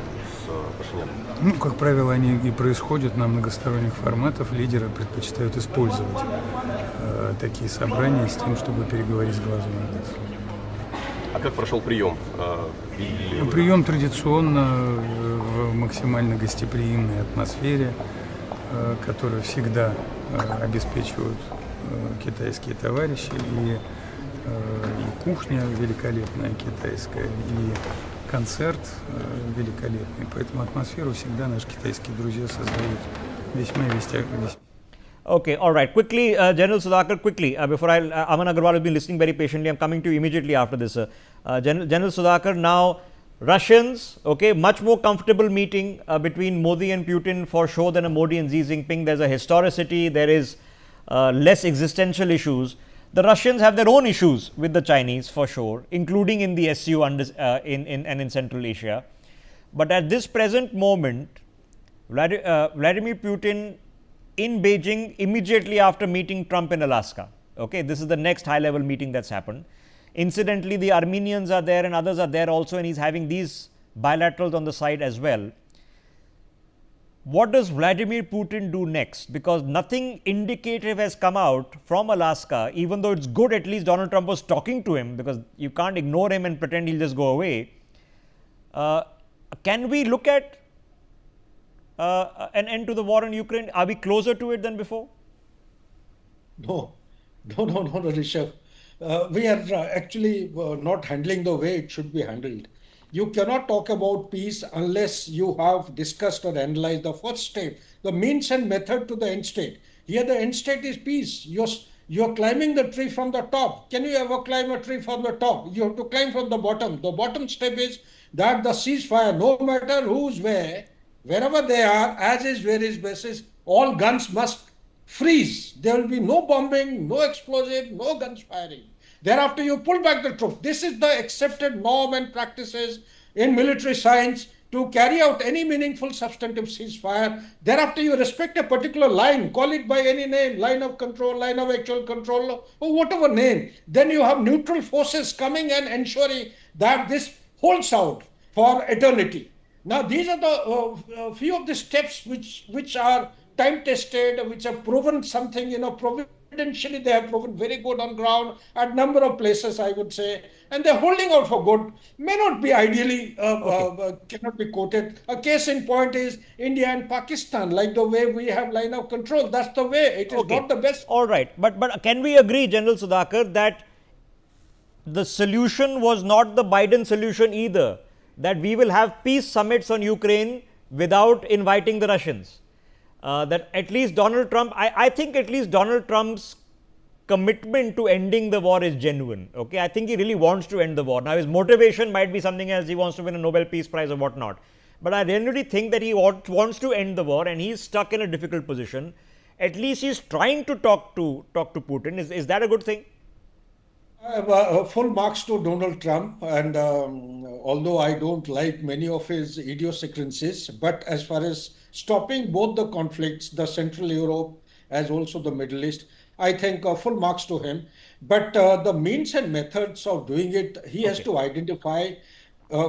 с Пашиняном? Ну, как правило, они и происходят на многосторонних форматах. Лидеры предпочитают использовать такие собрания с тем, чтобы переговорить с глазу на глаз. А как прошел прием? Прием традиционно в максимально гостеприимной атмосфере, которую всегда обеспечивают китайские товарищи, и кухня великолепная китайская, и концерт великолепный. Поэтому атмосферу всегда наши китайские друзья создают весьма. Okay, all right. Quickly, General Sudhakar, quickly, before Aman Agarwal has been listening very patiently. I'm coming to you immediately after this. General Sudhakar, now Russians, okay, much more comfortable meeting between Modi and Putin for sure than a Modi and Xi Jinping. There's a historicity, there is less existential issues. The Russians have their own issues with the Chinese for sure, including in the SCO and in Central Asia. But at this present moment, Vladimir Putin in Beijing immediately after meeting Trump in Alaska. Okay, this is the next high level meeting that's happened. Incidentally, the Armenians are there and others are there also, and he's having these bilaterals on the side as well. What does Vladimir Putin do next? Because nothing indicative has come out from Alaska, even though it's good at least Donald Trump was talking to him, because you can't ignore him and pretend he'll just go away. Can we look at an end to the war in Ukraine? Are we closer to it than before? No, Rishabh. We are actually not handling the way it should be handled. You cannot talk about peace unless you have discussed or analyzed the first step, the means and method to the end state. Here the end state is peace. You're climbing the tree from the top. Can you ever climb a tree from the top? You have to climb from the bottom. The bottom step is that the ceasefire, no matter who's where, wherever they are, as is, where is basis, all guns must freeze. There will be no bombing, no explosive, no guns firing. Thereafter, you pull back the troops. This is the accepted norm and practices in military science to carry out any meaningful substantive ceasefire. Thereafter, you respect a particular line, call it by any name, line of control, line of actual control, or whatever name. Then you have neutral forces coming and ensuring that this holds out for eternity. Now, these are the few of the steps which are time-tested, which have proven something, providentially they have proven very good on ground at number of places, I would say, and they're holding out for good. May not be ideally, cannot be quoted. A case in point is India and Pakistan, like the way we have line of control. That's the way. It is not the best. All right, but can we agree, General Sudhakar, that the solution was not the Biden solution either, that we will have peace summits on Ukraine without inviting the Russians? That at least Donald Trump, I think at least Donald Trump's commitment to ending the war is genuine. Okay, I think he really wants to end the war. Now, his motivation might be something else. He wants to win a Nobel Peace Prize or whatnot. But I genuinely think that he wants to end the war, and he's stuck in a difficult position. At least he's trying to talk to Putin. Is that a good thing? Full marks to Donald Trump, and although I don't like many of his idiosyncrasies, but as far as stopping both the conflicts, the Central Europe as also the Middle East, I think full marks to him. But the means and methods of doing it, he has to identify,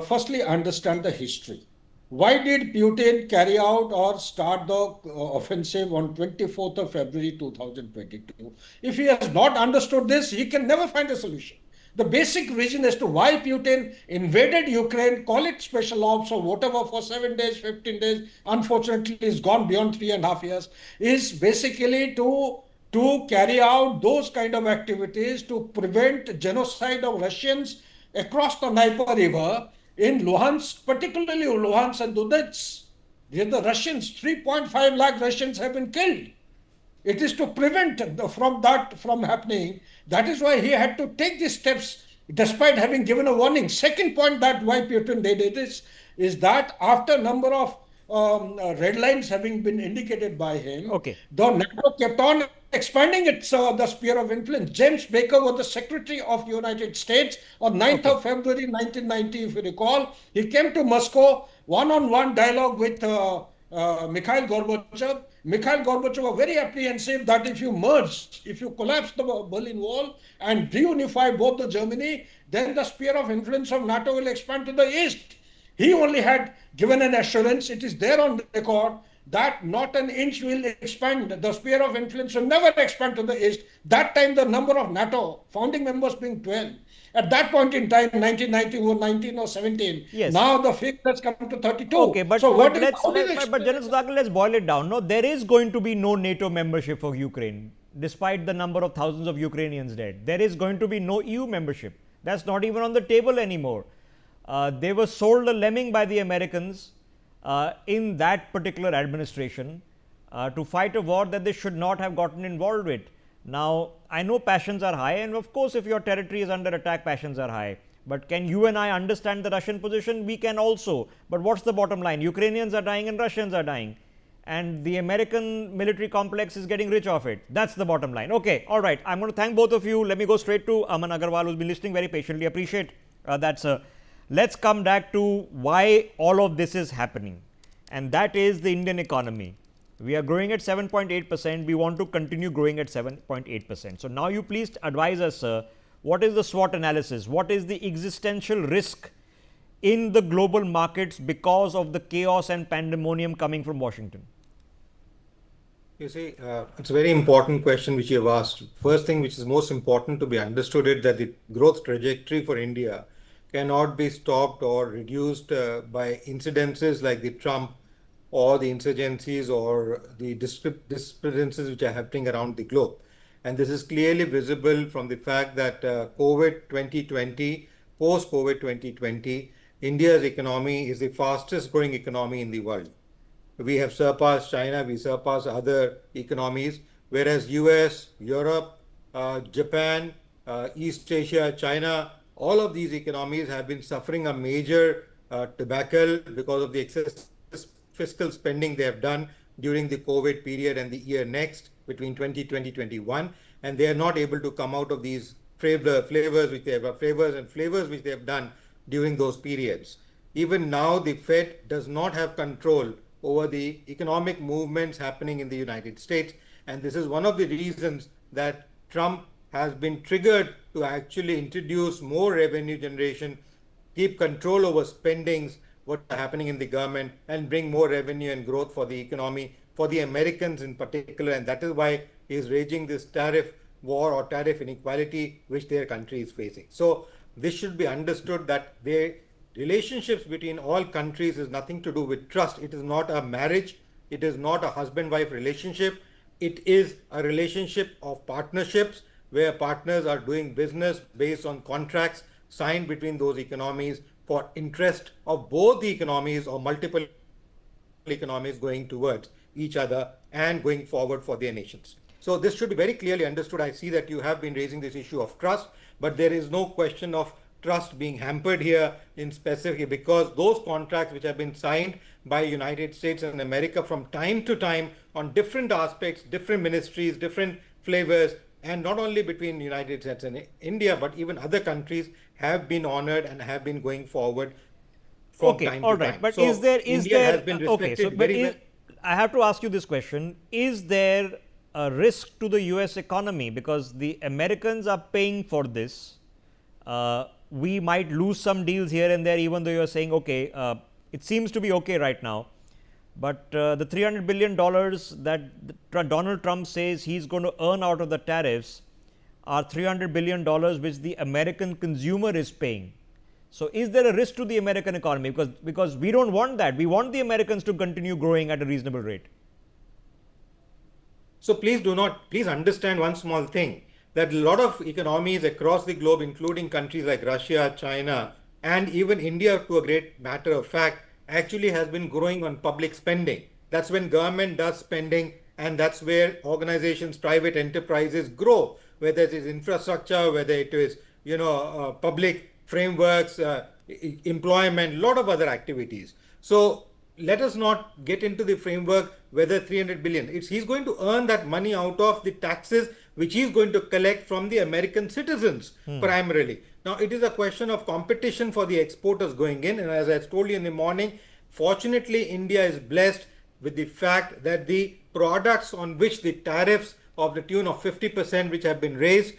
firstly understand the history. Why did Putin carry out or start the offensive on 24th of February 2022? If he has not understood this, he can never find a solution. The basic reason as to why Putin invaded Ukraine, call it special ops or whatever, for 7 days, 15 days, unfortunately it's gone beyond 3.5 years, is basically to carry out those kind of activities to prevent genocide of Russians across the Dnieper River, in Luhansk, particularly Luhansk and Donetsk. The Russians, 3.5 lakh Russians have been killed. It is to prevent from happening. That is why he had to take these steps despite having given a warning. Second point that why Putin did it is that after a number of red lines having been indicated by him, the NATO kept on expanding its the sphere of influence. James Baker was the Secretary of the United States on 9th of February 1990, if you recall. He came to Moscow, one-on-one dialogue with Mikhail Gorbachev. Mikhail Gorbachev was very apprehensive that if you merge, if you collapse the Berlin Wall and reunify both the Germany, then the sphere of influence of NATO will expand to the east. He only had given an assurance, it is there on record, that not an inch will expand. The sphere of influence will never expand to the east. That time the number of NATO founding members being 12. At that point in time, 1990 or 19 or 17. Yes. Now the figure has come to 32. Okay, but, so but what let's, but General Sudhakar, let's boil it down. No, there is going to be no NATO membership for Ukraine, despite the number of thousands of Ukrainians dead. There is going to be no EU membership. That's not even on the table anymore. They were sold a lemming by the Americans in that particular administration to fight a war that they should not have gotten involved with. Now, I know passions are high, and of course, if your territory is under attack, passions are high. But can you and I understand the Russian position? We can also. But what's the bottom line? Ukrainians are dying and Russians are dying. And the American military complex is getting rich off it. That's the bottom line. Okay, all right. I'm going to thank both of you. Let me go straight to Aman Agarwal, who's been listening very patiently. Appreciate that, sir. Let's come back to why all of this is happening. And that is the Indian economy. We are growing at 7.8%. We want to continue growing at 7.8%. So now you please advise us, sir, what is the SWOT analysis? What is the existential risk in the global markets because of the chaos and pandemonium coming from Washington? You see, it's a very important question which you have asked. First thing which is most important to be understood is that the growth trajectory for India cannot be stopped or reduced by incidences like the Trump or the insurgencies or the disturbances which are happening around the globe. And this is clearly visible from the fact that COVID 2020, post-COVID 2020, India's economy is the fastest growing economy in the world. We have surpassed China, we surpassed other economies, whereas US, Europe, Japan, East Asia, China, all of these economies have been suffering a major debacle because of the excessive fiscal spending they have done during the COVID period and the year next between 2020-21, and they are not able to come out of these flavors which they have done during those periods. Even now, the Fed does not have control over the economic movements happening in the United States, and this is one of the reasons that Trump has been triggered to actually introduce more revenue generation, keep control over spendings, what's happening in the government, and bring more revenue and growth for the economy, for the Americans in particular. And that is why he is raging this tariff war or tariff inequality which their country is facing. So this should be understood that the relationships between all countries is nothing to do with trust. It is not a marriage. It is not a husband-wife relationship. It is a relationship of partnerships where partners are doing business based on contracts signed between those economies for interest of both the economies or multiple economies going towards each other and going forward for their nations. So this should be very clearly understood. I see that you have been raising this issue of trust, but there is no question of trust being hampered here in specific, because those contracts which have been signed by United States and America from time to time on different aspects, different ministries, different flavors, and not only between the United States and India, but even other countries have been honored and have been going forward from time to time. But so is there has been respected I have to ask you this question. Is there a risk to the US economy because the Americans are paying for this? We might lose some deals here and there, even though you are saying, okay, it seems to be okay right now. But the $300 billion that Donald Trump says he's going to earn out of the tariffs are $300 billion which the American consumer is paying. So is there a risk to the American economy? Because we don't want that. We want the Americans to continue growing at a reasonable rate. So please understand one small thing, that a lot of economies across the globe, including countries like Russia, China, and even India to a great matter of fact, actually has been growing on public spending. That's when government does spending, and that's where organizations, private enterprises grow, whether it is infrastructure, whether it is public frameworks, employment, a lot of other activities. So let us not get into the framework whether 300 billion. He's going to earn that money out of the taxes which he's going to collect from the American citizens primarily. Now, it is a question of competition for the exporters going in. And as I told you in the morning, fortunately, India is blessed with the fact that the products on which the tariffs of the tune of 50% which have been raised,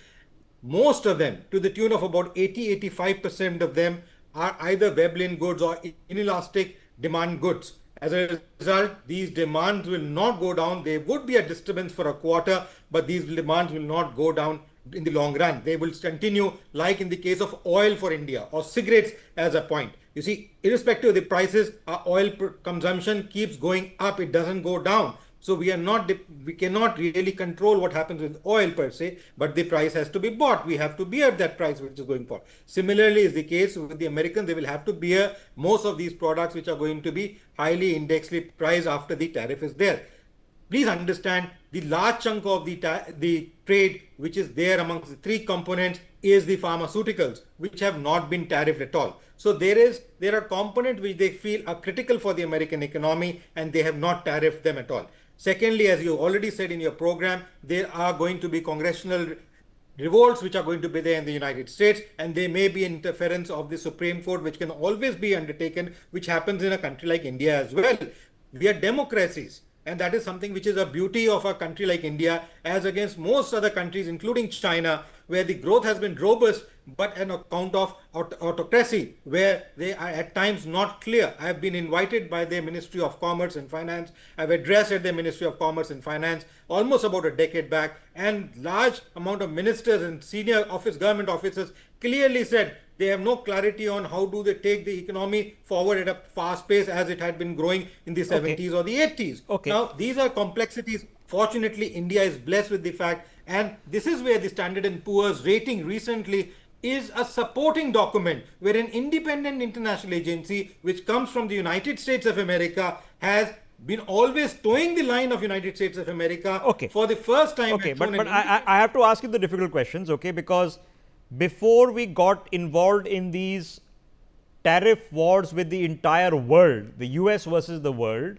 most of them to the tune of about 80-85% of them are either Veblen goods or inelastic demand goods. As a result, these demands will not go down. There would be a disturbance for a quarter, but these demands will not go down in the long run. They will continue, like in the case of oil for India or cigarettes as a point. You see, irrespective of the prices, our oil consumption keeps going up. It doesn't go down. So we cannot really control what happens with oil per se, but the price has to be bought. We have to bear that price which is going for. Similarly is the case with the Americans. They will have to bear most of these products which are going to be highly indexedly priced after the tariff is there. Please understand the large chunk of the trade which is there amongst the three components is the pharmaceuticals, which have not been tariffed at all. So there are components which they feel are critical for the American economy and they have not tariffed them at all. Secondly, as you already said in your program, there are going to be congressional revolts which are going to be there in the United States, and there may be interference of the Supreme Court which can always be undertaken, which happens in a country like India as well. We are democracies, and that is something which is a beauty of a country like India as against most other countries including China, where the growth has been robust but on account of autocracy, where they are at times not clear. I have been invited by their Ministry of Commerce and Finance. I have addressed at their Ministry of Commerce and Finance almost about a decade back, and large amount of ministers and senior government officers clearly said they have no clarity on how do they take the economy forward at a fast pace as it had been growing in the 70s or the 80s. Now, these are complexities. Fortunately, India is blessed with the fact, and this is where the Standard & Poor's rating recently is a supporting document where an independent international agency which comes from the United States of America has been always towing the line of United States of America for the first time. Okay, but I have to ask you the difficult questions, okay, because before we got involved in these tariff wars with the entire world, the US versus the world,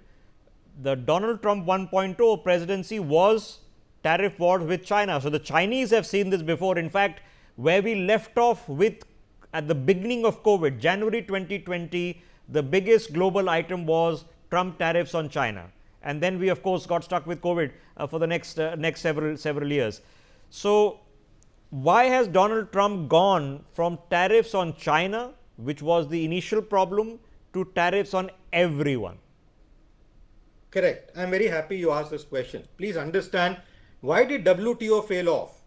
the Donald Trump 1.0 presidency was tariff wars with China. So the Chinese have seen this before. In fact, where we left off with at the beginning of COVID, January 2020, the biggest global item was Trump tariffs on China. And then we, of course, got stuck with COVID for the next several years. So why has Donald Trump gone from tariffs on China, which was the initial problem, to tariffs on everyone? Correct. I am very happy you asked this question. Please understand, why did WTO fail off?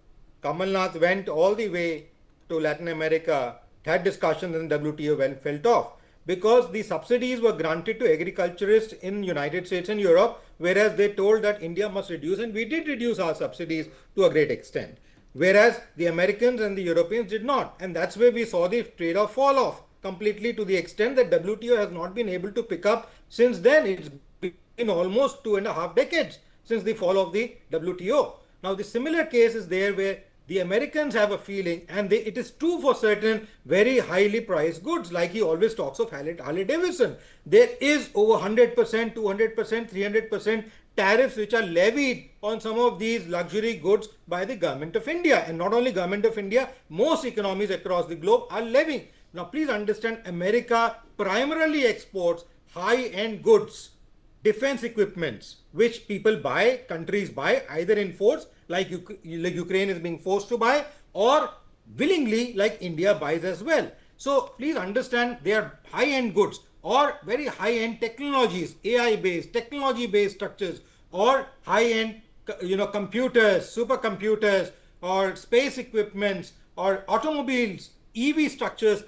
Kamal Nath went all the way to Latin America, had discussions, and WTO fell off because the subsidies were granted to agriculturists in United States and Europe, whereas they told that India must reduce, and we did reduce our subsidies to a great extent, whereas the Americans and the Europeans did not, and that's where we saw the trade-off fall off completely, to the extent that WTO has not been able to pick up since then. It's been almost 2.5 decades since the fall of the WTO. Now, the similar case is there where the Americans have a feeling, and it is true for certain very highly priced goods, like he always talks of Harley Davidson. There is over 100%, 200%, 300% tariffs which are levied on some of these luxury goods by the government of India. And not only government of India, most economies across the globe are levying. Now, please understand, America primarily exports high-end goods, defense equipments, which people buy, countries buy, either in force, like Ukraine is being forced to buy, or willingly, like India buys as well. So please understand, they are high-end goods or very high-end technologies, AI-based, technology-based structures, or high-end, computers, supercomputers, or space equipments, or automobiles, EV structures,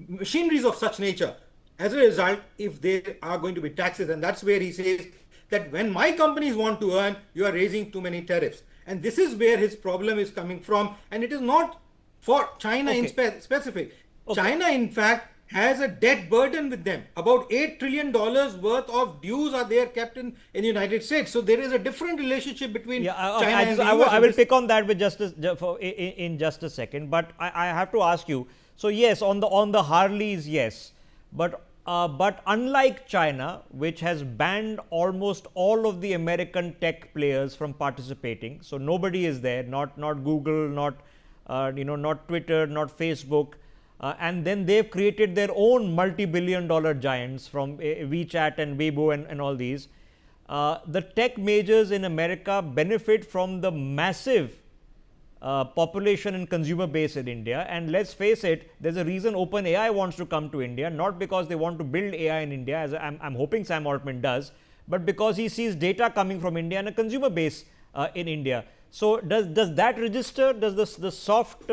machineries of such nature. As a result, if there are going to be taxes, and that's where he says that when my companies want to earn, you are raising too many tariffs. And this is where his problem is coming from. And it is not for China in specific. China, in fact, has a debt burden with them. About $8 trillion worth of dues are there kept in the United States. So there is a different relationship between China and the US. I will pick on that with in just a second. But I have to ask you, so yes, on the Harleys, yes. But unlike China, which has banned almost all of the American tech players from participating, so nobody is there, not Google, not Twitter, not Facebook, and then they've created their own multi-billion-dollar giants from WeChat and Weibo and all these. the tech majors in America benefit from the massive population and consumer base in India. And let's face it, there's a reason OpenAI wants to come to India, not because they want to build AI in India, as I'm hoping Sam Altman does, but because he sees data coming from India and a consumer base in India. So does that register? Does the soft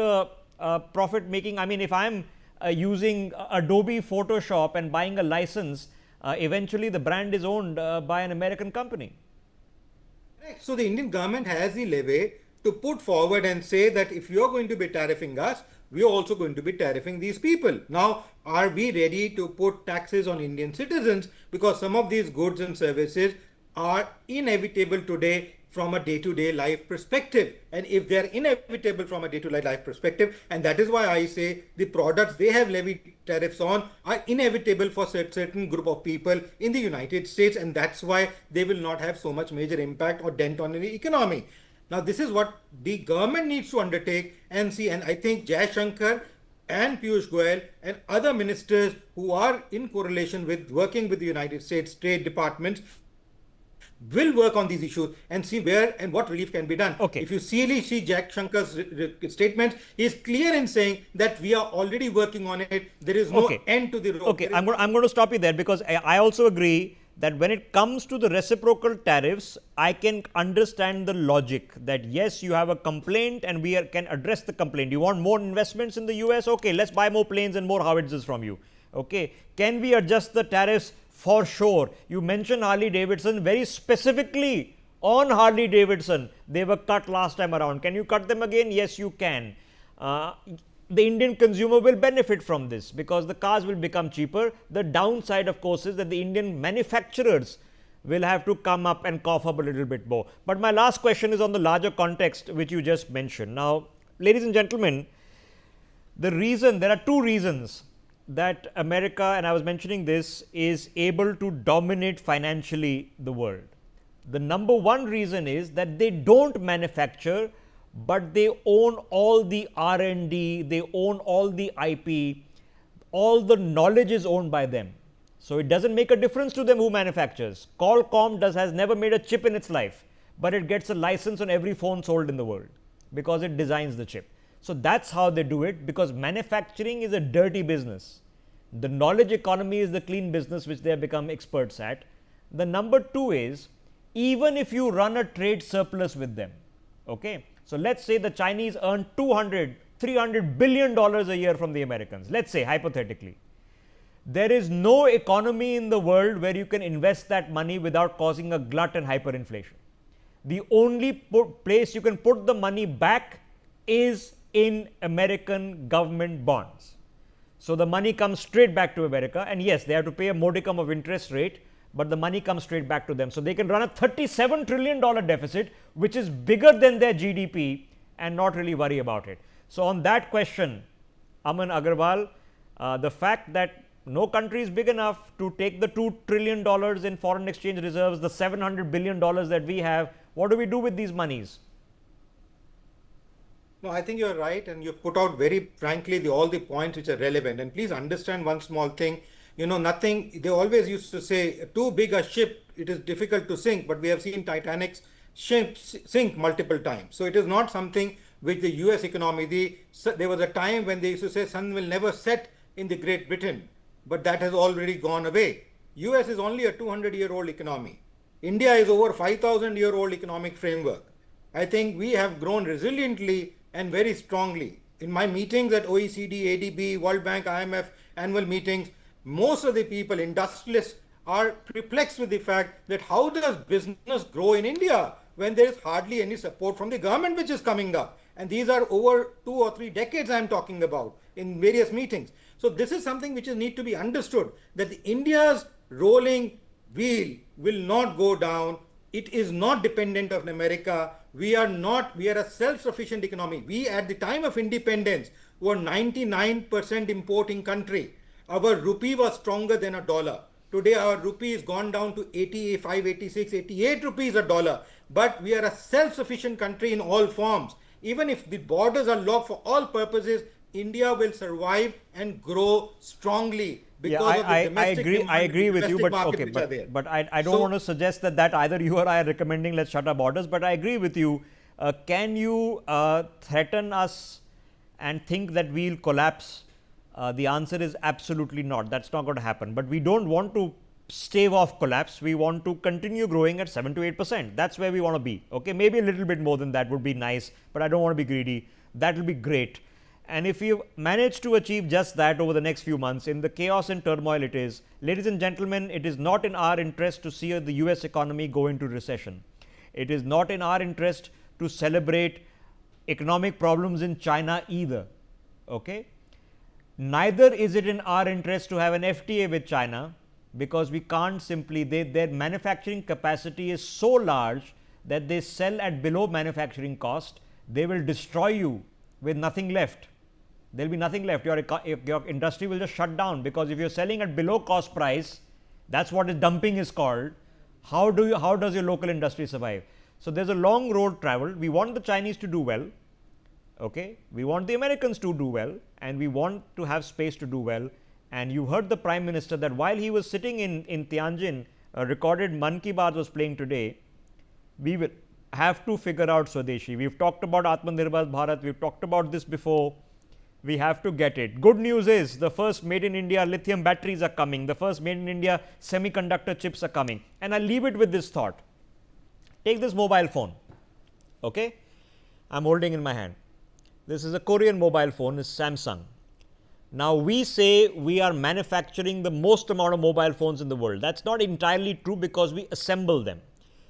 profit making? I mean, if I'm using Adobe Photoshop and buying a license, eventually the brand is owned by an American company. So the Indian government has the leeway to put forward and say that if you're going to be tariffing us, we're also going to be tariffing these people. Now, are we ready to put taxes on Indian citizens? Because some of these goods and services are inevitable today from a day-to-day life perspective. And if they're inevitable from a day-to-day life perspective, and that is why I say the products they have levied tariffs on are inevitable for certain group of people in the United States, and that's why they will not have so much major impact or dent on the economy. Now, this is what the government needs to undertake and see, and I think Jai Shankar and Piyush Goyal and other ministers who are in correlation with working with the United States Trade Department will work on these issues and see where and what relief can be done. Okay. If you see Jack Shankar's statement, he is clear in saying that we are already working on it. There is no end to the road. Okay, I'm going to stop you there, because I also agree that when it comes to the reciprocal tariffs, I can understand the logic that yes, you have a complaint and we can address the complaint. You want more investments in the US? Okay, let's buy more planes and more howitzers from you. Okay, can we adjust the tariffs? For sure. You mentioned Harley Davidson very specifically. On Harley Davidson, they were cut last time around. Can you cut them again? Yes, you can. The Indian consumer will benefit from this because the cars will become cheaper. The downside, of course, is that the Indian manufacturers will have to come up and cough up a little bit more. But my last question is on the larger context which you just mentioned. Now, ladies and gentlemen, there are two reasons that America, and I was mentioning this, is able to dominate financially the world. The number one reason is that they don't manufacture, but they own all the R&D, they own all the IP, all the knowledge is owned by them. So it doesn't make a difference to them who manufactures. Qualcomm has never made a chip in its life, but it gets a license on every phone sold in the world because it designs the chip. So that's how they do it, because manufacturing is a dirty business. The knowledge economy is the clean business which they have become experts at. The number two is, even if you run a trade surplus with them, okay. So let's say the Chinese earn $200-300 billion a year from the Americans. Let's say hypothetically, there is no economy in the world where you can invest that money without causing a glut and hyperinflation. The only place you can put the money back is in American government bonds. So the money comes straight back to America, and yes, they have to pay a modicum of interest rate, but the money comes straight back to them. So they can run a $37 trillion deficit, which is bigger than their GDP, and not really worry about it. So on that question, Aman Agarwal, the fact that no country is big enough to take the $2 trillion in foreign exchange reserves, the $700 billion that we have, what do we do with these monies? No, I think you're right, and you put out very frankly all the points which are relevant. And please understand one small thing. You know, they always used to say, too big a ship, it is difficult to sink, but we have seen Titanic's ships sink multiple times. So it is not something which the US economy, there was a time when they used to say sun will never set in the Great Britain, but that has already gone away. US is only a 200-year-old economy. India is over 5,000-year-old economic framework. I think we have grown resiliently and very strongly. In my meetings at OECD, ADB, World Bank, IMF annual meetings, most of the people, industrialists, are perplexed with the fact that how does business grow in India when there is hardly any support from the government which is coming up. And these are over 2 or 3 decades I am talking about in various meetings. So this is something which need to be understood, that India's rolling wheel will not go down. It is not dependent on America. We are a self-sufficient economy. We, at the time of independence, were 99% importing country. Our rupee was stronger than a dollar. Today, our rupee has gone down to 85, 86, 88 rupees a dollar. But we are a self-sufficient country in all forms. Even if the borders are locked for all purposes, India will survive and grow strongly. because of the domestic demand, I agree with you, domestic but markets okay, which are there. but I don't want to suggest that either you or I are recommending let's shut our borders. But I agree with you. Can you threaten us and think that we'll collapse? The answer is absolutely not. That's not going to happen. But we don't want to stave off collapse. We want to continue growing at 7 to 8%. That's where we want to be. Okay, maybe a little bit more than that would be nice, but I don't want to be greedy. That will be great. And if you manage to achieve just that over the next few months, in the chaos and turmoil it is, ladies and gentlemen, it is not in our interest to see the US economy go into recession. It is not in our interest to celebrate economic problems in China either. Okay? Neither is it in our interest to have an FTA with China, because we can't simply, their manufacturing capacity is so large that they sell at below manufacturing cost. They will destroy you with nothing left. There will be nothing left. Your industry will just shut down, because if you're selling at below cost price, that's what dumping is called. How does your local industry survive? So there's a long road traveled. We want the Chinese to do well. Okay, we want the Americans to do well, and we want to have space to do well. And you heard the Prime Minister that while he was sitting in Tianjin, a recorded Man Ki Baat was playing today. We will have to figure out Swadeshi. We've talked about Atmanirbhar Bharat. We've talked about this before. We have to get it. Good news is the first made in India lithium batteries are coming. The first made in India semiconductor chips are coming. And I'll leave it with this thought. Take this mobile phone. Okay, I'm holding in my hand. This is a Korean mobile phone. It's Samsung. Now, we say we are manufacturing the most amount of mobile phones in the world. That's not entirely true, because we assemble them.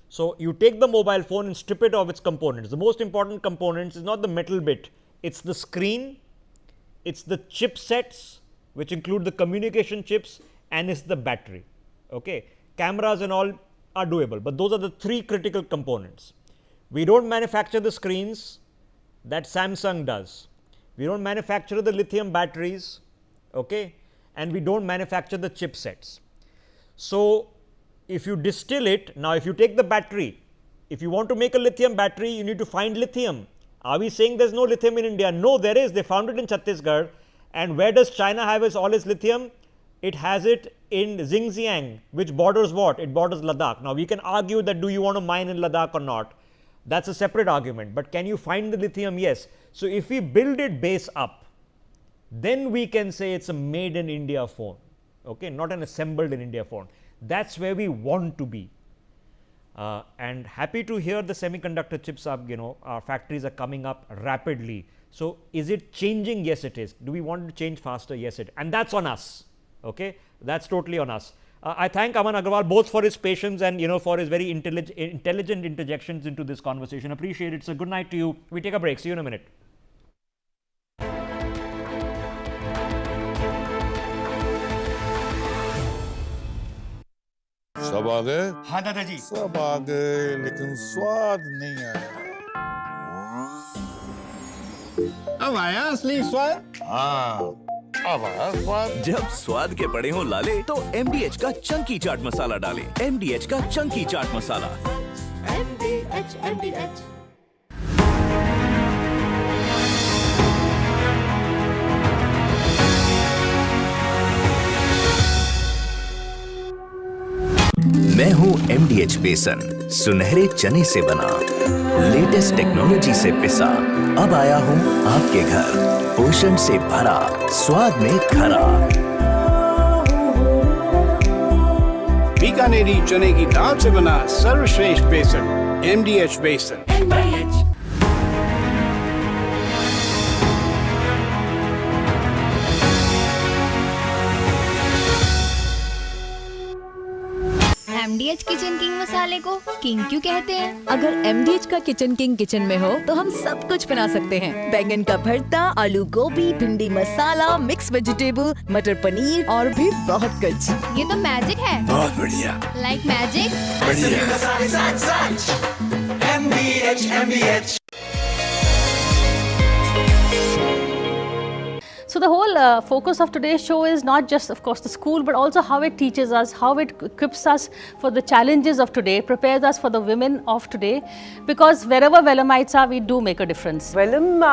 So, you take the mobile phone and strip it of its components. The most important components is not the metal bit. It's the screen, it's the chipsets, which include the communication chips, and it's the battery. Okay. Cameras and all are doable, but those are the three critical components. We don't manufacture the screens that Samsung does. We don't manufacture the lithium batteries, okay, and we don't manufacture the chipsets. So, if you distill it, now if you take the battery, if you want to make a lithium battery, you need to find lithium. Are we saying there's no lithium in India? No, there is. They found it in Chhattisgarh. And where does China have all its lithium? It has it in Xinjiang, which borders what? It borders Ladakh. Now, we can argue that do you want to mine in Ladakh or not? That's a separate argument. But can you find the lithium? Yes. So, if we build it base up, then we can say it's a made in India phone, okay, not an assembled in India phone. That's where we want to be. And happy to hear the semiconductor chips up, our factories are coming up rapidly. So, is it changing? Yes, it is. Do we want to change faster? Yes, it is. And that's on us, okay, that's totally on us. I thank Aman Agarwal both for his patience and for his very intelligent interjections into this conversation. Appreciate it. So, good night to you. We take a break. See you in a minute. सब आ गए? हाँ दादाजी। सब आ गए, लेकिन स्वाद नहीं आया। अब आया असली स्वाद? हाँ, अब आया स्वाद। जब स्वाद के पड़े हों लाले, तो MDH का चंकी चाट मसाला डालें। MDH का चंकी चाट मसाला। MDH। मैं हूँ MDH बेसन, सुनहरे चने से बना, लेटेस्ट टेक्नोलॉजी से पिसा। अब आया हूँ आपके घर, पोषण से भरा, स्वाद में खरा। बीकानेरी चने की दाल से बना सर्वश्रेष्ठ बेसन, MDH बेसन। MDH किचन किंग मसाले को किंग क्यों कहते हैं? अगर MDH का किचन किंग किचन में हो तो हम सब कुछ बना सकते हैं। बैंगन का भरता, आलू गोभी, भिंडी मसाला, मिक्स वेजिटेबल, मटर पनीर और भी बहुत कुछ। ये तो मैजिक है। बहुत बढ़िया। Like magic. So the whole focus of today's show is not just, of course, the school, but also how it teaches us, how it equips us for the challenges of today, prepares us for the women of today, because wherever Vellamites are, we do make a difference. Vellum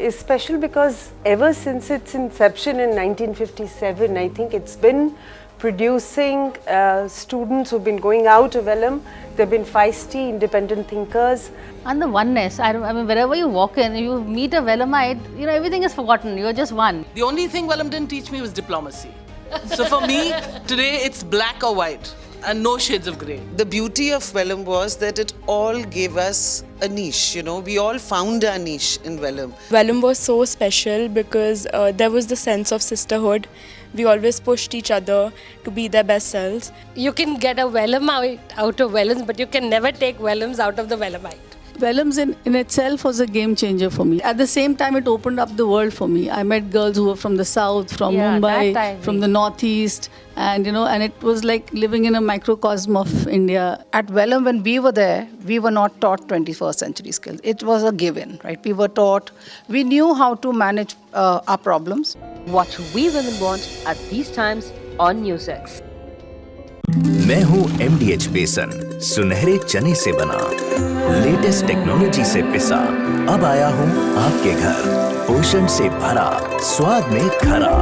is special because ever since its inception in 1957, I think it's been producing students who've been going out of Vellum. They've been feisty, independent thinkers. And the oneness, I mean, wherever you walk in, you meet a Vellamite, everything is forgotten, you're just one. The only thing Vellum didn't teach me was diplomacy. So for me, today it's black or white and no shades of grey. The beauty of Vellum was that it all gave us a niche, we all found our niche in Vellum. Vellum was so special because there was the sense of sisterhood. We always pushed each other to be their best selves. You can get a Vellum out of Vellums, but you can never take Vellums out of the Vellamite. Vellums in itself was a game changer for me. At the same time, it opened up the world for me. I met girls who were from the south, from Mumbai, from the northeast, and and it was like living in a microcosm of India. At Vellum, when we were there, we were not taught 21st century skills. It was a given, right? We were taught, we knew how to manage our problems. What we women want at these times on NewsX. मैं हूँ MDH बेसन, सुनहरे चने से बना, latest technology से पिसा, अब आया हूँ आपके घर, पोषण से भरा, स्वाद में खरा।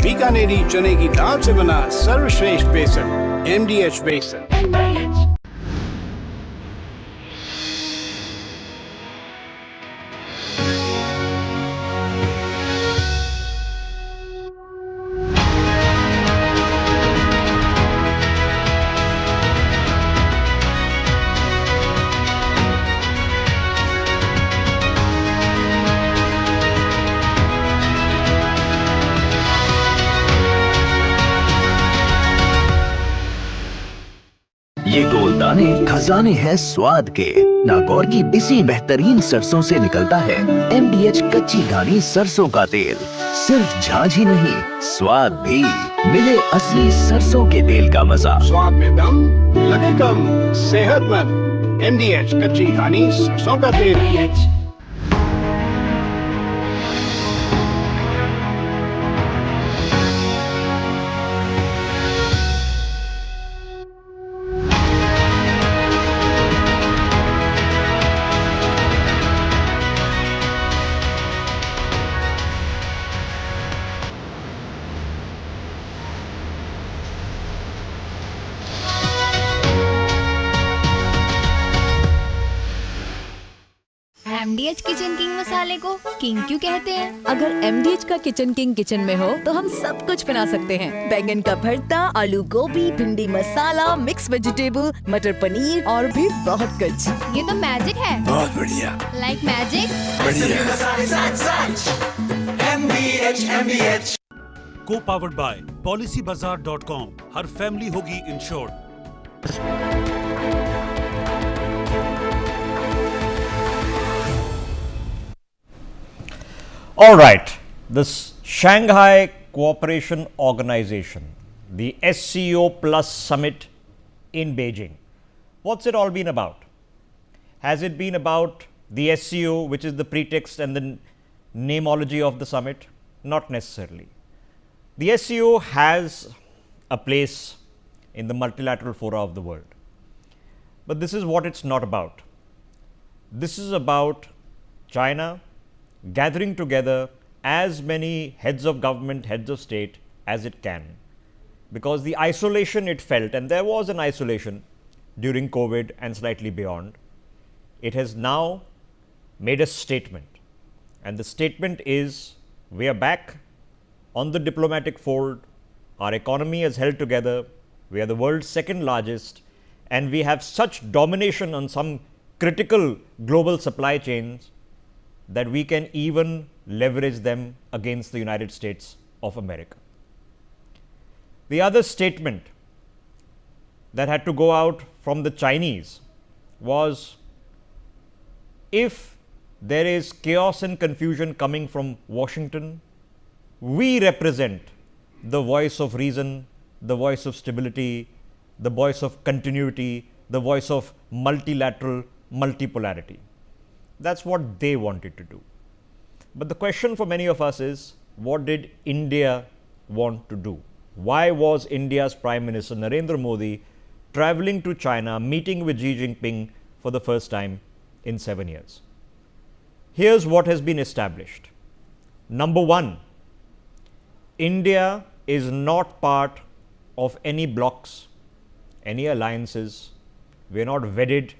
बीकानेरी चने की दाल से बना सर्वश्रेष्ठ बेसन, MDH बेसन। ये गोलदाने खजाने हैं स्वाद के। नागौर की बिसी बेहतरीन सरसों से निकलता है MDH कच्ची घानी सरसों का तेल। सिर्फ झांझ ही नहीं, स्वाद भी। मिले असली सरसों के तेल का मजा। स्वाद में दम, लगे कम, सेहतमंद। MDH कच्ची घानी सरसों का तेल। MDH किचन किंग मसाले को किंग क्यों कहते हैं? अगर MDH का किचन किंग किचन में हो तो हम सब कुछ बना सकते हैं। बैंगन का भरता, आलू गोभी, भिंडी मसाला, मिक्स वेजिटेबल, मटर पनीर और भी बहुत कुछ। ये तो मैजिक है। बहुत बढ़िया। Like magic. बढ़िया। Co-powered by PolicyBazaar.com. Her family होगी insured. All right, this Shanghai Cooperation Organization, the SCO Plus Summit in Beijing. What's it all been about? Has it been about the SCO, which is the pretext and the nameology of the summit? Not necessarily. The SCO has a place in the multilateral fora of the world. But this is what it's not about. This is about China gathering together as many heads of government, heads of state as it can, because the isolation it felt, and there was an isolation during COVID and slightly beyond, it has now made a statement, and the statement is, we are back on the diplomatic fold, our economy is held together, we are the world's second largest, and we have such domination on some critical global supply chains that we can even leverage them against the United States of America. The other statement that had to go out from the Chinese was, if there is chaos and confusion coming from Washington, we represent the voice of reason, the voice of stability, the voice of continuity, the voice of multilateral multipolarity. That's what they wanted to do. But the question for many of us is, what did India want to do? Why was India's Prime Minister Narendra Modi traveling to China, meeting with Xi Jinping for the first time in 7 years? Here's what has been established. Number one, India is not part of any blocs, any alliances. We are not wedded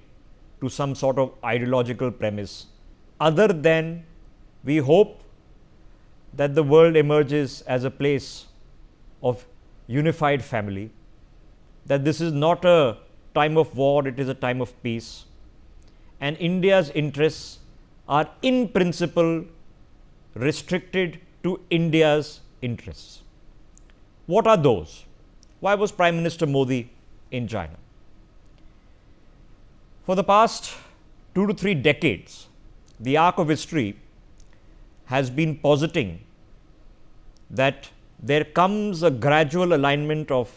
to some sort of ideological premise, other than we hope that the world emerges as a place of unified family, that this is not a time of war, it is a time of peace, and India's interests are in principle restricted to India's interests. What are those? Why was Prime Minister Modi in China? For the past 2 to 3 decades, the arc of history has been positing that there comes a gradual alignment of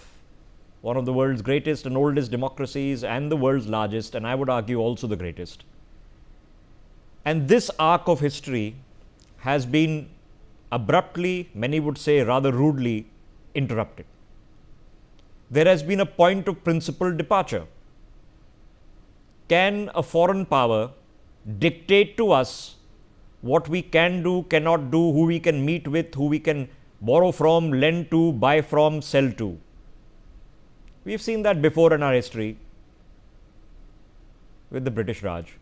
one of the world's greatest and oldest democracies and the world's largest, and I would argue also the greatest. And this arc of history has been abruptly, many would say rather rudely, interrupted. There has been a point of principle departure. Can a foreign power dictate to us what we can do, cannot do, who we can meet with, who we can borrow from, lend to, buy from, sell to? We've seen that before in our history with the British Raj.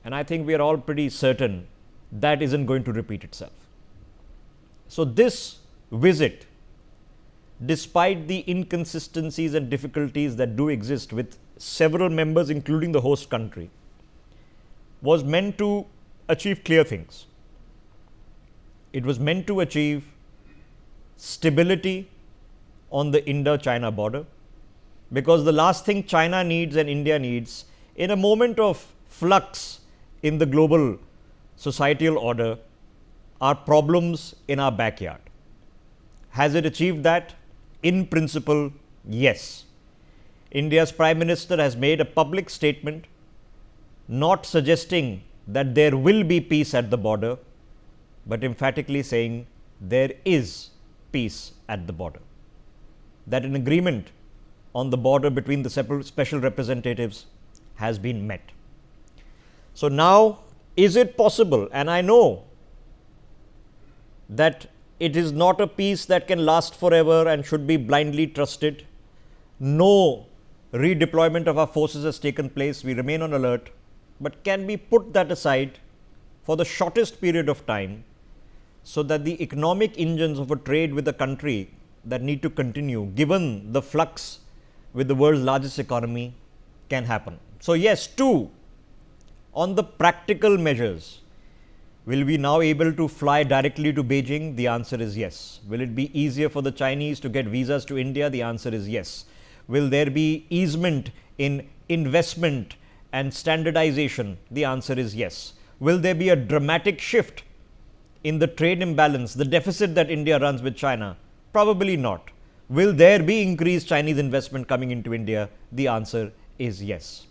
And I think we are all pretty certain that isn't going to repeat itself. So this visit, despite the inconsistencies and difficulties that do exist with several members, including the host country, was meant to achieve clear things. It was meant to achieve stability on the Indo-China border, because the last thing China needs and India needs in a moment of flux in the global societal order are problems in our backyard. Has it achieved that? In principle, yes. India's Prime Minister has made a public statement not suggesting that there will be peace at the border, but emphatically saying there is peace at the border. That an agreement on the border between the special representatives has been met. So now, is it possible? And I know that it is not a peace that can last forever and should be blindly trusted. No redeployment of our forces has taken place. We remain on alert. But can we put that aside for the shortest period of time so that the economic engines of a trade with a country that need to continue, given the flux with the world's largest economy, can happen? So yes, two, on the practical measures, will we now able to fly directly to Beijing? The answer is yes. Will it be easier for the Chinese to get visas to India? The answer is yes. Will there be easement in investment and standardization? The answer is yes. Will there be a dramatic shift in the trade imbalance, the deficit that India runs with China? Probably not. Will there be increased Chinese investment coming into India? The answer is yes.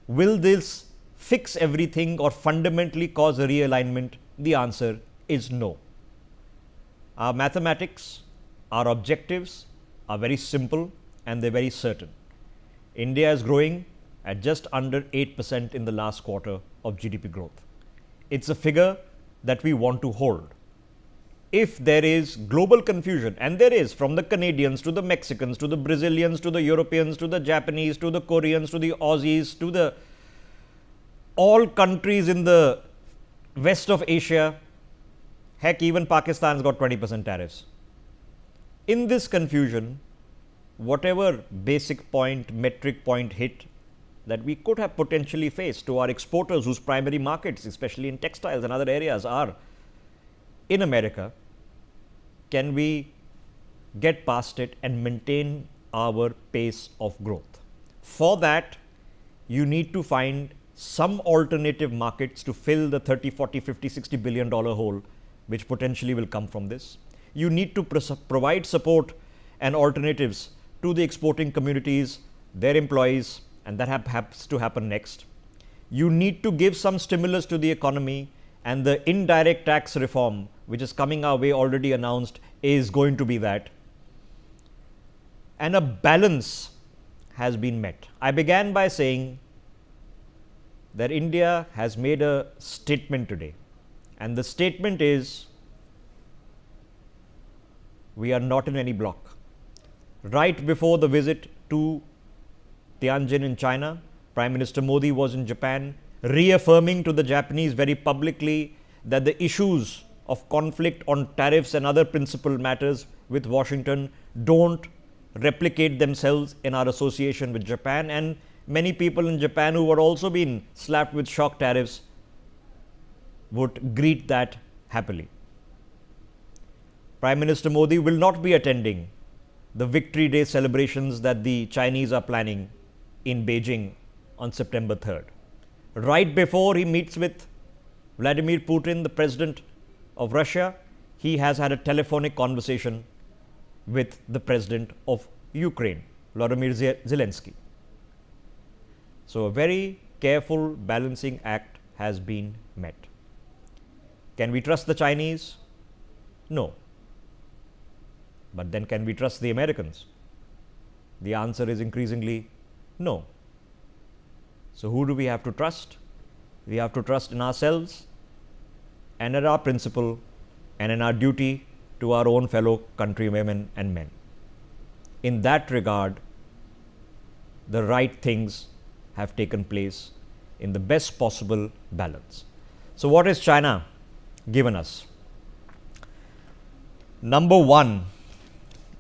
Will this fix everything or fundamentally cause a realignment? The answer is no. Our mathematics, our objectives are very simple and they're very certain. India is growing at just under 8% in the last quarter of GDP growth. It's a figure that we want to hold. If there is global confusion, and there is, from the Canadians to the Mexicans to the Brazilians to the Europeans to the Japanese to the Koreans to the Aussies to the all countries in the west of Asia, heck, even Pakistan's got 20% tariffs. In this confusion, whatever basic point, metric point hit that we could have potentially faced to our exporters whose primary markets, especially in textiles and other areas, are in America, can we get past it and maintain our pace of growth? For that, you need to find some alternative markets to fill the 30, 40, 50, 60 billion dollar hole which potentially will come from this. You need to provide support and alternatives to the exporting communities, their employees, and that has to happen next. you need to give some stimulus to the economy, and the indirect tax reform, which is coming our way, already announced, is going to be that. And a balance has been met. I began by saying that India has made a statement today, and the statement is, we are not in any bloc. Right before the visit to Tianjin in China, Prime Minister Modi was in Japan, reaffirming to the Japanese very publicly that the issues of conflict on tariffs and other principal matters with Washington don't replicate themselves in our association with Japan. And many people in Japan who were also being slapped with shock tariffs would greet that happily. Prime Minister Modi will not be attending the Victory Day celebrations that the Chinese are planning in Beijing on September 3rd. Right before he meets with Vladimir Putin, the president of Russia, he has had a telephonic conversation with the president of Ukraine, Volodymyr Zelensky. So a very careful balancing act has been met. Can we trust the Chinese? No. But then can we trust the Americans? The answer is increasingly no. So who do we have to trust? We have to trust in ourselves and in our principle and in our duty to our own fellow countrywomen and men. In that regard, the right things have taken place in the best possible balance. So what has China given us? Number one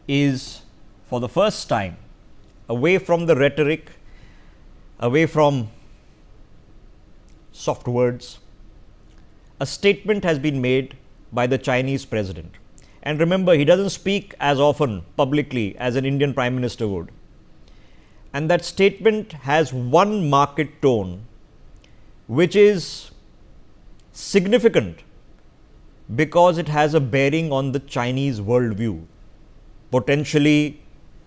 is, for the first time, away from the rhetoric, away from soft words, a statement has been made by the Chinese president. And remember, he doesn't speak as often publicly as an Indian Prime Minister would. And that statement has one market tone, which is significant because it has a bearing on the Chinese worldview, potentially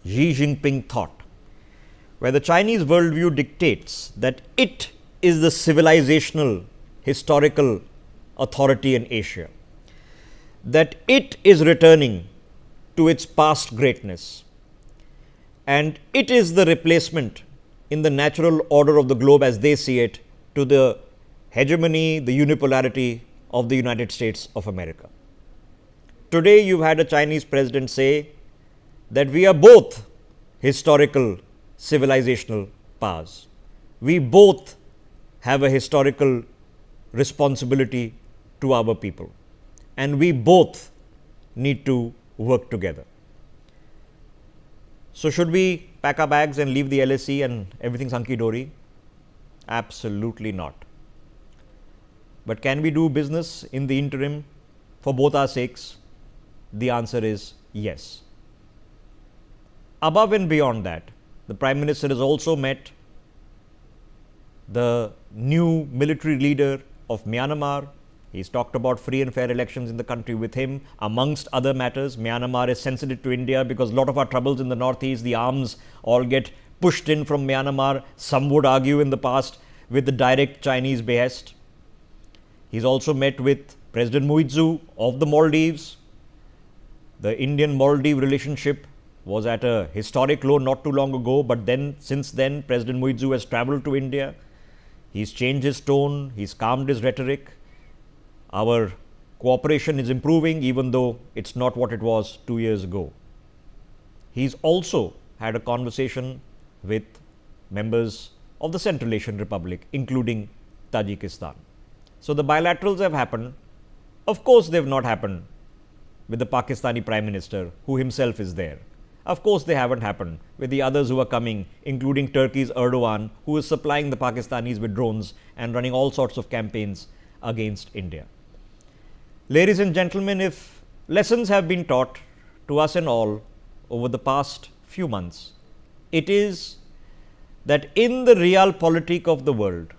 Xi Jinping thought, where the Chinese worldview dictates that it is the civilizational, historical authority in Asia, that it is returning to its past greatness, and it is the replacement in the natural order of the globe, as they see it, to the hegemony, the unipolarity of the United States of America. Today, you've had a Chinese president say that we are both historical civilizational powers. We both have a historical responsibility to our people, and we both need to work together. So should we pack our bags and leave the LSE and everything's hunky-dory? Absolutely not. But can we do business in the interim for both our sakes? The answer is yes. Above and beyond that, the Prime Minister has also met the new military leader of Myanmar. He's talked about free and fair elections in the country with him. Amongst other matters, Myanmar is sensitive to India because a lot of our troubles in the northeast, the arms all get pushed in from Myanmar. Some would argue in the past with the direct Chinese behest. He's also met with President Muizu of the Maldives. The Indian-Maldive relationship was at a historic low not too long ago, but then, since then, President Muizu has travelled to India. He's changed his tone, he's calmed his rhetoric. Our cooperation is improving, even though it's not what it was 2 years ago. He's also had a conversation with members of the Central Asian Republic, including Tajikistan. So the bilaterals have happened. Of course, they've not happened with the Pakistani Prime Minister, who himself is there. Of course, they haven't happened with the others who are coming, including Turkey's Erdogan, who is supplying the Pakistanis with drones and running all sorts of campaigns against India. Ladies and gentlemen, if lessons have been taught to us and all over the past few months, it is that in the realpolitik of the world,